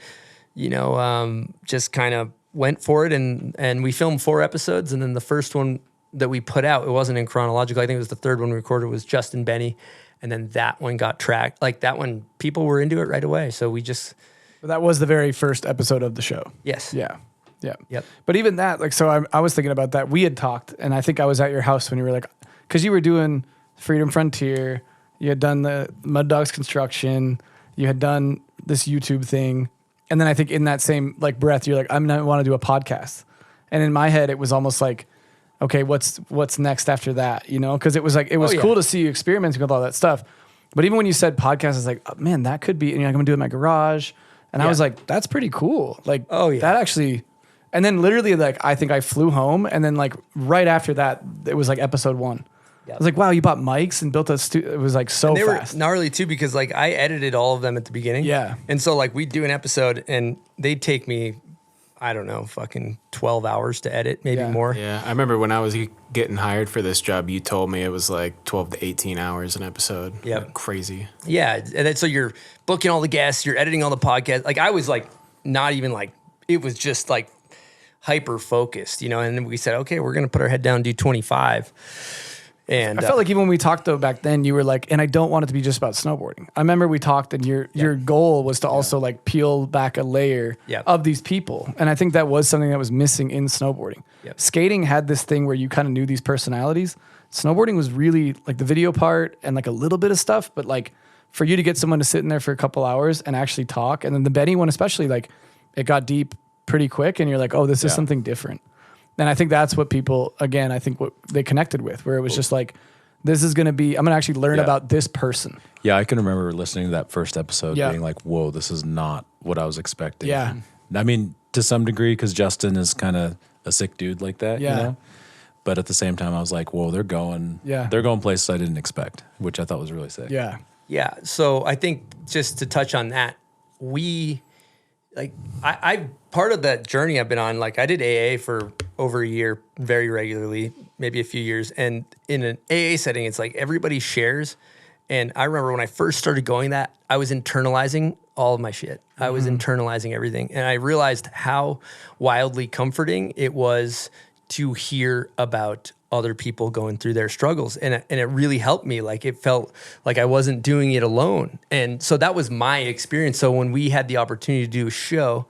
just kind of went for it, and we filmed 4 episodes, and then the first one that we put out, it wasn't in chronological. I think it was the third one we recorded was Justin Benny, and then that one got tracked. Like that one, people were into it right away. So we just. But that was the very first episode of the show. Yes. Yeah. Yeah. Yep. But even that, like, so I was thinking about that. We had talked, and I think I was at your house when you were like, because you were doing Freedom Frontier, you had done the Mud Dogs construction, you had done this YouTube thing. And then I think in that same like breath, you're like, I want to do a podcast. And in my head, it was almost like, okay, what's next after that? Because it was like, it was cool to see you experimenting with all that stuff. But even when you said podcast, I was like, oh, man, that could be, and I'm going to do it in my garage. And I was like, that's pretty cool. Like, that actually, and then literally like, I think I flew home, and then like right after that, it was like episode 1. I was like, wow, you bought mics and built a studio. It was like so fast. Were gnarly too, because like I edited all of them at the beginning. Yeah. And so like we'd do an episode, and they'd take me, I don't know, fucking 12 hours to edit, maybe more. Yeah. I remember when I was getting hired for this job, you told me it was like 12 to 18 hours an episode. Yeah. Like crazy. Yeah. And then so you're booking all the guests, you're editing all the podcasts. Like I was like, not even like, it was just like hyper focused, and then we said, okay, we're going to put our head down and do 25. And I felt like even when we talked though back then, you were like, and I don't want it to be just about snowboarding. I remember we talked, and your goal was to also like peel back a layer of these people. And I think that was something that was missing in snowboarding. Skating had this thing where you kind of knew these personalities. Snowboarding was really like the video part and like a little bit of stuff, but like for you to get someone to sit in there for a couple hours and actually talk, and then the Benny one especially, like it got deep pretty quick, and you're like, oh, this is something different. And I think that's what people, again, I think what they connected with, where it was just like, this is going to be, I'm going to actually learn about this person. Yeah, I can remember listening to that first episode Yeah. being like, whoa, this is not what I was expecting. Yeah. I mean, to some degree, because Justin is kind of a sick dude like that, Yeah. you know? But at the same time, I was like, whoa, they're going places I didn't expect, which I thought was really sick. Yeah. Yeah. So I think just to touch on that, I part of that journey I've been on, like I did AA for over a year very regularly, maybe a few years. And in an AA setting, it's like everybody shares. And I remember when I first started going that, I was internalizing all of my shit. I was internalizing everything. And I realized how wildly comforting it was to hear about other people going through their struggles. And it really helped me. Like it felt like I wasn't doing it alone. And so that was my experience. So when we had the opportunity to do a show,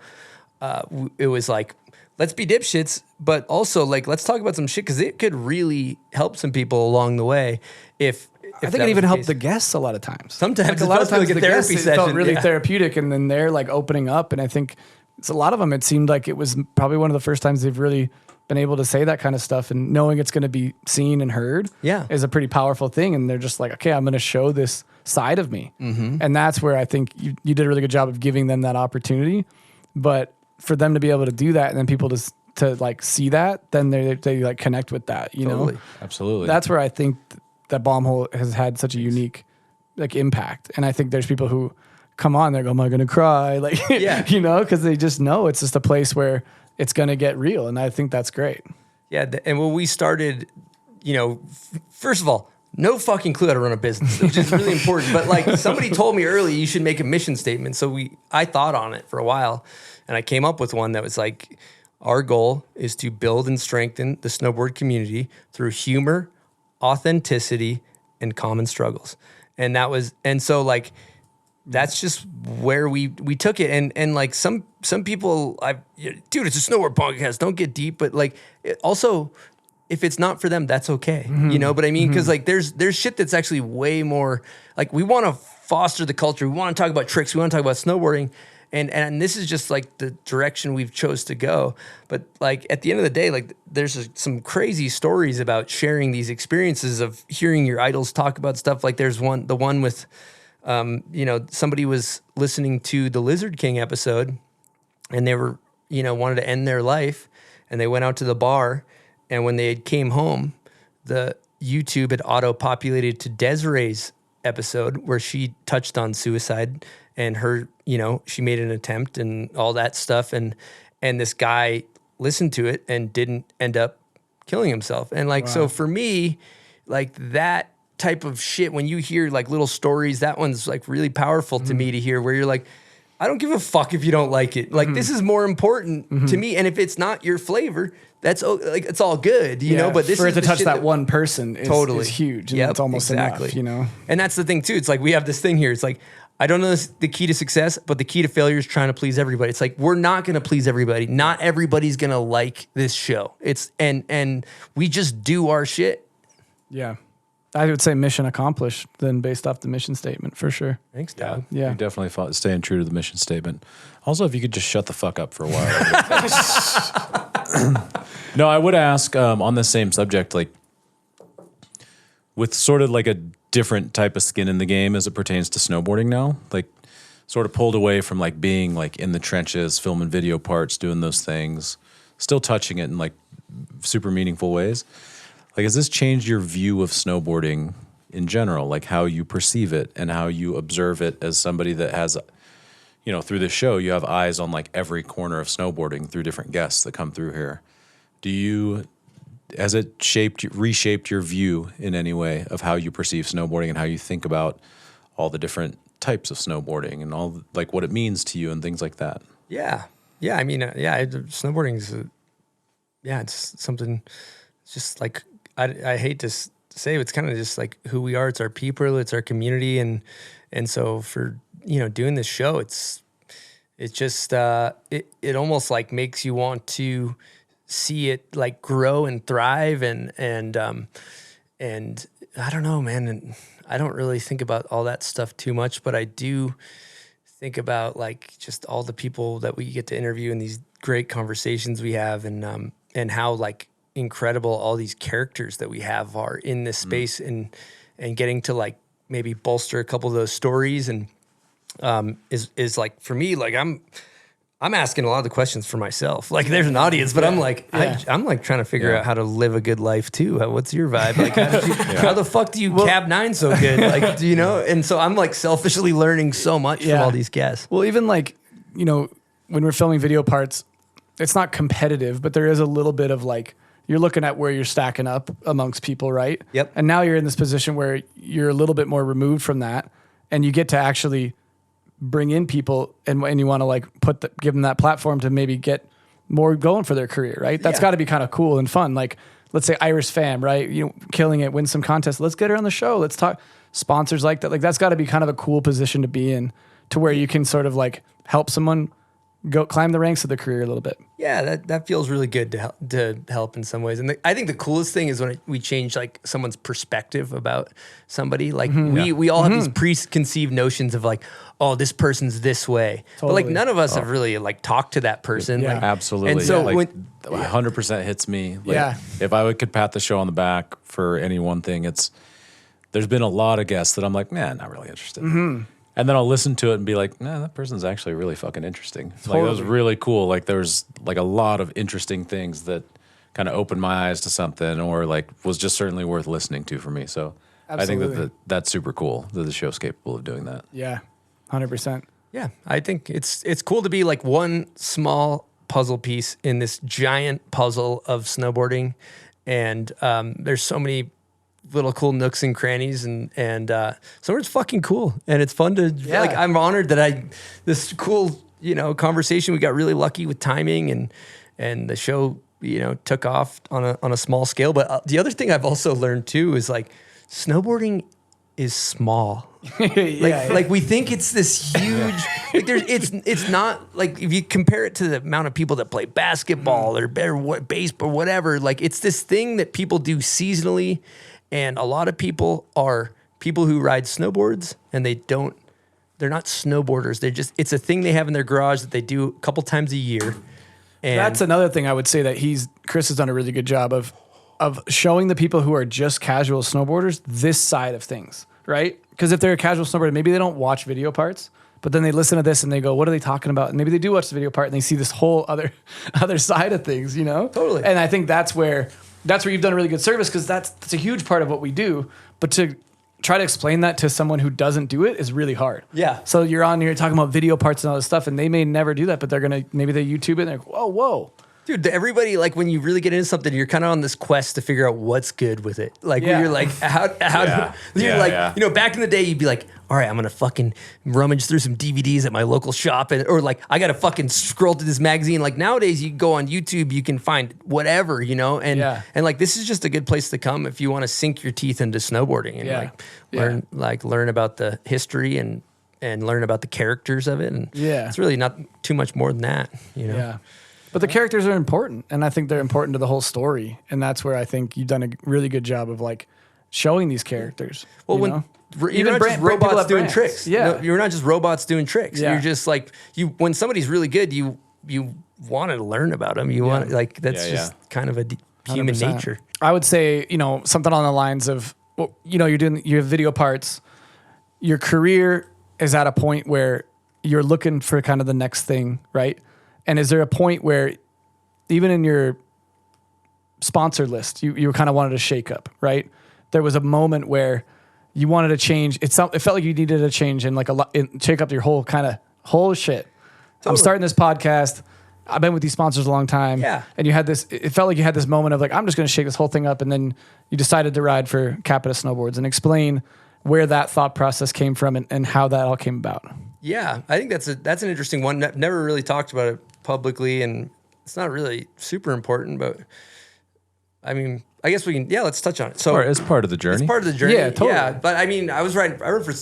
it was like, let's be dipshits, but also like, let's talk about some shit, because it could really help some people along the way. I think it even helped the guests a lot of times. Sometimes like a lot of times like a the therapy guests, session. it felt really therapeutic, and then they're like opening up. And I think it's a lot of them, it seemed like it was probably one of the first times they've really been able to say that kind of stuff, and knowing it's going to be seen and heard is a pretty powerful thing. And they're just like, okay, I'm going to show this side of me. And that's where I think you did a really good job of giving them that opportunity. But for them to be able to do that, and then people to like see that, then they like connect with that, you know? Absolutely. That's where I think that Bombhole has had such a unique like impact. And I think there's people who come on, they're going, am I going to cry? Like, you know, because they just know it's just a place where it's going to get real. And I think that's great. Yeah. And when we started, you know, first of all, no fucking clue how to run a business, which is really important. But like somebody told me early, you should make a mission statement. So I thought on it for a while, and I came up with one that was like, our goal is to build and strengthen the snowboard community through humor, authenticity, and common struggles. And so like, that's just where we took it. And like some people, dude, it's a snowboard podcast, don't get deep, but like also, if it's not for them, that's okay. You know, but I mean, because like there's shit that's actually way more, like we want to foster the culture. We want to talk about tricks. We want to talk about snowboarding. And this is just like the direction we've chose to go. But like at the end of the day, like there's some crazy stories about sharing these experiences of hearing your idols talk about stuff. Like there's the one with, you know, somebody was listening to the Lizard King episode, and they were, you know, wanted to end their life, and they went out to the bar, and when they came home, the YouTube had auto-populated to Desiree's episode where she touched on suicide and her, you know, she made an attempt and all that stuff. And this guy listened to it and didn't end up killing himself. And like, so for me, like that type of shit, when you hear like little stories, that one's like really powerful to me to hear, where you're like, I don't give a fuck if you don't like it. Like this is more important to me. And if it's not your flavor, that's like, it's all good, you know, but this for is it to the touch shit that one person is huge. And it's almost enough, you know? And that's the thing too. It's like, we have this thing here. It's like, I don't know the key to success, but the key to failure is trying to please everybody. It's like, we're not going to please everybody. Not everybody's going to like this show. It's, and we just do our shit. Yeah. I would say mission accomplished then, based off the mission statement, for sure. Thanks, Dad. Yeah. You definitely staying true to the mission statement. Also, if you could just shut the fuck up for a while. No, I would ask on the same subject, like with sort of like a different type of skin in the game as it pertains to snowboarding now, like sort of pulled away from like being like in the trenches, filming video parts, doing those things, still touching it in like super meaningful ways. Like, has this changed your view of snowboarding in general? Like how you perceive it and how you observe it as somebody that has, you know, through this show, you have eyes on like every corner of snowboarding through different guests that come through here. Has it reshaped your view in any way of how you perceive snowboarding and how you think about all the different types of snowboarding and all like what it means to you and things like that? Yeah. Yeah. I mean, snowboarding is, it's something, it's just like, I hate to say, it's kind of just like who we are. It's our people, it's our community. And so for, you know, doing this show, it's just, it almost like makes you want to see it like grow and thrive and I don't know, man. And I don't really think about all that stuff too much, but I do think about like just all the people that we get to interview and these great conversations we have, and how like incredible all these characters that we have are in this space, and getting to like maybe bolster a couple of those stories, and is like, for me, like I'm asking a lot of the questions for myself. Like there's an audience, but I'm like, I'm like trying to figure out how to live a good life too. What's your vibe? Like, how the fuck do you cab 9 so good? Like, do you know? And so I'm like selfishly learning so much from all these guests. Well, even like, you know, when we're filming video parts, it's not competitive, but there is a little bit of like, you're looking at where you're stacking up amongst people, right? Yep. And now you're in this position where you're a little bit more removed from that, and you get to actually bring in people, and you want to like give them that platform to maybe get more going for their career, right? That's got to be kind of cool and fun. Like, let's say Iris Pham, right? You know, killing it, win some contests. Let's get her on the show. Let's talk sponsors like that. Like, that's got to be kind of a cool position to be in, to where you can sort of like help someone go climb the ranks of their career a little bit. Yeah, that feels really good to help in some ways. And I think the coolest thing is when we change like someone's perspective about somebody. Like we all have these preconceived notions of like, oh, this person's this way. But like none of us have really like talked to that person. Like, absolutely. And so like, 100% hits me. Like, if I could pat the show on the back for any one thing, there's been a lot of guests that I'm like, man, not really interested. And then I'll listen to it and be like, nah, that person's actually really fucking interesting. Like, that was really cool. Like, there's like a lot of interesting things that kind of opened my eyes to something, or like was just certainly worth listening to for me. So I think that's super cool that the show's capable of doing that. Yeah, 100%. Yeah, I think it's cool to be like one small puzzle piece in this giant puzzle of snowboarding. And there's so many little cool nooks and crannies, and so it's fucking cool, and it's fun to like. I'm honored that this cool, you know, conversation. We got really lucky with timing, and the show, you know, took off on a small scale. But the other thing I've also learned too is like snowboarding is small. Like we think it's this huge. Like it's not like, if you compare it to the amount of people that play basketball or baseball or whatever. Like it's this thing that people do seasonally. And a lot of people are people who ride snowboards, and they're not snowboarders. It's a thing they have in their garage that they do a couple times a year. And that's another thing I would say that Chris has done a really good job of showing the people who are just casual snowboarders this side of things, right? Because if they're a casual snowboarder, maybe they don't watch video parts, but then they listen to this and they go, what are they talking about? And maybe they do watch the video part and they see this whole other side of things, you know? Totally. And I think that's where you've done a really good service, because that's a huge part of what we do. But to try to explain that to someone who doesn't do it is really hard. Yeah. So you're talking about video parts and all this stuff, and they may never do that, but maybe they YouTube it and they're like, whoa. Dude, everybody, like when you really get into something, you're kind of on this quest to figure out what's good with it. Like you're like, you know, back in the day, you'd be like, all right, I'm going to fucking rummage through some DVDs at my local shop, or like, I got to fucking scroll through this magazine. Like nowadays, you go on YouTube, you can find whatever, you know, and like, this is just a good place to come if you want to sink your teeth into snowboarding and learn about the history and learn about the characters of it. And it's really not too much more than that, you know? Yeah. But the characters are important, and I think they're important to the whole story. And that's where I think you've done a really good job of like showing these charactures. Well, even robots doing tricks. Yeah. You're not just robots doing tricks. Yeah. You're just like, when somebody's really good, you want to learn about them. You want, like, that's just kind of a human 100%. nature. I would say, you know, something on the lines of, well, you know, you have video parts. Your career is at a point where you're looking for kind of the next thing, right? And is there a point where, even in your sponsor list, you kind of wanted to shake up, right? There was a moment where you wanted to change. It felt like you needed a change and like shake up your whole shit. Totally. I'm starting this podcast. I've been with these sponsors a long time. Yeah. And it felt like you had this moment of like, I'm just going to shake this whole thing up. And then you decided to ride for CAPiTA Snowboards, and explain where that thought process came from and how that all came about. Yeah, I think that's an interesting one. Never really talked about it publicly, and it's not really super important, but I mean, I guess we can. Yeah, let's touch on it. So it's part of the journey. It's part of the journey. Yeah, totally. Yeah, but I mean, I rode for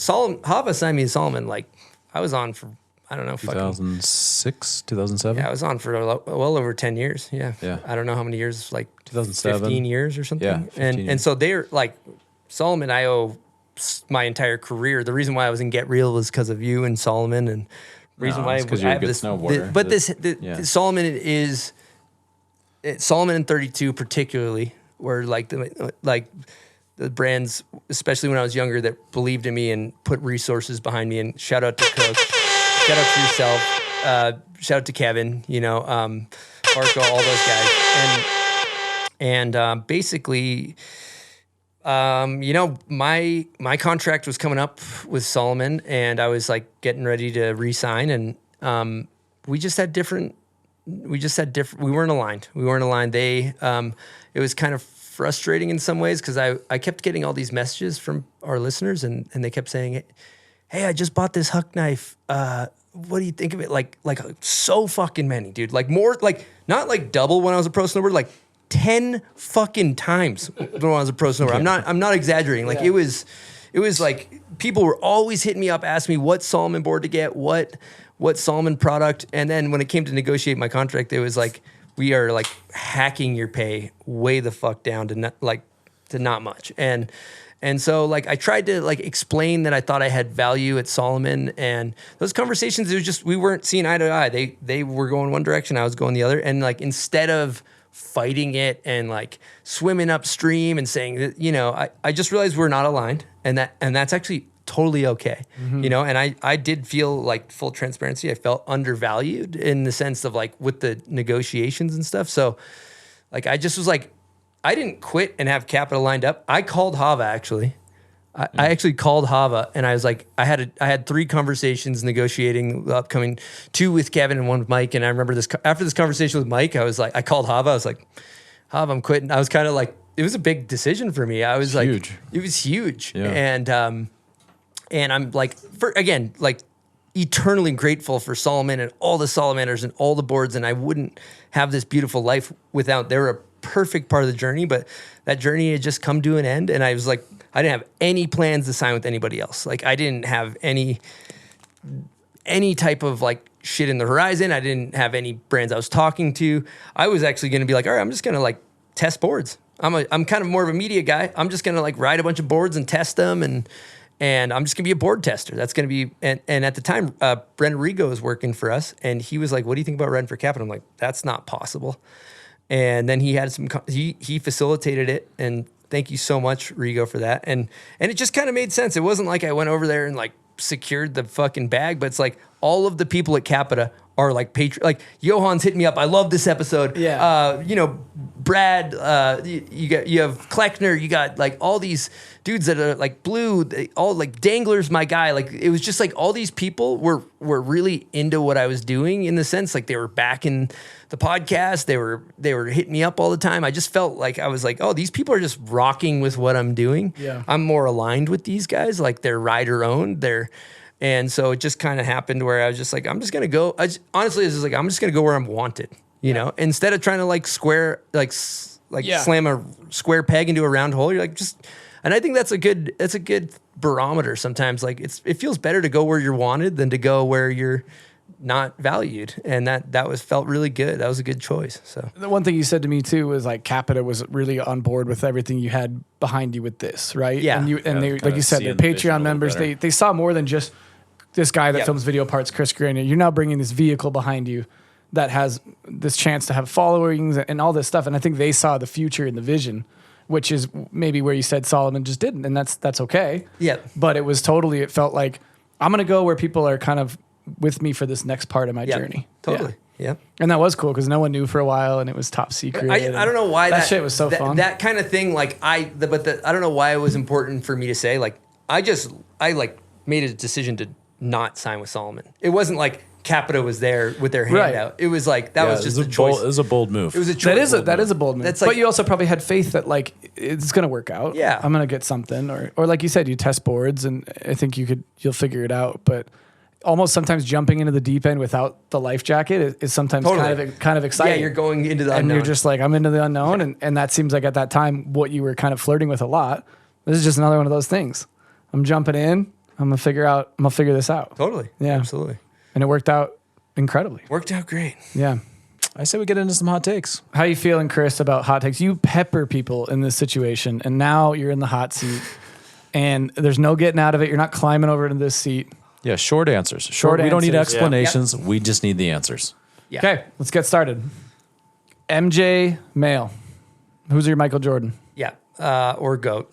Hava Simon Solomon. Like, I was on for, I don't know, 2006, 2007. Yeah, I was on for well over 10 years. Yeah. I don't know how many years, like 2007, 15 years or something. Yeah, 15 and so they're like, Solomon, I owe my entire career. The reason why I was in Get Real was because of you and Solomon, and reason why because I you're a have good this. snowboarder. Solomon is Solomon and 32 particularly were like the brands, especially when I was younger, that believed in me and put resources behind me. And shout out to Cook, shout out to yourself, shout out to Kevin, Marco, all those guys, and basically. My contract was coming up with Solomon, and I was like getting ready to re-sign, and we weren't aligned. It was kind of frustrating in some ways because I kept getting all these messages from our listeners, and they kept saying, "Hey, I just bought this huck knife. What do you think of it?" Like so fucking many, dude. Like more, like not like double when I was a pro snowboarder, like 10 fucking times when I was a pro snowboarder. I'm not exaggerating. Like it was like people were always hitting me up, asking me what Solomon board to get, what Solomon product. And then when it came to negotiate my contract, it was like, we are like hacking your pay way the fuck down to not much. And so like I tried to like explain that I thought I had value at Solomon, and those conversations, it was just, we weren't seeing eye to eye. They were going one direction, I was going the other. And like, instead of fighting it and like swimming upstream and saying that, I just realized we're not aligned, and that's actually totally okay. And I did feel like, full transparency, I felt undervalued in the sense of like with the negotiations and stuff. So like, I just was like, I didn't quit and have CAPiTA lined up. I called Hava actually. I actually called Hava, and I was like, I had 3 conversations negotiating the upcoming, 2 with Kevin and 1 with Mike. And I remember after this conversation with Mike, I called Hava. I was like, Hava, I'm quitting. I was kind of like, it was a big decision for me. I was like, huge. It was huge. Yeah. And I'm like, eternally grateful for Solomon and all the Solomoners and all the boards. And I wouldn't have this beautiful life without, they were a perfect part of the journey, but that journey had just come to an end. And I was like, I didn't have any plans to sign with anybody else. Like I didn't have any type of like shit in the horizon. I didn't have any brands I was talking to. I was actually going to be like, all right, I'm just going to like test boards. I'm kind of more of a media guy. I'm just going to like ride a bunch of boards and test them. And I'm just gonna be a board tester. That's gonna be, and at the time, Brendan Rigo was working for us, and he was like, what do you think about riding for CAPiTA? I'm like, that's not possible. And then he had he facilitated it, and thank you so much, Rigo, for that. And it just kind of made sense. It wasn't like I went over there and like secured the fucking bag, but it's like all of the people at CAPiTA are like like Johan's hitting me up. I love this episode. Yeah. Brad, you have Kleckner, you got like all these dudes that are like Blue, all like Dangler's my guy. Like it was just like all these people were really into what I was doing, in the sense like they were backing the podcast. They were hitting me up all the time. I just felt like I was like, oh, these people are just rocking with what I'm doing. Yeah. I'm more aligned with these guys. Like they're rider owned. And so it just kind of happened where I was just like, I'm just gonna go. Honestly, it was just like, I'm just gonna go where I'm wanted. You know, instead of trying to like slam a square peg into a round hole, you're like just. And I think that's a good barometer sometimes. Like it feels better to go where you're wanted than to go where you're not valued. And that felt really good. That was a good choice. So the one thing you said to me too was like CAPiTA was really on board with everything you had behind you with this, right? Yeah. And they like you said, they're Patreon members. They saw more than just this guy that films video parts, Chris Grenier. You're now bringing this vehicle behind you that has this chance to have followings and all this stuff. And I think they saw the future in the vision, which is maybe where you said Solomon just didn't. And that's okay. Yeah. But it felt like I'm going to go where people are kind of with me for this next part of my journey. Totally. Yeah. And that was cool because no one knew for a while and it was top secret. I don't know why that shit was so fun. That kind of thing, like I don't know why it was important for me to say, like, I made a decision to not sign with Solomon. It wasn't like CAPiTA was there with their hand out. It was like, that was just a choice. It was a bold move. It was a choice. That is a bold move. That's like, but you also probably had faith that like, it's going to work out. Yeah. I'm going to get something. Or like you said, you test boards and I think you'll figure it out. But almost sometimes jumping into the deep end without the life jacket is sometimes kind of exciting. Yeah, you're going into the unknown. And you're just like, I'm into the unknown. And that seems like at that time, what you were kind of flirting with a lot. This is just another one of those things. I'm jumping in. I'm going to figure this out. Totally. Yeah. Absolutely. And it worked out incredibly. Worked out great. Yeah. I say we get into some hot takes. How you feeling, Chris, about hot takes? You pepper people in this situation, and now you're in the hot seat, and there's no getting out of it. You're not climbing over into this seat. Yeah, short answers. Short We don't need answers. explanations. Yeah. We just need the answers. Yeah. Okay, let's get started. MJ, male. Who's your Michael Jordan? Yeah. Or GOAT.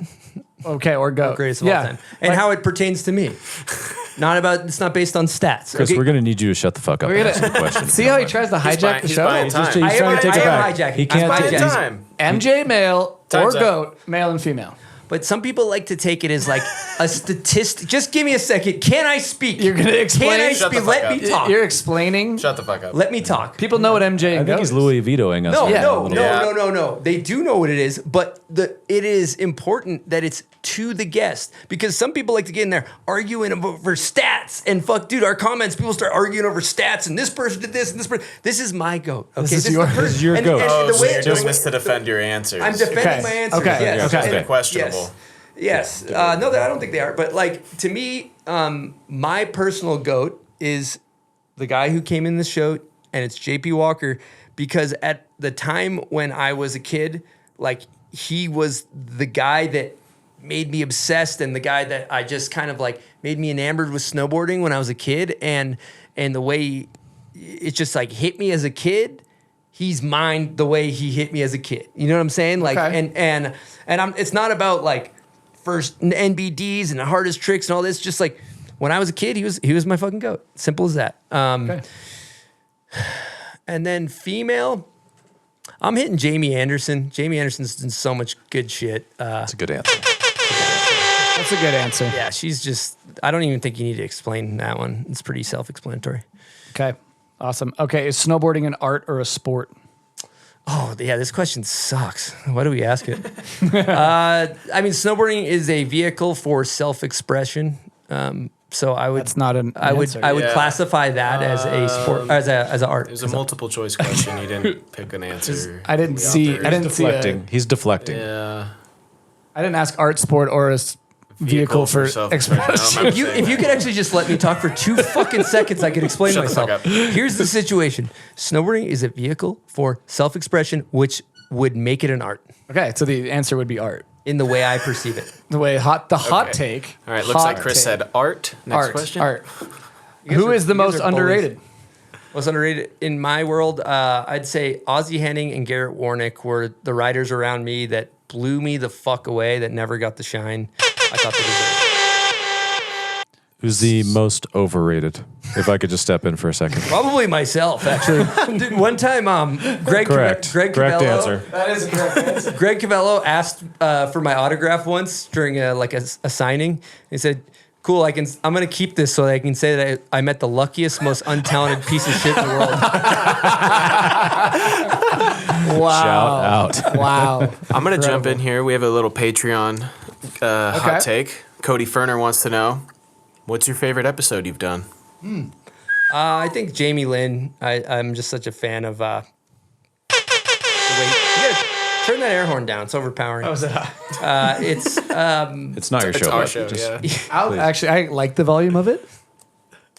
Okay, or GOAT. Or greatest of all time. And how it pertains to me. It's not based on stats. Chris, okay? we're going to need you to shut the fuck up. We're and gonna- answer the question. See how he tries to hijack the show? He's trying to take it back. He can't take it. MJ, male, Time's or up. GOAT, male and female. But some people like to take it as like a statistic. Just give me a second. Can I speak? You're going to explain? Can I speak? Let me talk. You're explaining? Shut the fuck up. Let me talk. People know what MJ I and think GOAT he's is. Louis Vitoing us. No. They do know what it is, but it is important that it's to the guest because some people like to get in there arguing over stats and fuck, dude. Our comments, people start arguing over stats and this person did this and this person. This is my GOAT. Okay, This is your GOAT. So you're doing this to defend your answers. I'm defending my answers. Okay. Yes. Okay. They're questionable. Yes. No, I don't think they are. But like to me, my personal GOAT is the guy who came in the show, and it's JP Walker, because at the time when I was a kid, like he was the guy that made me obsessed and the guy that I just kind of like made me enamored with snowboarding when I was a kid, and the way it just like hit me as a kid. He's mine the way he hit me as a kid. You know what I'm saying? Like, and it's not about like first NBDs and the hardest tricks and all this. Just like when I was a kid, he was my fucking GOAT. Simple as that. And then female, I'm hitting Jamie Anderson. Jamie Anderson's done so much good shit. That's a good answer. That's a good answer. Yeah, she's just, I don't even think you need to explain that one. It's pretty self-explanatory. Okay, awesome. Okay, is snowboarding an art or a sport? Oh, yeah, this question sucks. Why do we ask it? I mean, snowboarding is a vehicle for self-expression. So I would. That's not an. I would classify that as a sport, as an art. It was a multiple choice question. You didn't pick an answer. I didn't see. I didn't see. He's deflecting. Yeah. I didn't ask art, sport, or a vehicle for expression. If you could actually just let me talk for 2 fucking seconds, I could explain Shut the fuck myself. up. Here's the situation: snowboarding is a vehicle for self-expression, which would make it an art. Okay, so the answer would be art in the way I perceive it. The way hot Okay. take. All right, looks like Chris said art. Next question. Art. Who is the most are bullies. underrated? Most underrated in my world, I'd say Ozzie Henning and Garrett Warnick were the riders around me that blew me the fuck away, that never got the shine I thought they deserved. Who's the most overrated? If I could just step in for a second. Probably myself, actually. Dude, one time, Greg Correct. Greg Correct Cavello, answer. That is a correct answer. Greg Cavello asked for my autograph once during a signing. He said, "Cool, I'm gonna keep this so that I can say that I met the luckiest, most untalented piece of shit in the world." Wow. Shout out. Wow. I'm going to jump in here. We have a little Patreon hot take. Cody Ferner wants to know, what's your favorite episode you've done? I think Jamie Lynn. I'm just such a fan of the way you gotta turn that air horn down. It's overpowering. Oh, is it? It's not your It's show. our but show, just- Actually, I like the volume of it.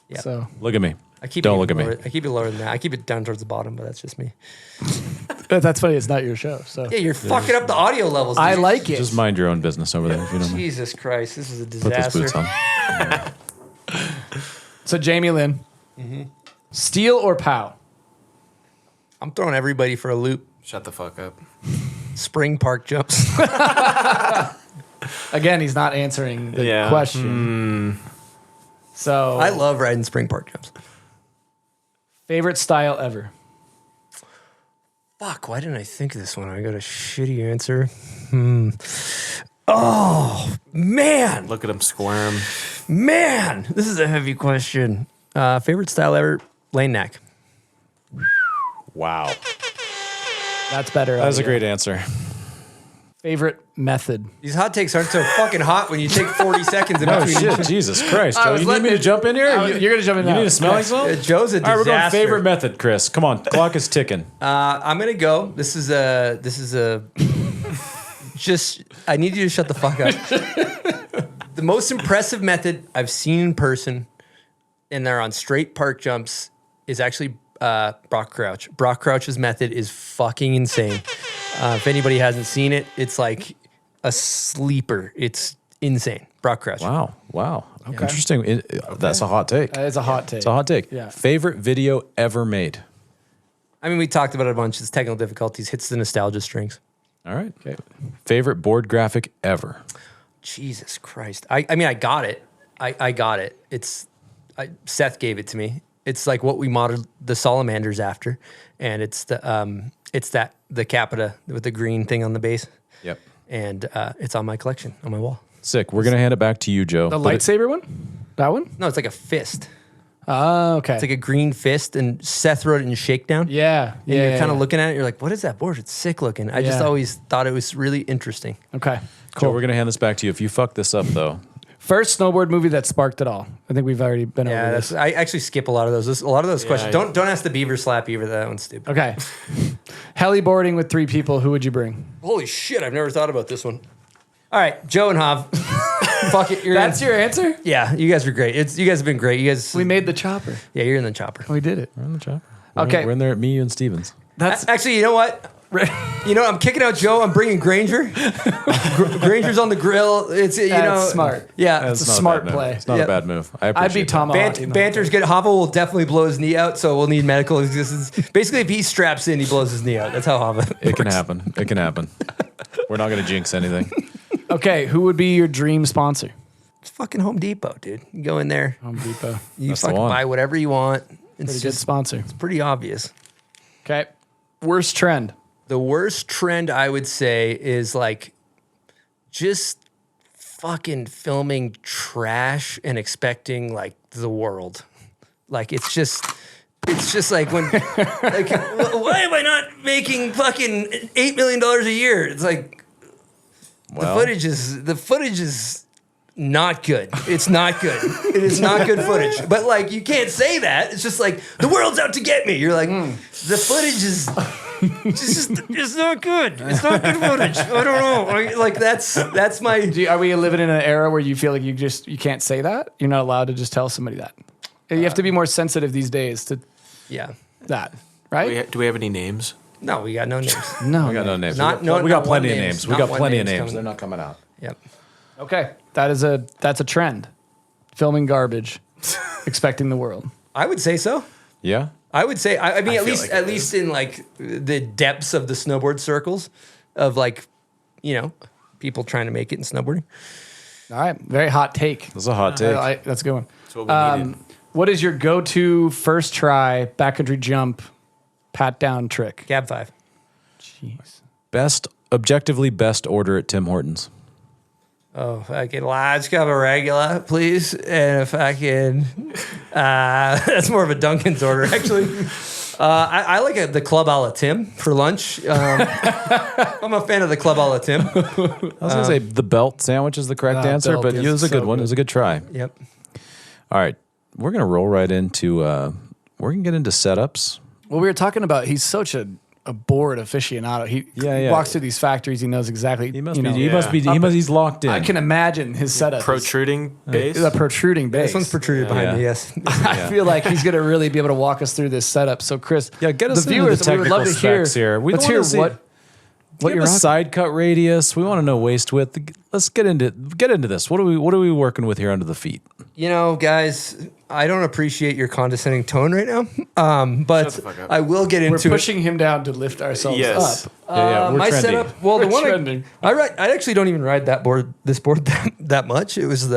Yeah. So Look at me. I keep Don't it look at me. lower- I keep it lower than that. I keep it down towards the bottom, but that's just me. that's funny. It's not your show. So Yeah, you're fucking up the audio levels. I dude. like it. Just mind your own business over there if you don't mind. Jesus Christ, this is a Put those disaster. boots on. So Jamie Lynn, steel or pow? I'm throwing everybody for a loop. Shut the fuck up. Spring park jumps. Again, he's not answering the question. So I love riding spring park jumps. Favorite style ever? Fuck, why didn't I think of this one? I got a shitty answer. Oh, man. Look at him squirm. Man, this is a heavy question. Favorite style ever? Lane neck. Wow. That's better. That was a audio. great answer. Favorite method? These hot takes aren't so fucking hot when you take 40 seconds in Oh between. shit! Jesus Christ, I Joe! was You need me to jump in here? You're gonna jump in You now. need a smelling salt? Joe's a disaster. All right, we're going favorite method, Chris. Come on, clock is ticking. I'm gonna go. This is a. Just, I need you to shut the fuck up. The most impressive method I've seen in person, and they're on straight park jumps, is actually Brock Crouch. Brock Crouch's method is fucking insane. If anybody hasn't seen it, it's like a sleeper. It's insane. Brock Crouch. Wow. Okay. Interesting. That's a hot take. It's a hot take. It's a hot take. Yeah. Favorite video ever made? I mean, we talked about it a bunch. It's technical difficulties, hits the nostalgia strings. All right. Okay. Favorite board graphic ever? Jesus Christ. I mean, I got it. I got it. Seth gave it to me. It's like what we modeled the salamanders after, and it's the CAPiTA with the green thing on the base. Yep. And it's on my collection on my wall. Sick. We're gonna hand it back to you, Joe. The lightsaber one? That one? No, it's like a fist. Oh, okay. It's like a green fist, and Seth wrote it in Shakedown. Yeah. And you're kind of looking at it, you're like, what is that board? It's sick looking. I just always thought it was really interesting. Okay. Cool. Joe, we're gonna hand this back to you. If you fuck this up, though. First snowboard movie that sparked it all. I think we've already been over this. I actually skip a lot of those. A lot of those questions. Don't ask the beaver slap either. That one's stupid. Okay. Heliboarding with 3 people. Who would you bring? Holy shit! I've never thought about this one. All right, Joe and Hav. Fuck it. That's your answer? Yeah, you guys were great. You guys have been great. You guys. We made the chopper. Yeah, you're in the chopper. We did it. We're in the chopper. Okay. We're in there at me, you, and Stevens. That's actually, you know what? I'm kicking out Joe. I'm bringing Granger. Granger's on the grill. It's smart. Yeah, it's a smart play. It's not a bad move. I appreciate I'd be Tomahawk. Banter's good. Hava will definitely blow his knee out, so we'll need medical assistance. Basically, if he straps in, he blows his knee out. That's how Hava. It can happen. It can happen. We're not going to jinx anything. Okay, who would be your dream sponsor? It's fucking Home Depot, dude. You go in there. Home Depot. You That's the fucking one. buy whatever you want. It's Pretty good sponsor. It's pretty obvious. Okay. Worst trend. The worst trend I would say is like just fucking filming trash and expecting like the world. Like it's just like when like why am I not making fucking $8 million a year? It's like the footage is not good. It's not good. It is not good footage. But like you can't say that. It's just like the world's out to get me. You're like the footage is it's not good. It's not good footage. I don't know. Like that's my. Are we living in an era where you feel like you can't say that? You're not allowed to just tell somebody that. You have to be more sensitive these days to that, right? Do we have any names? No, we got no names. No, we got no names. We got plenty of names. We got plenty of names. They're not coming out. Yep. Okay, that's a trend. Filming garbage, expecting the world. I would say so. Yeah. I would say. I mean, I at least in like the depths of the snowboard circles, of like, people trying to make it in snowboarding. All right, very hot take. That's a hot take. That's a good one. That's what we needed. What is your go-to first try backcountry jump pat down trick? Cab 5. Jeez. Objectively best order at Tim Hortons. Oh, if I can large cup of regular, please. And if I can, that's more of a Dunkin's order, actually. I like the Club a la Tim for lunch. I'm a fan of the Club a la Tim. I was going to say the belt sandwich is the correct answer, but it was a good one. It was a good try. Yep. All right. We're going to roll right into, we're going to get into setups. Well, we were talking about he's such a bored aficionado. He walks through these factories. He knows exactly. He must be. He's locked in. I can imagine his setup. Protruding base. The protruding base. This one's protruded behind me. Yes. I feel like he's going to really be able to walk us through this setup. So, Chris, get us the viewers, we would love to hear. Here. Let's hear what your side cut radius. We want to know waist width. Let's get into this. What are we working with here under the feet? Guys, I don't appreciate your condescending tone right now. But I will get into. We're pushing him down to lift ourselves up. We're my trendy. setup. Well, the one I actually don't even ride this board that much. It was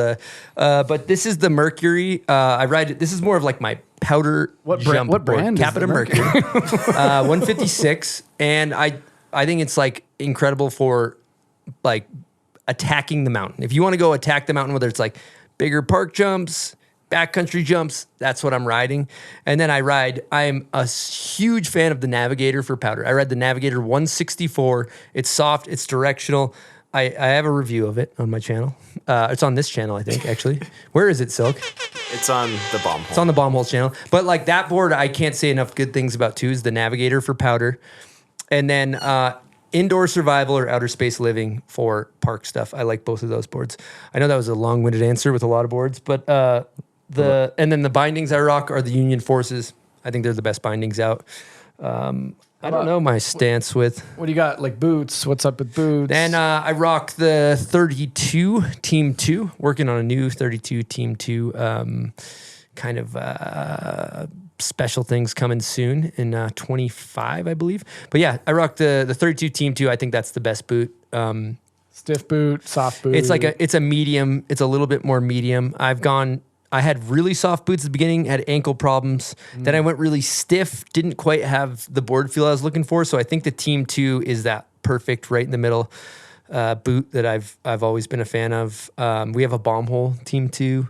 but this is the Mercury. I ride it. This is more of like my powder jump what brand board. is the CAPiTA Mercury. 156, and I think it's like incredible for like attacking the mountain. If you want to go attack the mountain, whether it's like bigger park jumps, backcountry jumps, that's what I'm riding. And then I'm a huge fan of the Navigator for powder. I ride the Navigator 164. It's soft, it's directional. I have a review of it on my channel. It's on this channel, I think, actually. Where is it, Silk? It's on the Bomb Hole. It's on the Bomb Holes channel. But like that board, I can't say enough good things about too, is the Navigator for powder. And then indoor survival or outer space living for park stuff. I like both of those boards. I know that was a long-winded answer with a lot of boards, but and then the bindings I rock are the Union Forces I think they're the best bindings out. I don't know my stance with. What do you got? Like boots? What's up with boots? Then I rock the 32 Team 2, working on a new 32 Team 2 kind of special things coming soon in 25, I believe. But yeah, I rock the 32 Team 2. I think that's the best boot. Stiff boot, soft boot. It's a medium. It's a little bit more medium. I had really soft boots at the beginning, had ankle problems. Then I went really stiff, didn't quite have the board feel I was looking for. So I think the Team 2 is that perfect right in the middle boot that I've always been a fan of. We have a bomb hole Team 2.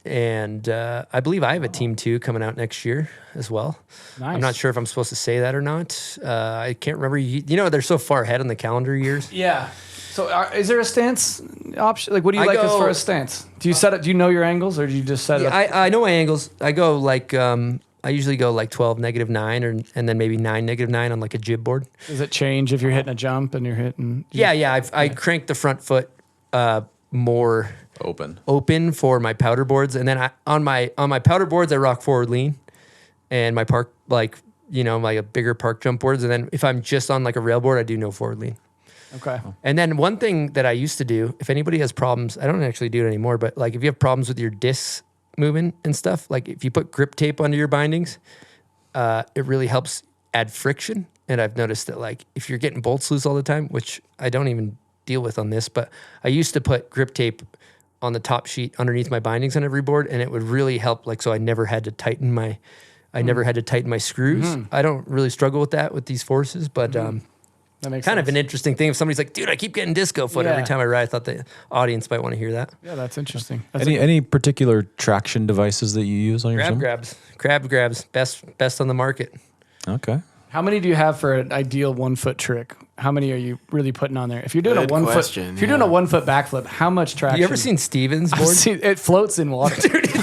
And I believe I have a Team 2 coming out next year as well. Nice. I'm not sure if I'm supposed to say that or not. I can't remember. You know, they're so far ahead on the calendar years. Yeah. So is there a stance option? Like, what do you like as far as stance? Do you set it? Do you know your angles, or do you just set it? I know my angles. I go like I usually go like 12 -9, and then maybe 9 -9 on like a jib board. Does it change if you're hitting a jump and you're hitting? Yeah. I crank the front foot more open for my powder boards, and then on my powder boards I rock forward lean, and my park like a bigger park jump boards, and then if I'm just on like a rail board I do no forward lean. Okay. And then one thing that I used to do, if anybody has problems, I don't actually do it anymore, but like if you have problems with your discs moving and stuff, like if you put grip tape under your bindings, it really helps add friction. And I've noticed that like if you're getting bolts loose all the time, which I don't even deal with on this, but I used to put grip tape on the top sheet underneath my bindings on every board, and it would really help. Like, so I never had to tighten my screws. I don't really struggle with that with these forces, but that makes kind sense. of an interesting thing. If somebody's like, dude, I keep getting disco foot every time I ride, I thought the audience might want to hear that. Yeah, that's interesting. That's Any particular traction devices that you use on your Crab grabs, best on the market. Okay. How many do you have for an ideal 1 foot trick? How many are you really putting on there? If you're doing Good a 1 question, foot, if you're doing a 1 foot backflip, how much traction? You ever seen Steven's board? It floats in water. Dude,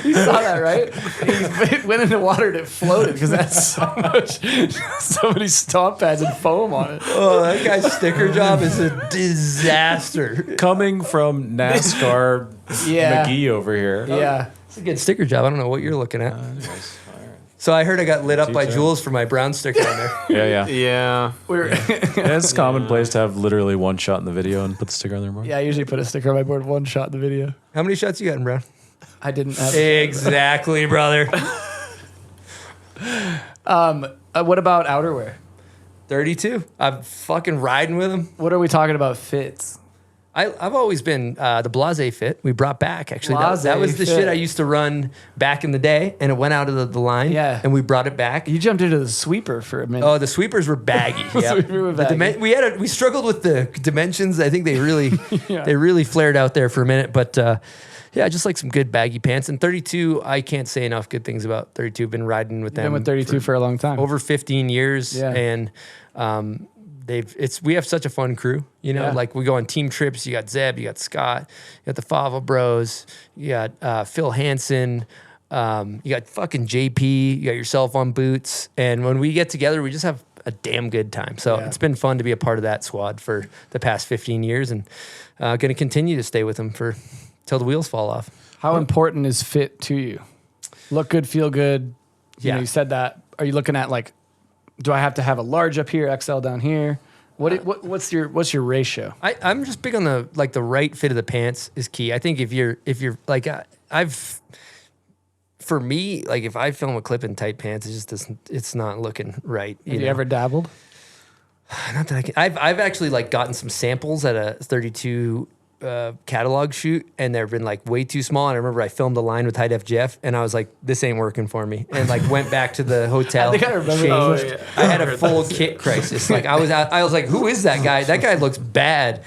you saw that, right? It went into water and it floated because that's so many stomp pads and foam on it. Oh, that guy's sticker job is a disaster. Coming from NASCAR McGee over here. Yeah. It's a good sticker job. I don't know what you're looking at. So I heard I got lit up by Jules for my brown sticker on there. Yeah. It's commonplace to have literally one shot in the video and put the sticker on there more. Yeah, I usually put a sticker on my board, one shot in the video. How many shots you got in brown? I didn't have Exactly, brother. What about outerwear? 32. I'm fucking riding with them. What are we talking about fits? I've always been the Blase fit. We brought back actually. That was the Blase fit. shit I used to run back in the day, and it went out of the line. Yeah, and we brought it back. You jumped into the sweeper for a minute. Oh, the sweepers were baggy. Yeah, we struggled with the dimensions. I think they really flared out there for a minute, but. Yeah, just like some good baggy pants. And 32, I can't say enough good things about 32. I've been riding with them. Been with 32 for a long time. Over 15 years. Yeah. And we have such a fun crew. You know, like we go on team trips. You got Zeb, you got Scott, you got the Fava Bros, you got Phil Hansen, you got fucking JP, you got yourself on boots. And when we get together, we just have a damn good time. So it's been fun to be a part of that squad for the past 15 years, and going to continue to stay with them till the wheels fall off. How important is fit to you? Look good, feel good. You know, Yeah. you said that. Are you looking at like, do I have to have a large up here, XL down here? What's your ratio? I'm just big on the right fit of the pants is key. I think if you're like for me, like if I film a clip in tight pants, it's not looking right. Have you ever dabbled? Not that I can. I've actually like gotten some samples at a 32 catalog shoot, and they've been like way too small. And I remember I filmed a line with High Def Jeff, and I was like, "This ain't working for me," and like went back to the hotel. I think I remember. Changed. I had a full kit crisis. Like I was like, "Who is that guy? That guy looks bad."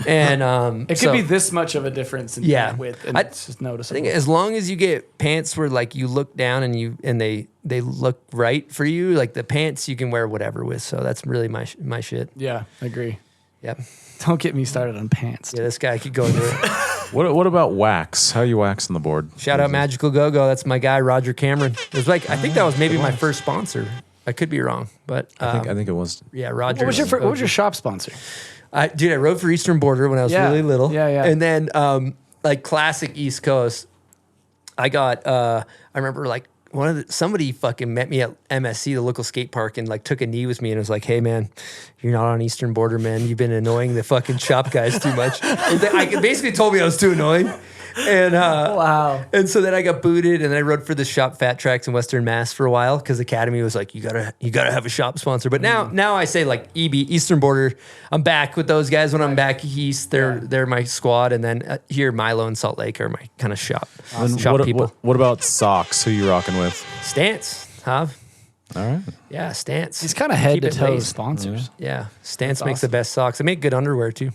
And It could be this much of a difference in width, and it's just noticeable. I think as long as you get pants where like you look down and they look right for you, like the pants you can wear whatever with. So that's really my shit. Yeah, I agree. Yep. Don't get me started on pants. Yeah, this guy could go into it. What about wax? How are you waxing the board? Shout out Magical Go-Go. That's my guy, Roger Cameron. It was like, I think that was maybe my first sponsor. I could be wrong, but I think it was. Yeah, Roger. What was your shop sponsor? Dude, I rode for Eastern Border when I was really little. Yeah. And then like classic East Coast. I got, I remember like somebody fucking met me at MSC, the local skate park, and like took a knee with me and was like, "Hey man, you're not on Eastern Border, man. You've been annoying the fucking shop guys too much." And I basically told me I was too annoying. And wow. And so then I got booted, and I rode for the shop Fat Tracks in Western Mass for a while because Academy was like, you gotta have a shop sponsor. But now I say like EB, Eastern Border. I'm back with those guys when I'm back east. They're my squad, and then here Milo and Salt Lake are my kind of shop people. What about socks? Who you rocking with? Stance, huh? All right. Yeah, Stance. He's kind of head Keep to it toe laced. sponsors. Yeah, Stance That's makes the awesome. best socks. They make good underwear too.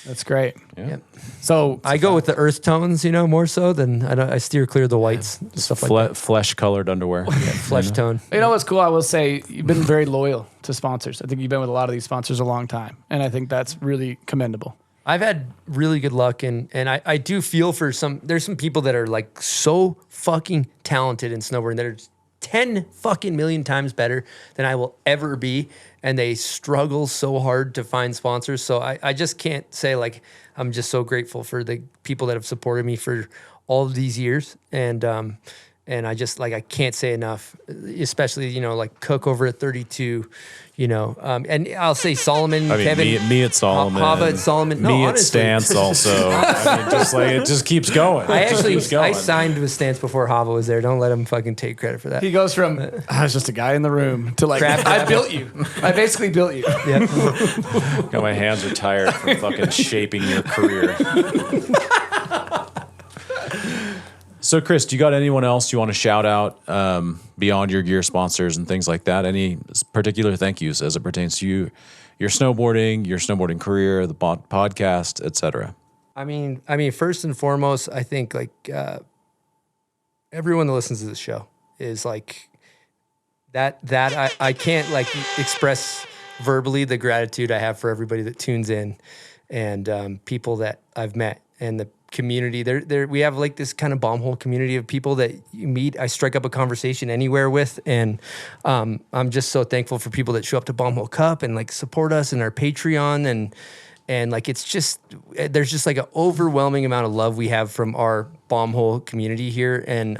That's great. Yeah. So I go with the earth tones, more so than I steer clear of the whites, stuff like that. Flesh-colored underwear. Flesh tone. You know what's cool? I will say you've been very loyal to sponsors. I think you've been with a lot of these sponsors a long time, and I think that's really commendable. I've had really good luck, and I do feel for there's some people that are like so fucking talented in snowboarding that are 10 fucking million times better than I will ever be, and they struggle so hard to find sponsors. So I just can't say like I'm just so grateful for the people that have supported me for all of these years, and I just like I can't say enough, especially like Cook over at 32. And I'll say Solomon, I mean, Kevin, me at Solomon, Hava at Solomon, me at Stance also. I mean, just like it just keeps going. I signed with Stance before Hava was there. Don't let him fucking take credit for that. He goes from I was just a guy in the room to like I built you. I basically built you. Yep. God, my hands are tired from fucking shaping your career. So, Chris, do you got anyone else you want to shout out beyond your gear sponsors and things like that? Any particular thank yous as it pertains to you, your snowboarding career, the podcast, etc.? I mean, first and foremost, I think like everyone that listens to the show is like that. I can't like express verbally the gratitude I have for everybody that tunes in and people that I've met and the community. We have like this kind of bomb hole community of people that you meet. I strike up a conversation anywhere with, and I'm just so thankful for people that show up to Bomb Hole Cup and like support us in our Patreon and like it's just there's just like an overwhelming amount of love we have from our bomb hole community here, and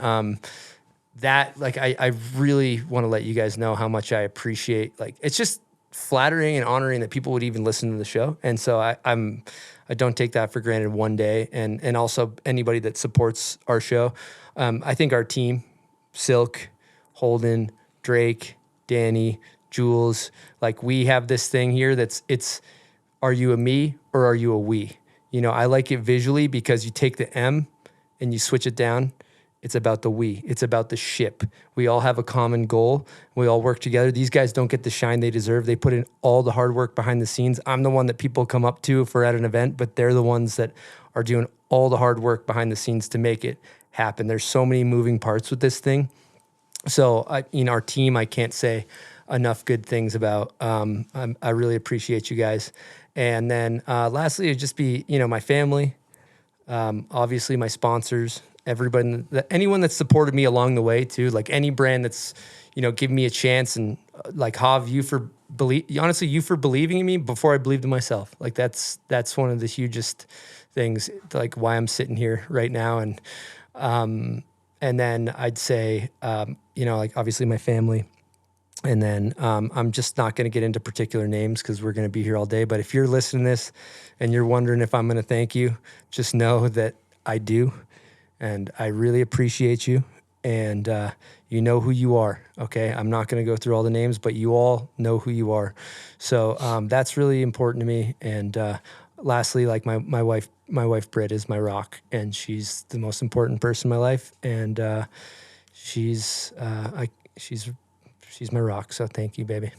that like I really want to let you guys know how much I appreciate. Like it's just flattering and honoring that people would even listen to the show, and so I don't take that for granted one day. And also anybody that supports our show. I think our team, Silk, Holden, Drake, Danny, Jules, like we have this thing here it's, are you a me or are you a we? I like it visually because you take the M and you switch it down. It's about the we. It's about the ship. We all have a common goal. We all work together. These guys don't get the shine they deserve. They put in all the hard work behind the scenes. I'm the one that people come up to if we're at an event, but they're the ones that are doing all the hard work behind the scenes to make it happen. There's so many moving parts with this thing. So, our team, I can't say enough good things about. I really appreciate you guys. And then lastly, it'd just be, my family, obviously my sponsors, everybody, anyone that's supported me along the way too, like any brand that's, given me a chance, and like Hav, you for believing in me before I believed in myself. Like that's one of the hugest things, like why I'm sitting here right now. And then I'd say, like obviously my family. And then I'm just not going to get into particular names because we're going to be here all day. But if you're listening to this and you're wondering if I'm going to thank you, just know that I do. And I really appreciate you. And you know who you are, okay? I'm not going to go through all the names, but you all know who you are. So that's really important to me. And lastly, like my wife Britt is my rock. And she's the most important person in my life. And she's my rock, so thank you, baby.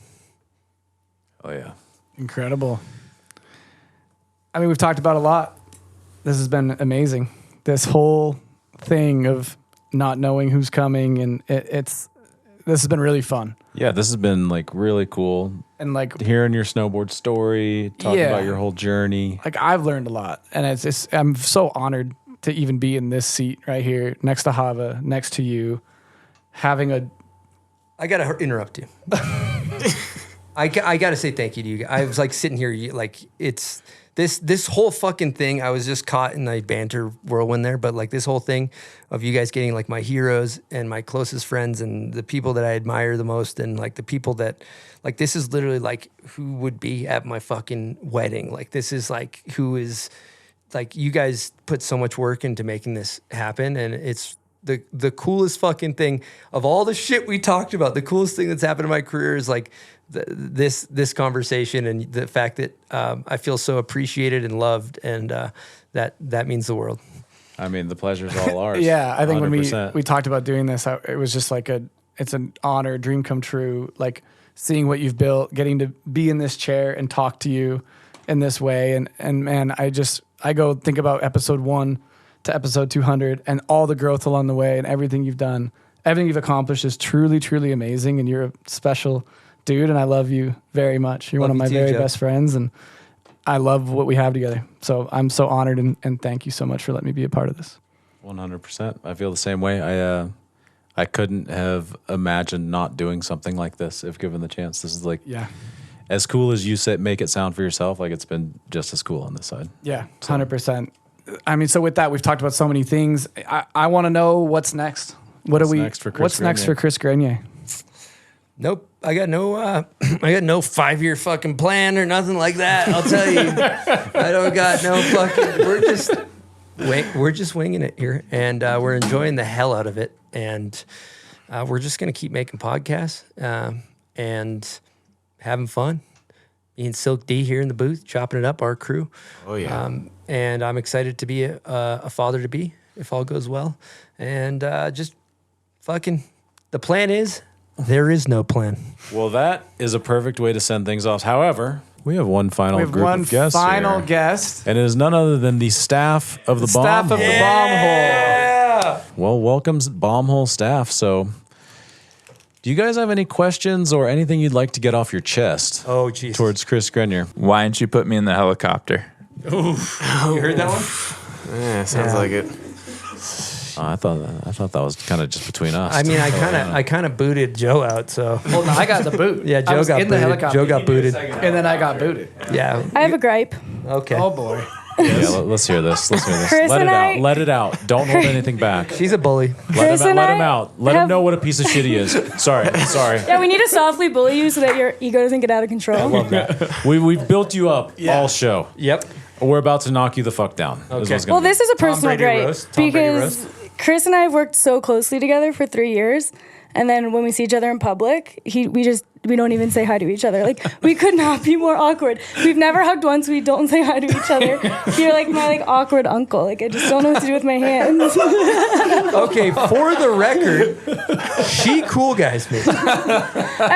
Oh, yeah. Incredible. I mean, we've talked about a lot. This has been amazing. This whole thing of not knowing who's coming, and this has been really fun. Yeah, this has been like really cool. And like hearing your snowboard story, talking about your whole journey. Like I've learned a lot, and I'm so honored to even be in this seat right here next to Hava, next to you, having a... I got to interrupt you. I got to say thank you to you. I was like sitting here, like it's this whole fucking thing. I was just caught in the banter whirlwind there, but like this whole thing of you guys getting like my heroes and my closest friends and the people that I admire the most and like the people that like this is literally like who would be at my fucking wedding. Like this is like who is like you guys put so much work into making this happen, and it's the coolest fucking thing of all the shit we talked about. The coolest thing that's happened in my career is like this conversation and the fact that I feel so appreciated and loved, and that means the world. I mean, the pleasure's all ours. Yeah, I think 100%. when we talked about doing this, it was just like it's an honor, a dream come true. Like seeing what you've built, getting to be in this chair and talk to you in this way, and man, I go think about episode 1 to episode 200 and all the growth along the way and everything you've done, everything you've accomplished is truly, truly amazing. And you're a special dude, and I love you very much. You're one of my very best friends, and I love what we have together. So I'm so honored, and thank you so much for letting me be a part of this. 100%. I feel the same way. I couldn't have imagined not doing something like this if given the chance. This is like as cool as you make it sound for yourself. Like it's been just as cool on this side. Yeah, 100%. I mean, so with that, we've talked about so many things. I want to know what's next. What's next for Chris Grenier? Nope. I got no 5-year fucking plan or nothing like that. I'll tell you. I don't got no fucking. We're just winging it here, and we're enjoying the hell out of it. And we're just gonna keep making podcasts and having fun. Me and Silk D here in the booth, chopping it up, our crew. Oh yeah. And I'm excited to be a father to be, if all goes well. And just fucking, the plan is, there is no plan. Well, that is a perfect way to send things off. However, we have one final group of guests final here. guest. And it is none other than the staff of the bomb Staff of the bomb hole. Well, welcome bomb hole staff. So, do you guys have any questions or anything you'd like to get off your chest? Oh, jeez. Towards Chris Grenier. Why didn't you put me in the helicopter? Oof. You heard that one? Yeah, sounds like it. I thought that was kind of just between us. I mean, I kind of booted Joe out. So well, no, I got the boot. Yeah, Joe got in booted. the helicopter. Joe got booted, and then I got booted. Yeah. I have a gripe. Okay. Oh boy. Yeah, let's hear this. Chris Let it and out. I- Let it out. Don't hold anything back. She's a bully. Chris and Let I him out. Let him have- know what a piece of shit he is. Sorry. Yeah, we need to softly bully you so that your ego doesn't get out of control. I love that. We've built you up all show. Yep. We're about to knock you the fuck down. Okay. Well, this is a personal gripe roast. Tom Brady because Chris and I have worked so closely together for 3 years, and then when we see each other in public, we don't even say hi to each other. Like we could not be more awkward. We've never hugged once. We don't say hi to each other. You're like my awkward uncle. Like I just don't know what to do with my hands. Okay, for the record, she cool guys me.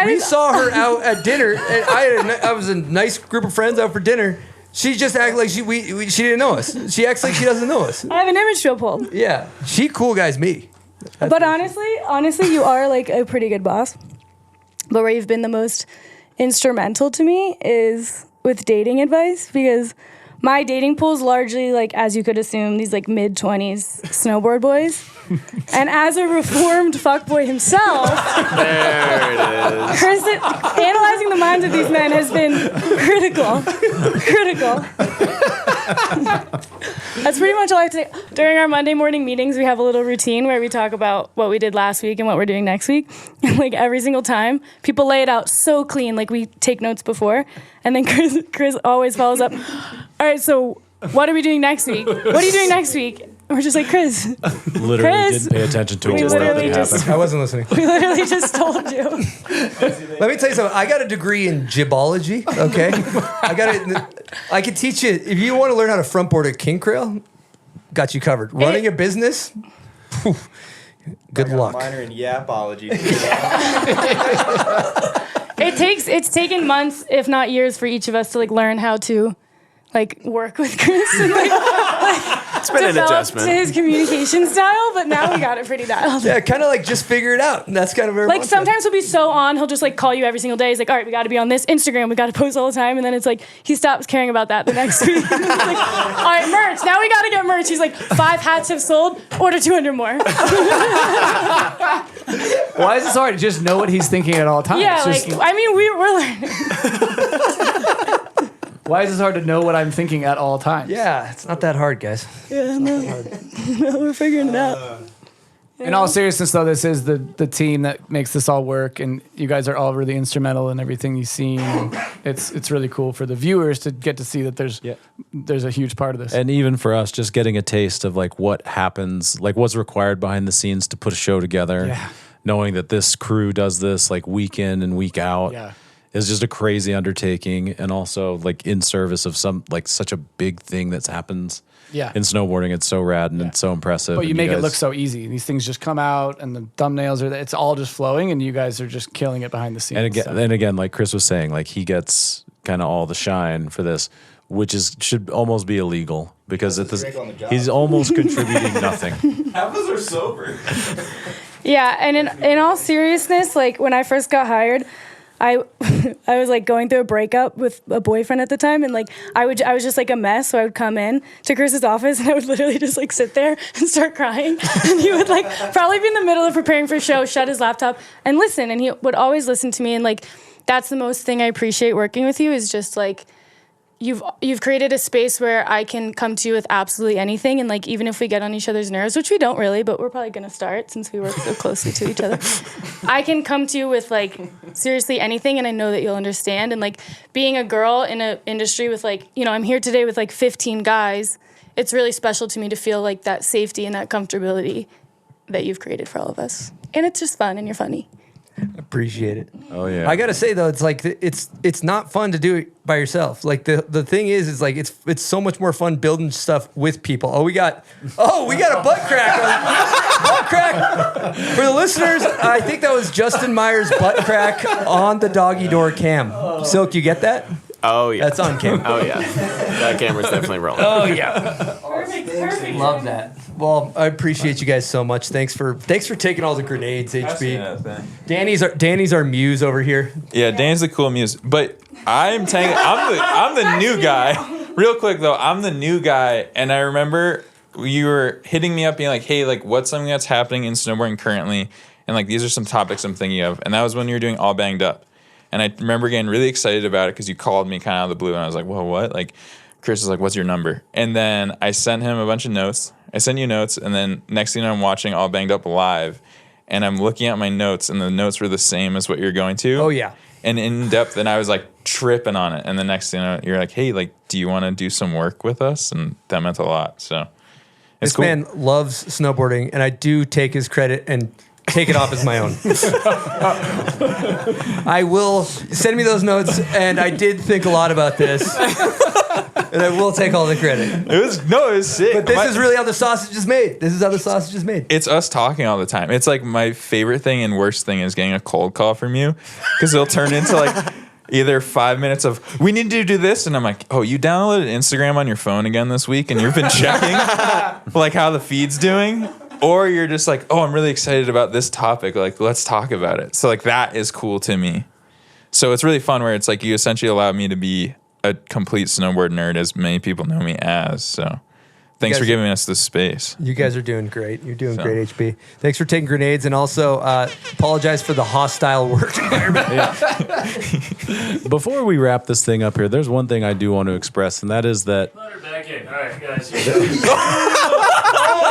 We saw her out at dinner, and I was a nice group of friends out for dinner. She just acted like she didn't know us. She acts like she doesn't know us. I have an image to uphold. Yeah, she cool guys me. But honestly, you are like a pretty good boss. But where you've been the most instrumental to me is with dating advice, because my dating pool is largely, like, as you could assume, these like mid-20s snowboard boys. And as a reformed fuckboy himself, There it is. Chris, analyzing the minds of these men has been critical. That's pretty much all I have to say. During our Monday morning meetings, we have a little routine where we talk about what we did last week and what we're doing next week. And like every single time, people lay it out so clean, like we take notes before. And then Chris always follows up, all right, so what are we doing next week? What are you doing next week? And we're just like, Chris. Literally Chris, didn't pay attention to a we word literally that just- happened. I wasn't listening. We literally just told you. Let me tell you something. I got a degree in gibology. Okay, I can teach you if you want to learn how to frontboard a king crail. Got you covered. Running a business. Whew, good luck. Minor in yapology. It's taken months, if not years, for each of us to like learn how to like work with Chris and It's been an develop adjustment. to his communication style, but now we got it pretty dialed. Yeah, kind of like just figure it out. And that's kind of our Like mantra. sometimes he'll be so on, he'll just like call you every single day. He's like, all right, we got to be on this Instagram. We got to post all the time. And then it's like, he stops caring about that the next week. He's like, all right, merch. Now we got to get merch. He's like, 5 hats have sold. Order 200 more. Why is it so hard to just know what he's thinking at all times? Yeah, Just- like, I mean, we're learning. why is it hard to know what I'm thinking at all times? Yeah, it's not that hard, guys. Yeah, no, we're figuring it out. In all seriousness, though, this is the team that makes this all work, and you guys are all really instrumental in everything you've seen. It's really cool for the viewers to get to see that there's a huge part of this. And even for us, just getting a taste of like what happens, like what's required behind the scenes to put a show together, knowing that this crew does this like week in and week out. Is just a crazy undertaking, and also like in service of some like such a big thing that's happens in snowboarding. It's so rad and it's so impressive. But you and make it guys- look so easy. These things just come out, and the thumbnails are it's all just flowing, and you guys are just killing it behind the scenes. And again, like Chris was saying, like he gets kind of all the shine for this, which should almost be illegal because he's almost contributing nothing. Half of us are sober. Yeah, and in all seriousness, like when I first got hired, I was like going through a breakup with a boyfriend at the time, and like I was just like a mess. So I would come in to Chris's office, and I would literally just like sit there and start crying. And he would like probably be in the middle of preparing for a show, shut his laptop, and listen. And he would always listen to me. And like that's the most thing I appreciate working with you is just like you've created a space where I can come to you with absolutely anything. And like even if we get on each other's nerves, which we don't really, but we're probably gonna start since we work so closely to each other. I can come to you with like seriously anything, and I know that you'll understand. And like being a girl in an industry with like, you know, I'm here today with like 15 guys. It's really special to me to feel like that safety and that comfortability that you've created for all of us. And it's just fun, and you're funny. Appreciate it. Oh yeah. I gotta say though, it's like it's not fun to do it by yourself. Like the thing is like it's so much more fun building stuff with people. Oh, we got a butt crack. Butt crack for the listeners. I think that was Justin Meyer's butt crack on the doggy door cam. Silk, you get that? Oh yeah, that's on camera. Oh yeah, that camera's definitely rolling. Oh yeah. Perfect. Love that. Well, I appreciate you guys so much. Thanks for taking all the grenades, HB. Danny's our muse over here. Yeah, Dan's the cool muse, but I'm the new guy. Real quick though, I'm the new guy, and I remember you were hitting me up, being like, "Hey, like, what's something that's happening in snowboarding currently?" And like, these are some topics I'm thinking of, and that was when you were doing All Banged Up, and I remember getting really excited about it because you called me kind of out of the blue, and I was like, "Whoa, what?" Like, Chris is like, "What's your number?" And then I sent him a bunch of notes. I sent you notes, and then next thing you know, I'm watching All Banged Up live, and I'm looking at my notes, and the notes were the same as what you're going to. Oh yeah. And in depth, and I was like tripping on it. And the next thing you know, you're like, "Hey, like, do you want to do some work with us?" And that meant a lot. So it's This cool. man loves snowboarding, and I do take his credit and take it off as my own. I will send me those notes, and I did think a lot about this, and I will take all the credit. It was sick. But this is really how the sausage is made. This is how the sausage is made. It's us talking all the time. It's like my favorite thing and worst thing is getting a cold call from you because it'll turn into like either 5 minutes of we need to do this, and I'm like, "Oh, you downloaded Instagram on your phone again this week, and you've been checking like how the feed's doing." Or you're just like, "Oh, I'm really excited about this topic. Like, let's talk about it." So like that is cool to me. So it's really fun where it's like you essentially allow me to be a complete snowboard nerd as many people know me as. So thanks for giving us this space. You guys are doing great. You're doing great, HB. Thanks for taking grenades, and also apologize for the hostile work environment. Before we wrap this thing up here, there's one thing I do want to express, and that is that Let her back in. All right, guys. Oh,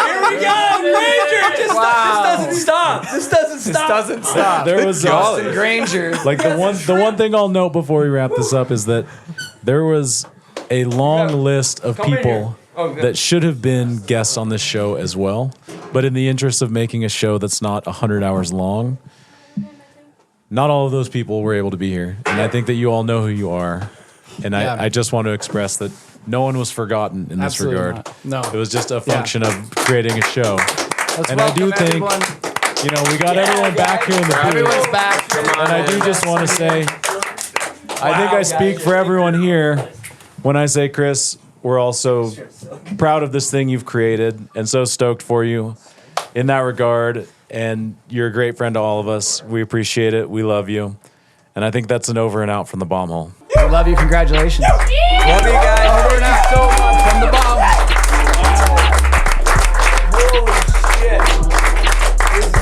here we go, Granger. This doesn't stop. This doesn't stop. there was Austin Granger. like the one thing I'll note before we wrap this up is that there was a long list of people that should have been guests on this show as well. But in the interest of making a show that's not 100 hours long, not all of those people were able to be here. And I think that you all know who you are. And I just want to express that no one was forgotten in this Absolutely regard. not. No. It was just a function of creating a show. And I do welcome think, everyone. you know, we got everyone back here in the booth. Everyone's back. And I do just want to say, I think I speak for everyone here when I say Chris, we're also proud of this thing you've created and so stoked for you in that regard. And you're a great friend to all of us. We appreciate it. We love you. And I think that's an over and out from the bomb hole. We love you. Congratulations. Love you guys. Thank you so much from the bomb. Holy shit. This is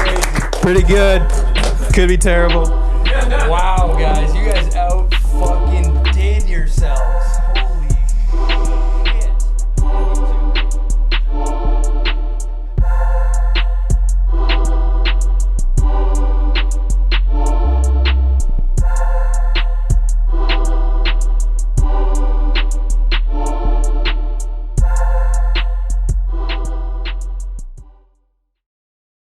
crazy. Pretty good. Could be terrible. Wow, guys. You guys out fucking did yourselves.